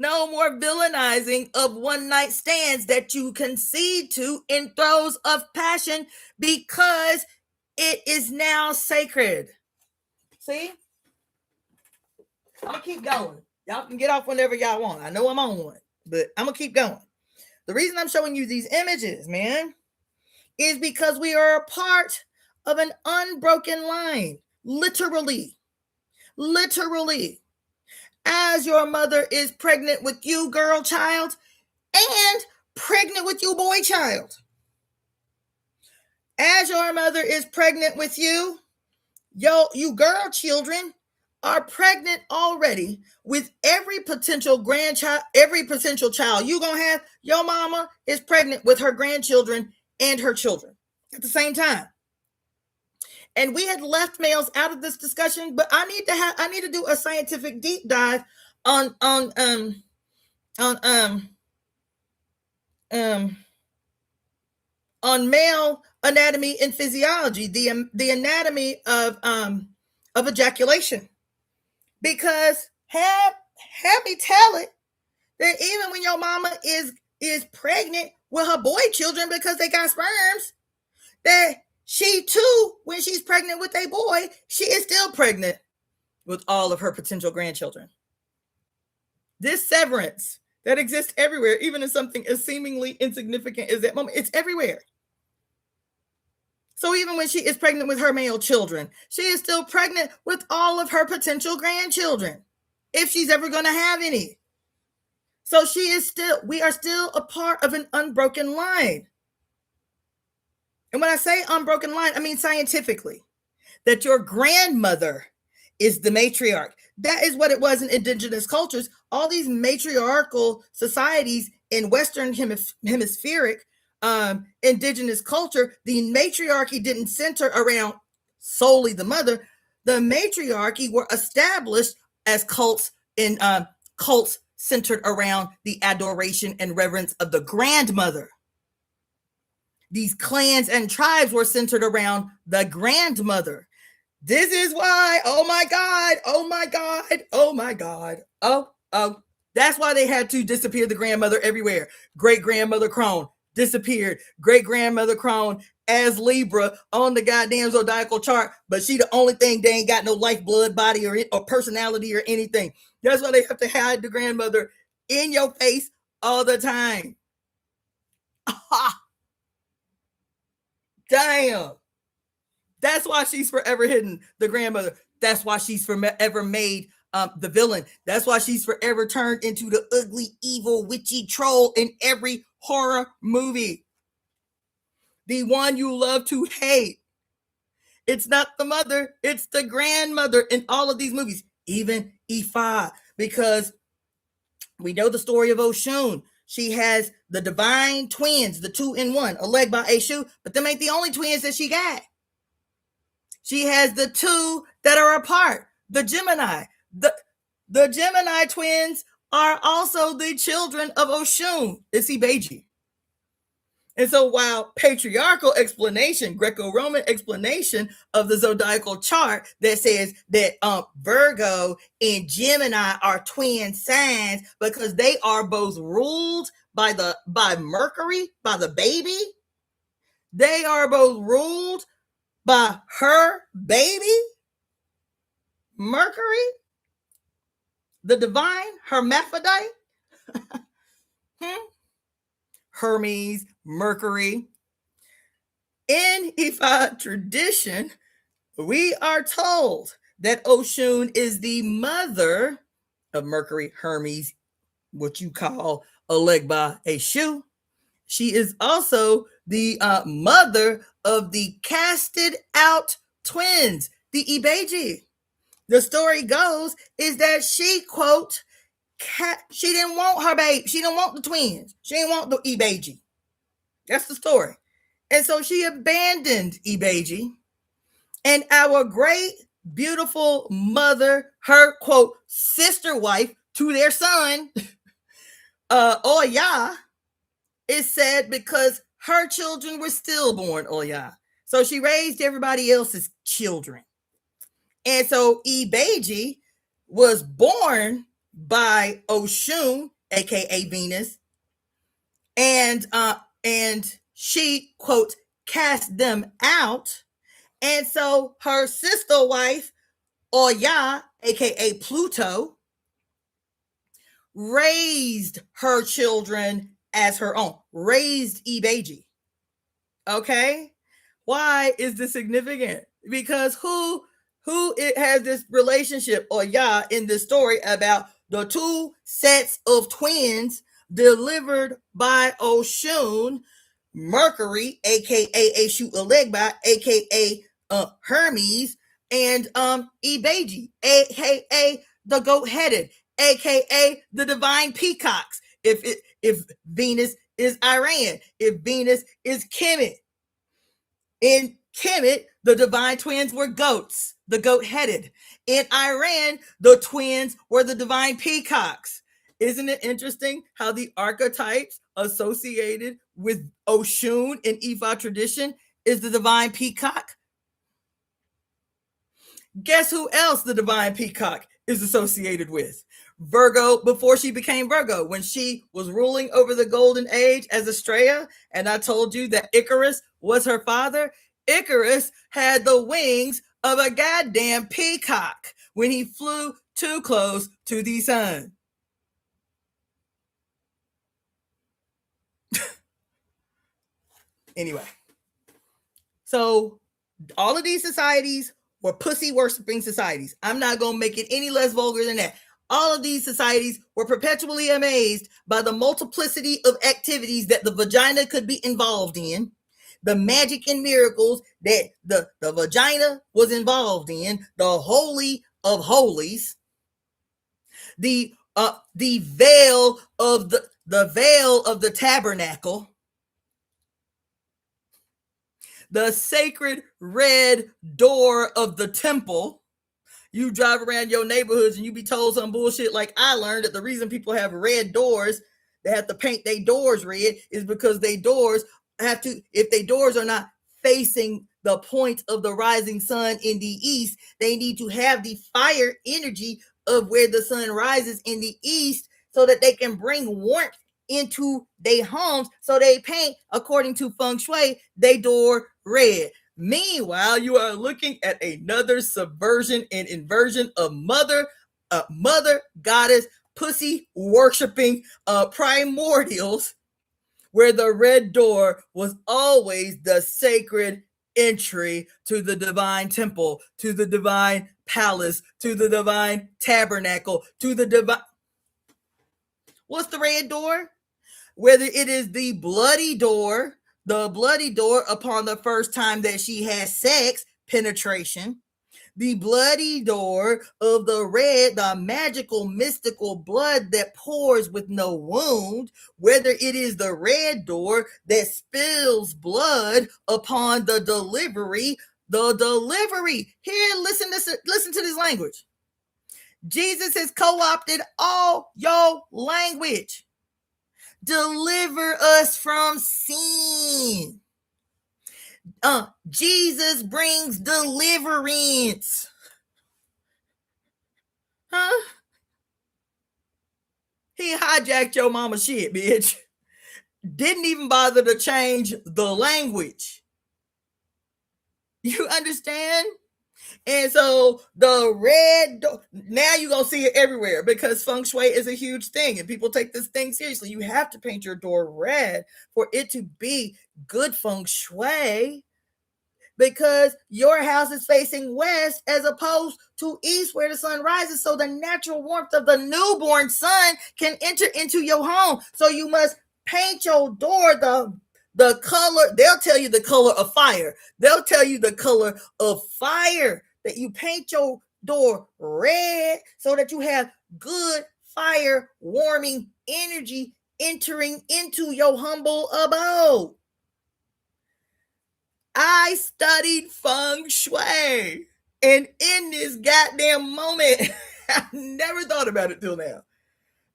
No more villainizing of one-night stands that you concede to in throes of passion because it is now sacred. See? I'm going to keep going. Y'all can get off whenever y'all want. I know I'm on one, but I'm going to keep going. The reason I'm showing you these images, man, is because we are a part of an unbroken line. Literally. As your mother is pregnant with you, girl child, and pregnant with you, boy child. As your mother is pregnant with you, you girl children are pregnant already with every potential grandchild, every potential child you gonna have. Your mama is pregnant with her grandchildren and her children at the same time. And we had left males out of this discussion, but I need to do a scientific deep dive on male anatomy and physiology, the anatomy of ejaculation, because have me tell it that even when your mama is pregnant with her boy children because they got sperms, that she too, when she's pregnant with a boy, she is still pregnant with all of her potential grandchildren. This severance that exists everywhere, even in something as seemingly insignificant as that moment, it's everywhere. So even when she is pregnant with her male children, she is still pregnant with all of her potential grandchildren, if she's ever going to have any. So we are still a part of an unbroken line. And when I say unbroken line, I mean scientifically, that your grandmother is the matriarch. That is what it was in indigenous cultures. All these matriarchal societies in Western hemispheric indigenous culture, the matriarchy didn't center around solely the mother. The matriarchy were established as cults centered around the adoration and reverence of the grandmother. These clans and tribes were centered around the grandmother. This is why, oh my God. That's why they had to disappear the grandmother everywhere. Great-grandmother Crone disappeared. Great-grandmother Crone as Libra on the goddamn zodiacal chart, but she the only thing they ain't got no lifeblood, body, or personality or anything. That's why they have to hide the grandmother in your face all the time. Damn. That's why she's forever hidden, the grandmother. That's why she's forever made the villain. That's why she's forever turned into the ugly, evil, witchy troll in every horror movie. The one you love to hate. It's not the mother, it's the grandmother in all of these movies, even Ifa, because we know the story of Oshun. She has the divine twins, the 2-in-1, a leg by a shoe, but them ain't the only twins that she got. She has the two that are apart, the Gemini. The Gemini twins are also the children of Oshun. It's Ibeji. And so while patriarchal explanation, Greco-Roman explanation of the zodiacal chart that says that Virgo and Gemini are twin signs because they are both ruled by Mercury, by the baby. They are both ruled by her baby, Mercury, the divine hermaphrodite. Hermes, Mercury. In Ifa tradition, we are told that Oshun is the mother of Mercury, Hermes, what you call a leg by a shoe. She is also the mother of the casted out twins, the Ibeji. The story goes is that she, quote, she didn't want her baby. She didn't want the twins. She didn't want the Ibeji. That's the story. And so she abandoned Ibeji. And our great, beautiful mother, her, quote, sister wife to their son, Oya, is said because her children were stillborn, Oya. So she raised everybody else's children. And so Ibeji was born by Oshun, aka Venus, and she, quote, cast them out. And so her sister wife, Oya, aka Pluto, raised her children as her own, raised Ibeji. Okay? Why is this significant? Because who it has this relationship or in this story about the two sets of twins delivered by Oshun, Mercury, aka Eshu Elegba, aka Hermes, and Ibeji, aka the goat-headed, aka the divine peacocks. If Venus is Iran, if Venus is Kemet. In Kemet, the divine twins were goats, the goat-headed. In Iran, the twins were the divine peacocks. Isn't it interesting how the archetypes associated with Oshun in Ifa tradition is the divine peacock? Guess who else the divine peacock is associated with? Virgo, before she became Virgo, when she was ruling over the golden age as Estrella, and I told you that Icarus was her father. Icarus had the wings of a goddamn peacock when he flew too close to the sun. Anyway, so all of these societies were pussy worshiping societies. I'm not going to make it any less vulgar than that. All of these societies were perpetually amazed by the multiplicity of activities that the vagina could be involved in, the magic and miracles that the vagina was involved in, the holy of holies, the veil of the tabernacle, the sacred red door of the temple. You drive around your neighborhoods and you be told some bullshit like I learned that the reason people have red doors, they have to paint their doors red, is because they doors have to, if their doors are not facing the point of the rising sun in the east, they need to have the fire energy of where the sun rises in the east so that they can bring warmth into their homes. So they paint, according to feng shui, they door red. Meanwhile, you are looking at another subversion and inversion of mother goddess pussy worshiping primordials, where the red door was always the sacred entry to the divine temple, to the divine palace, to the divine tabernacle, to the divine. What's the red door? Whether it is the bloody door upon the first time that she has sex, penetration, the bloody door of the red, the magical, mystical blood that pours with no wound, whether it is the red door that spills blood upon the delivery. Here, listen to this language. Jesus has co-opted all your language. Deliver us from sin. Jesus brings deliverance. Huh? He hijacked your mama shit, bitch. Didn't even bother to change the language. You understand? And so the red, now you're going to see it everywhere because feng shui is a huge thing and people take this thing seriously. You have to paint your door red for it to be good feng shui, because your house is facing west as opposed to east where the sun rises. So the natural warmth of the newborn sun can enter into your home. So you must paint your door the color. They'll tell you the color of fire. They'll tell you the color of fire, that you paint your door red so that you have good fire warming energy entering into your humble abode. I studied feng shui, and in this goddamn moment, I never thought about it till now.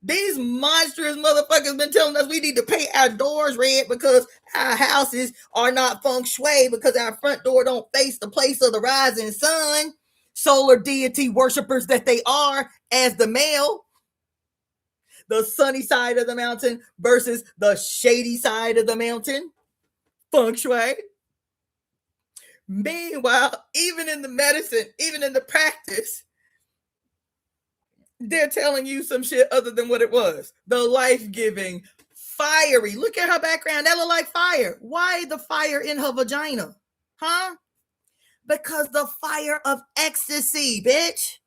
These monstrous motherfuckers been telling us we need to paint our doors red because our houses are not feng shui, because our front door don't face the place of the rising sun. Solar deity worshipers that they are, as the male. The sunny side of the mountain versus the shady side of the mountain. Feng shui. Meanwhile, even in the medicine, even in the practice, they're telling you some shit other than what it was. The life-giving, fiery. Look at her background. That look like fire. Why the fire in her vagina? Huh? Because the fire of ecstasy, bitch.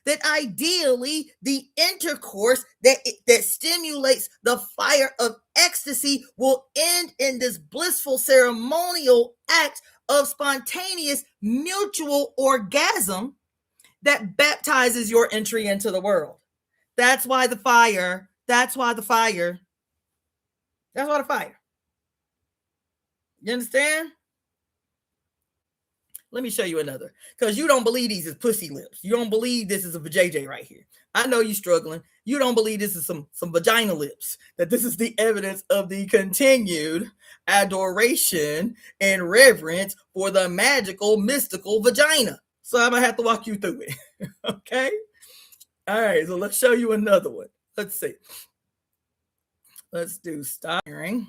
That ideally the intercourse that stimulates the fire of ecstasy will end in this blissful ceremonial act of spontaneous mutual orgasm that baptizes your entry into the world. That's why the fire. You understand? Let me show you another. Because you don't believe these is pussy lips. You don't believe this is a vajayjay right here. I know you're struggling. You don't believe this is some vagina lips. That this is the evidence of the continued adoration and reverence for the magical, mystical vagina. So I'm going to have to walk you through it. Okay? All right, so let's show you another one. Let's see. Let's do stop sharing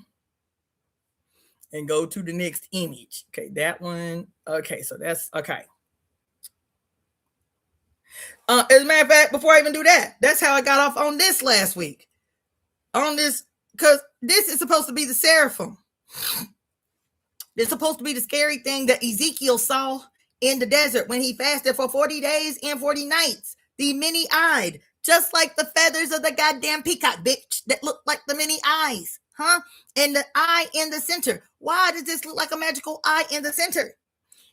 and go to the next image. Okay, that one. Okay, so that's okay. As a matter of fact, before I even do that, that's how I got off on this last week. On this, because this is supposed to be the seraphim. It's supposed to be the scary thing that Ezekiel saw in the desert when he fasted for 40 days and 40 nights. The many-eyed, just like the feathers of the goddamn peacock, bitch, that look like the many eyes. Huh? And the eye in the center. Why does this look like a magical eye in the center?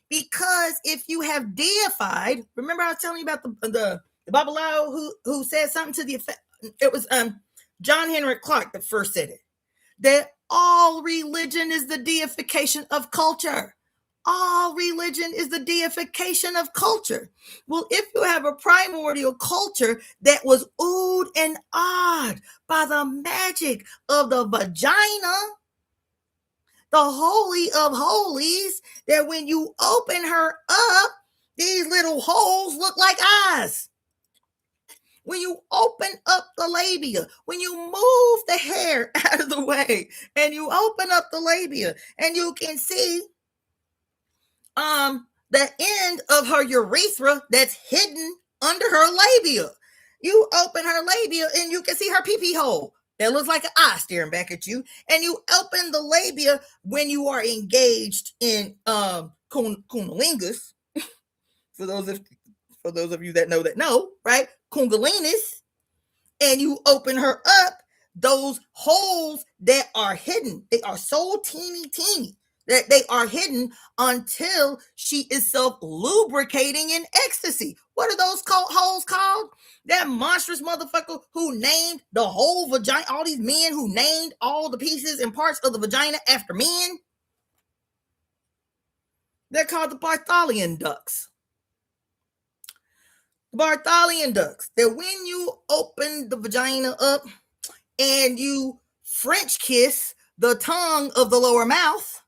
Because if you have deified, remember I was telling you about the Babylao who said something to the effect, it was John Henrik Clarke that first said it, that all religion is the deification of culture. All religion is the deification of culture. Well, if you have a primordial culture that was oohed and awed by the magic of the vagina, the holy of holies, that when you open her up, these little holes look like eyes. When you open up the labia, when you move the hair out of the way and you open up the labia and you can see the end of her urethra that's hidden under her labia. You open her labia and you can see her pee-pee hole that looks like an eye staring back at you. And you open the labia when you are engaged in cunnilingus. For those of you that know, right? Kundalinis. And you open her up, those holes that are hidden, they are so teeny that they are hidden until she is self-lubricating in ecstasy. What are those holes called? That monstrous motherfucker who named the whole vagina, all these men who named all the pieces and parts of the vagina after men. They're called the Bartholian ducts. Bartholian ducts. That when you open the vagina up and you French kiss the tongue of the lower mouth,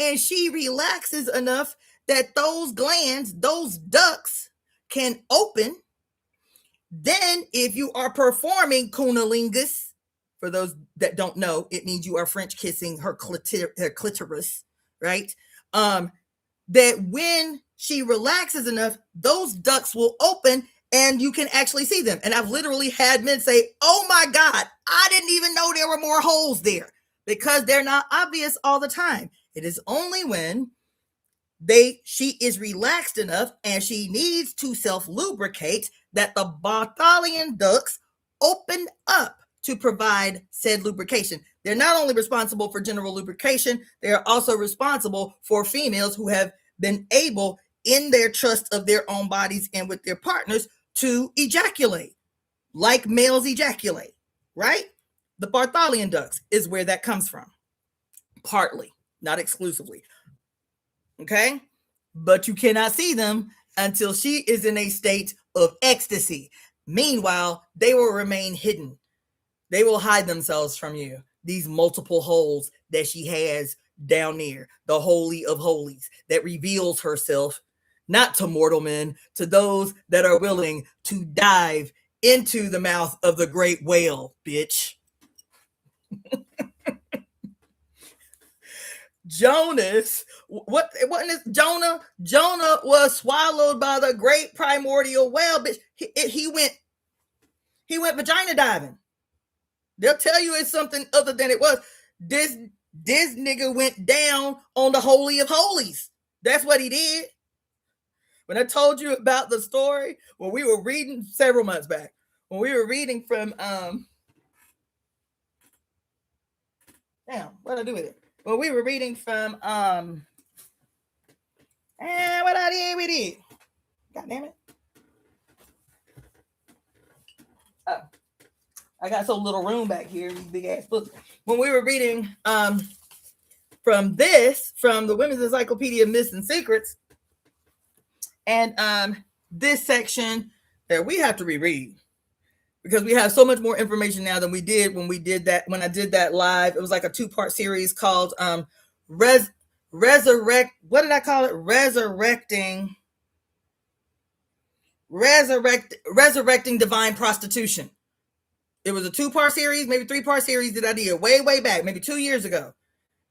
and she relaxes enough that those glands, those ducts can open. Then if you are performing cunnilingus, for those that don't know, it means you are French kissing her clitoris, right? That when she relaxes enough, those ducts will open and you can actually see them. And I've literally had men say, oh my God, I didn't even know there were more holes there, because they're not obvious all the time. It is only when she is relaxed enough and she needs to self-lubricate that the Bartholian ducts open up to provide said lubrication. They're not only responsible for general lubrication, they are also responsible for females who have been able, in their trust of their own bodies and with their partners, to ejaculate like males ejaculate, right? The Bartholian ducts is where that comes from. Partly, not exclusively. Okay? But you cannot see them until she is in a state of ecstasy. Meanwhile, they will remain hidden. They will hide themselves from you. These multiple holes that she has down there, the Holy of Holies, that reveals herself not to mortal men, to those that are willing to dive into the mouth of the great whale, bitch. Jonas, what is Jonah? Jonah was swallowed by the great primordial whale, bitch. He went vagina diving. They'll tell you it's something other than it was. This This nigga went down on the Holy of Holies. That's what he did. When I told you about the story, when we were reading several months back, when we were reading from what did I do with it? When we were reading from what I did with it. God damn it. Oh. I got so little room back here, these big ass books. When we were reading from the Women's Encyclopedia of Myths and Secrets, and this section that we have to reread because we have so much more information now than we did when I did that live. It was like a 2-part series called resurrect. What did I call it? Resurrecting divine prostitution. It was a 2-part series, maybe 3-part series that I did way back, maybe 2 years ago.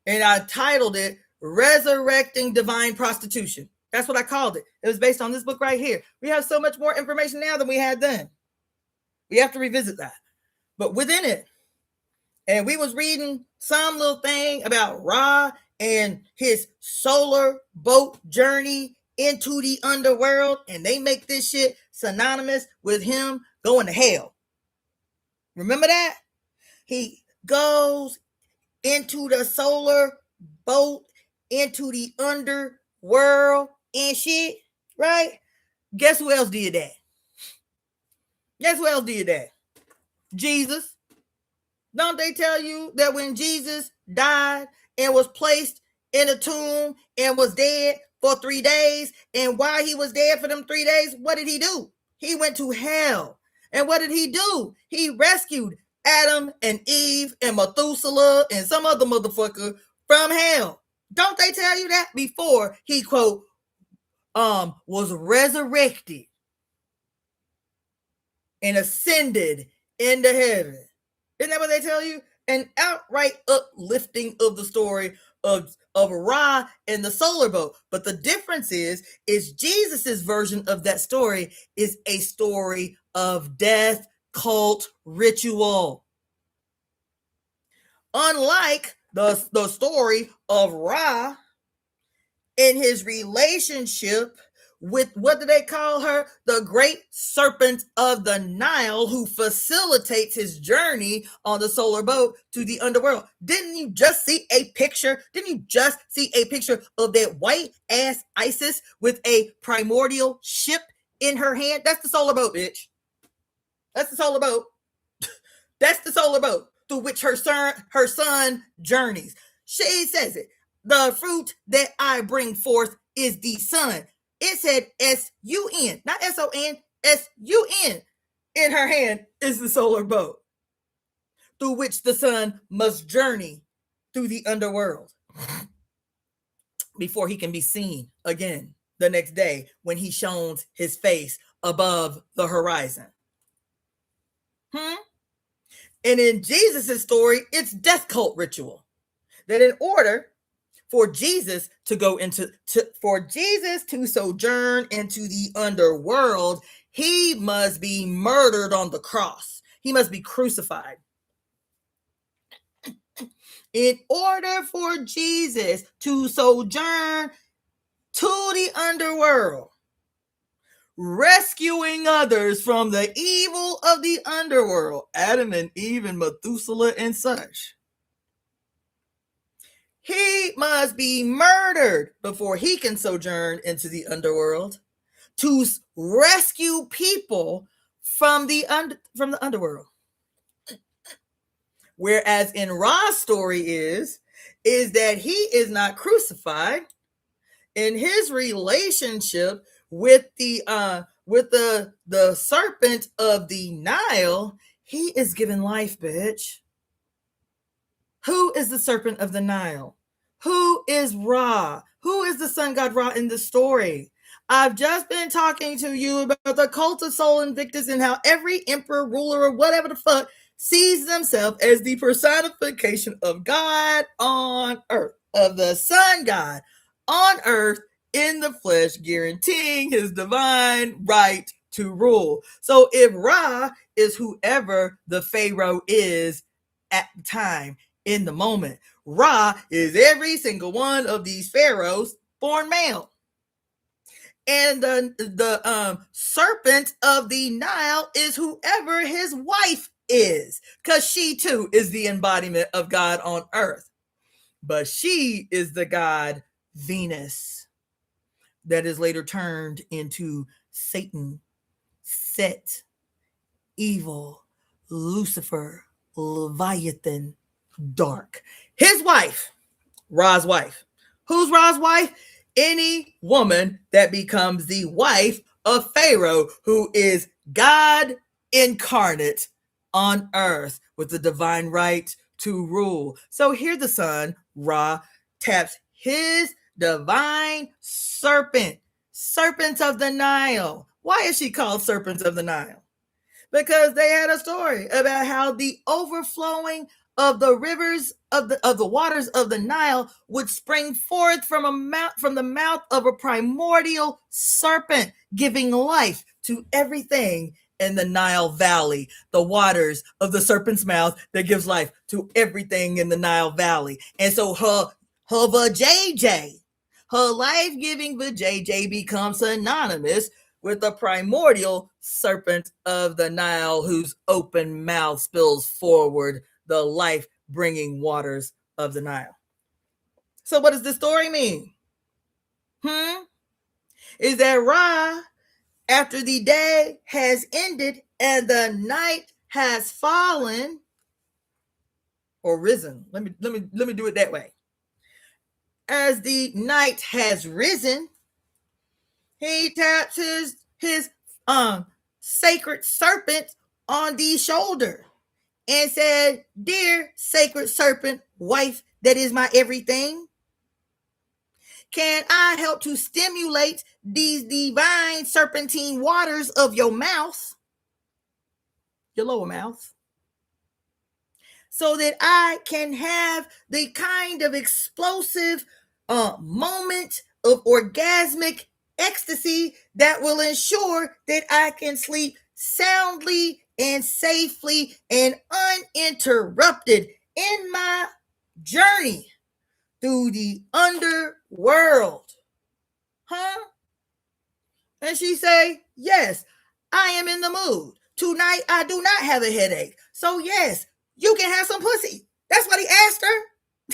And I titled it Resurrecting Divine Prostitution. That's what I called it. It was based on this book right here. We have so much more information now than we had then. We have to revisit that. But within it, and we was reading some little thing about Ra and his solar boat journey into the underworld, and they make this shit synonymous with him going to hell. Remember that? He goes into the solar boat, into the underworld and shit, right? Guess who else did that? Jesus. Don't they tell you that when Jesus died and was placed in a tomb and was dead for 3 days, and while he was dead for them 3 days, what did he do? He went to hell. And what did he do? He rescued Adam and Eve and Methuselah and some other motherfucker from hell. Don't they tell you that before he, quote, was resurrected and ascended into heaven? Isn't that what they tell you? An outright uplifting of the story of Ra and the solar boat. But the difference is Jesus's version of that story is a story of death, cult, ritual. Unlike the story of Ra in his relationship with, what do they call her? The great serpent of the Nile, who facilitates his journey on the solar boat to the underworld. Didn't you just see a picture? Of that white ass Isis with a primordial ship in her hand? That's the solar boat, bitch. That's the solar boat. That's the solar boat through which her son journeys. She says it. The fruit that I bring forth is the sun. It said S-U-N, not S-O-N, S-U-N. In her hand is the solar boat through which the son must journey through the underworld before he can be seen again the next day when he shows his face above the horizon. And in Jesus' story, it's death cult ritual. That in order for Jesus to sojourn into the underworld, he must be murdered on the cross. He must be crucified. In order for Jesus to sojourn to the underworld, rescuing others from the evil of the underworld, Adam and Eve and Methuselah and such, he must be murdered before he can sojourn into the underworld to rescue people from the underworld. Whereas in Ra's story is that he is not crucified. In his relationship with the serpent of the Nile, he is given life, bitch. Who is the serpent of the Nile? Who is Ra? Who is the sun god Ra in the story? I've just been talking to you about the cult of Sol Invictus and how every emperor, ruler, or whatever the fuck sees themselves as the personification of God on earth, of the sun god on earth in the flesh, guaranteeing his divine right to rule. So if Ra is whoever the Pharaoh is at the time, in the moment, Ra is every single one of these pharaohs born male. And the serpent of the Nile is whoever his wife is, because she too is the embodiment of God on earth. But she is the god Venus that is later turned into Satan, Set, evil, Lucifer, Leviathan, dark. His wife, Ra's wife. Who's Ra's wife? Any woman that becomes the wife of Pharaoh, who is God incarnate on earth with the divine right to rule. So here the son, Ra, taps his divine serpent, serpents of the Nile. Why is she called serpents of the Nile? Because they had a story about how the overflowing of the rivers of the waters of the Nile would spring forth from the mouth of a primordial serpent, giving life to everything in the Nile Valley. The waters of the serpent's mouth that gives life to everything in the Nile Valley. And so her vajayjay, her life-giving vajayjay becomes synonymous with the primordial serpent of the Nile, whose open mouth spills forward the life-bringing waters of the Nile. So what does this story mean? Is that Ra, after the day has ended and the night has fallen or risen. Let me do it that way. As the night has risen, he taps his sacred serpent on the shoulder and said, "Dear sacred serpent, wife that is my everything, can I help to stimulate these divine serpentine waters of your mouth, your lower mouth, so that I can have the kind of explosive moment of orgasmic ecstasy that will ensure that I can sleep soundly and safely and uninterrupted in my journey through the underworld." And she say, "Yes, I am in the mood. Tonight I do not have a headache. So yes, you can have some pussy." That's what he asked her.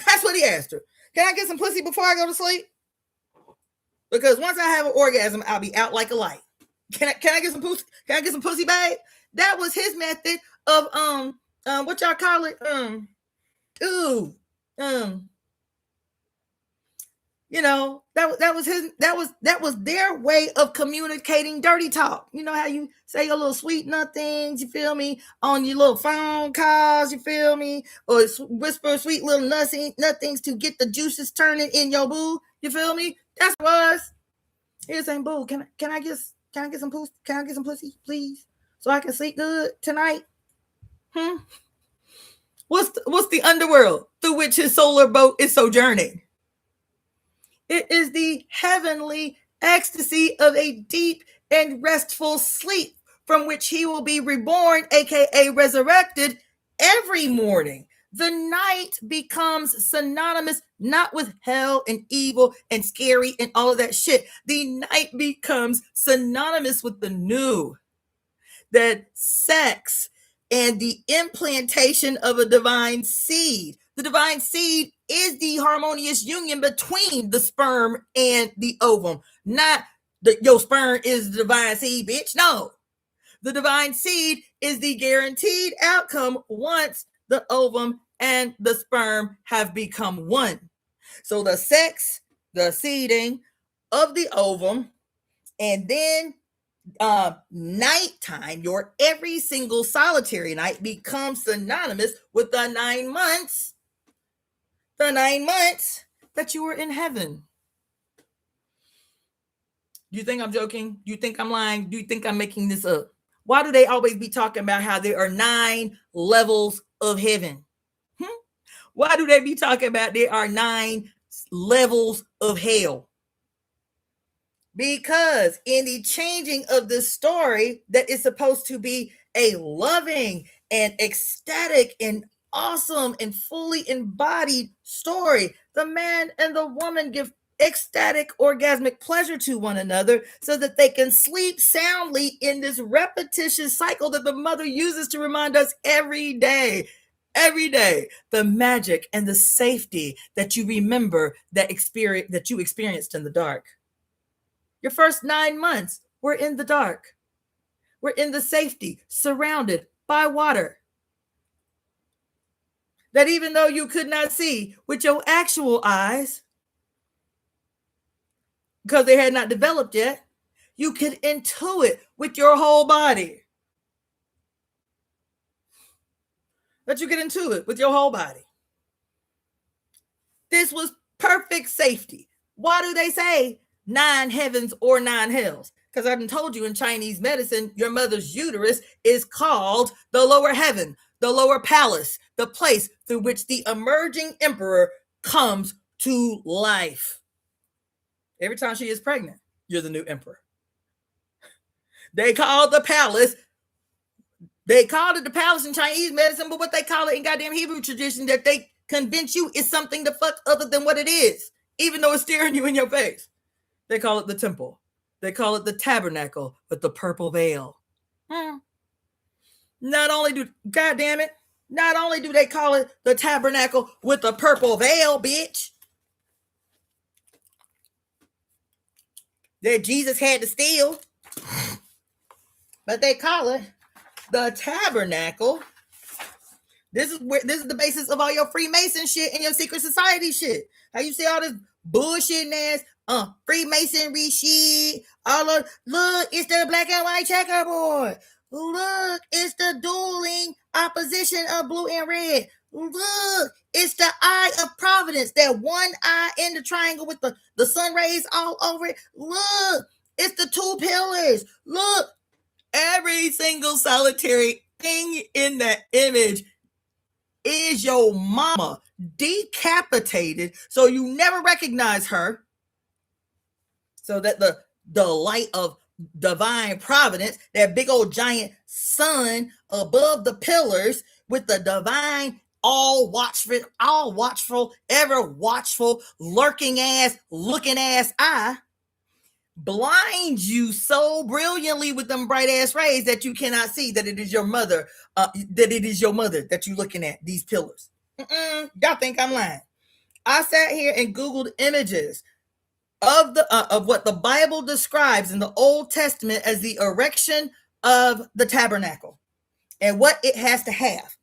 That's what he asked her. "Can I get some pussy before I go to sleep? Because once I have an orgasm, I'll be out like a light. Can I get some pussy? Can I get some pussy, babe?" That was his method of what y'all call it? You know, that was their way of communicating dirty talk. You know how you say your little sweet nothings, you feel me, on your little phone calls, you feel me, or whisper sweet little nothings to get the juices turning in your boo, you feel me? That's what it was. Here's saying, "Boo, can I get some pussy? Can I get some pussy, please, so I can sleep good tonight?" What's the underworld through which his solar boat is sojourning? It is the heavenly ecstasy of a deep and restful sleep from which he will be reborn, aka resurrected, every morning. The night becomes synonymous not with hell and evil and scary and all of that shit. The night becomes synonymous with the new, that sex and the implantation of a divine seed. The divine seed is the harmonious union between the sperm and the ovum. Not that your sperm is the divine seed, bitch. No. The divine seed is the guaranteed outcome once the ovum and the sperm have become one. So the sex, the seeding of the ovum, and then nighttime, your every single solitary night, becomes synonymous with the 9 months. The 9 months that you were in heaven. Do you think I'm joking? Do you think I'm lying? Do you think I'm making this up? Why do they always be talking about how there are 9 levels of heaven? Why do they be talking about there are 9 levels of hell? Because in the changing of the story that is supposed to be a loving and ecstatic and awesome and fully embodied story. The man and the woman give ecstatic orgasmic pleasure to one another so that they can sleep soundly in this repetitious cycle that the mother uses to remind us every day, the magic and the safety that you remember that you experienced in the dark. Your first 9 months were in the dark. We're in the safety, surrounded by water. That even though you could not see with your actual eyes, because they had not developed yet, you could intuit with your whole body. That you could intuit with your whole body. This was perfect safety. Why do they say 9 heavens or 9 hells? Because I've told you in Chinese medicine, your mother's uterus is called the lower heaven, the lower palace, the place through which the emerging emperor comes to life. Every time she is pregnant, you're the new emperor. They call the palace, they called it the palace in Chinese medicine, but what they call it in goddamn Hebrew tradition that they convince you is something the fuck other than what it is, even though it's staring you in your face. They call it the temple. They call it the tabernacle with the purple veil. Not only do they call it the tabernacle with the purple veil, bitch, that Jesus had to steal, but they call it the tabernacle. This is the basis of all your Freemason shit and your secret society shit. How you see all this bullshit ass Freemasonry shit. Look, it's the black and white checkerboard. Look, it's the dueling opposition of blue and red. Look, it's the eye of providence, that one eye in the triangle with the sun rays all over it. Look, it's the 2 pillars. Look, every single solitary thing in that image is your mama decapitated, so you never recognize her, so that the light of divine providence, that big old giant sun above the pillars with the divine all watchful, ever watchful, lurking ass, looking ass eye, blinds you so brilliantly with them bright ass rays that you cannot see that it is your mother, that you're looking at, these pillars. Y'all think I'm lying? I sat here and Googled images of what the Bible describes in the Old Testament as the erection of the tabernacle and what it has to have.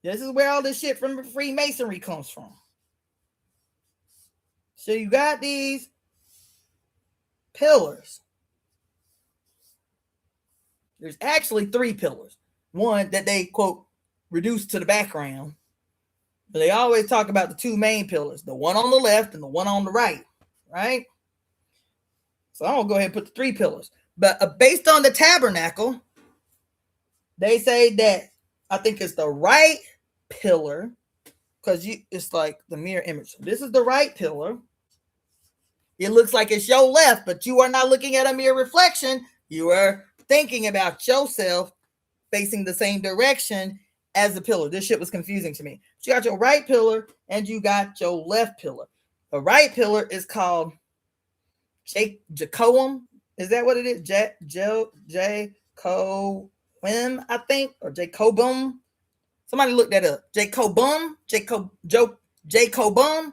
This is where all this shit from Freemasonry comes from. So you got these pillars. There's actually 3 pillars. One that they, quote, reduced to the background. But they always talk about the 2 main pillars, the one on the left and the one on the right, right? So I'm going to go ahead and put the 3 pillars. But based on the tabernacle, they say that I think it's the right pillar, because it's like the mirror image. So this is the right pillar. It looks like it's your left, but you are not looking at a mirror reflection. You are thinking about yourself facing the same direction as the pillar. This shit was confusing to me. So you got your right pillar and you got your left pillar. The right pillar is called Jacoim. Is that what it is? Jacobim, I think, or Jacobum. Somebody look that up. Jacobum, Jacobum,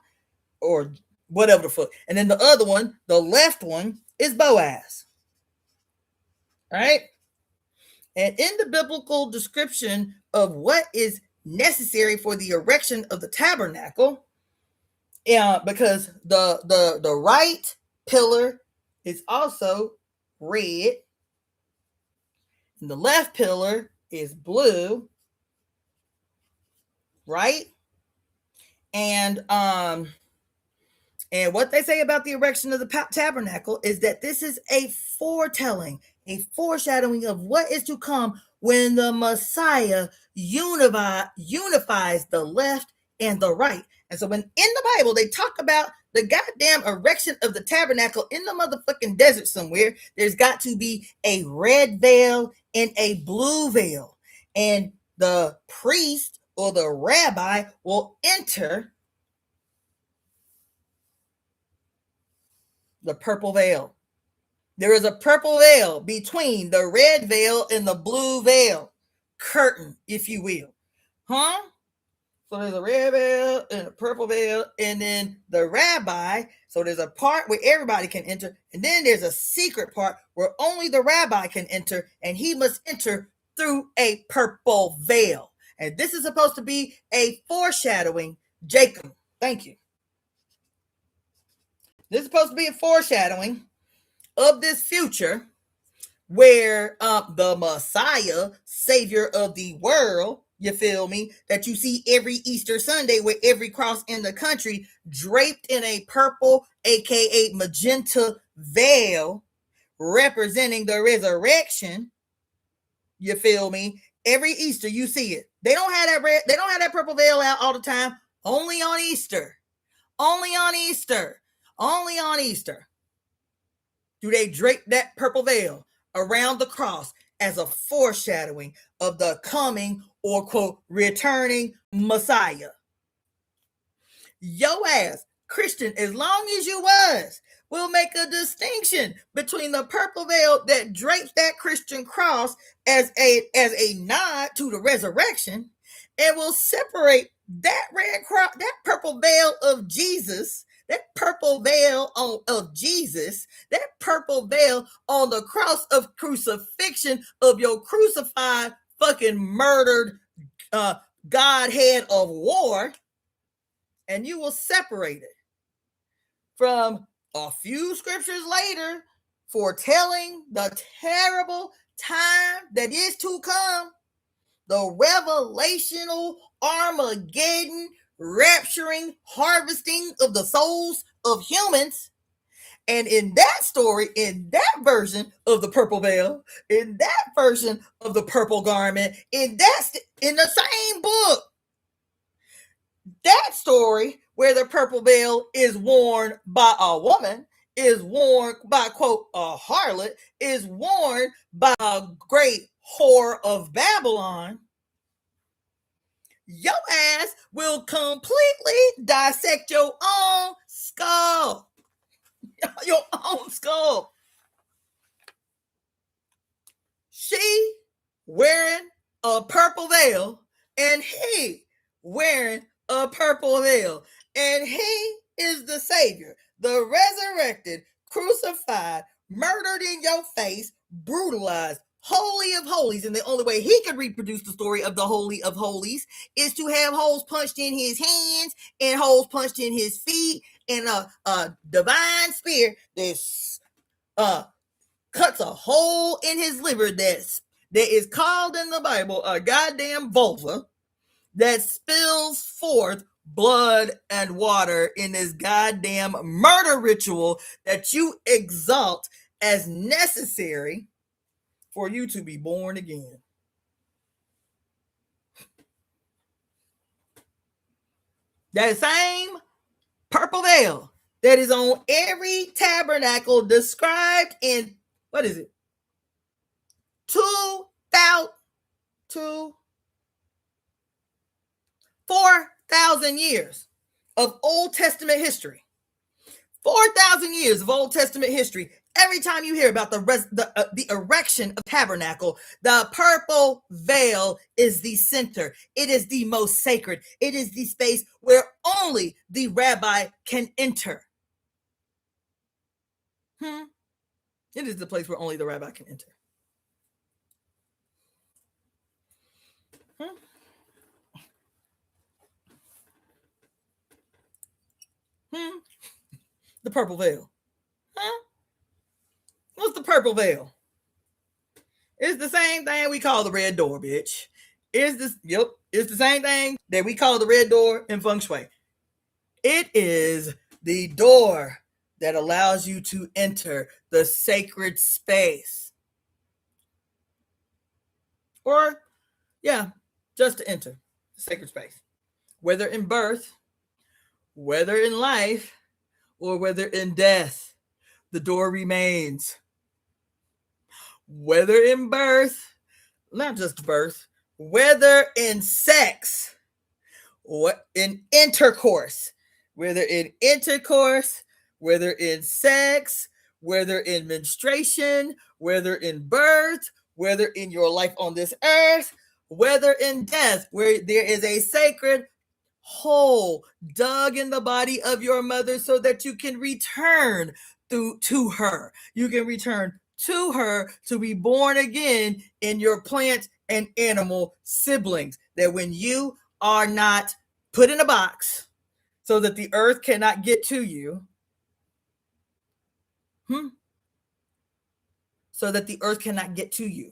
or whatever the fuck. And then the other one, the left one, is Boaz. Right? And in the biblical description of what is necessary for the erection of the tabernacle, because the right pillar is also red, and the left pillar is blue, right? And what they say about the erection of the tabernacle is that this is a foretelling, a foreshadowing of what is to come when the Messiah unifies the left and the right. And so when in the Bible they talk about the goddamn erection of the tabernacle in the motherfucking desert somewhere, there's got to be a red veil and a blue veil. And the priest or the rabbi will enter the purple veil. There is a purple veil between the red veil and the blue veil. Curtain, if you will. Huh? So there's a red veil and a purple veil, and then the rabbi. So there's a part where everybody can enter, and then there's a secret part where only the rabbi can enter, and he must enter through a purple veil. And this is supposed to be a foreshadowing. Jacob, thank you. This is supposed to be a foreshadowing of this future where the Messiah, Savior of the world, you feel me, that you see every Easter Sunday with every cross in the country draped in a purple, aka magenta veil, representing the resurrection. You feel me? Every Easter you see it. They don't have that red, they don't have that purple veil out all the time. Only on Easter. Only on Easter. Only on Easter do they drape that purple veil around the cross as a foreshadowing of the coming or, quote, returning Messiah. Yo ass, Christian, as long as you was, will make a distinction between the purple veil that drapes that Christian cross as a nod to the resurrection, and will separate that red cross, that purple veil of Jesus, that purple veil of Jesus, that purple veil on the cross of crucifixion of your crucified, fucking murdered Godhead of war, and you will separate it from a few scriptures later foretelling the terrible time that is to come, the revelational Armageddon, rapturing, harvesting of the souls of humans. And in that story, in that version of the purple veil, in that version of the purple garment, in the same book, that story where the purple veil is worn by a woman, is worn by, quote, a harlot, is worn by a great whore of Babylon, your ass will completely dissect your own skull. Your own skull. She wearing a purple veil, and he wearing a purple veil. And he is the Savior, the resurrected, crucified, murdered in your face, brutalized, Holy of Holies. And the only way he could reproduce the story of the Holy of Holies is to have holes punched in his hands and holes punched in his feet, and a divine spear that cuts a hole in his liver that is called in the Bible a goddamn vulva, that spills forth blood and water in this goddamn murder ritual that you exalt as necessary for you to be born again. That same purple veil that is on every tabernacle described in, what is it? 4,000 years of Old Testament history. 4,000 years of Old Testament history. Every time you hear about the erection of tabernacle, the purple veil is the center. It is the most sacred. It is the space where only the rabbi can enter. It is the place where only the rabbi can enter. The purple veil. What's the purple veil? It's the same thing we call the red door, bitch. It's the same thing that we call the red door in feng shui. It is the door that allows you to enter the sacred space. Or, just to enter the sacred space. Whether in birth, whether in life, or whether in death, the door remains. Whether in birth, not just birth, whether in sex or in intercourse, whether in intercourse, whether in sex, whether in menstruation, whether in birth, whether in your life on this earth, whether in death, where there is a sacred hole dug in the body of your mother so that you can return to her. You can return to her to be born again in your plant and animal siblings. That when you are not put in a box so that the earth cannot get to you, so that the earth cannot get to you.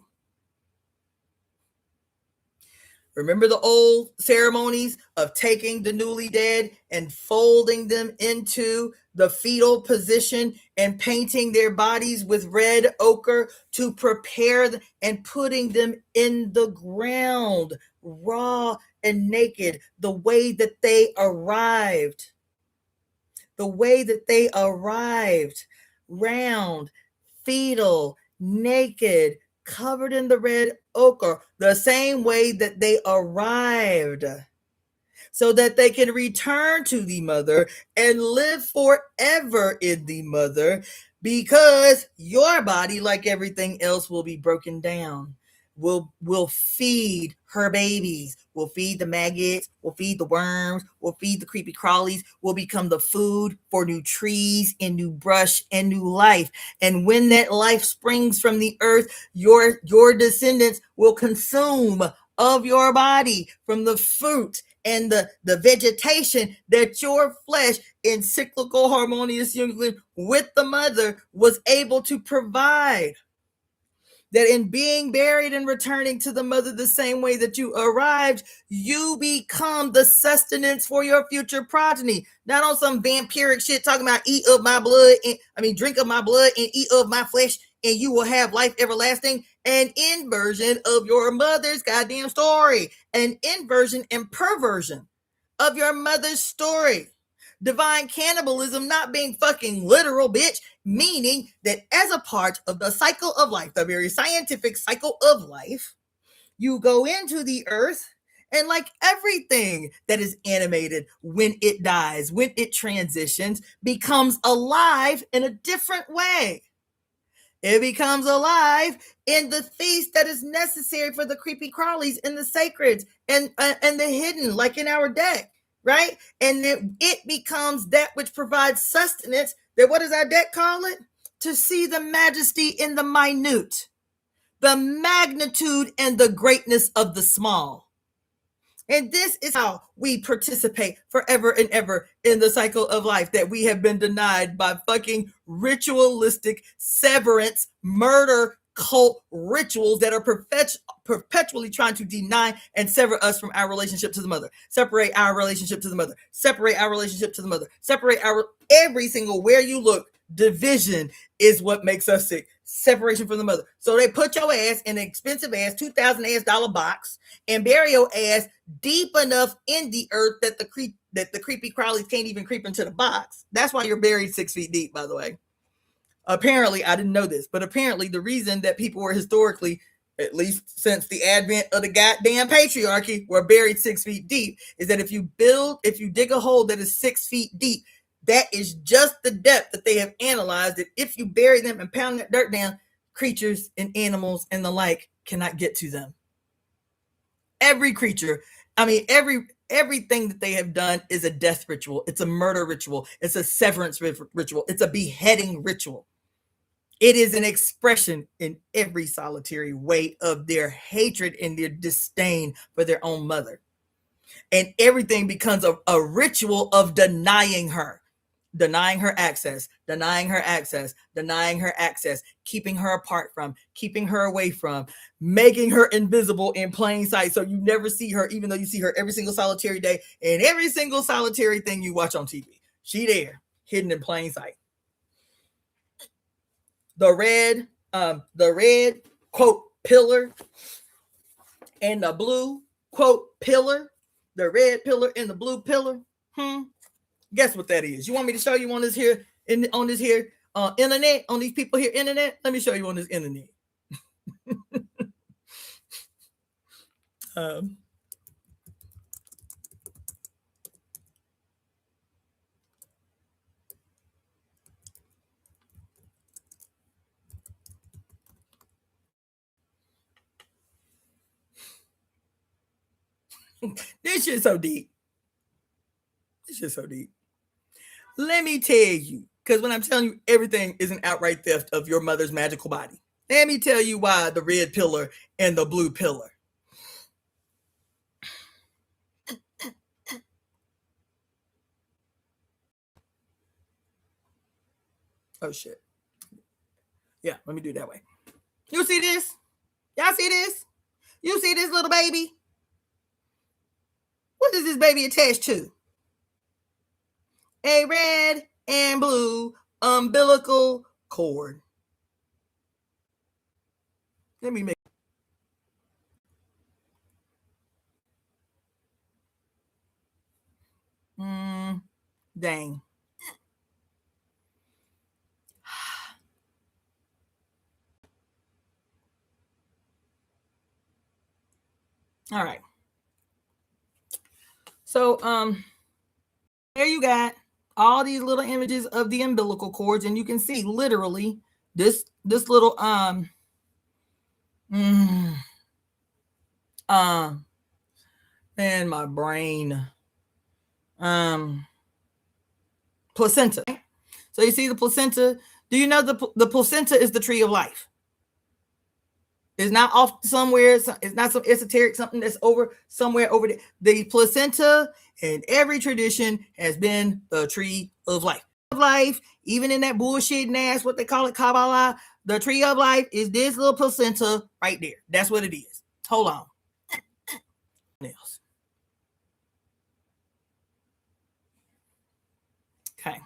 Remember the old ceremonies of taking the newly dead and folding them into the fetal position and painting their bodies with red ochre to prepare them and putting them in the ground, raw and naked, the way that they arrived. The way that they arrived, round, fetal, naked, covered in the red ochre, the same way that they arrived, so that they can return to the mother and live forever in the mother, because your body, like everything else, will be broken down. Will feed her babies, will feed the maggots, will feed the worms, will feed the creepy crawlies, will become the food for new trees and new brush and new life. And when that life springs from the earth, your descendants will consume of your body from the fruit and the vegetation that your flesh in cyclical harmonious union with the mother was able to provide. That in being buried and returning to the mother the same way that you arrived, you become the sustenance for your future progeny. Not on some vampiric shit talking about eat of my blood, drink of my blood and eat of my flesh and you will have life everlasting. An inversion of your mother's goddamn story. An inversion and perversion of your mother's story. Divine cannibalism not being fucking literal, bitch, meaning that as a part of the cycle of life, the very scientific cycle of life, you go into the earth and, like everything that is animated, when it dies, when it transitions, becomes alive in a different way. It becomes alive in the feast that is necessary for the creepy crawlies and the sacreds and the hidden, like in our deck. Right? And it becomes that which provides sustenance. That, what does our deck call it? To see the majesty in the minute, the magnitude and the greatness of the small. And this is how we participate forever and ever in the cycle of life that we have been denied by fucking ritualistic severance, murder, cult rituals that are perpetually trying to deny and sever us from our relationship to the mother. Separate our relationship to the mother. Separate our relationship to the mother. Separate our every single where you look. Division is what makes us sick. Separation from the mother. So they put your ass in an expensive ass $2,000 box and bury your ass deep enough in the earth that the creepy crawlies can't even creep into the box. That's why you're buried 6 feet deep, by the way. Apparently, I didn't know this, but apparently the reason that people were historically, at least since the advent of the goddamn patriarchy, were buried 6 feet deep is that if you dig a hole that is 6 feet deep, that is just the depth that they have analyzed, that if you bury them and pound that dirt down, creatures and animals and the like cannot get to them. Every creature, everything that they have done is a death ritual. It's a murder ritual. It's a severance ritual. It's a beheading ritual. It is an expression in every solitary way of their hatred and their disdain for their own mother. And everything becomes a ritual of denying her access, keeping her apart from, keeping her away from, making her invisible in plain sight. So you never see her, even though you see her every single solitary day and every single solitary thing you watch on TV. She there, hidden in plain sight. The red quote pillar and the blue quote pillar, the red pillar and the blue pillar. Guess what that is? You want me to show you on this here internet, on these people here internet? Let me show you on this internet. This shit's so deep. This shit's so deep. Let me tell you, because when I'm telling you everything is an outright theft of your mother's magical body, let me tell you why the red pillar and the blue pillar. Oh, shit. Yeah, let me do it that way. You see this? Y'all see this? You see this little baby? What is this baby attached to? A red and blue umbilical cord. Let me make. Dang. All right. So, there you got all these little images of the umbilical cords, and you can see literally this little and my brain placenta. So you see the placenta. Do you know the placenta is the tree of life? It's not off somewhere. It's not some esoteric something that's over somewhere over there. The placenta in every tradition has been the tree of life. Life, even in that bullshit ass, what they call it, Kabbalah, the tree of life is this little placenta right there. That's what it is. Hold on. Okay.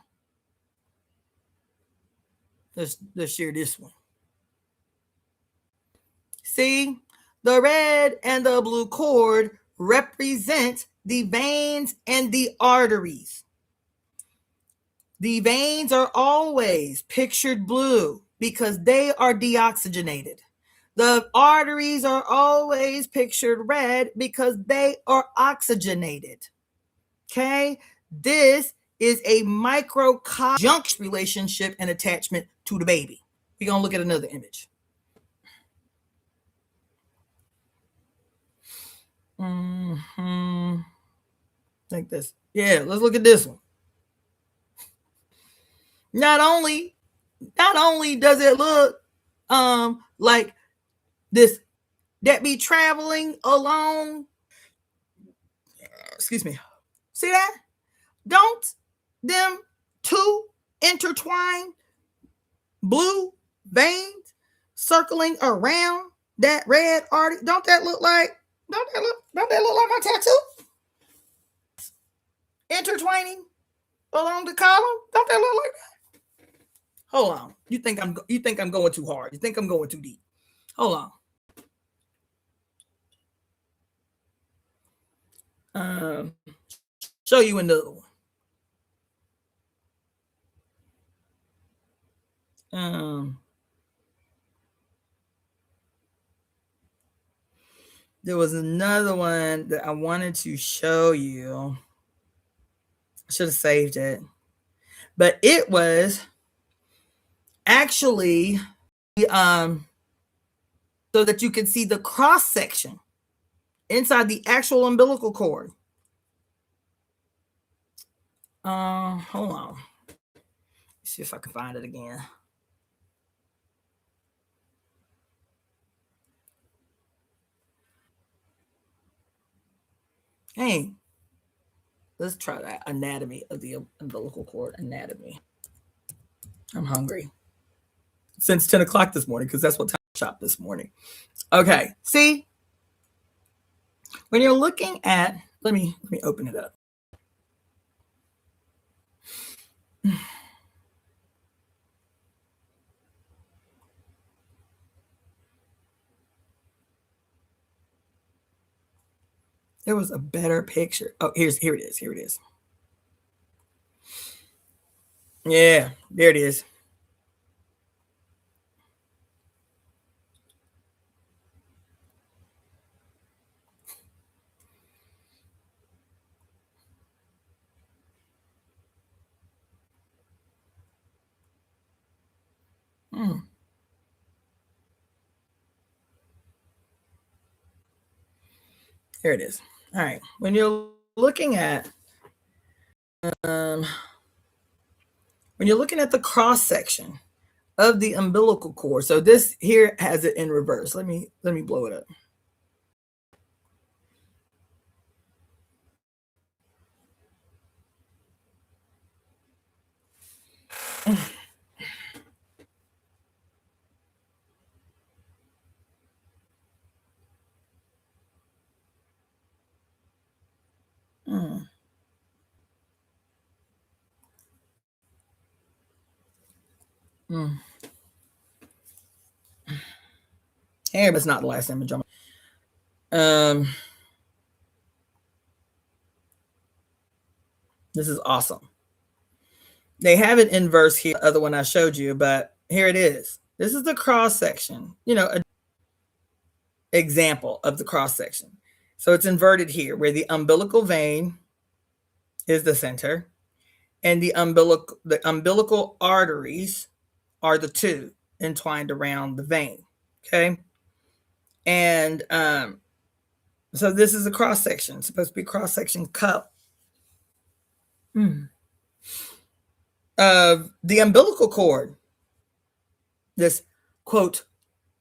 Let's share this one. See, the red and the blue cord represent the veins and the arteries. The veins are always pictured blue because they are deoxygenated. The arteries are always pictured red because they are oxygenated. Okay? This is a microconjunction relationship and attachment to the baby. We're going to look at another image. Like this. Yeah, let's look at this one. Not only does it look like this that be traveling along. Excuse me. See that? Don't them two intertwined blue veins circling around that red artery? Don't that look like my tattoo? Intertwining along the column? Don't that look like that? Hold on. You think I'm going too hard? You think I'm going too deep? Hold on. Show you another one. There was another one that I wanted to show you. I should have saved it. But it was actually so that you can see the cross section inside the actual umbilical cord. Hold on. Let's see if I can find it again. Hey, let's try that anatomy of the umbilical cord anatomy. I'm hungry since 10 o'clock this morning because that's what time I shopped this morning. Okay, see, when you're looking at, let me open it up. There was a better picture. Oh, here it is. Yeah, there it is. Here it is. All right. When you're looking at the cross section of the umbilical cord, so this here has it in reverse. Let me blow it up. Here, but it's not the last image. This is awesome. They have it in verse here, the other one I showed you, but here it is. This is the cross section, an example of the cross section. So it's inverted here, where the umbilical vein is the center, and the umbilical arteries are the two entwined around the vein. Okay. And so this is a cross section. It's supposed to be a cross section cup of the umbilical cord. This quote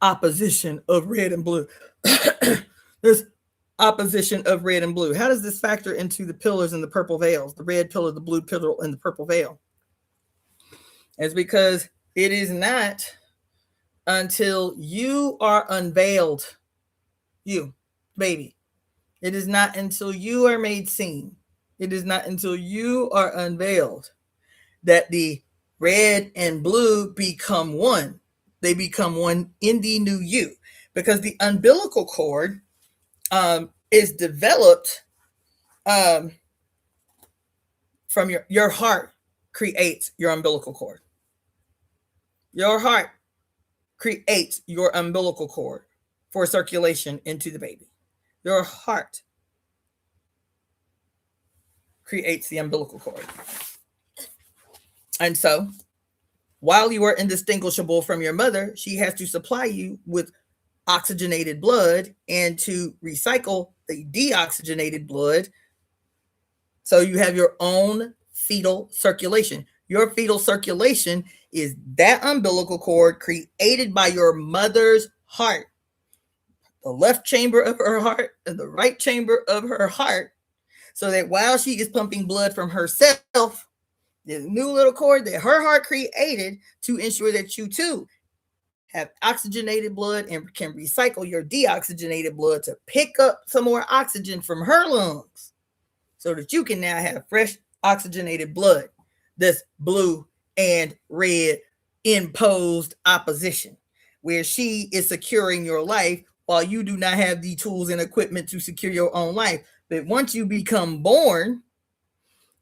opposition of red and blue. This opposition of red and blue. How does this factor into the pillars and the purple veils? The red pillar, the blue pillar, and the purple veil. It's because it is not until you are unveiled, you, baby. It is not until you are made seen. It is not until you are unveiled that the red and blue become one. They become one in the new you, because the umbilical cord is developed from your heart creates your umbilical cord. Your heart creates your umbilical cord for circulation into the baby. Your heart creates the umbilical cord. And so, while you are indistinguishable from your mother, she has to supply you with oxygenated blood and to recycle the deoxygenated blood. So you have your own fetal circulation. Your fetal circulation is that umbilical cord created by your mother's heart. The left chamber of her heart and the right chamber of her heart. So that while she is pumping blood from herself, this new little cord that her heart created to ensure that you too have oxygenated blood and can recycle your deoxygenated blood to pick up some more oxygen from her lungs so that you can now have fresh oxygenated blood. This blue and red imposed opposition, where she is securing your life while you do not have the tools and equipment to secure your own life. But once you become born,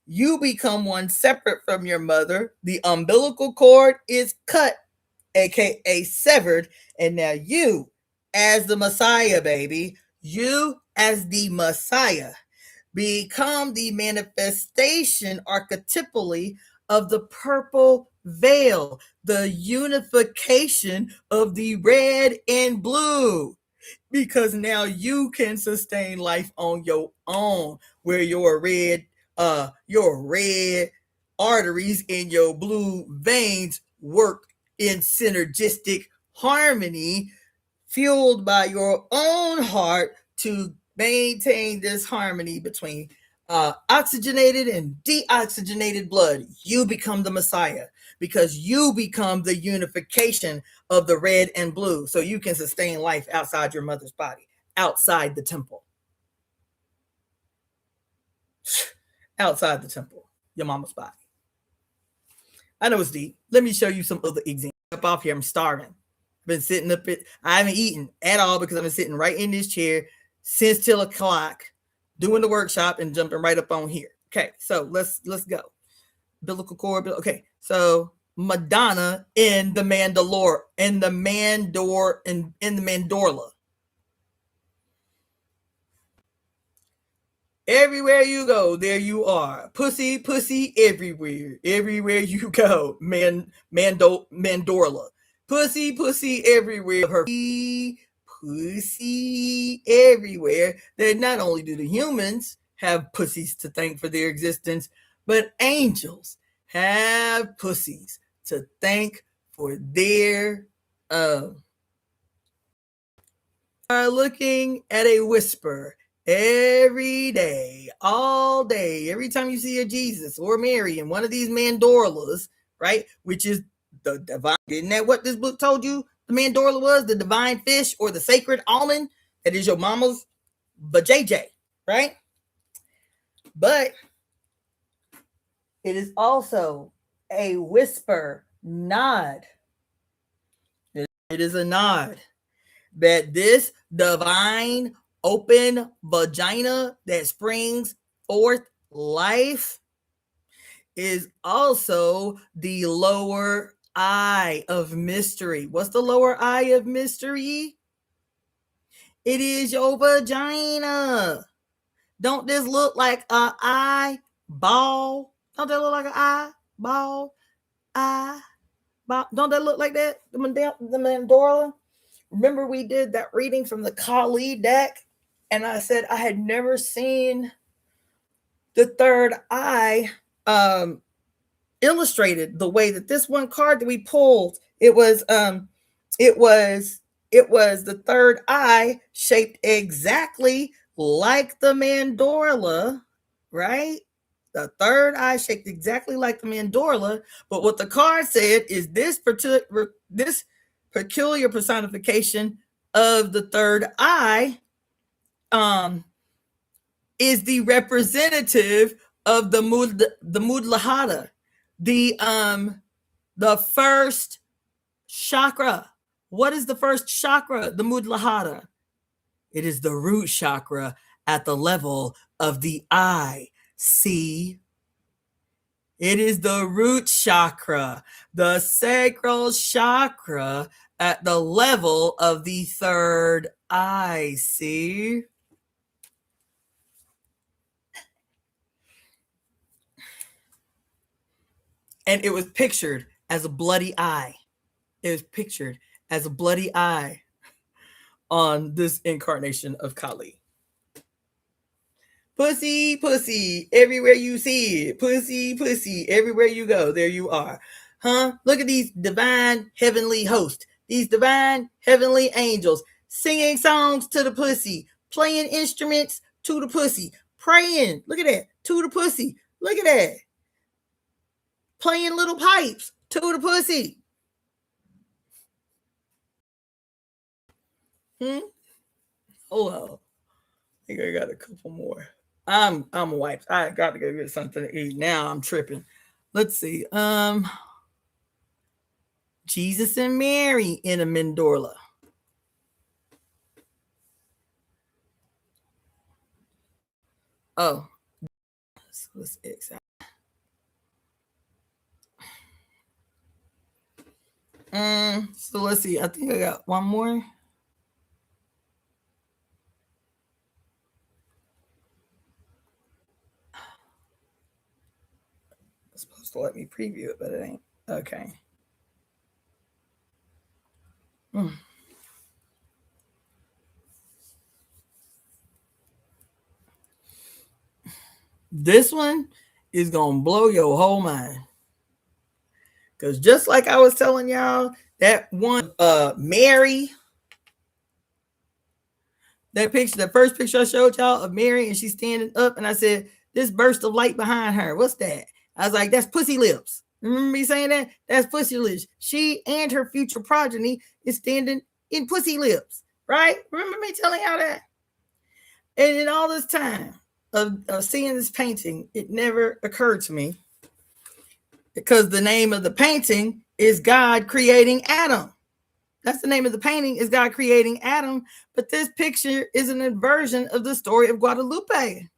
you become one separate from your mother. The umbilical cord is cut, aka severed, and now you, as the Messiah, baby, you as the Messiah, become the manifestation archetypally of the purple veil, the unification of the red and blue. Because now you can sustain life on your own, where your red arteries and your blue veins work in synergistic harmony, fueled by your own heart to maintain this harmony between oxygenated and deoxygenated blood. You become the Messiah because you become the unification of the red and blue, so you can sustain life outside your mother's body, outside the temple. Outside the temple, your mama's body. I know it's deep. Let me show you some other examples. Up off here, I'm starving. I've been sitting up. I haven't eaten at all because I've been sitting right in this chair since 10 o'clock, doing the workshop and jumping right up on here. Okay, so let's go. Umbilical cord. Okay, so Madonna in the Mandalore, in the Mandorla. Everywhere you go, there you are. Pussy everywhere. Everywhere you go, Mandorla. Pussy, pussy everywhere. Her pussy everywhere. That not only do the humans have pussies to thank for their existence, but angels have pussies to thank for their are looking at a whisper every day, all day, every time you see a Jesus or Mary in one of these mandorlas, right? Which is the divine. Isn't that what this book told you? The mandorla was the divine fish or the sacred almond that is your mama's vajayjay, right? But it is also a whisper nod. It is a nod that this divine open vagina that springs forth life is also the lower eye of mystery. What's the lower eye of mystery? It is your vagina. Don't this look like an eyeball? Don't that look like an eyeball? Eyeball? Don't that look like that? The mandorla? Remember we did that reading from the Kali deck, and I said I had never seen the third eye illustrated the way that this one card that we pulled. It was the third eye shaped exactly like the mandorla, right? The third eye shaped exactly like the mandorla, but what the card said is this peculiar personification of the third eye is the representative of the Mudlahara, the first chakra. What is the first chakra? The Mudlahara. It is the root chakra at the level of the eye. See? It is the root chakra, the sacral chakra at the level of the third eye. See? And it was pictured as a bloody eye. It was pictured as a bloody eye on this incarnation of Kali. Pussy, pussy, everywhere you see it. Pussy, pussy, everywhere you go, there you are. Huh? Look at these divine heavenly hosts, these divine heavenly angels singing songs to the pussy, playing instruments to the pussy, praying. Look at that, to the pussy. Look at that. Playing little pipes to the pussy. Oh, well. I think I got a couple more. I'm wiped. I got to go get something to eat. Now I'm tripping. Let's see. Jesus and Mary in a mandorla. Oh, so let's exact. So let's see. I think I got one more. It's supposed to let me preview it, but it ain't. Okay. This one is gonna blow your whole mind. Because just like I was telling y'all, that one Mary, that picture, the first picture I showed y'all of Mary, and she's standing up, and I said, this burst of light behind her, what's that? I was like, that's pussy lips. Remember me saying that? That's pussy lips. She and her future progeny is standing in pussy lips, right? Remember me telling y'all that? And in all this time of seeing this painting, it never occurred to me, because the name of the painting is God creating Adam. That's the name of the painting, is God creating Adam. But this picture is an inversion of the story of Guadalupe.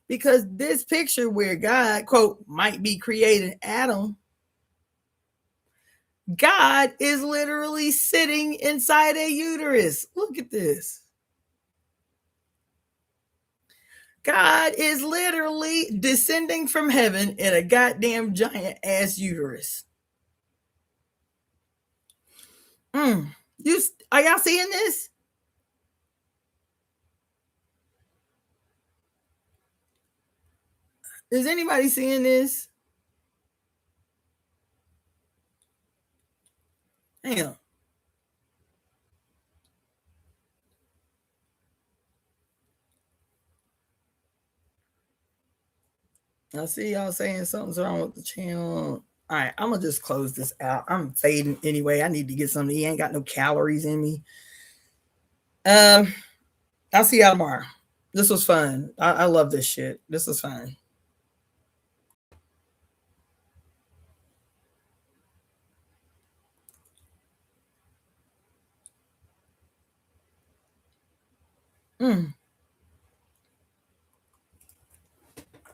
Because this picture where God, quote, might be creating Adam, God is literally sitting inside a uterus. Look at this. God is literally descending from heaven in a goddamn giant ass uterus. Are y'all seeing this? Is anybody seeing this? Damn. I see y'all saying something's wrong with the channel. All right, I'm gonna just close this out. I'm fading anyway. I need to get something. He ain't got no calories in me. I'll see y'all tomorrow. This was fun. I love this shit. This was fun. Mm.